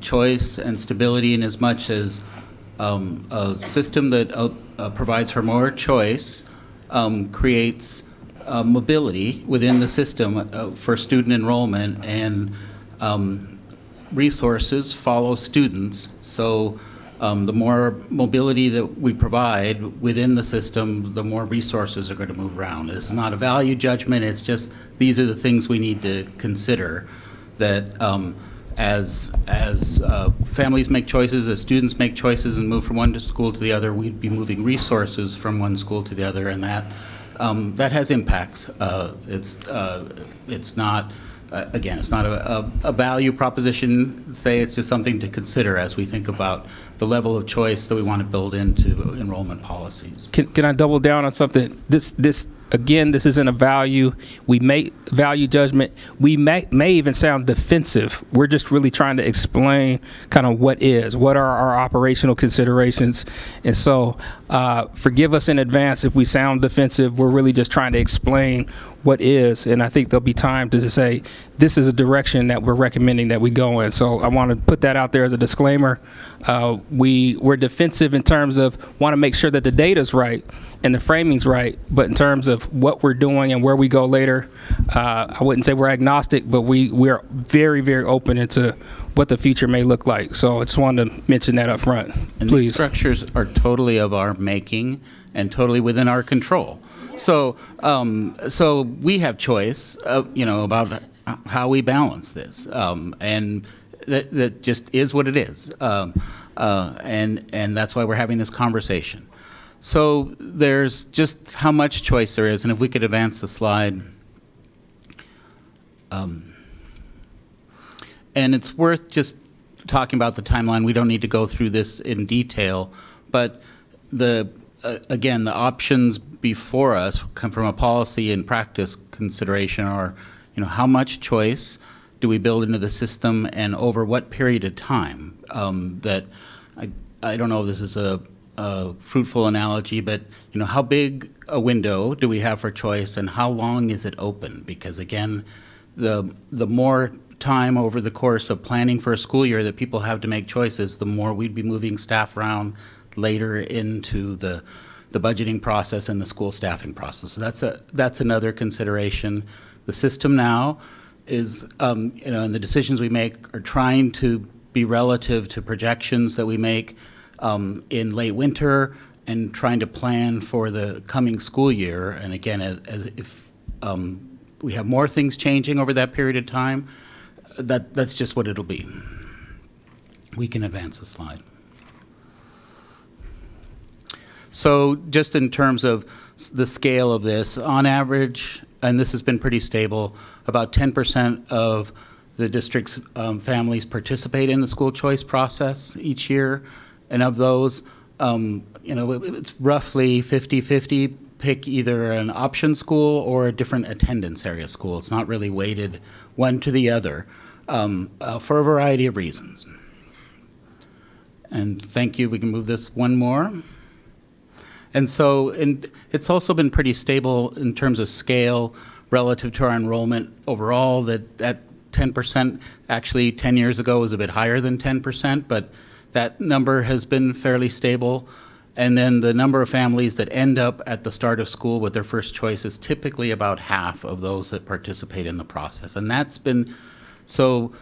Speaker 20: choice and stability, in as much as a system that provides for more choice creates mobility within the system for student enrollment, and resources follow students. So the more mobility that we provide within the system, the more resources are going to move around. It's not a value judgment. It's just these are the things we need to consider, that as families make choices, as students make choices and move from one school to the other, we'd be moving resources from one school to the other, and that has impacts. It's not, again, it's not a value proposition, say, it's just something to consider as we think about the level of choice that we want to build into enrollment policies.
Speaker 5: Can I double down on something? Again, this isn't a value. We make value judgment. We may even sound defensive. We're just really trying to explain kind of what are our operational considerations. And so forgive us in advance if we sound defensive. We're really just trying to explain what is. And I think there'll be time to say, this is a direction that we're recommending that we go in. So I want to put that out there as a disclaimer. We're defensive in terms of want to make sure that the data's right and the framing's right, but in terms of what we're doing and where we go later, I wouldn't say we're agnostic, but we're very, very open into what the future may look like. So I just wanted to mention that up front.
Speaker 20: And
Speaker 5: Please.
Speaker 20: these structures are totally of our making and totally within our control. So we have choice, about how we balance this, and that just is what it is, and that's why we're having this conversation. So there's just how much choice there is, and if we could advance the slide. And it's worth just talking about the timeline. We don't need to go through this in detail, but again, the options before us come from a policy and practice consideration are, how much choice do we build into the system, and over what period of time? That I don't know if this is a fruitful analogy, but how big a window do we have for choice, and how long is it open? Because again, the more time over the course of planning for a school year that people have to make choices, the more we'd be moving staff around later into the budgeting process and the school staffing process. So that's another consideration. The system now is, and the decisions we make are trying to be relative to projections that we make in late winter and trying to plan for the coming school year. And again, as if we have more things changing over that period of time, that's just what it'll be. We can advance the slide. So just in terms of the scale of this, on average, and this has been pretty stable, about 10% of the district's families participate in the school choice process each year. And of those, it's roughly 50-50 pick either an option school or a different attendance area school. It's not really weighted one to the other for a variety of reasons. And thank you. We can move this one more. And so it's also been pretty stable in terms of scale relative to our enrollment overall. That 10% actually 10 years ago was a bit higher than 10%, but that number has been fairly stable. And then the number of families that end up at the start of school with their first choice is typically about half of those that participate in the process. And that's been, so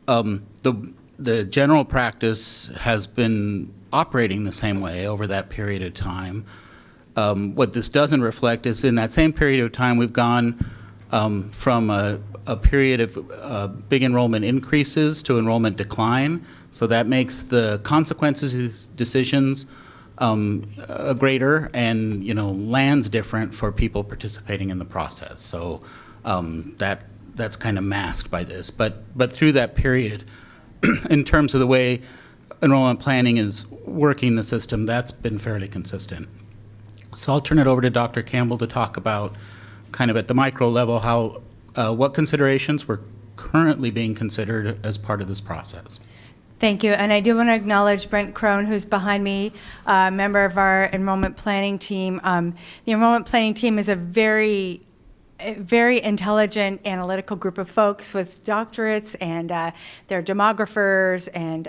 Speaker 20: the general practice has been operating the same way over that period of time. What this doesn't reflect is in that same period of time, we've gone from a period of big enrollment increases to enrollment decline. So that makes the consequences of these decisions greater and, lands different for people participating in the process. So that's kind of masked by this. But through that period, in terms of the way enrollment planning is working the system, that's been fairly consistent. So I'll turn it over to Dr. Campbell to talk about kind of at the micro level how what considerations were currently being considered as part of this process.
Speaker 13: Thank you. And I do want to acknowledge Brent Crone, who's behind me, a member of our enrollment planning team. The enrollment planning team is a very intelligent, analytical group of folks with doctorates, and they're demographers, and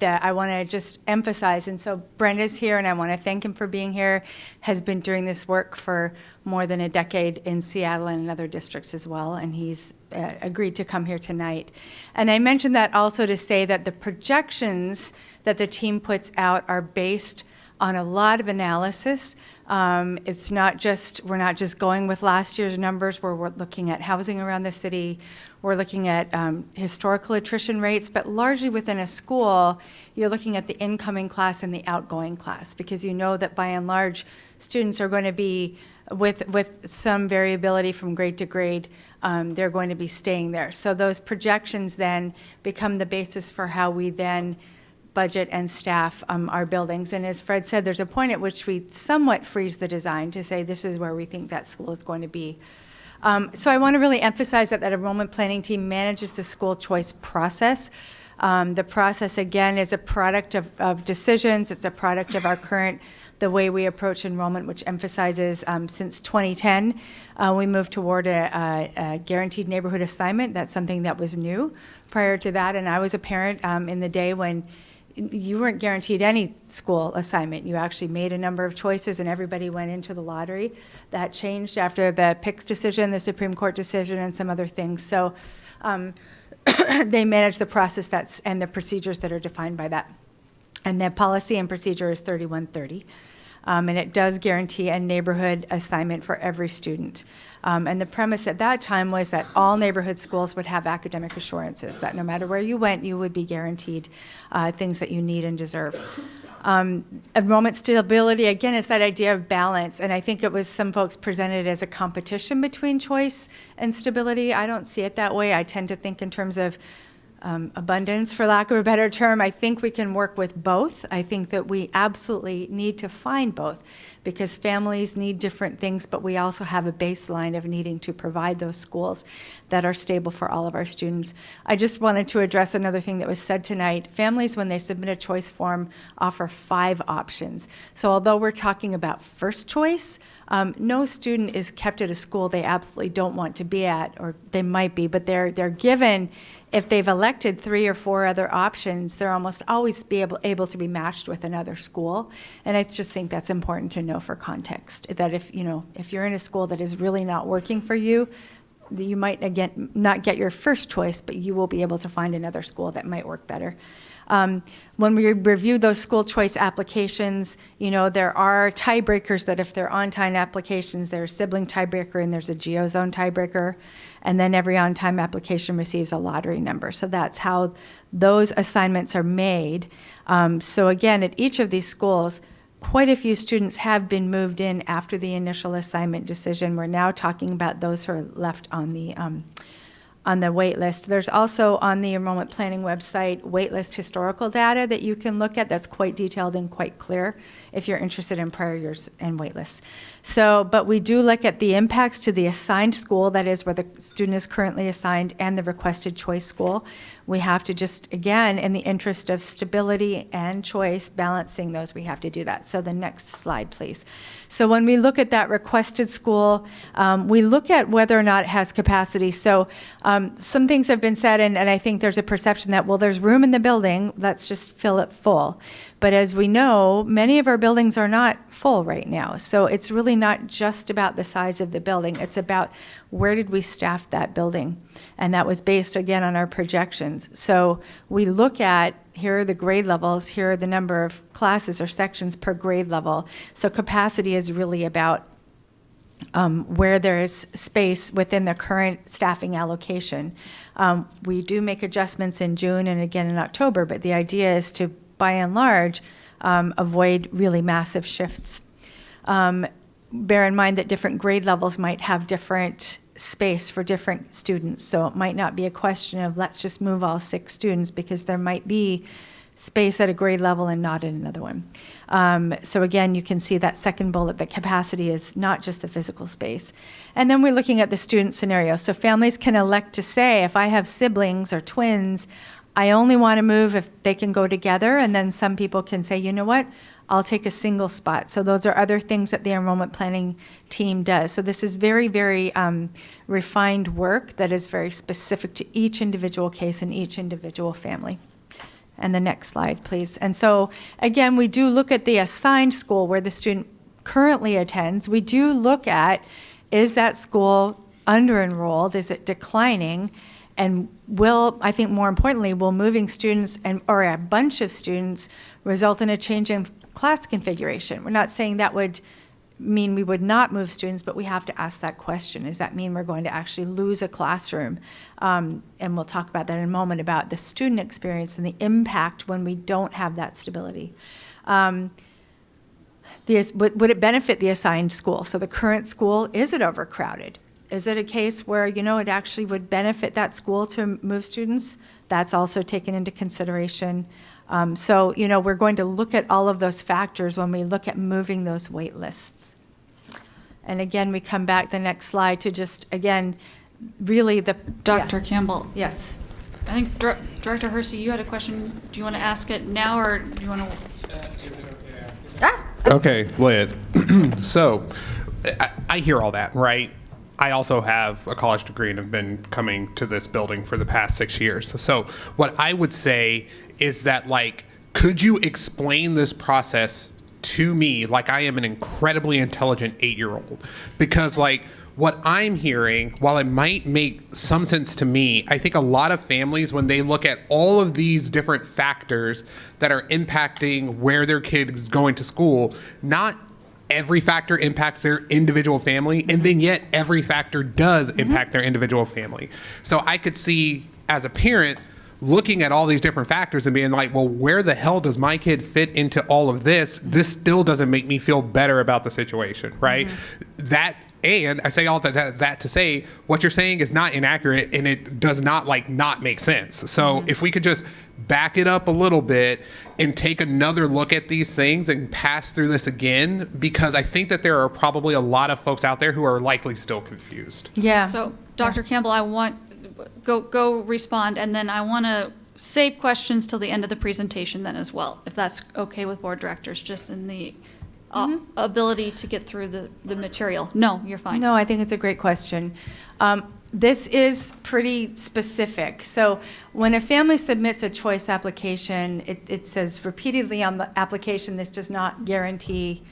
Speaker 13: I want to just emphasize, and so Brenda's here, and I want to thank him for being here, has been doing this work for more than a decade in Seattle and in other districts as well, and he's agreed to come here tonight. And I mentioned that also to say that the projections that the team puts out are based on a lot of analysis. It's not just, we're not just going with last year's numbers, we're looking at housing around the city, we're looking at historical attrition rates, but largely within a school, you're looking at the incoming class and the outgoing class, because you know that by and large, students are going to be, with some variability from grade to grade, they're going to be staying there. So those projections then become the basis for how we then budget and staff our buildings. And as Fred said, there's a point at which we somewhat freeze the design to say this is where we think that school is going to be. So I want to really emphasize that enrollment planning team manages the school choice process. The process, again, is a product of decisions. It's a product of our current, the way we approach enrollment, which emphasizes since 2010, we moved toward a guaranteed neighborhood assignment. That's something that was new. Prior to that, and I was a parent in the day when you weren't guaranteed any school assignment. You actually made a number of choices and everybody went into the lottery. That changed after the PICS decision, the Supreme Court decision, and some other things. So they manage the process and the procedures that are defined by that. And the policy and procedure is 3130. And it does guarantee a neighborhood assignment for every student. And the premise at that time was that all neighborhood schools would have academic assurances, that no matter where you went, you would be guaranteed things that you need and deserve. Enrollment stability, again, is that idea of balance. And I think it was some folks presented as a competition between choice and stability. I don't see it that way. I tend to think in terms of abundance, for lack of a better term. I think we can work with both. I think that we absolutely need to find both, because families need different things, but we also have a baseline of needing to provide those schools that are stable for all of our students. I just wanted to address another thing that was said tonight. Families, when they submit a choice form, offer 5 options. So although we're talking about first choice, no student is kept at a school they absolutely don't want to be at, or they might be, but they're given, if they've elected 3 or 4 other options, they're almost always able to be matched with another school. And I just think that's important to know for context, that if you're in a school that is really not working for you, you might again not get your first choice, but you will be able to find another school that might work better. When we review those school choice applications, there are tiebreakers that if they're on-time applications, there's a sibling tiebreaker and there's a GeoZone tiebreaker. And then every on-time application receives a lottery number. So that's how those assignments are made. So again, at each of these schools, quite a few students have been moved in after the initial assignment decision. We're now talking about those who are left on the wait list. There's also on the enrollment planning website waitlist historical data that you can look at that's quite detailed and quite clear if you're interested in prior years and waitlists. So, but we do look at the impacts to the assigned school, that is where the student is currently assigned, and the requested choice school. We have to just, again, in the interest of stability and choice, balancing those, we have to do that. So the next slide, please. So when we look at that requested school, we look at whether or not it has capacity. So some things have been said, and I think there's a perception that, well, there's room in the building, let's just fill it full. But as we know, many of our buildings are not full right now. So it's really not just about the size of the building. It's about where did we staff that building? And that was based, again, on our projections. So we look at, here are the grade levels, here are the number of classes or sections per grade level. So capacity is really about where there is space within the current staffing allocation. We do make adjustments in June and again in October, but the idea is to, by and large, avoid really massive shifts. Bear in mind that different grade levels might have different space for different students. So it might not be a question of let's just move all 6 students, because there might be space at a grade level and not in another one. So again, you can see that second bullet, that capacity is not just the physical space. And then we're looking at the student scenario. So families can elect to say, if I have siblings or twins, I only want to move if they can go together. And then some people can say, you know what, I'll take a single spot. So those are other things that the enrollment planning team does. So this is very, very refined work that is very specific to each individual case and each individual family. And the next slide, please. And so again, we do look at the assigned school where the student currently attends. We do look at, is that school under-enrolled? Is it declining? And will, I think more importantly, will moving students or a bunch of students result in a change in class configuration? We're not saying that would mean we would not move students, but we have to ask that question. Does that mean we're going to actually lose a classroom? And we'll talk about that in a moment, about the student experience and the impact when we don't have that stability. Would it benefit the assigned school? So the current school, is it overcrowded? Is it a case where, it actually would benefit that school to move students? That's also taken into consideration. So, we're going to look at all of those factors when we look at moving those wait lists. And again, we come back the next slide to just, again, really the...
Speaker 4: Dr. Campbell.
Speaker 13: Yes.
Speaker 4: I think Director Hersey, you had a question. Do you want to ask it now, or do you want to...
Speaker 3: Okay, Lyd. So, I hear all that, right? I also have a college degree and have been coming to this building for the past 6 years. So what I would say is that, could you explain this process to me like I am an incredibly intelligent 8-year-old? Because, what I'm hearing, while it might make some sense to me, I think a lot of families, when they look at all of these different factors that are impacting where their kid is going to school, not every factor impacts their individual family, and then yet every factor does impact their individual family. So I could see, as a parent, looking at all these different factors and being like, well, where the hell does my kid fit into all of this? This still doesn't make me feel better about the situation, right? That And I say all that to say what you're saying is not inaccurate, and it does not not make sense. So if we could just back it up a little bit and take another look at these things and pass through this again, because I think that there are probably a lot of folks out there who are likely still confused.
Speaker 4: Yeah. So, Dr. Campbell, I want go respond, and then I want to save questions till the end of the presentation then as well, if that's okay with board directors, just in the ability to get through the material. No, you're fine.
Speaker 13: No, I think it's a great question. This is pretty specific. So when a family submits a choice application, it says repeatedly on the application, this does not guarantee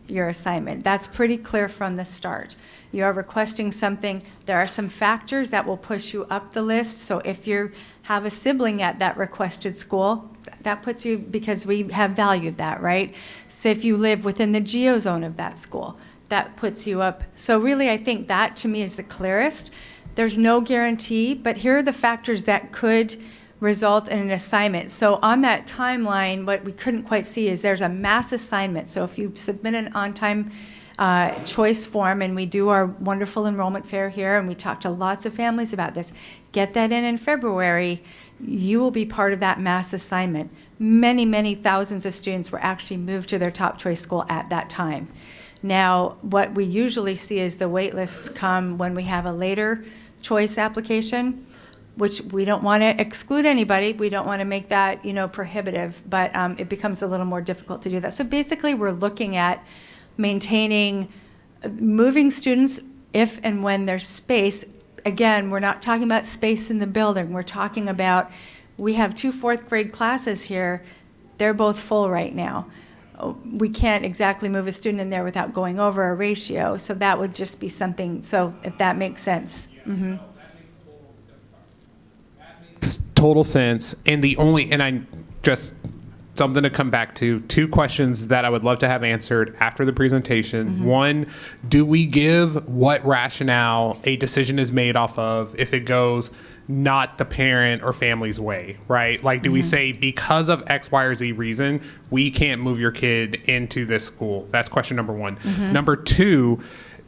Speaker 13: your assignment. That's pretty clear from the start. You are requesting something. There are some factors that will push you up the list. So if you have a sibling at that requested school, that puts you, because we have valued that, right? So if you live within the geo zone of that school, that puts you up. So really, I think that to me is the clearest. There's no guarantee, but here are the factors that could result in an assignment. So on that timeline, what we couldn't quite see is there's a mass assignment. So if you submit an on-time choice form, and we do our wonderful enrollment fair here, and we talk to lots of families about this, get that in February, you will be part of that mass assignment. Many, many thousands of students were actually moved to their top choice school at that time. Now, what we usually see is the wait lists come when we have a later choice application, which we don't want to exclude anybody. We don't want to make that, prohibitive, but it becomes a little more difficult to do that. So basically, we're looking at moving students if and when there's space. Again, we're not talking about space in the building. We're talking about, we have 2 4th grade classes here. They're both full right now. We can't exactly move a student in there without going over a ratio. So that would just be something, so if that makes sense. Mm-hmm.
Speaker 3: Total sense. And I just something to come back to, 2 questions that I would love to have answered after the presentation. One, do we give what rationale a decision is made off of if it goes not the parent or family's way, right? Like, do we say because of X, Y, or Z reason, we can't move your kid into this school? That's question number 1. Number 2,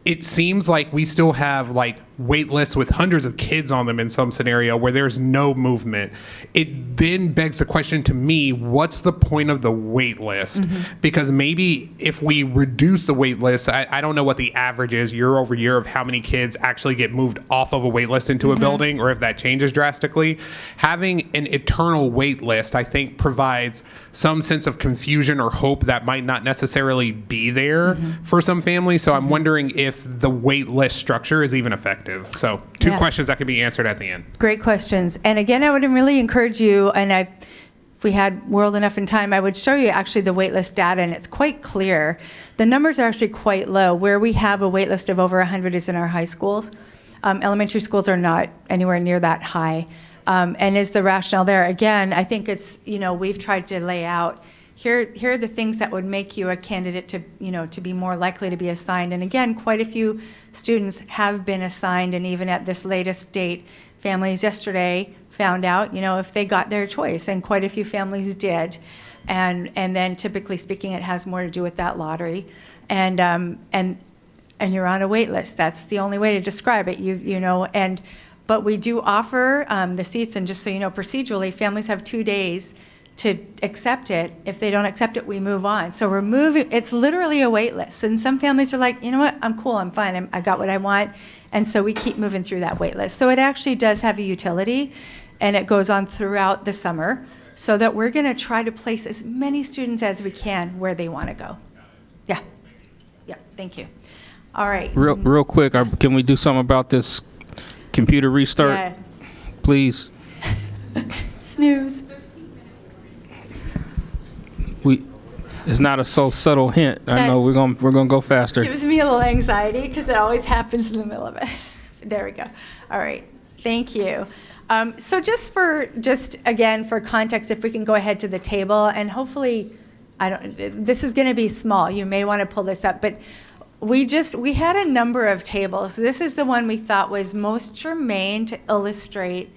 Speaker 3: it seems like we still have wait lists with hundreds of kids on them in some scenario where there's no movement. It then begs the question to me, what's the point of the wait list? Because maybe if we reduce the wait list, I don't know what the average is year over year of how many kids actually get moved off of a wait list into a building, or if that changes drastically. Having an eternal wait list, I think, provides some sense of confusion or hope that might not necessarily be there for some families. So I'm wondering if the wait list structure is even effective. So 2 questions that could be answered at the end.
Speaker 13: Great questions. And again, I would really encourage you, and if we had world enough in time, I would show you actually the waitlist data, and it's quite clear. The numbers are actually quite low. Where we have a waitlist of over 100 is in our high schools. Elementary schools are not anywhere near that high. And is the rationale there? Again, I think it's, we've tried to lay out, here are the things that would make you a candidate to be more likely to be assigned. And again, quite a few students have been assigned, and even at this latest date, families yesterday found out, if they got their choice, and quite a few families did. And then typically speaking, it has more to do with that lottery. And you're on a wait list. That's the only way to describe it, but we do offer the seats, and just so you know, procedurally, families have 2 days to accept it. If they don't accept it, we move on. So it's literally a wait list. And some families are like, you know what, I'm cool, I'm fine, I got what I want. And so we keep moving through that wait list. So it actually does have a utility, and it goes on throughout the summer, so that we're gonna try to place as many students as we can where they wanna go. Yeah, thank you. All right.
Speaker 5: Real quick, can we do something about this computer restart?
Speaker 13: Yeah.
Speaker 5: Please.
Speaker 13: Snooze.
Speaker 5: It's not a so subtle hint. I know we're gonna go faster.
Speaker 13: Gives me a little anxiety because it always happens in the middle of it. There we go. All right. Thank you. So just again for context, if we can go ahead to the table, and hopefully, this is going to be small. You may want to pull this up, but we had a number of tables. This is the one we thought was most germane to illustrate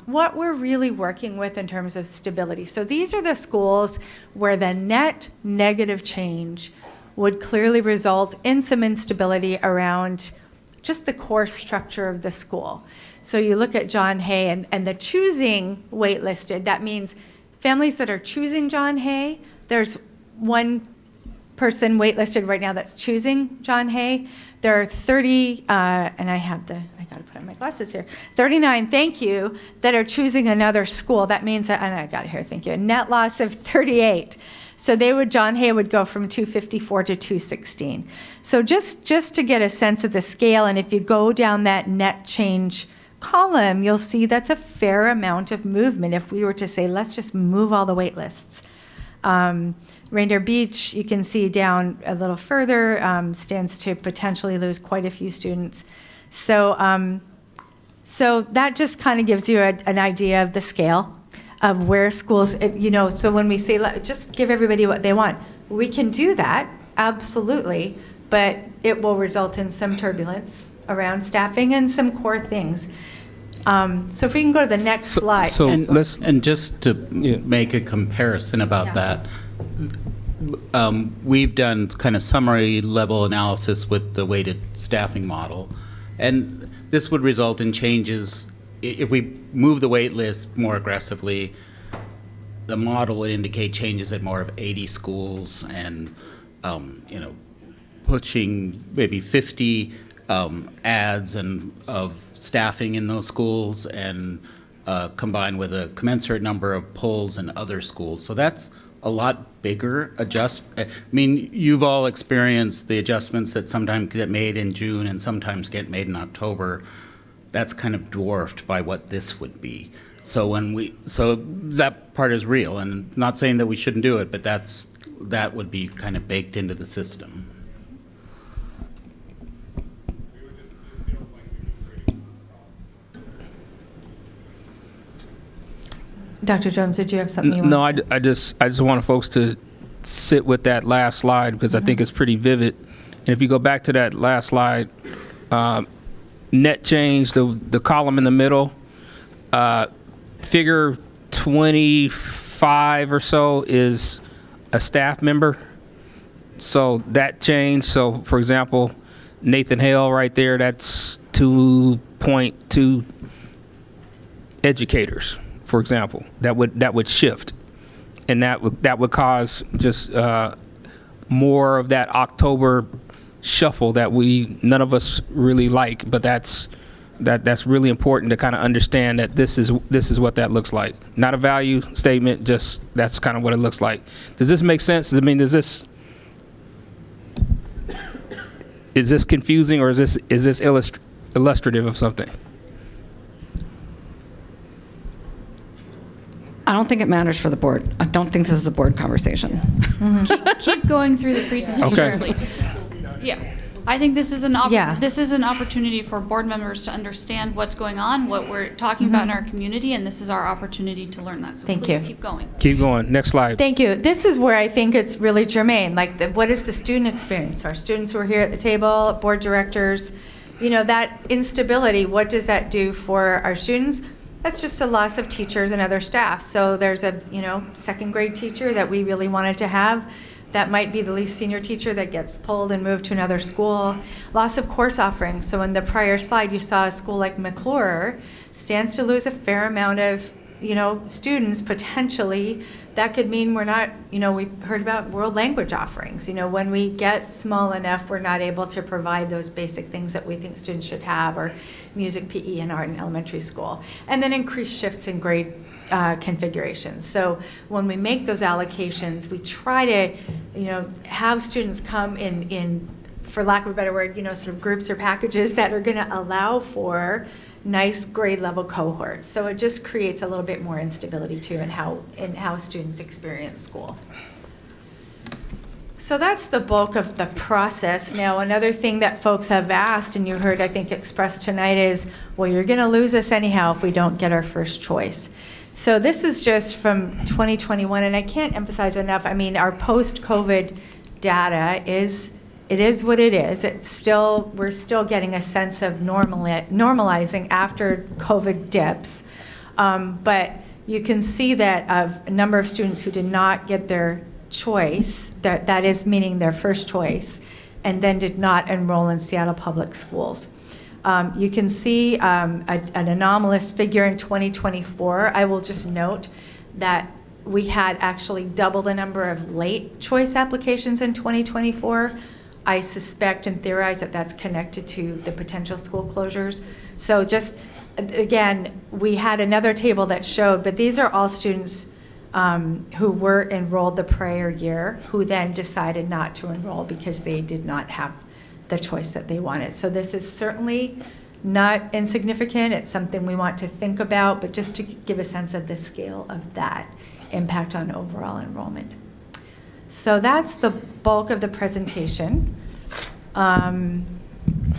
Speaker 13: what we're really working with in terms of stability. So these are the schools where the net negative change would clearly result in some instability around just the core structure of the school. So you look at John Hay and the choosing waitlisted, that means families that are choosing John Hay, there's one person waitlisted right now that's choosing John Hay. There are 30, and I gotta put on my glasses here, 39, thank you, that are choosing another school. That means, and I got it here, thank you, a net loss of 38. So John Hay would go from 254 to 216. So just to get a sense of the scale, and if you go down that net change column, you'll see that's a fair amount of movement if we were to say, let's just move all the wait lists. Reindeer Beach, you can see down a little further, stands to potentially lose quite a few students. So that just kind of gives you an idea of the scale of where schools, so when we say, just give everybody what they want, we can do that, absolutely, but it will result in some turbulence around staffing and some core things. So if we can go to the next slide.
Speaker 20: And just to make a comparison about that, we've done kind of summary level analysis with the weighted staffing model, and this would result in changes. If we move the wait list more aggressively, the model would indicate changes at more of 80 schools and, pushing maybe 50 ads of staffing in those schools, and combined with a commensurate number of pulls in other schools. So that's a lot bigger you've all experienced the adjustments that sometimes get made in June and sometimes get made in October. That's kind of dwarfed by what this would be. So that part is real, and not saying that we shouldn't do it, but that would be kind of baked into the system.
Speaker 13: Dr. Jones, did you have something you want to say?
Speaker 5: No, I just want folks to sit with that last slide because I think it's pretty vivid. And if you go back to that last slide, net change, the column in the middle, figure 25 or so is a staff member. So that change, so for example, Nathan Hale right there, that's 2.2 educators, for example. That would shift. And that would cause just more of that October shuffle that none of us really like, but that's really important to kind of understand that this is what that looks like. Not a value statement, just that's kind of what it looks like. Does this make sense? I mean, is this confusing, or is this illustrative of something?
Speaker 10: I don't think it matters for the board. I don't think this is a board conversation.
Speaker 4: Keep going through the presentation,
Speaker 10: Okay.
Speaker 4: please. Yeah, I think this is this is an opportunity for board members to understand what's going on, what we're talking about in our community, and this is our opportunity to learn that. So
Speaker 13: Thank
Speaker 4: please
Speaker 13: you.
Speaker 4: keep going.
Speaker 5: Keep going. Next slide.
Speaker 13: Thank you. This is where I think it's really germane. What is the student experience? Our students who are here at the table, board directors, that instability, what does that do for our students? That's just a loss of teachers and other staff. So there's a, second grade teacher that we really wanted to have. That might be the least senior teacher that gets pulled and moved to another school. Loss of course offerings. So in the prior slide, you saw a school like McClure stands to lose a fair amount of, students potentially. That could mean we're not, we heard about world language offerings. When we get small enough, we're not able to provide those basic things that we think students should have, or music, PE, and art in elementary school. And then increased shifts in grade configurations. So when we make those allocations, we try to, have students come in, for lack of a better word, sort of groups or packages that are going to allow for nice grade level cohorts. So it just creates a little bit more instability too in how students experience school. So that's the bulk of the process. Now, another thing that folks have asked, and you heard, I think, expressed tonight is, well, you're going to lose us anyhow if we don't get our first choice. So this is just from 2021, and I can't emphasize enough, our post-COVID data is what it is. We're still getting a sense of normalizing after COVID dips. But you can see that of a number of students who did not get their choice, that is meaning their first choice, and then did not enroll in Seattle Public Schools. You can see an anomalous figure in 2024. I will just note that we had actually double the number of late choice applications in 2024. I suspect and theorize that that's connected to the potential school closures. So just, again, we had another table that showed, but these are all students who were enrolled the prior year, who then decided not to enroll because they did not have the choice that they wanted. So this is certainly not insignificant. It's something we want to think about, but just to give a sense of the scale of that impact on overall enrollment. So that's the bulk of the presentation. And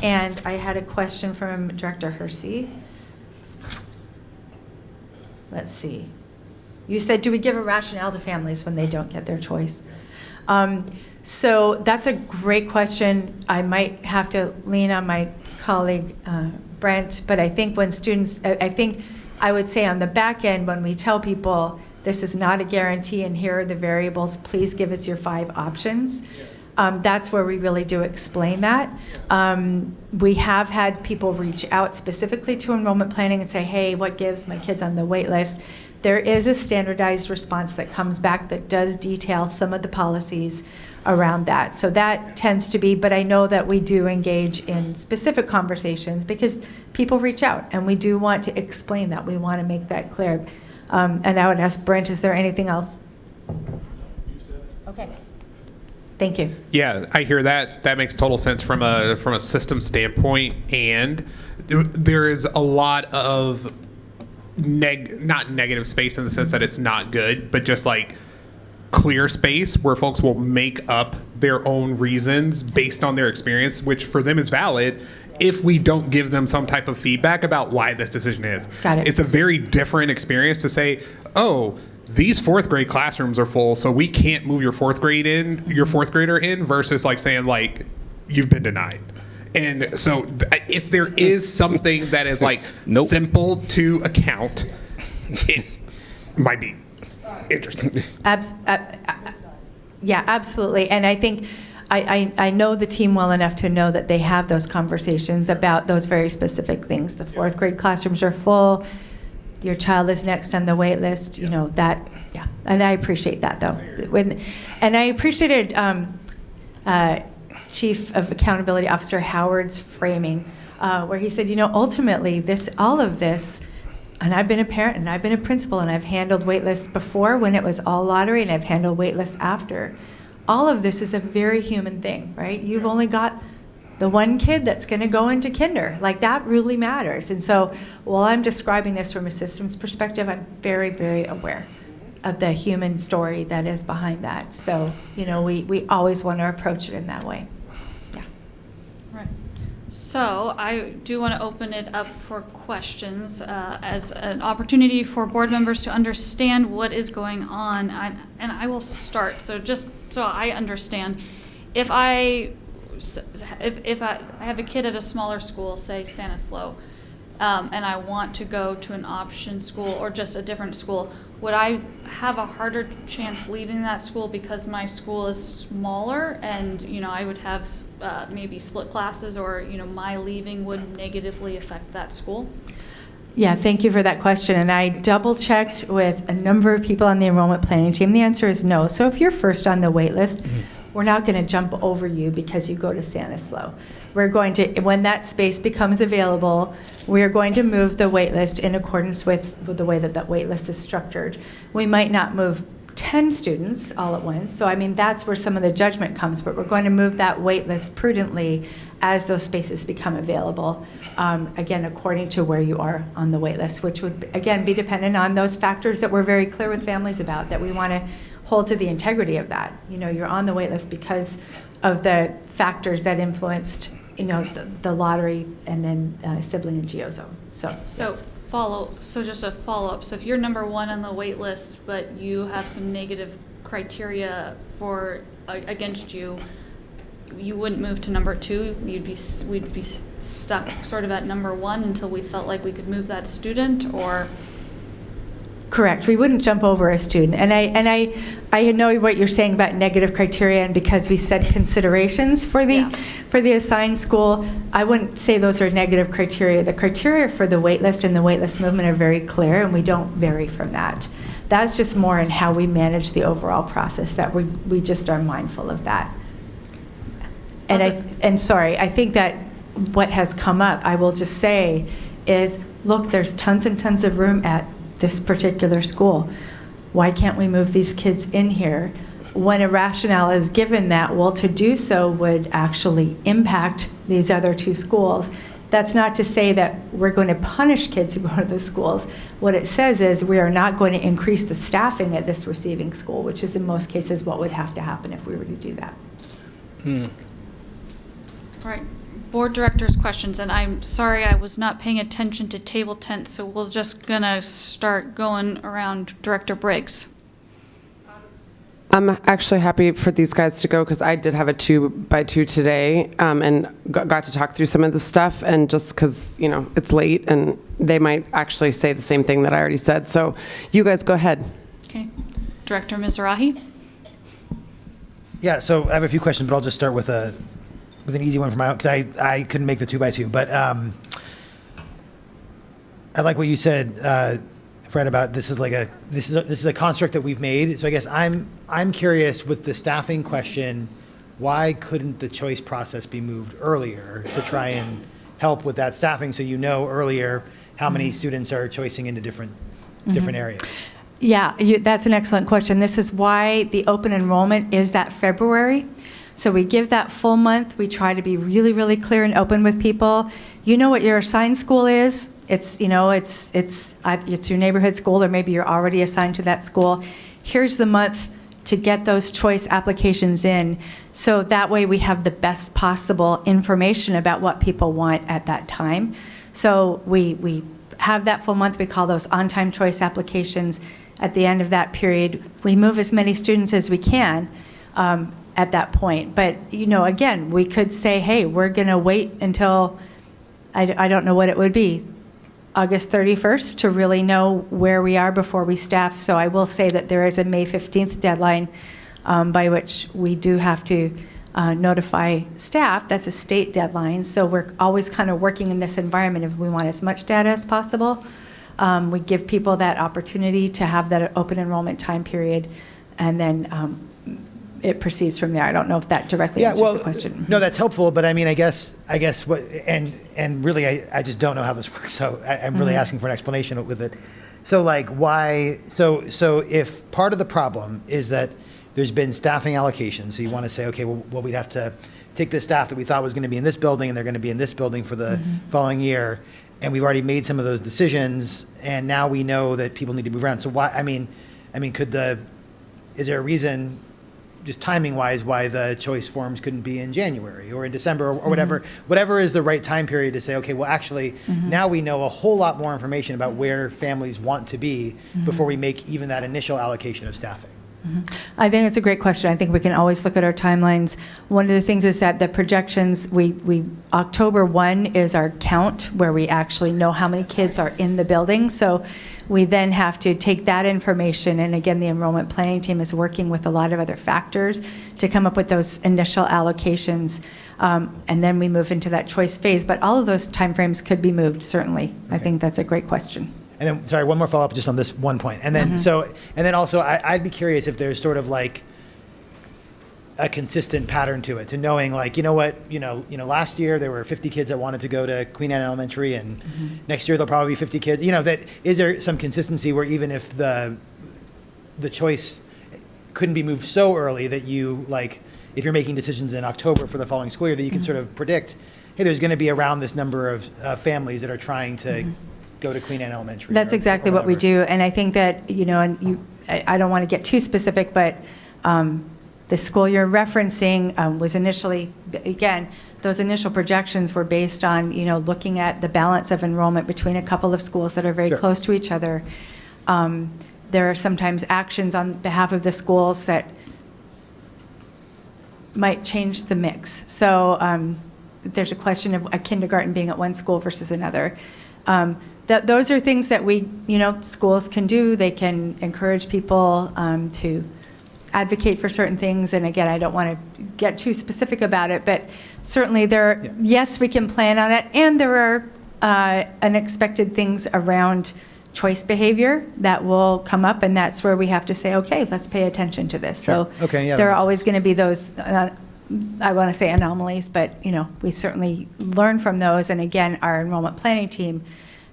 Speaker 13: I had a question from Director Hersey. Let's see. You said, do we give a rationale to families when they don't get their choice? So that's a great question. I might have to lean on my colleague, Brent, but I think when students, I would say on the back end, when we tell people this is not a guarantee and here are the variables, please give us your 5 options. That's where we really do explain that. We have had people reach out specifically to enrollment planning and say, hey, what gives? My kid's on the wait list. There is a standardized response that comes back that does detail some of the policies around that. So that tends to be, but I know that we do engage in specific conversations because people reach out and we do want to explain that. We want to make that clear. And I would ask Brent, is there anything else? Okay. Thank you.
Speaker 3: Yeah, I hear that. That makes total sense from a system standpoint, and there is a lot of not negative space in the sense that it's not good, but just like clear space where folks will make up their own reasons based on their experience, which for them is valid, if we don't give them some type of feedback about why this decision is.
Speaker 13: Got it.
Speaker 3: It's a very different experience to say, oh, these 4th grade classrooms are full, so we can't move your 4th grader in, versus like saying like, you've been denied. And so if there is something that is like simple to account, it might be interesting.
Speaker 13: Yeah, absolutely. And I think I know the team well enough to know that they have those conversations about those very specific things. The 4th grade classrooms are full. Your child is next on the wait list. You know that, yeah. And I appreciate that though. And I appreciated Chief of Accountability Officer Howard's framing, where he said, ultimately all of this. And I've been a parent and I've been a principal and I've handled wait lists before when it was all lottery, and I've handled wait lists after. All of this is a very human thing, right? You've only got the one kid that's going to go into kinder. Like that really matters. And so while I'm describing this from a systems perspective, I'm very, very aware of the human story that is behind that. So, we always want to approach it in that way.
Speaker 4: So I do want to open it up for questions as an opportunity for board members to understand what is going on. And I will start. So just so I understand, if I have a kid at a smaller school, say Stanislaus, and I want to go to an option school or just a different school, would I have a harder chance leaving that school because my school is smaller and I would have maybe split classes, or my leaving would negatively affect that school?
Speaker 13: Yeah, thank you for that question. And I double checked with a number of people on the enrollment planning team. The answer is no. So if you're first on the wait list, we're not going to jump over you because you go to Stanislaus. We're going to, when that space becomes available, we're going to move the wait list in accordance with the way that wait list is structured. We might not move 10 students all at once. So, that's where some of the judgment comes, but we're going to move that wait list prudently as those spaces become available, again, according to where you are on the wait list, which would, again, be dependent on those factors that we're very clear with families about, that we want to hold to the integrity of that. You're on the wait list because of the factors that influenced, the lottery and then sibling and GeoZone. So
Speaker 4: just a follow-up. So if you're number 1 on the wait list, but you have some negative criteria against you, you wouldn't move to number 2. We'd be stuck sort of at number 1 until we felt like we could move that student, or?
Speaker 13: Correct. We wouldn't jump over a student. And I know what you're saying about negative criteria, and because we said considerations for the assigned school, I wouldn't say those are negative criteria. The criteria for the wait list and the wait list movement are very clear, and we don't vary from that. That's just more in how we manage the overall process, that we just are mindful of that. And sorry, I think that what has come up, I will just say, is look, there's tons and tons of room at this particular school. Why can't we move these kids in here? When a rationale is given that, well, to do so would actually impact these other two schools. That's not to say that we're going to punish kids who go to those schools. What it says is we are not going to increase the staffing at this receiving school, which is in most cases what would have to happen if we were to do that.
Speaker 4: All right, board directors' questions, and I'm sorry I was not paying attention to table 10, so we're just gonna start going around. Director Briggs.
Speaker 14: I'm actually happy for these guys to go because I did have a 2x2 today and got to talk through some of the stuff, and just because, you know, it's late and they might actually say the same thing that I already said. So you guys go ahead.
Speaker 4: Okay. Director Mizrahi.
Speaker 17: Yeah, so I have a few questions, but I'll just start with an easy one for my own, because I couldn't make the 2x2. But I like what you said, Fred, about this is a construct that we've made. So I guess I'm curious with the staffing question, why couldn't the choice process be moved earlier to try and help with that staffing, so you know earlier how many students are choicing into different areas?
Speaker 13: Yeah, that's an excellent question. This is why the open enrollment is that February. So we give that full month. We try to be really, really clear and open with people. You know what your assigned school is. It's your neighborhood school, or maybe you're already assigned to that school. Here's the month to get those choice applications in. So that way we have the best possible information about what people want at that time. So we have that full month. We call those on-time choice applications. At the end of that period, we move as many students as we can at that point. But, you know, again, we could say, hey, we're going to wait until, I don't know what it would be, August 31st to really know where we are before we staff. So I will say that there is a May 15th deadline by which we do have to notify staff. That's a state deadline. So we're always kind of working in this environment. If we want as much data as possible, we give people that opportunity to have that open enrollment time period, and then it proceeds from there. I don't know if that directly answers the question.
Speaker 17: No, that's helpful, but I mean, I guess what, and really, I just don't know how this works, so I'm really asking for an explanation with it. So like, why, so if part of the problem is that there's been staffing allocations, so you want to say, okay, well, we'd have to take the staff that we thought was going to be in this building, and they're going to be in this building for the following year, and we've already made some of those decisions, and now we know that people need to move around. So why, I mean, is there a reason, just timing wise, why the choice forms couldn't be in January or in December or whatever is the right time period to say, okay, well, actually, now we know a whole lot more information about where families want to be before we make even that initial allocation of staffing?
Speaker 13: I think it's a great question. I think we can always look at our timelines. One of the things is that the projections, October 1 is our count, where we actually know how many kids are in the building. So we then have to take that information, and again, the enrollment planning team is working with a lot of other factors to come up with those initial allocations, and then we move into that choice phase. But all of those timeframes could be moved, certainly. Okay. I think that's a great question.
Speaker 17: And then, sorry, one more follow-up just on this one point. And then, and then also, I'd be curious if there's sort of like a consistent pattern to it, to knowing like, you know what, last year there were 50 kids that wanted to go to Queen Anne Elementary, and next year there'll probably be 50 kids. That is there some consistency where even if the choice couldn't be moved so early that you, like, if you're making decisions in October for the following school year, that you can sort of predict, hey, there's going to be around this number of families that are trying to go to Queen Anne Elementary.
Speaker 13: That's exactly what we do. And I think that, I don't want to get too specific, but the school you're referencing was initially, again, those initial projections were based on, looking at the balance of enrollment between a couple of schools that are very close to each other. There are sometimes actions on behalf of the schools that might change the mix. So there's a question of a kindergarten being at one school versus another. those are things that we, schools can do. They can encourage people to advocate for certain things. And again, I don't want to get too specific about it, but certainly yes, we can plan on it. And there are unexpected things around choice behavior that will come up, and that's where we have to say, okay, let's pay attention to this.
Speaker 17: Sure.
Speaker 13: So
Speaker 17: Okay, yeah,
Speaker 13: there
Speaker 17: that
Speaker 13: are
Speaker 17: makes
Speaker 13: always going to be those, I want to say anomalies, but we certainly learn from those. And again, our enrollment planning team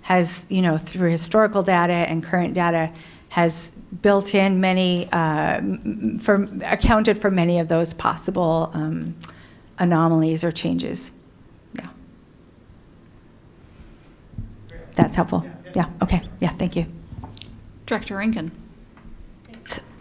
Speaker 13: has, through historical data and current data, has built in many, accounted for many of those possible anomalies or changes. Yeah. That's helpful. Yeah, okay. Yeah, thank you.
Speaker 4: Director Rankin.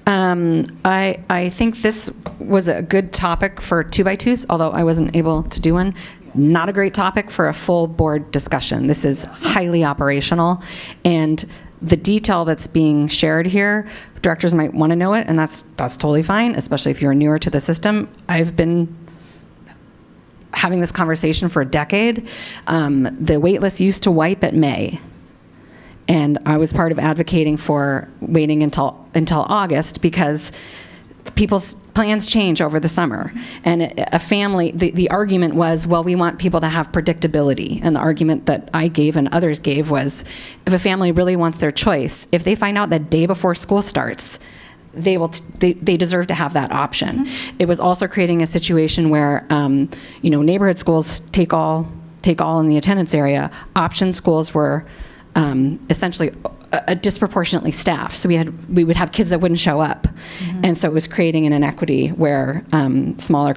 Speaker 10: I think this was a good topic for 2x2s, although I wasn't able to do one. Not a great topic for a full board discussion. This is highly operational, and the detail that's being shared here, directors might want to know it, and that's totally fine, especially if you're newer to the system. I've been having this conversation for a decade. The wait list used to wipe at May. And I was part of advocating for waiting until August because people's plans change over the summer. And a family, the argument was, well, we want people to have predictability. And the argument that I gave and others gave was, if a family really wants their choice, if they find out the day before school starts, they deserve to have that option. It was also creating a situation where, neighborhood schools take all in the attendance area. Option schools were essentially disproportionately staffed. So we would have kids that wouldn't show up. And so it was creating an inequity where smaller,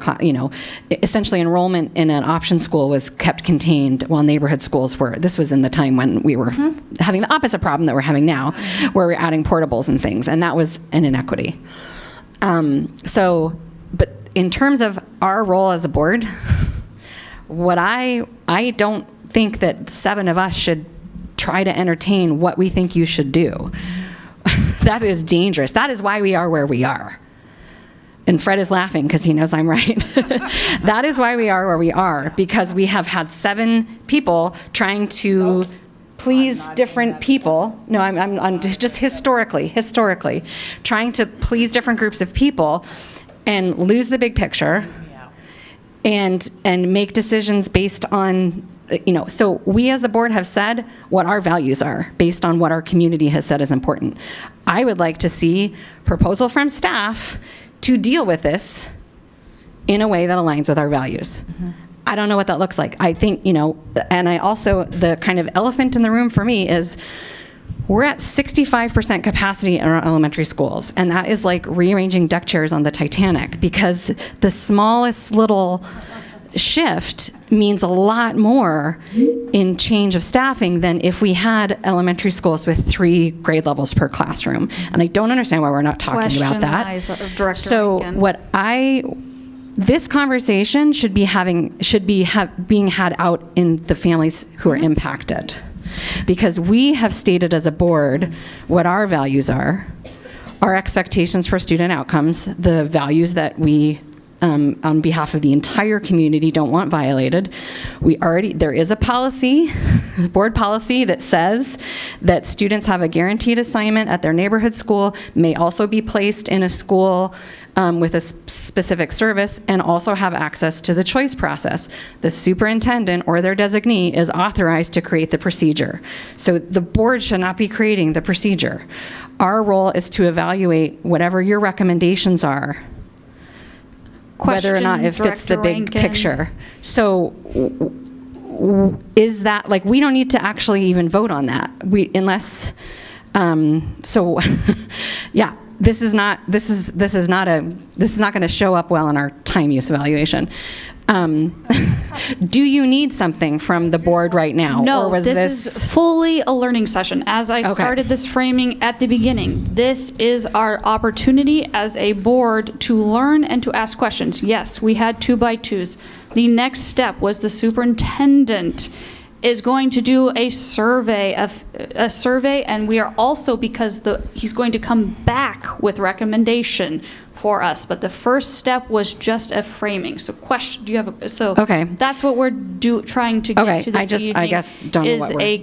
Speaker 10: essentially enrollment in an option school was kept contained while neighborhood schools were. This was in the time when we were having the opposite problem that we're having now, where we're adding portables and things. And that was an inequity. But in terms of our role as a board, I don't think that 7 of us should try to entertain what we think you should do. That is dangerous. That is why we are where we are. And Fred is laughing because he knows I'm right. That is why we are where we are, because we have had 7 people trying to please different people. No, I'm just historically trying to please different groups of people and lose the big picture and make decisions based on, so we as a board have said what our values are based on what our community has said is important. I would like to see proposal from staff to deal with this in a way that aligns with our values. I don't know what that looks like. I think, and I also, the kind of elephant in the room for me is we're at 65% capacity in our elementary schools. And that is like rearranging deck chairs on the Titanic, because the smallest little shift means a lot more in change of staffing than if we had elementary schools with 3 grade levels per classroom. And I don't understand why we're not talking about that. This conversation should be being had out in the families who are impacted, because we have stated as a board what our values are, our expectations for student outcomes, the values that we on behalf of the entire community don't want violated. There is a policy, board policy, that says that students have a guaranteed assignment at their neighborhood school, may also be placed in a school with a specific service, and also have access to the choice process. The superintendent or their designee is authorized to create the procedure. So the board should not be creating the procedure. Our role is to evaluate whatever your recommendations are, whether or not it fits the big picture. So is that, like, we don't need to actually even vote on that. Yeah, this is not going to show up well in our time use evaluation. Do you need something from the board right now?
Speaker 4: No,
Speaker 10: or was
Speaker 4: this is fully a learning session. As I started this framing at the beginning, this is our opportunity as a board to learn and to ask questions. Yes, we had 2x2s. The next step was the superintendent is going to do a survey, and we are also, because he's going to come back with recommendation for us. But the first step was just a framing. So question, do you have that's what we're trying to get to this evening.
Speaker 10: I guess don't know what we're...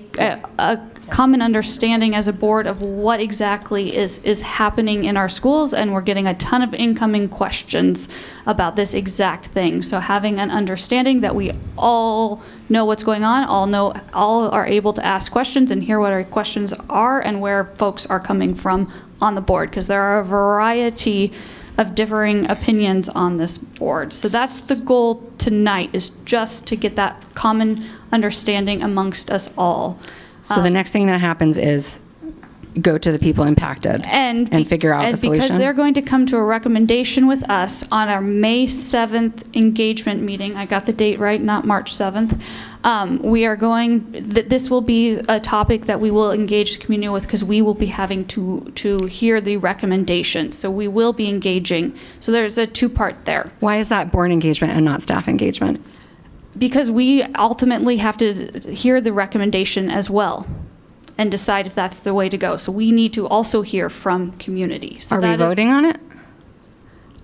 Speaker 4: common understanding as a board of what exactly is happening in our schools, and we're getting a ton of incoming questions about this exact thing. So having an understanding that we all know what's going on, all are able to ask questions and hear what our questions are and where folks are coming from on the board, because there are a variety of differing opinions on this board. So that's the goal tonight, is just to get that common understanding amongst us all.
Speaker 10: So the next thing that happens is go to the people impacted and figure out the solution.
Speaker 4: Because they're going to come to a recommendation with us on our May 7th engagement meeting. I got the date right, not March 7th. We are going, this will be a topic that we will engage the community with, because we will be having to hear the recommendations. So we will be engaging. So there's a two-part there.
Speaker 10: Why is that board engagement and not staff engagement?
Speaker 4: Because we ultimately have to hear the recommendation as well and decide if that's the way to go. So we need to also hear from community. So
Speaker 10: Are we voting on it?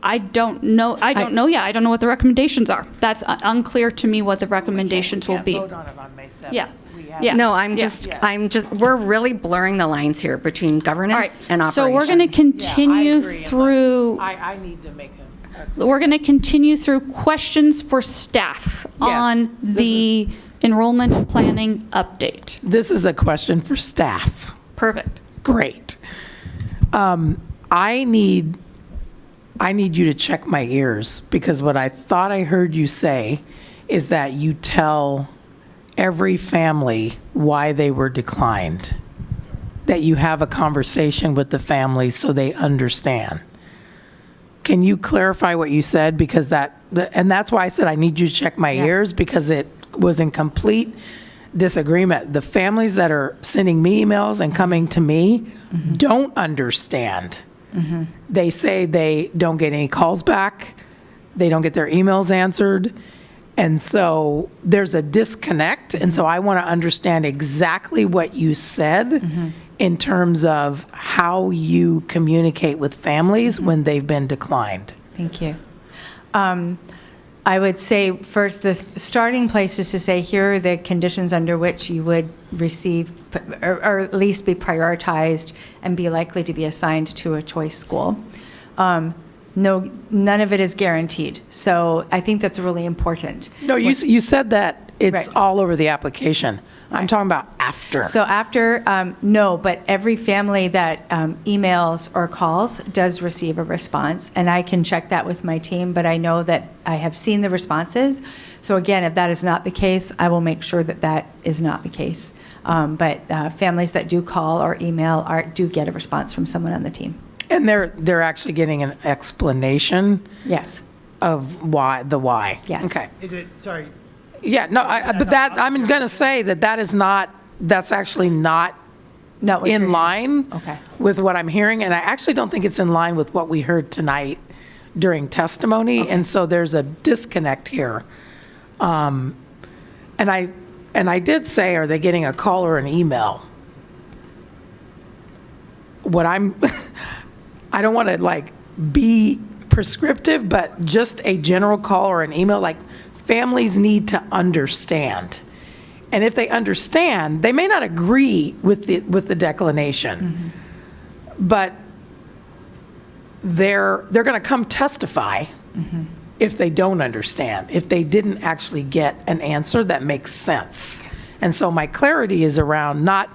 Speaker 4: I don't know. I don't know yet. I don't know what the recommendations are. That's unclear to me what the recommendations will be.
Speaker 9: Vote on it on May 7th.
Speaker 4: Yeah. Yeah.
Speaker 10: No, I'm just, we're really blurring the lines here between governance and operations.
Speaker 4: So we're going to continue through.
Speaker 9: I need to make
Speaker 4: We're going to continue through questions for staff on the enrollment planning update.
Speaker 9: This is a question for staff.
Speaker 4: Perfect.
Speaker 9: Great. I need you to check my ears, because what I thought I heard you say is that you tell every family why they were declined, that you have a conversation with the family so they understand. Can you clarify what you said? Because and that's why I said I need you to check my ears, because it was in complete disagreement. The families that are sending me emails and coming to me don't understand. They say they don't get any calls back. They don't get their emails answered. And so there's a disconnect. And so I want to understand exactly what you said in terms of how you communicate with families when they've been declined.
Speaker 13: Thank you. I would say first, the starting place is to say, here are the conditions under which you would receive, or at least be prioritized and be likely to be assigned to a choice school. No, none of it is guaranteed. So I think that's really important.
Speaker 9: No, you said that it's all over the application. I'm talking about after.
Speaker 13: So after, no, but every family that emails or calls does receive a response, and I can check that with my team, but I know that I have seen the responses. So again, if that is not the case, I will make sure that that is not the case. But families that do call or email do get a response from someone on the team.
Speaker 9: And they're actually getting an explanation?
Speaker 13: Yes.
Speaker 9: Of why?
Speaker 13: Yes.
Speaker 9: Okay.
Speaker 17: Is it, sorry,
Speaker 9: Yeah, no, but that, I'm going to say that's actually not in line with what I'm hearing. And I actually don't think it's in line with what we heard tonight during testimony. And so there's a disconnect here. And I did say, are they getting a call or an email? I don't want to be prescriptive, but just a general call or an email, families need to understand. And if they understand, they may not agree with the declination, but they're going to come testify if they don't understand, if they didn't actually get an answer that makes sense. And so my clarity is around not,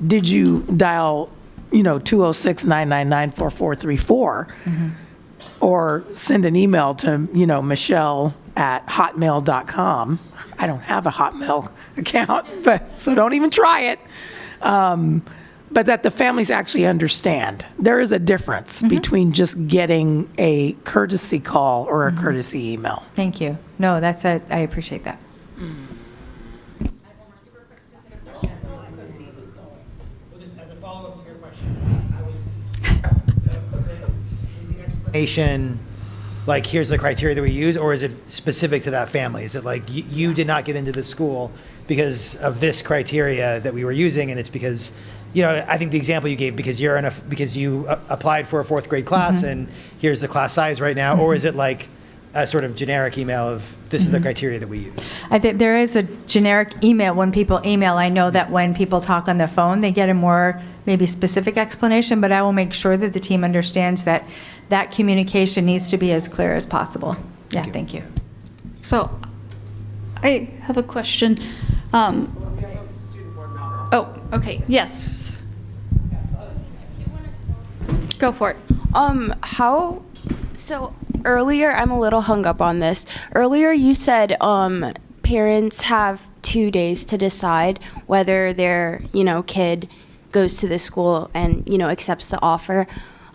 Speaker 9: did you dial 206-999-4434 or send an email to Michelle@hotmail.com. I don't have a Hotmail account, so don't even try it. But that the families actually understand. There is a difference between just getting a courtesy call or a courtesy email.
Speaker 13: Thank you. No, I appreciate that.
Speaker 17: here's the criteria that we use, or is it specific to that family? Is it you did not get into the school because of this criteria that we were using, and it's because, I think the example you gave, because because you applied for a fourth grade class and here's the class size right now, or is it a sort of generic email of this is the criteria that we use.
Speaker 13: I think there is a generic email when people email. I know that when people talk on the phone, they get a more maybe specific explanation, but I will make sure that the team understands that that communication needs to be as clear as possible. Yeah, thank you.
Speaker 4: So I have a question. Oh, okay, yes. Go for it.
Speaker 11: So earlier, I'm a little hung up on this. Earlier, you said parents have 2 days to decide whether their, kid goes to the school and, accepts the offer.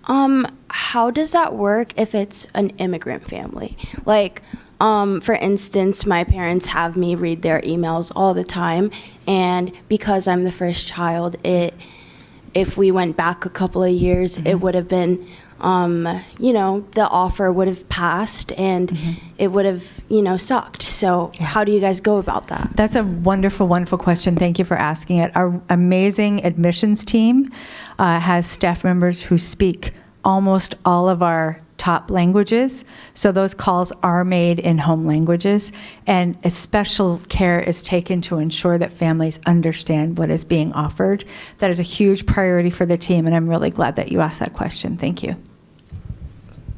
Speaker 11: How does that work if it's an immigrant family? Like, for instance, my parents have me read their emails all the time, and because I'm the first child, if we went back a couple of years, it would have been, the offer would have passed and it would have, sucked. So how do you guys go about that?
Speaker 13: That's a wonderful, wonderful question. Thank you for asking it. Our amazing admissions team has staff members who speak almost all of our top languages. So those calls are made in home languages, and a special care is taken to ensure that families understand what is being offered. That is a huge priority for the team, and I'm really glad that you asked that question. Thank you.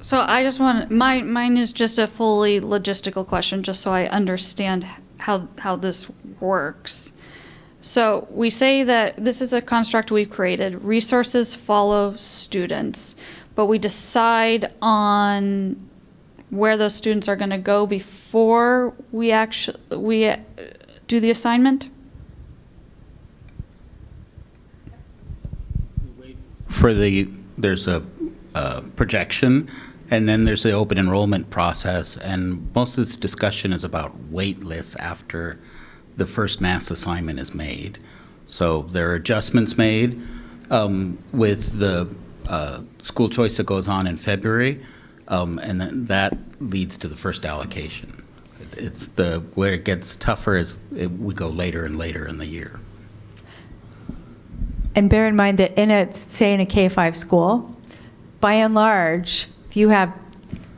Speaker 4: So I just want, mine is just a fully logistical question, just so I understand how this works. So we say that this is a construct we've created. Resources follow students, but we decide on where those students are going to go before we do the assignment?
Speaker 20: There's a projection, and then there's the open enrollment process, and most of this discussion is about wait lists after the first mass assignment is made. So there are adjustments made with the school choice that goes on in February, and then that leads to the first allocation. It's where it gets tougher is we go later and later in the year.
Speaker 13: And bear in mind that in a K-5 school, by and large, if you have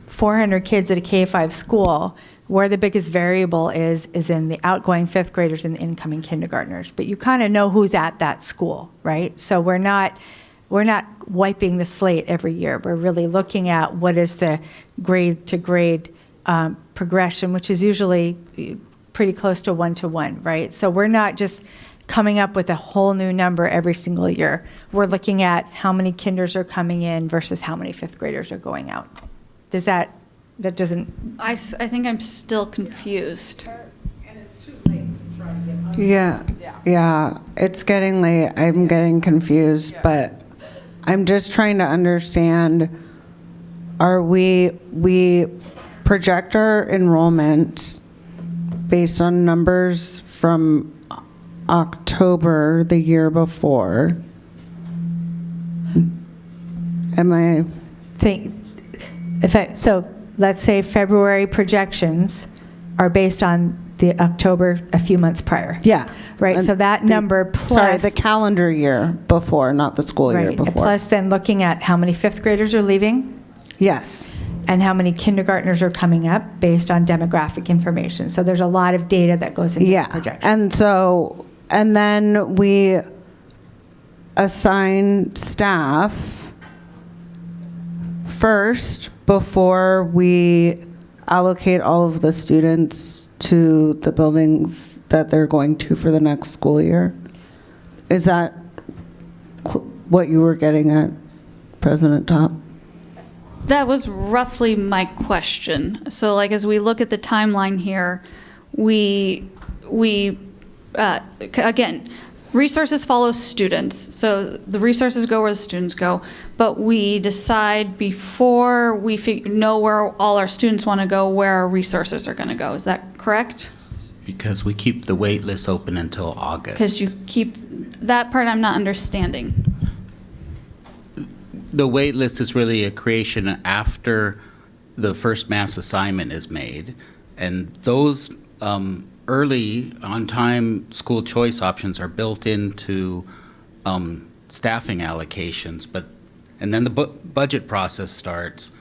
Speaker 13: 400 kids at a K-5 school, where the biggest variable is in the outgoing fifth graders and the incoming kindergartners. But you kind of know who's at that school, right? So we're not wiping the slate every year. We're really looking at what is the grade to grade progression, which is usually pretty close to 1-to-1, right? So we're not just coming up with a whole new number every single year. We're looking at how many kinders are coming in versus how many fifth graders are going out. That doesn't...
Speaker 4: I think I'm still confused.
Speaker 15: Yeah, it's getting late. I'm getting confused, but I'm just trying to understand, we project our enrollment based on numbers from October the year before.
Speaker 13: So let's say February projections are based on the October a few months prior.
Speaker 15: Yeah.
Speaker 13: Right, so that number plus...
Speaker 15: Sorry, the calendar year before, not the school year before.
Speaker 13: Plus then looking at how many fifth graders are leaving.
Speaker 15: Yes.
Speaker 13: And how many kindergartners are coming up based on demographic information. So there's a lot of data that goes into the projection.
Speaker 15: And then we assign staff first before we allocate all of the students to the buildings that they're going to for the next school year. Is that what you were getting at, President Top?
Speaker 4: That was roughly my question. So like as we look at the timeline here, we again, resources follow students. So the resources go where the students go, but we decide before we know where all our students want to go, where our resources are going to go. Is that correct?
Speaker 20: Because we keep the wait list open until August.
Speaker 4: Because you keep, that part I'm not understanding.
Speaker 20: The wait list is really a creation after the first mass assignment is made. And those early on-time school choice options are built into staffing allocations. And then the budget process starts.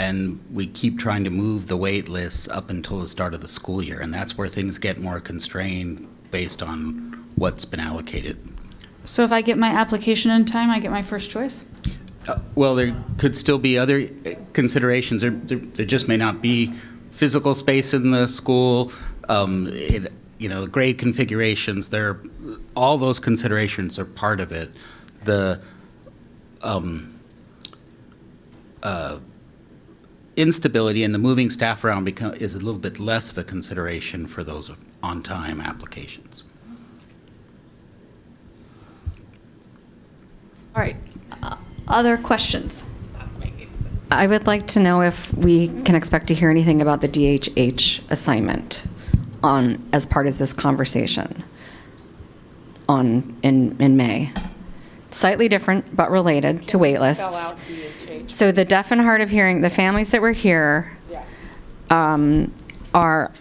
Speaker 20: and we keep trying to move the wait lists up until the start of the school year, and that's where things get more constrained based on what's been allocated.
Speaker 4: So if I get my application in time, I get my first choice?
Speaker 20: Well, there could still be other considerations. There just may not be physical space in the school, grade configurations. All those considerations are part of it. The instability and the moving staff around is a little bit less of a consideration for those on-time applications.
Speaker 4: All right. Other questions?
Speaker 10: I would like to know if we can expect to hear anything about the DHH assignment as part of this conversation in May. Slightly different, but related to wait lists. So the deaf and hard of hearing, the families that were here are,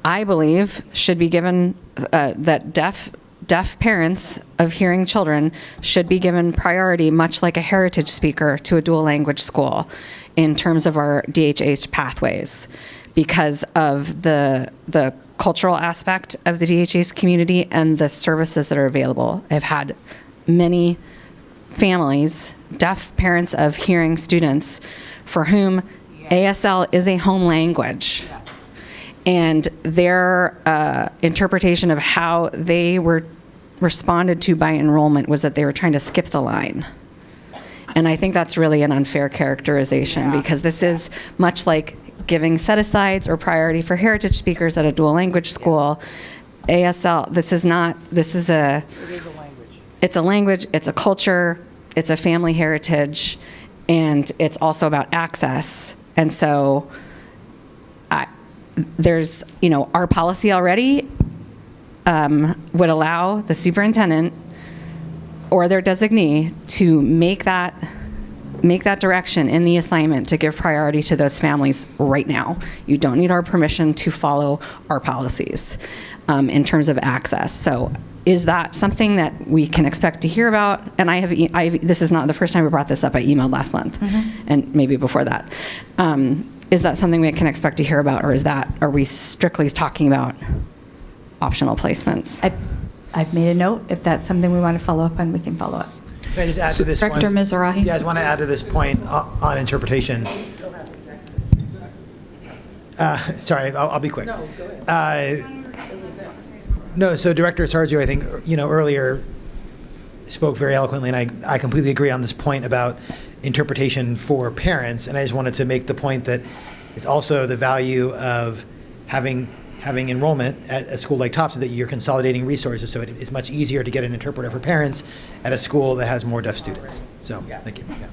Speaker 10: I believe, should be given, that deaf parents of hearing children should be given priority, much like a heritage speaker to a dual language school, in terms of our DHH pathways, because of the cultural aspect of the DHH community and the services that are available. I've had many families, deaf parents of hearing students, for whom ASL is a home language. And their interpretation of how they were responded to by enrollment was that they were trying to skip the line. And I think that's really an unfair characterization, because this is much like giving set-asides or priority for heritage speakers at a dual language school. ASL, this is a language. It's a language, it's a culture, it's a family heritage, and it's also about access. And so there's, our policy already would allow the superintendent or their designee to make that direction in the assignment to give priority to those families right now. You don't need our permission to follow our policies in terms of access. So is that something that we can expect to hear about? And this is not the first time we brought this up. I emailed last month and maybe before that. Is that something we can expect to hear about, or are we strictly talking about optional placements?
Speaker 13: I've made a note. If that's something we want to follow up on, we can follow up.
Speaker 17: Can I just add to this
Speaker 4: Director
Speaker 17: one?
Speaker 4: Mizrahi.
Speaker 17: Yeah, I just want to add to this point on interpretation. Sorry, I'll be quick. No, go ahead. No, so Director Sargio, I think, earlier spoke very eloquently, and I completely agree on this point about interpretation for parents. And I just wanted to make the point that it's also the value of having enrollment at a school like Topps, so that you're consolidating resources, so it's much easier to get an interpreter for parents at a school that has more deaf students. So, thank you. Yeah.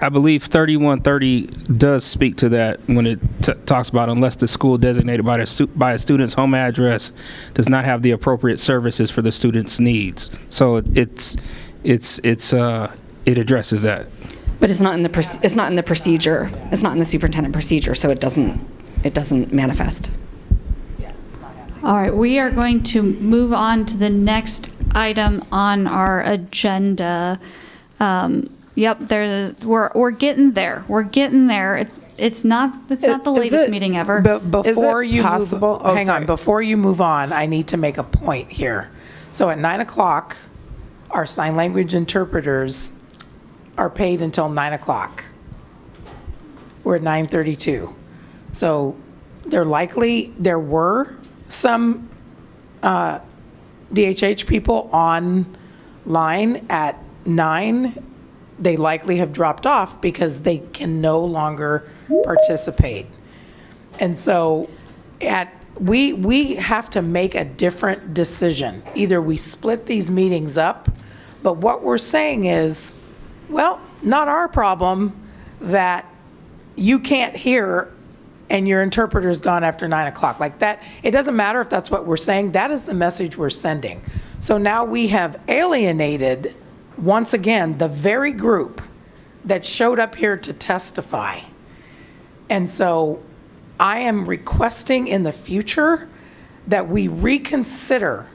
Speaker 5: I believe 3130 does speak to that when it talks about unless the school designated by a student's home address does not have the appropriate services for the student's needs. So it addresses that.
Speaker 10: But it's not in the procedure. It's not in the superintendent procedure, so it doesn't manifest.
Speaker 4: All right, we are going to move on to the next item on our agenda. Yep, we're getting there. We're getting there. It's not the latest meeting ever.
Speaker 9: But before you
Speaker 14: possible?
Speaker 9: move, hang on. Before you move on, I need to make a point here. So at 9 o'clock, our sign language interpreters are paid until 9 o'clock. We're at 9:32. So there were some DHH people online at 9. They likely have dropped off because they can no longer participate. And so we have to make a different decision. Either we split these meetings up, but what we're saying is, well, not our problem that you can't hear and your interpreter's gone after 9 o'clock. Like that, it doesn't matter if that's what we're saying. That is the message we're sending. So now we have alienated, once again, the very group that showed up here to testify. And so I am requesting in the future that we reconsider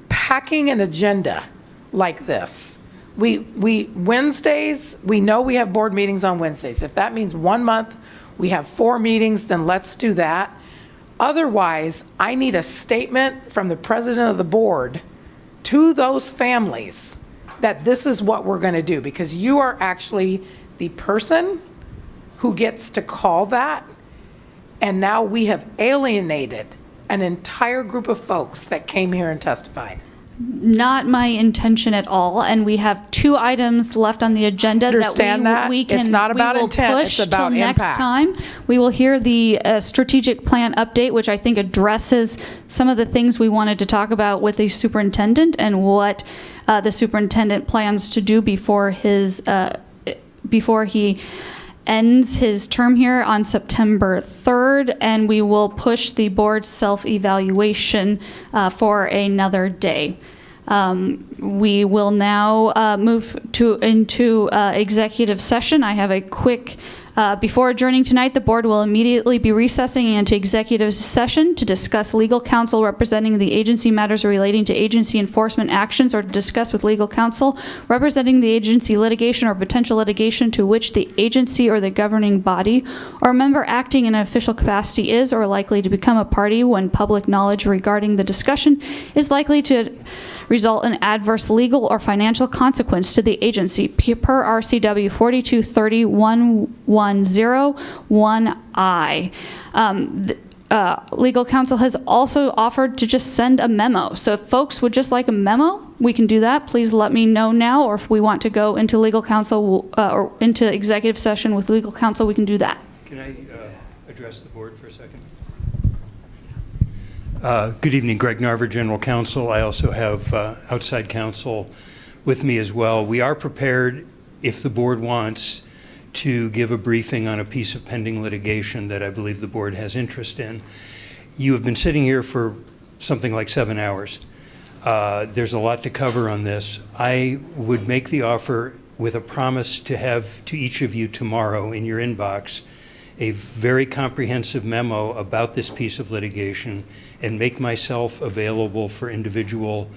Speaker 9: packing an agenda like this Wednesdays, we know we have board meetings on Wednesdays. If that means 1 month, we have 4 meetings, then let's do that. Otherwise, I need a statement from the president of the board to those families that this is what we're going to do, because you are actually the person who gets to call that. And now we have alienated an entire group of folks that came here and testified.
Speaker 4: Not my intention at all, and we have 2 items left on the agenda
Speaker 9: Understand
Speaker 4: that we can
Speaker 9: It's not about
Speaker 4: we will
Speaker 9: intent,
Speaker 4: push
Speaker 9: it's about
Speaker 4: till next
Speaker 9: impact.
Speaker 4: time. We will hear the strategic plan update, which I think addresses some of the things we wanted to talk about with the superintendent and what the superintendent plans to do before he ends his term here on September 3rd, and we will push the board's self-evaluation for another day. We will now move into executive session. I have a quick, before adjourning tonight, the board will immediately be recessing into executive session to discuss legal counsel representing the agency matters relating to agency enforcement actions, or to discuss with legal counsel representing the agency litigation or potential litigation to which the agency or the governing body or member acting in an official capacity is or likely to become a party when public knowledge regarding the discussion is likely to result in adverse legal or financial consequence to the agency per RCW 4230-1101I. Legal counsel has also offered to just send a memo. So if folks would just like a memo, we can do that. Please let me know now, or if we want to go into legal counsel or into executive session with legal counsel, we can do that.
Speaker 7: Can I address the board for a second? Good evening, Greg Narver, General Counsel. I also have outside counsel with me as well. We are prepared, if the board wants, to give a briefing on a piece of pending litigation that I believe the board has interest in. You have been sitting here for something like 7 hours. There's a lot to cover on this. I would make the offer with a promise to have to each of you tomorrow in your inbox a very comprehensive memo about this piece of litigation, and make myself available for individual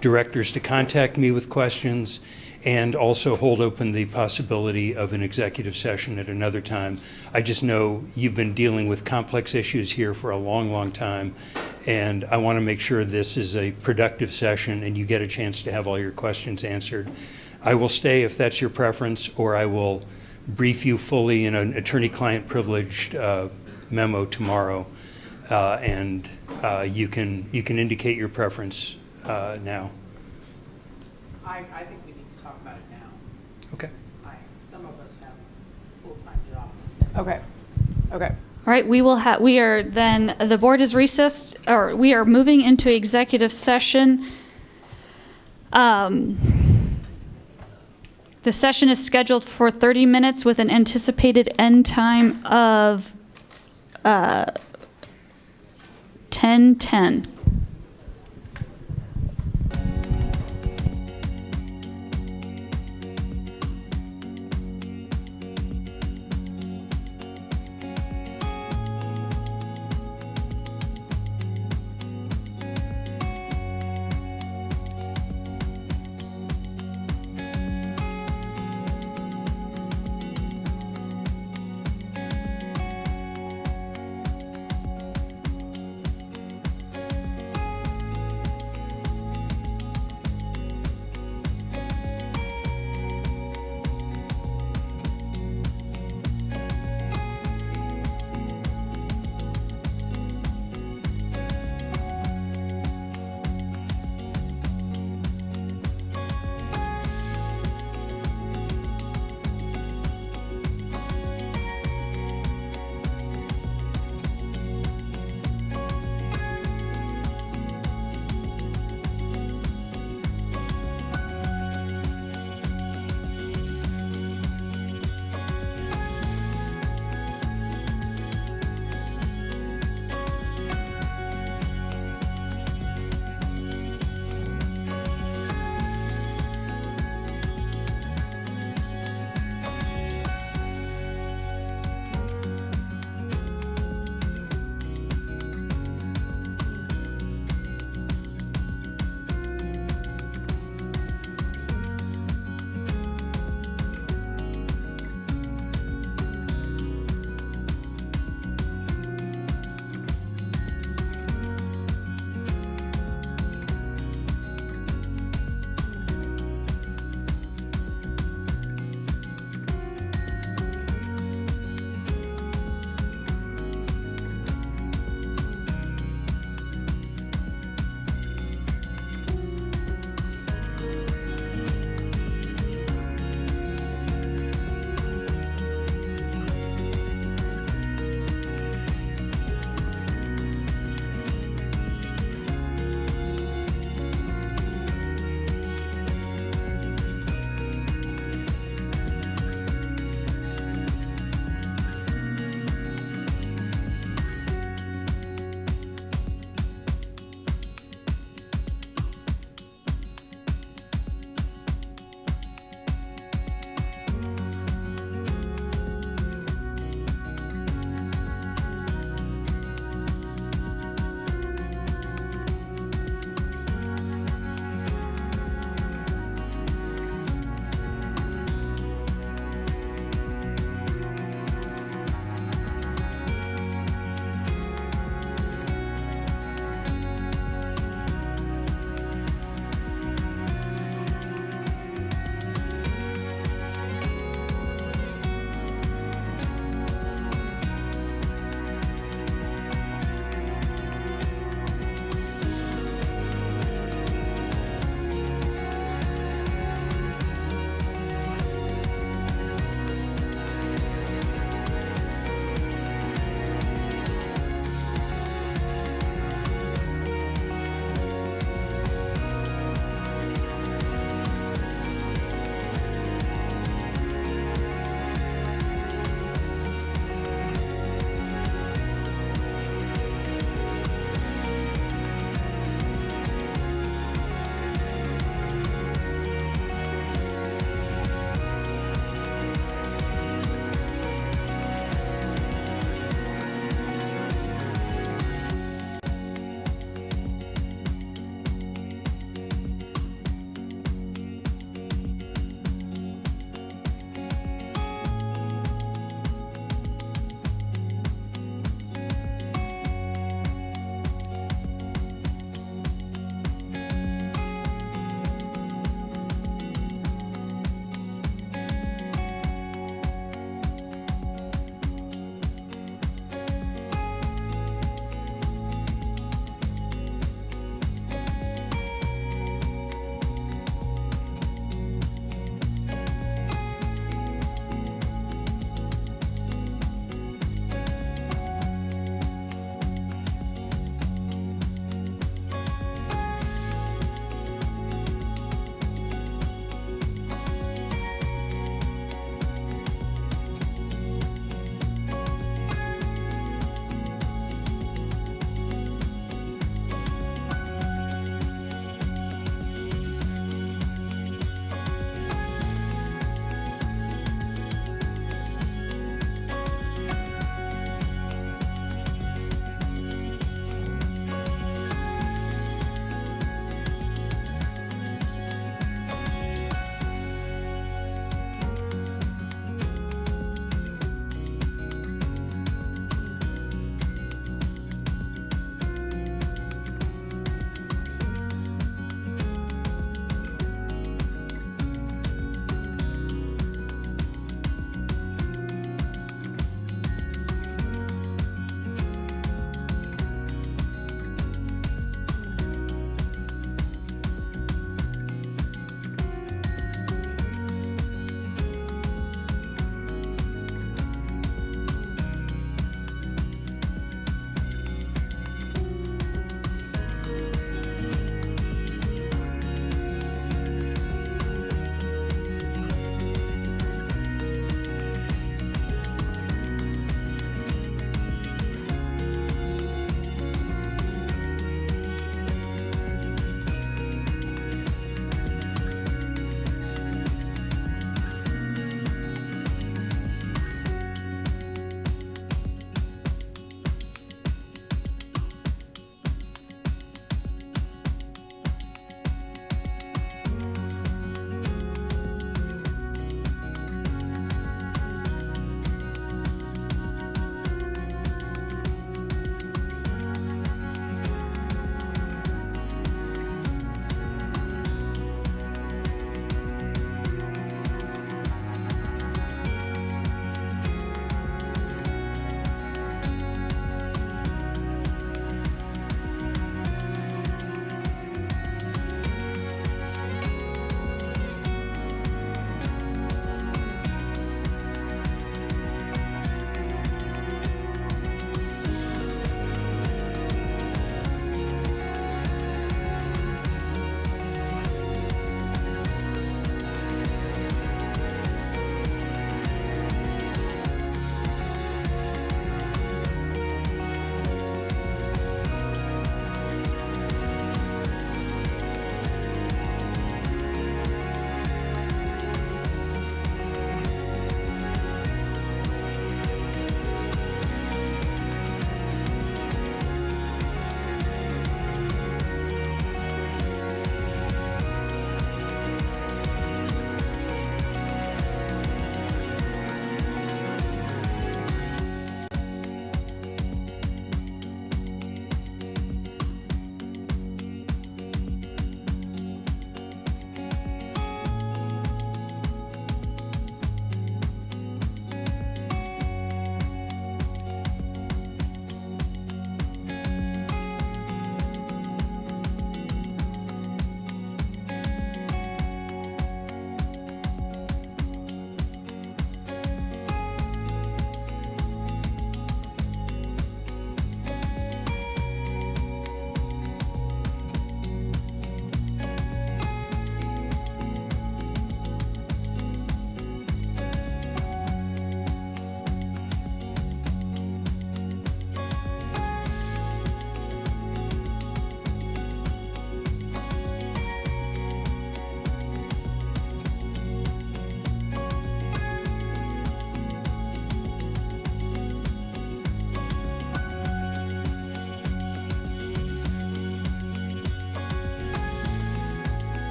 Speaker 7: directors to contact me with questions, and also hold open the possibility of an executive session at another time. I just know you've been dealing with complex issues here for a long, long time, and I want to make sure this is a productive session and you get a chance to have all your questions answered. I will stay if that's your preference, or I will brief you fully in an attorney-client privileged memo tomorrow, and you can indicate your preference now.
Speaker 9: I think we need to talk about it now.
Speaker 7: Okay.
Speaker 9: Some of us have full-time jobs.
Speaker 14: Okay. Okay.
Speaker 4: All right, we are then, the board is recessed, or we are moving into executive session. The session is scheduled for 30 minutes with an anticipated end time of 10:10.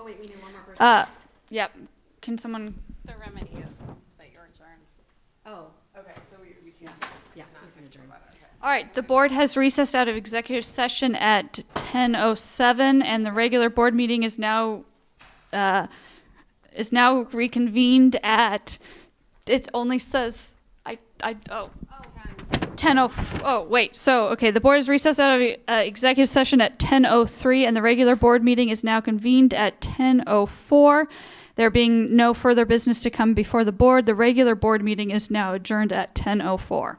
Speaker 2: Oh, wait, we need one more person.
Speaker 4: Yep. Can someone?
Speaker 2: The remedy is that you're adjourned.
Speaker 10: Oh, okay, so we can, yeah, we can adjourn.
Speaker 4: All right, the board has recessed out of executive session at 10:07, and the regular board meeting is now reconvened at. It only says 10:04. Oh, wait. So, okay, the board is recessed out of executive session at 10:03, and the regular board meeting is now convened at 10:04. There being no further business to come before the board, the regular board meeting is now adjourned at 10:04.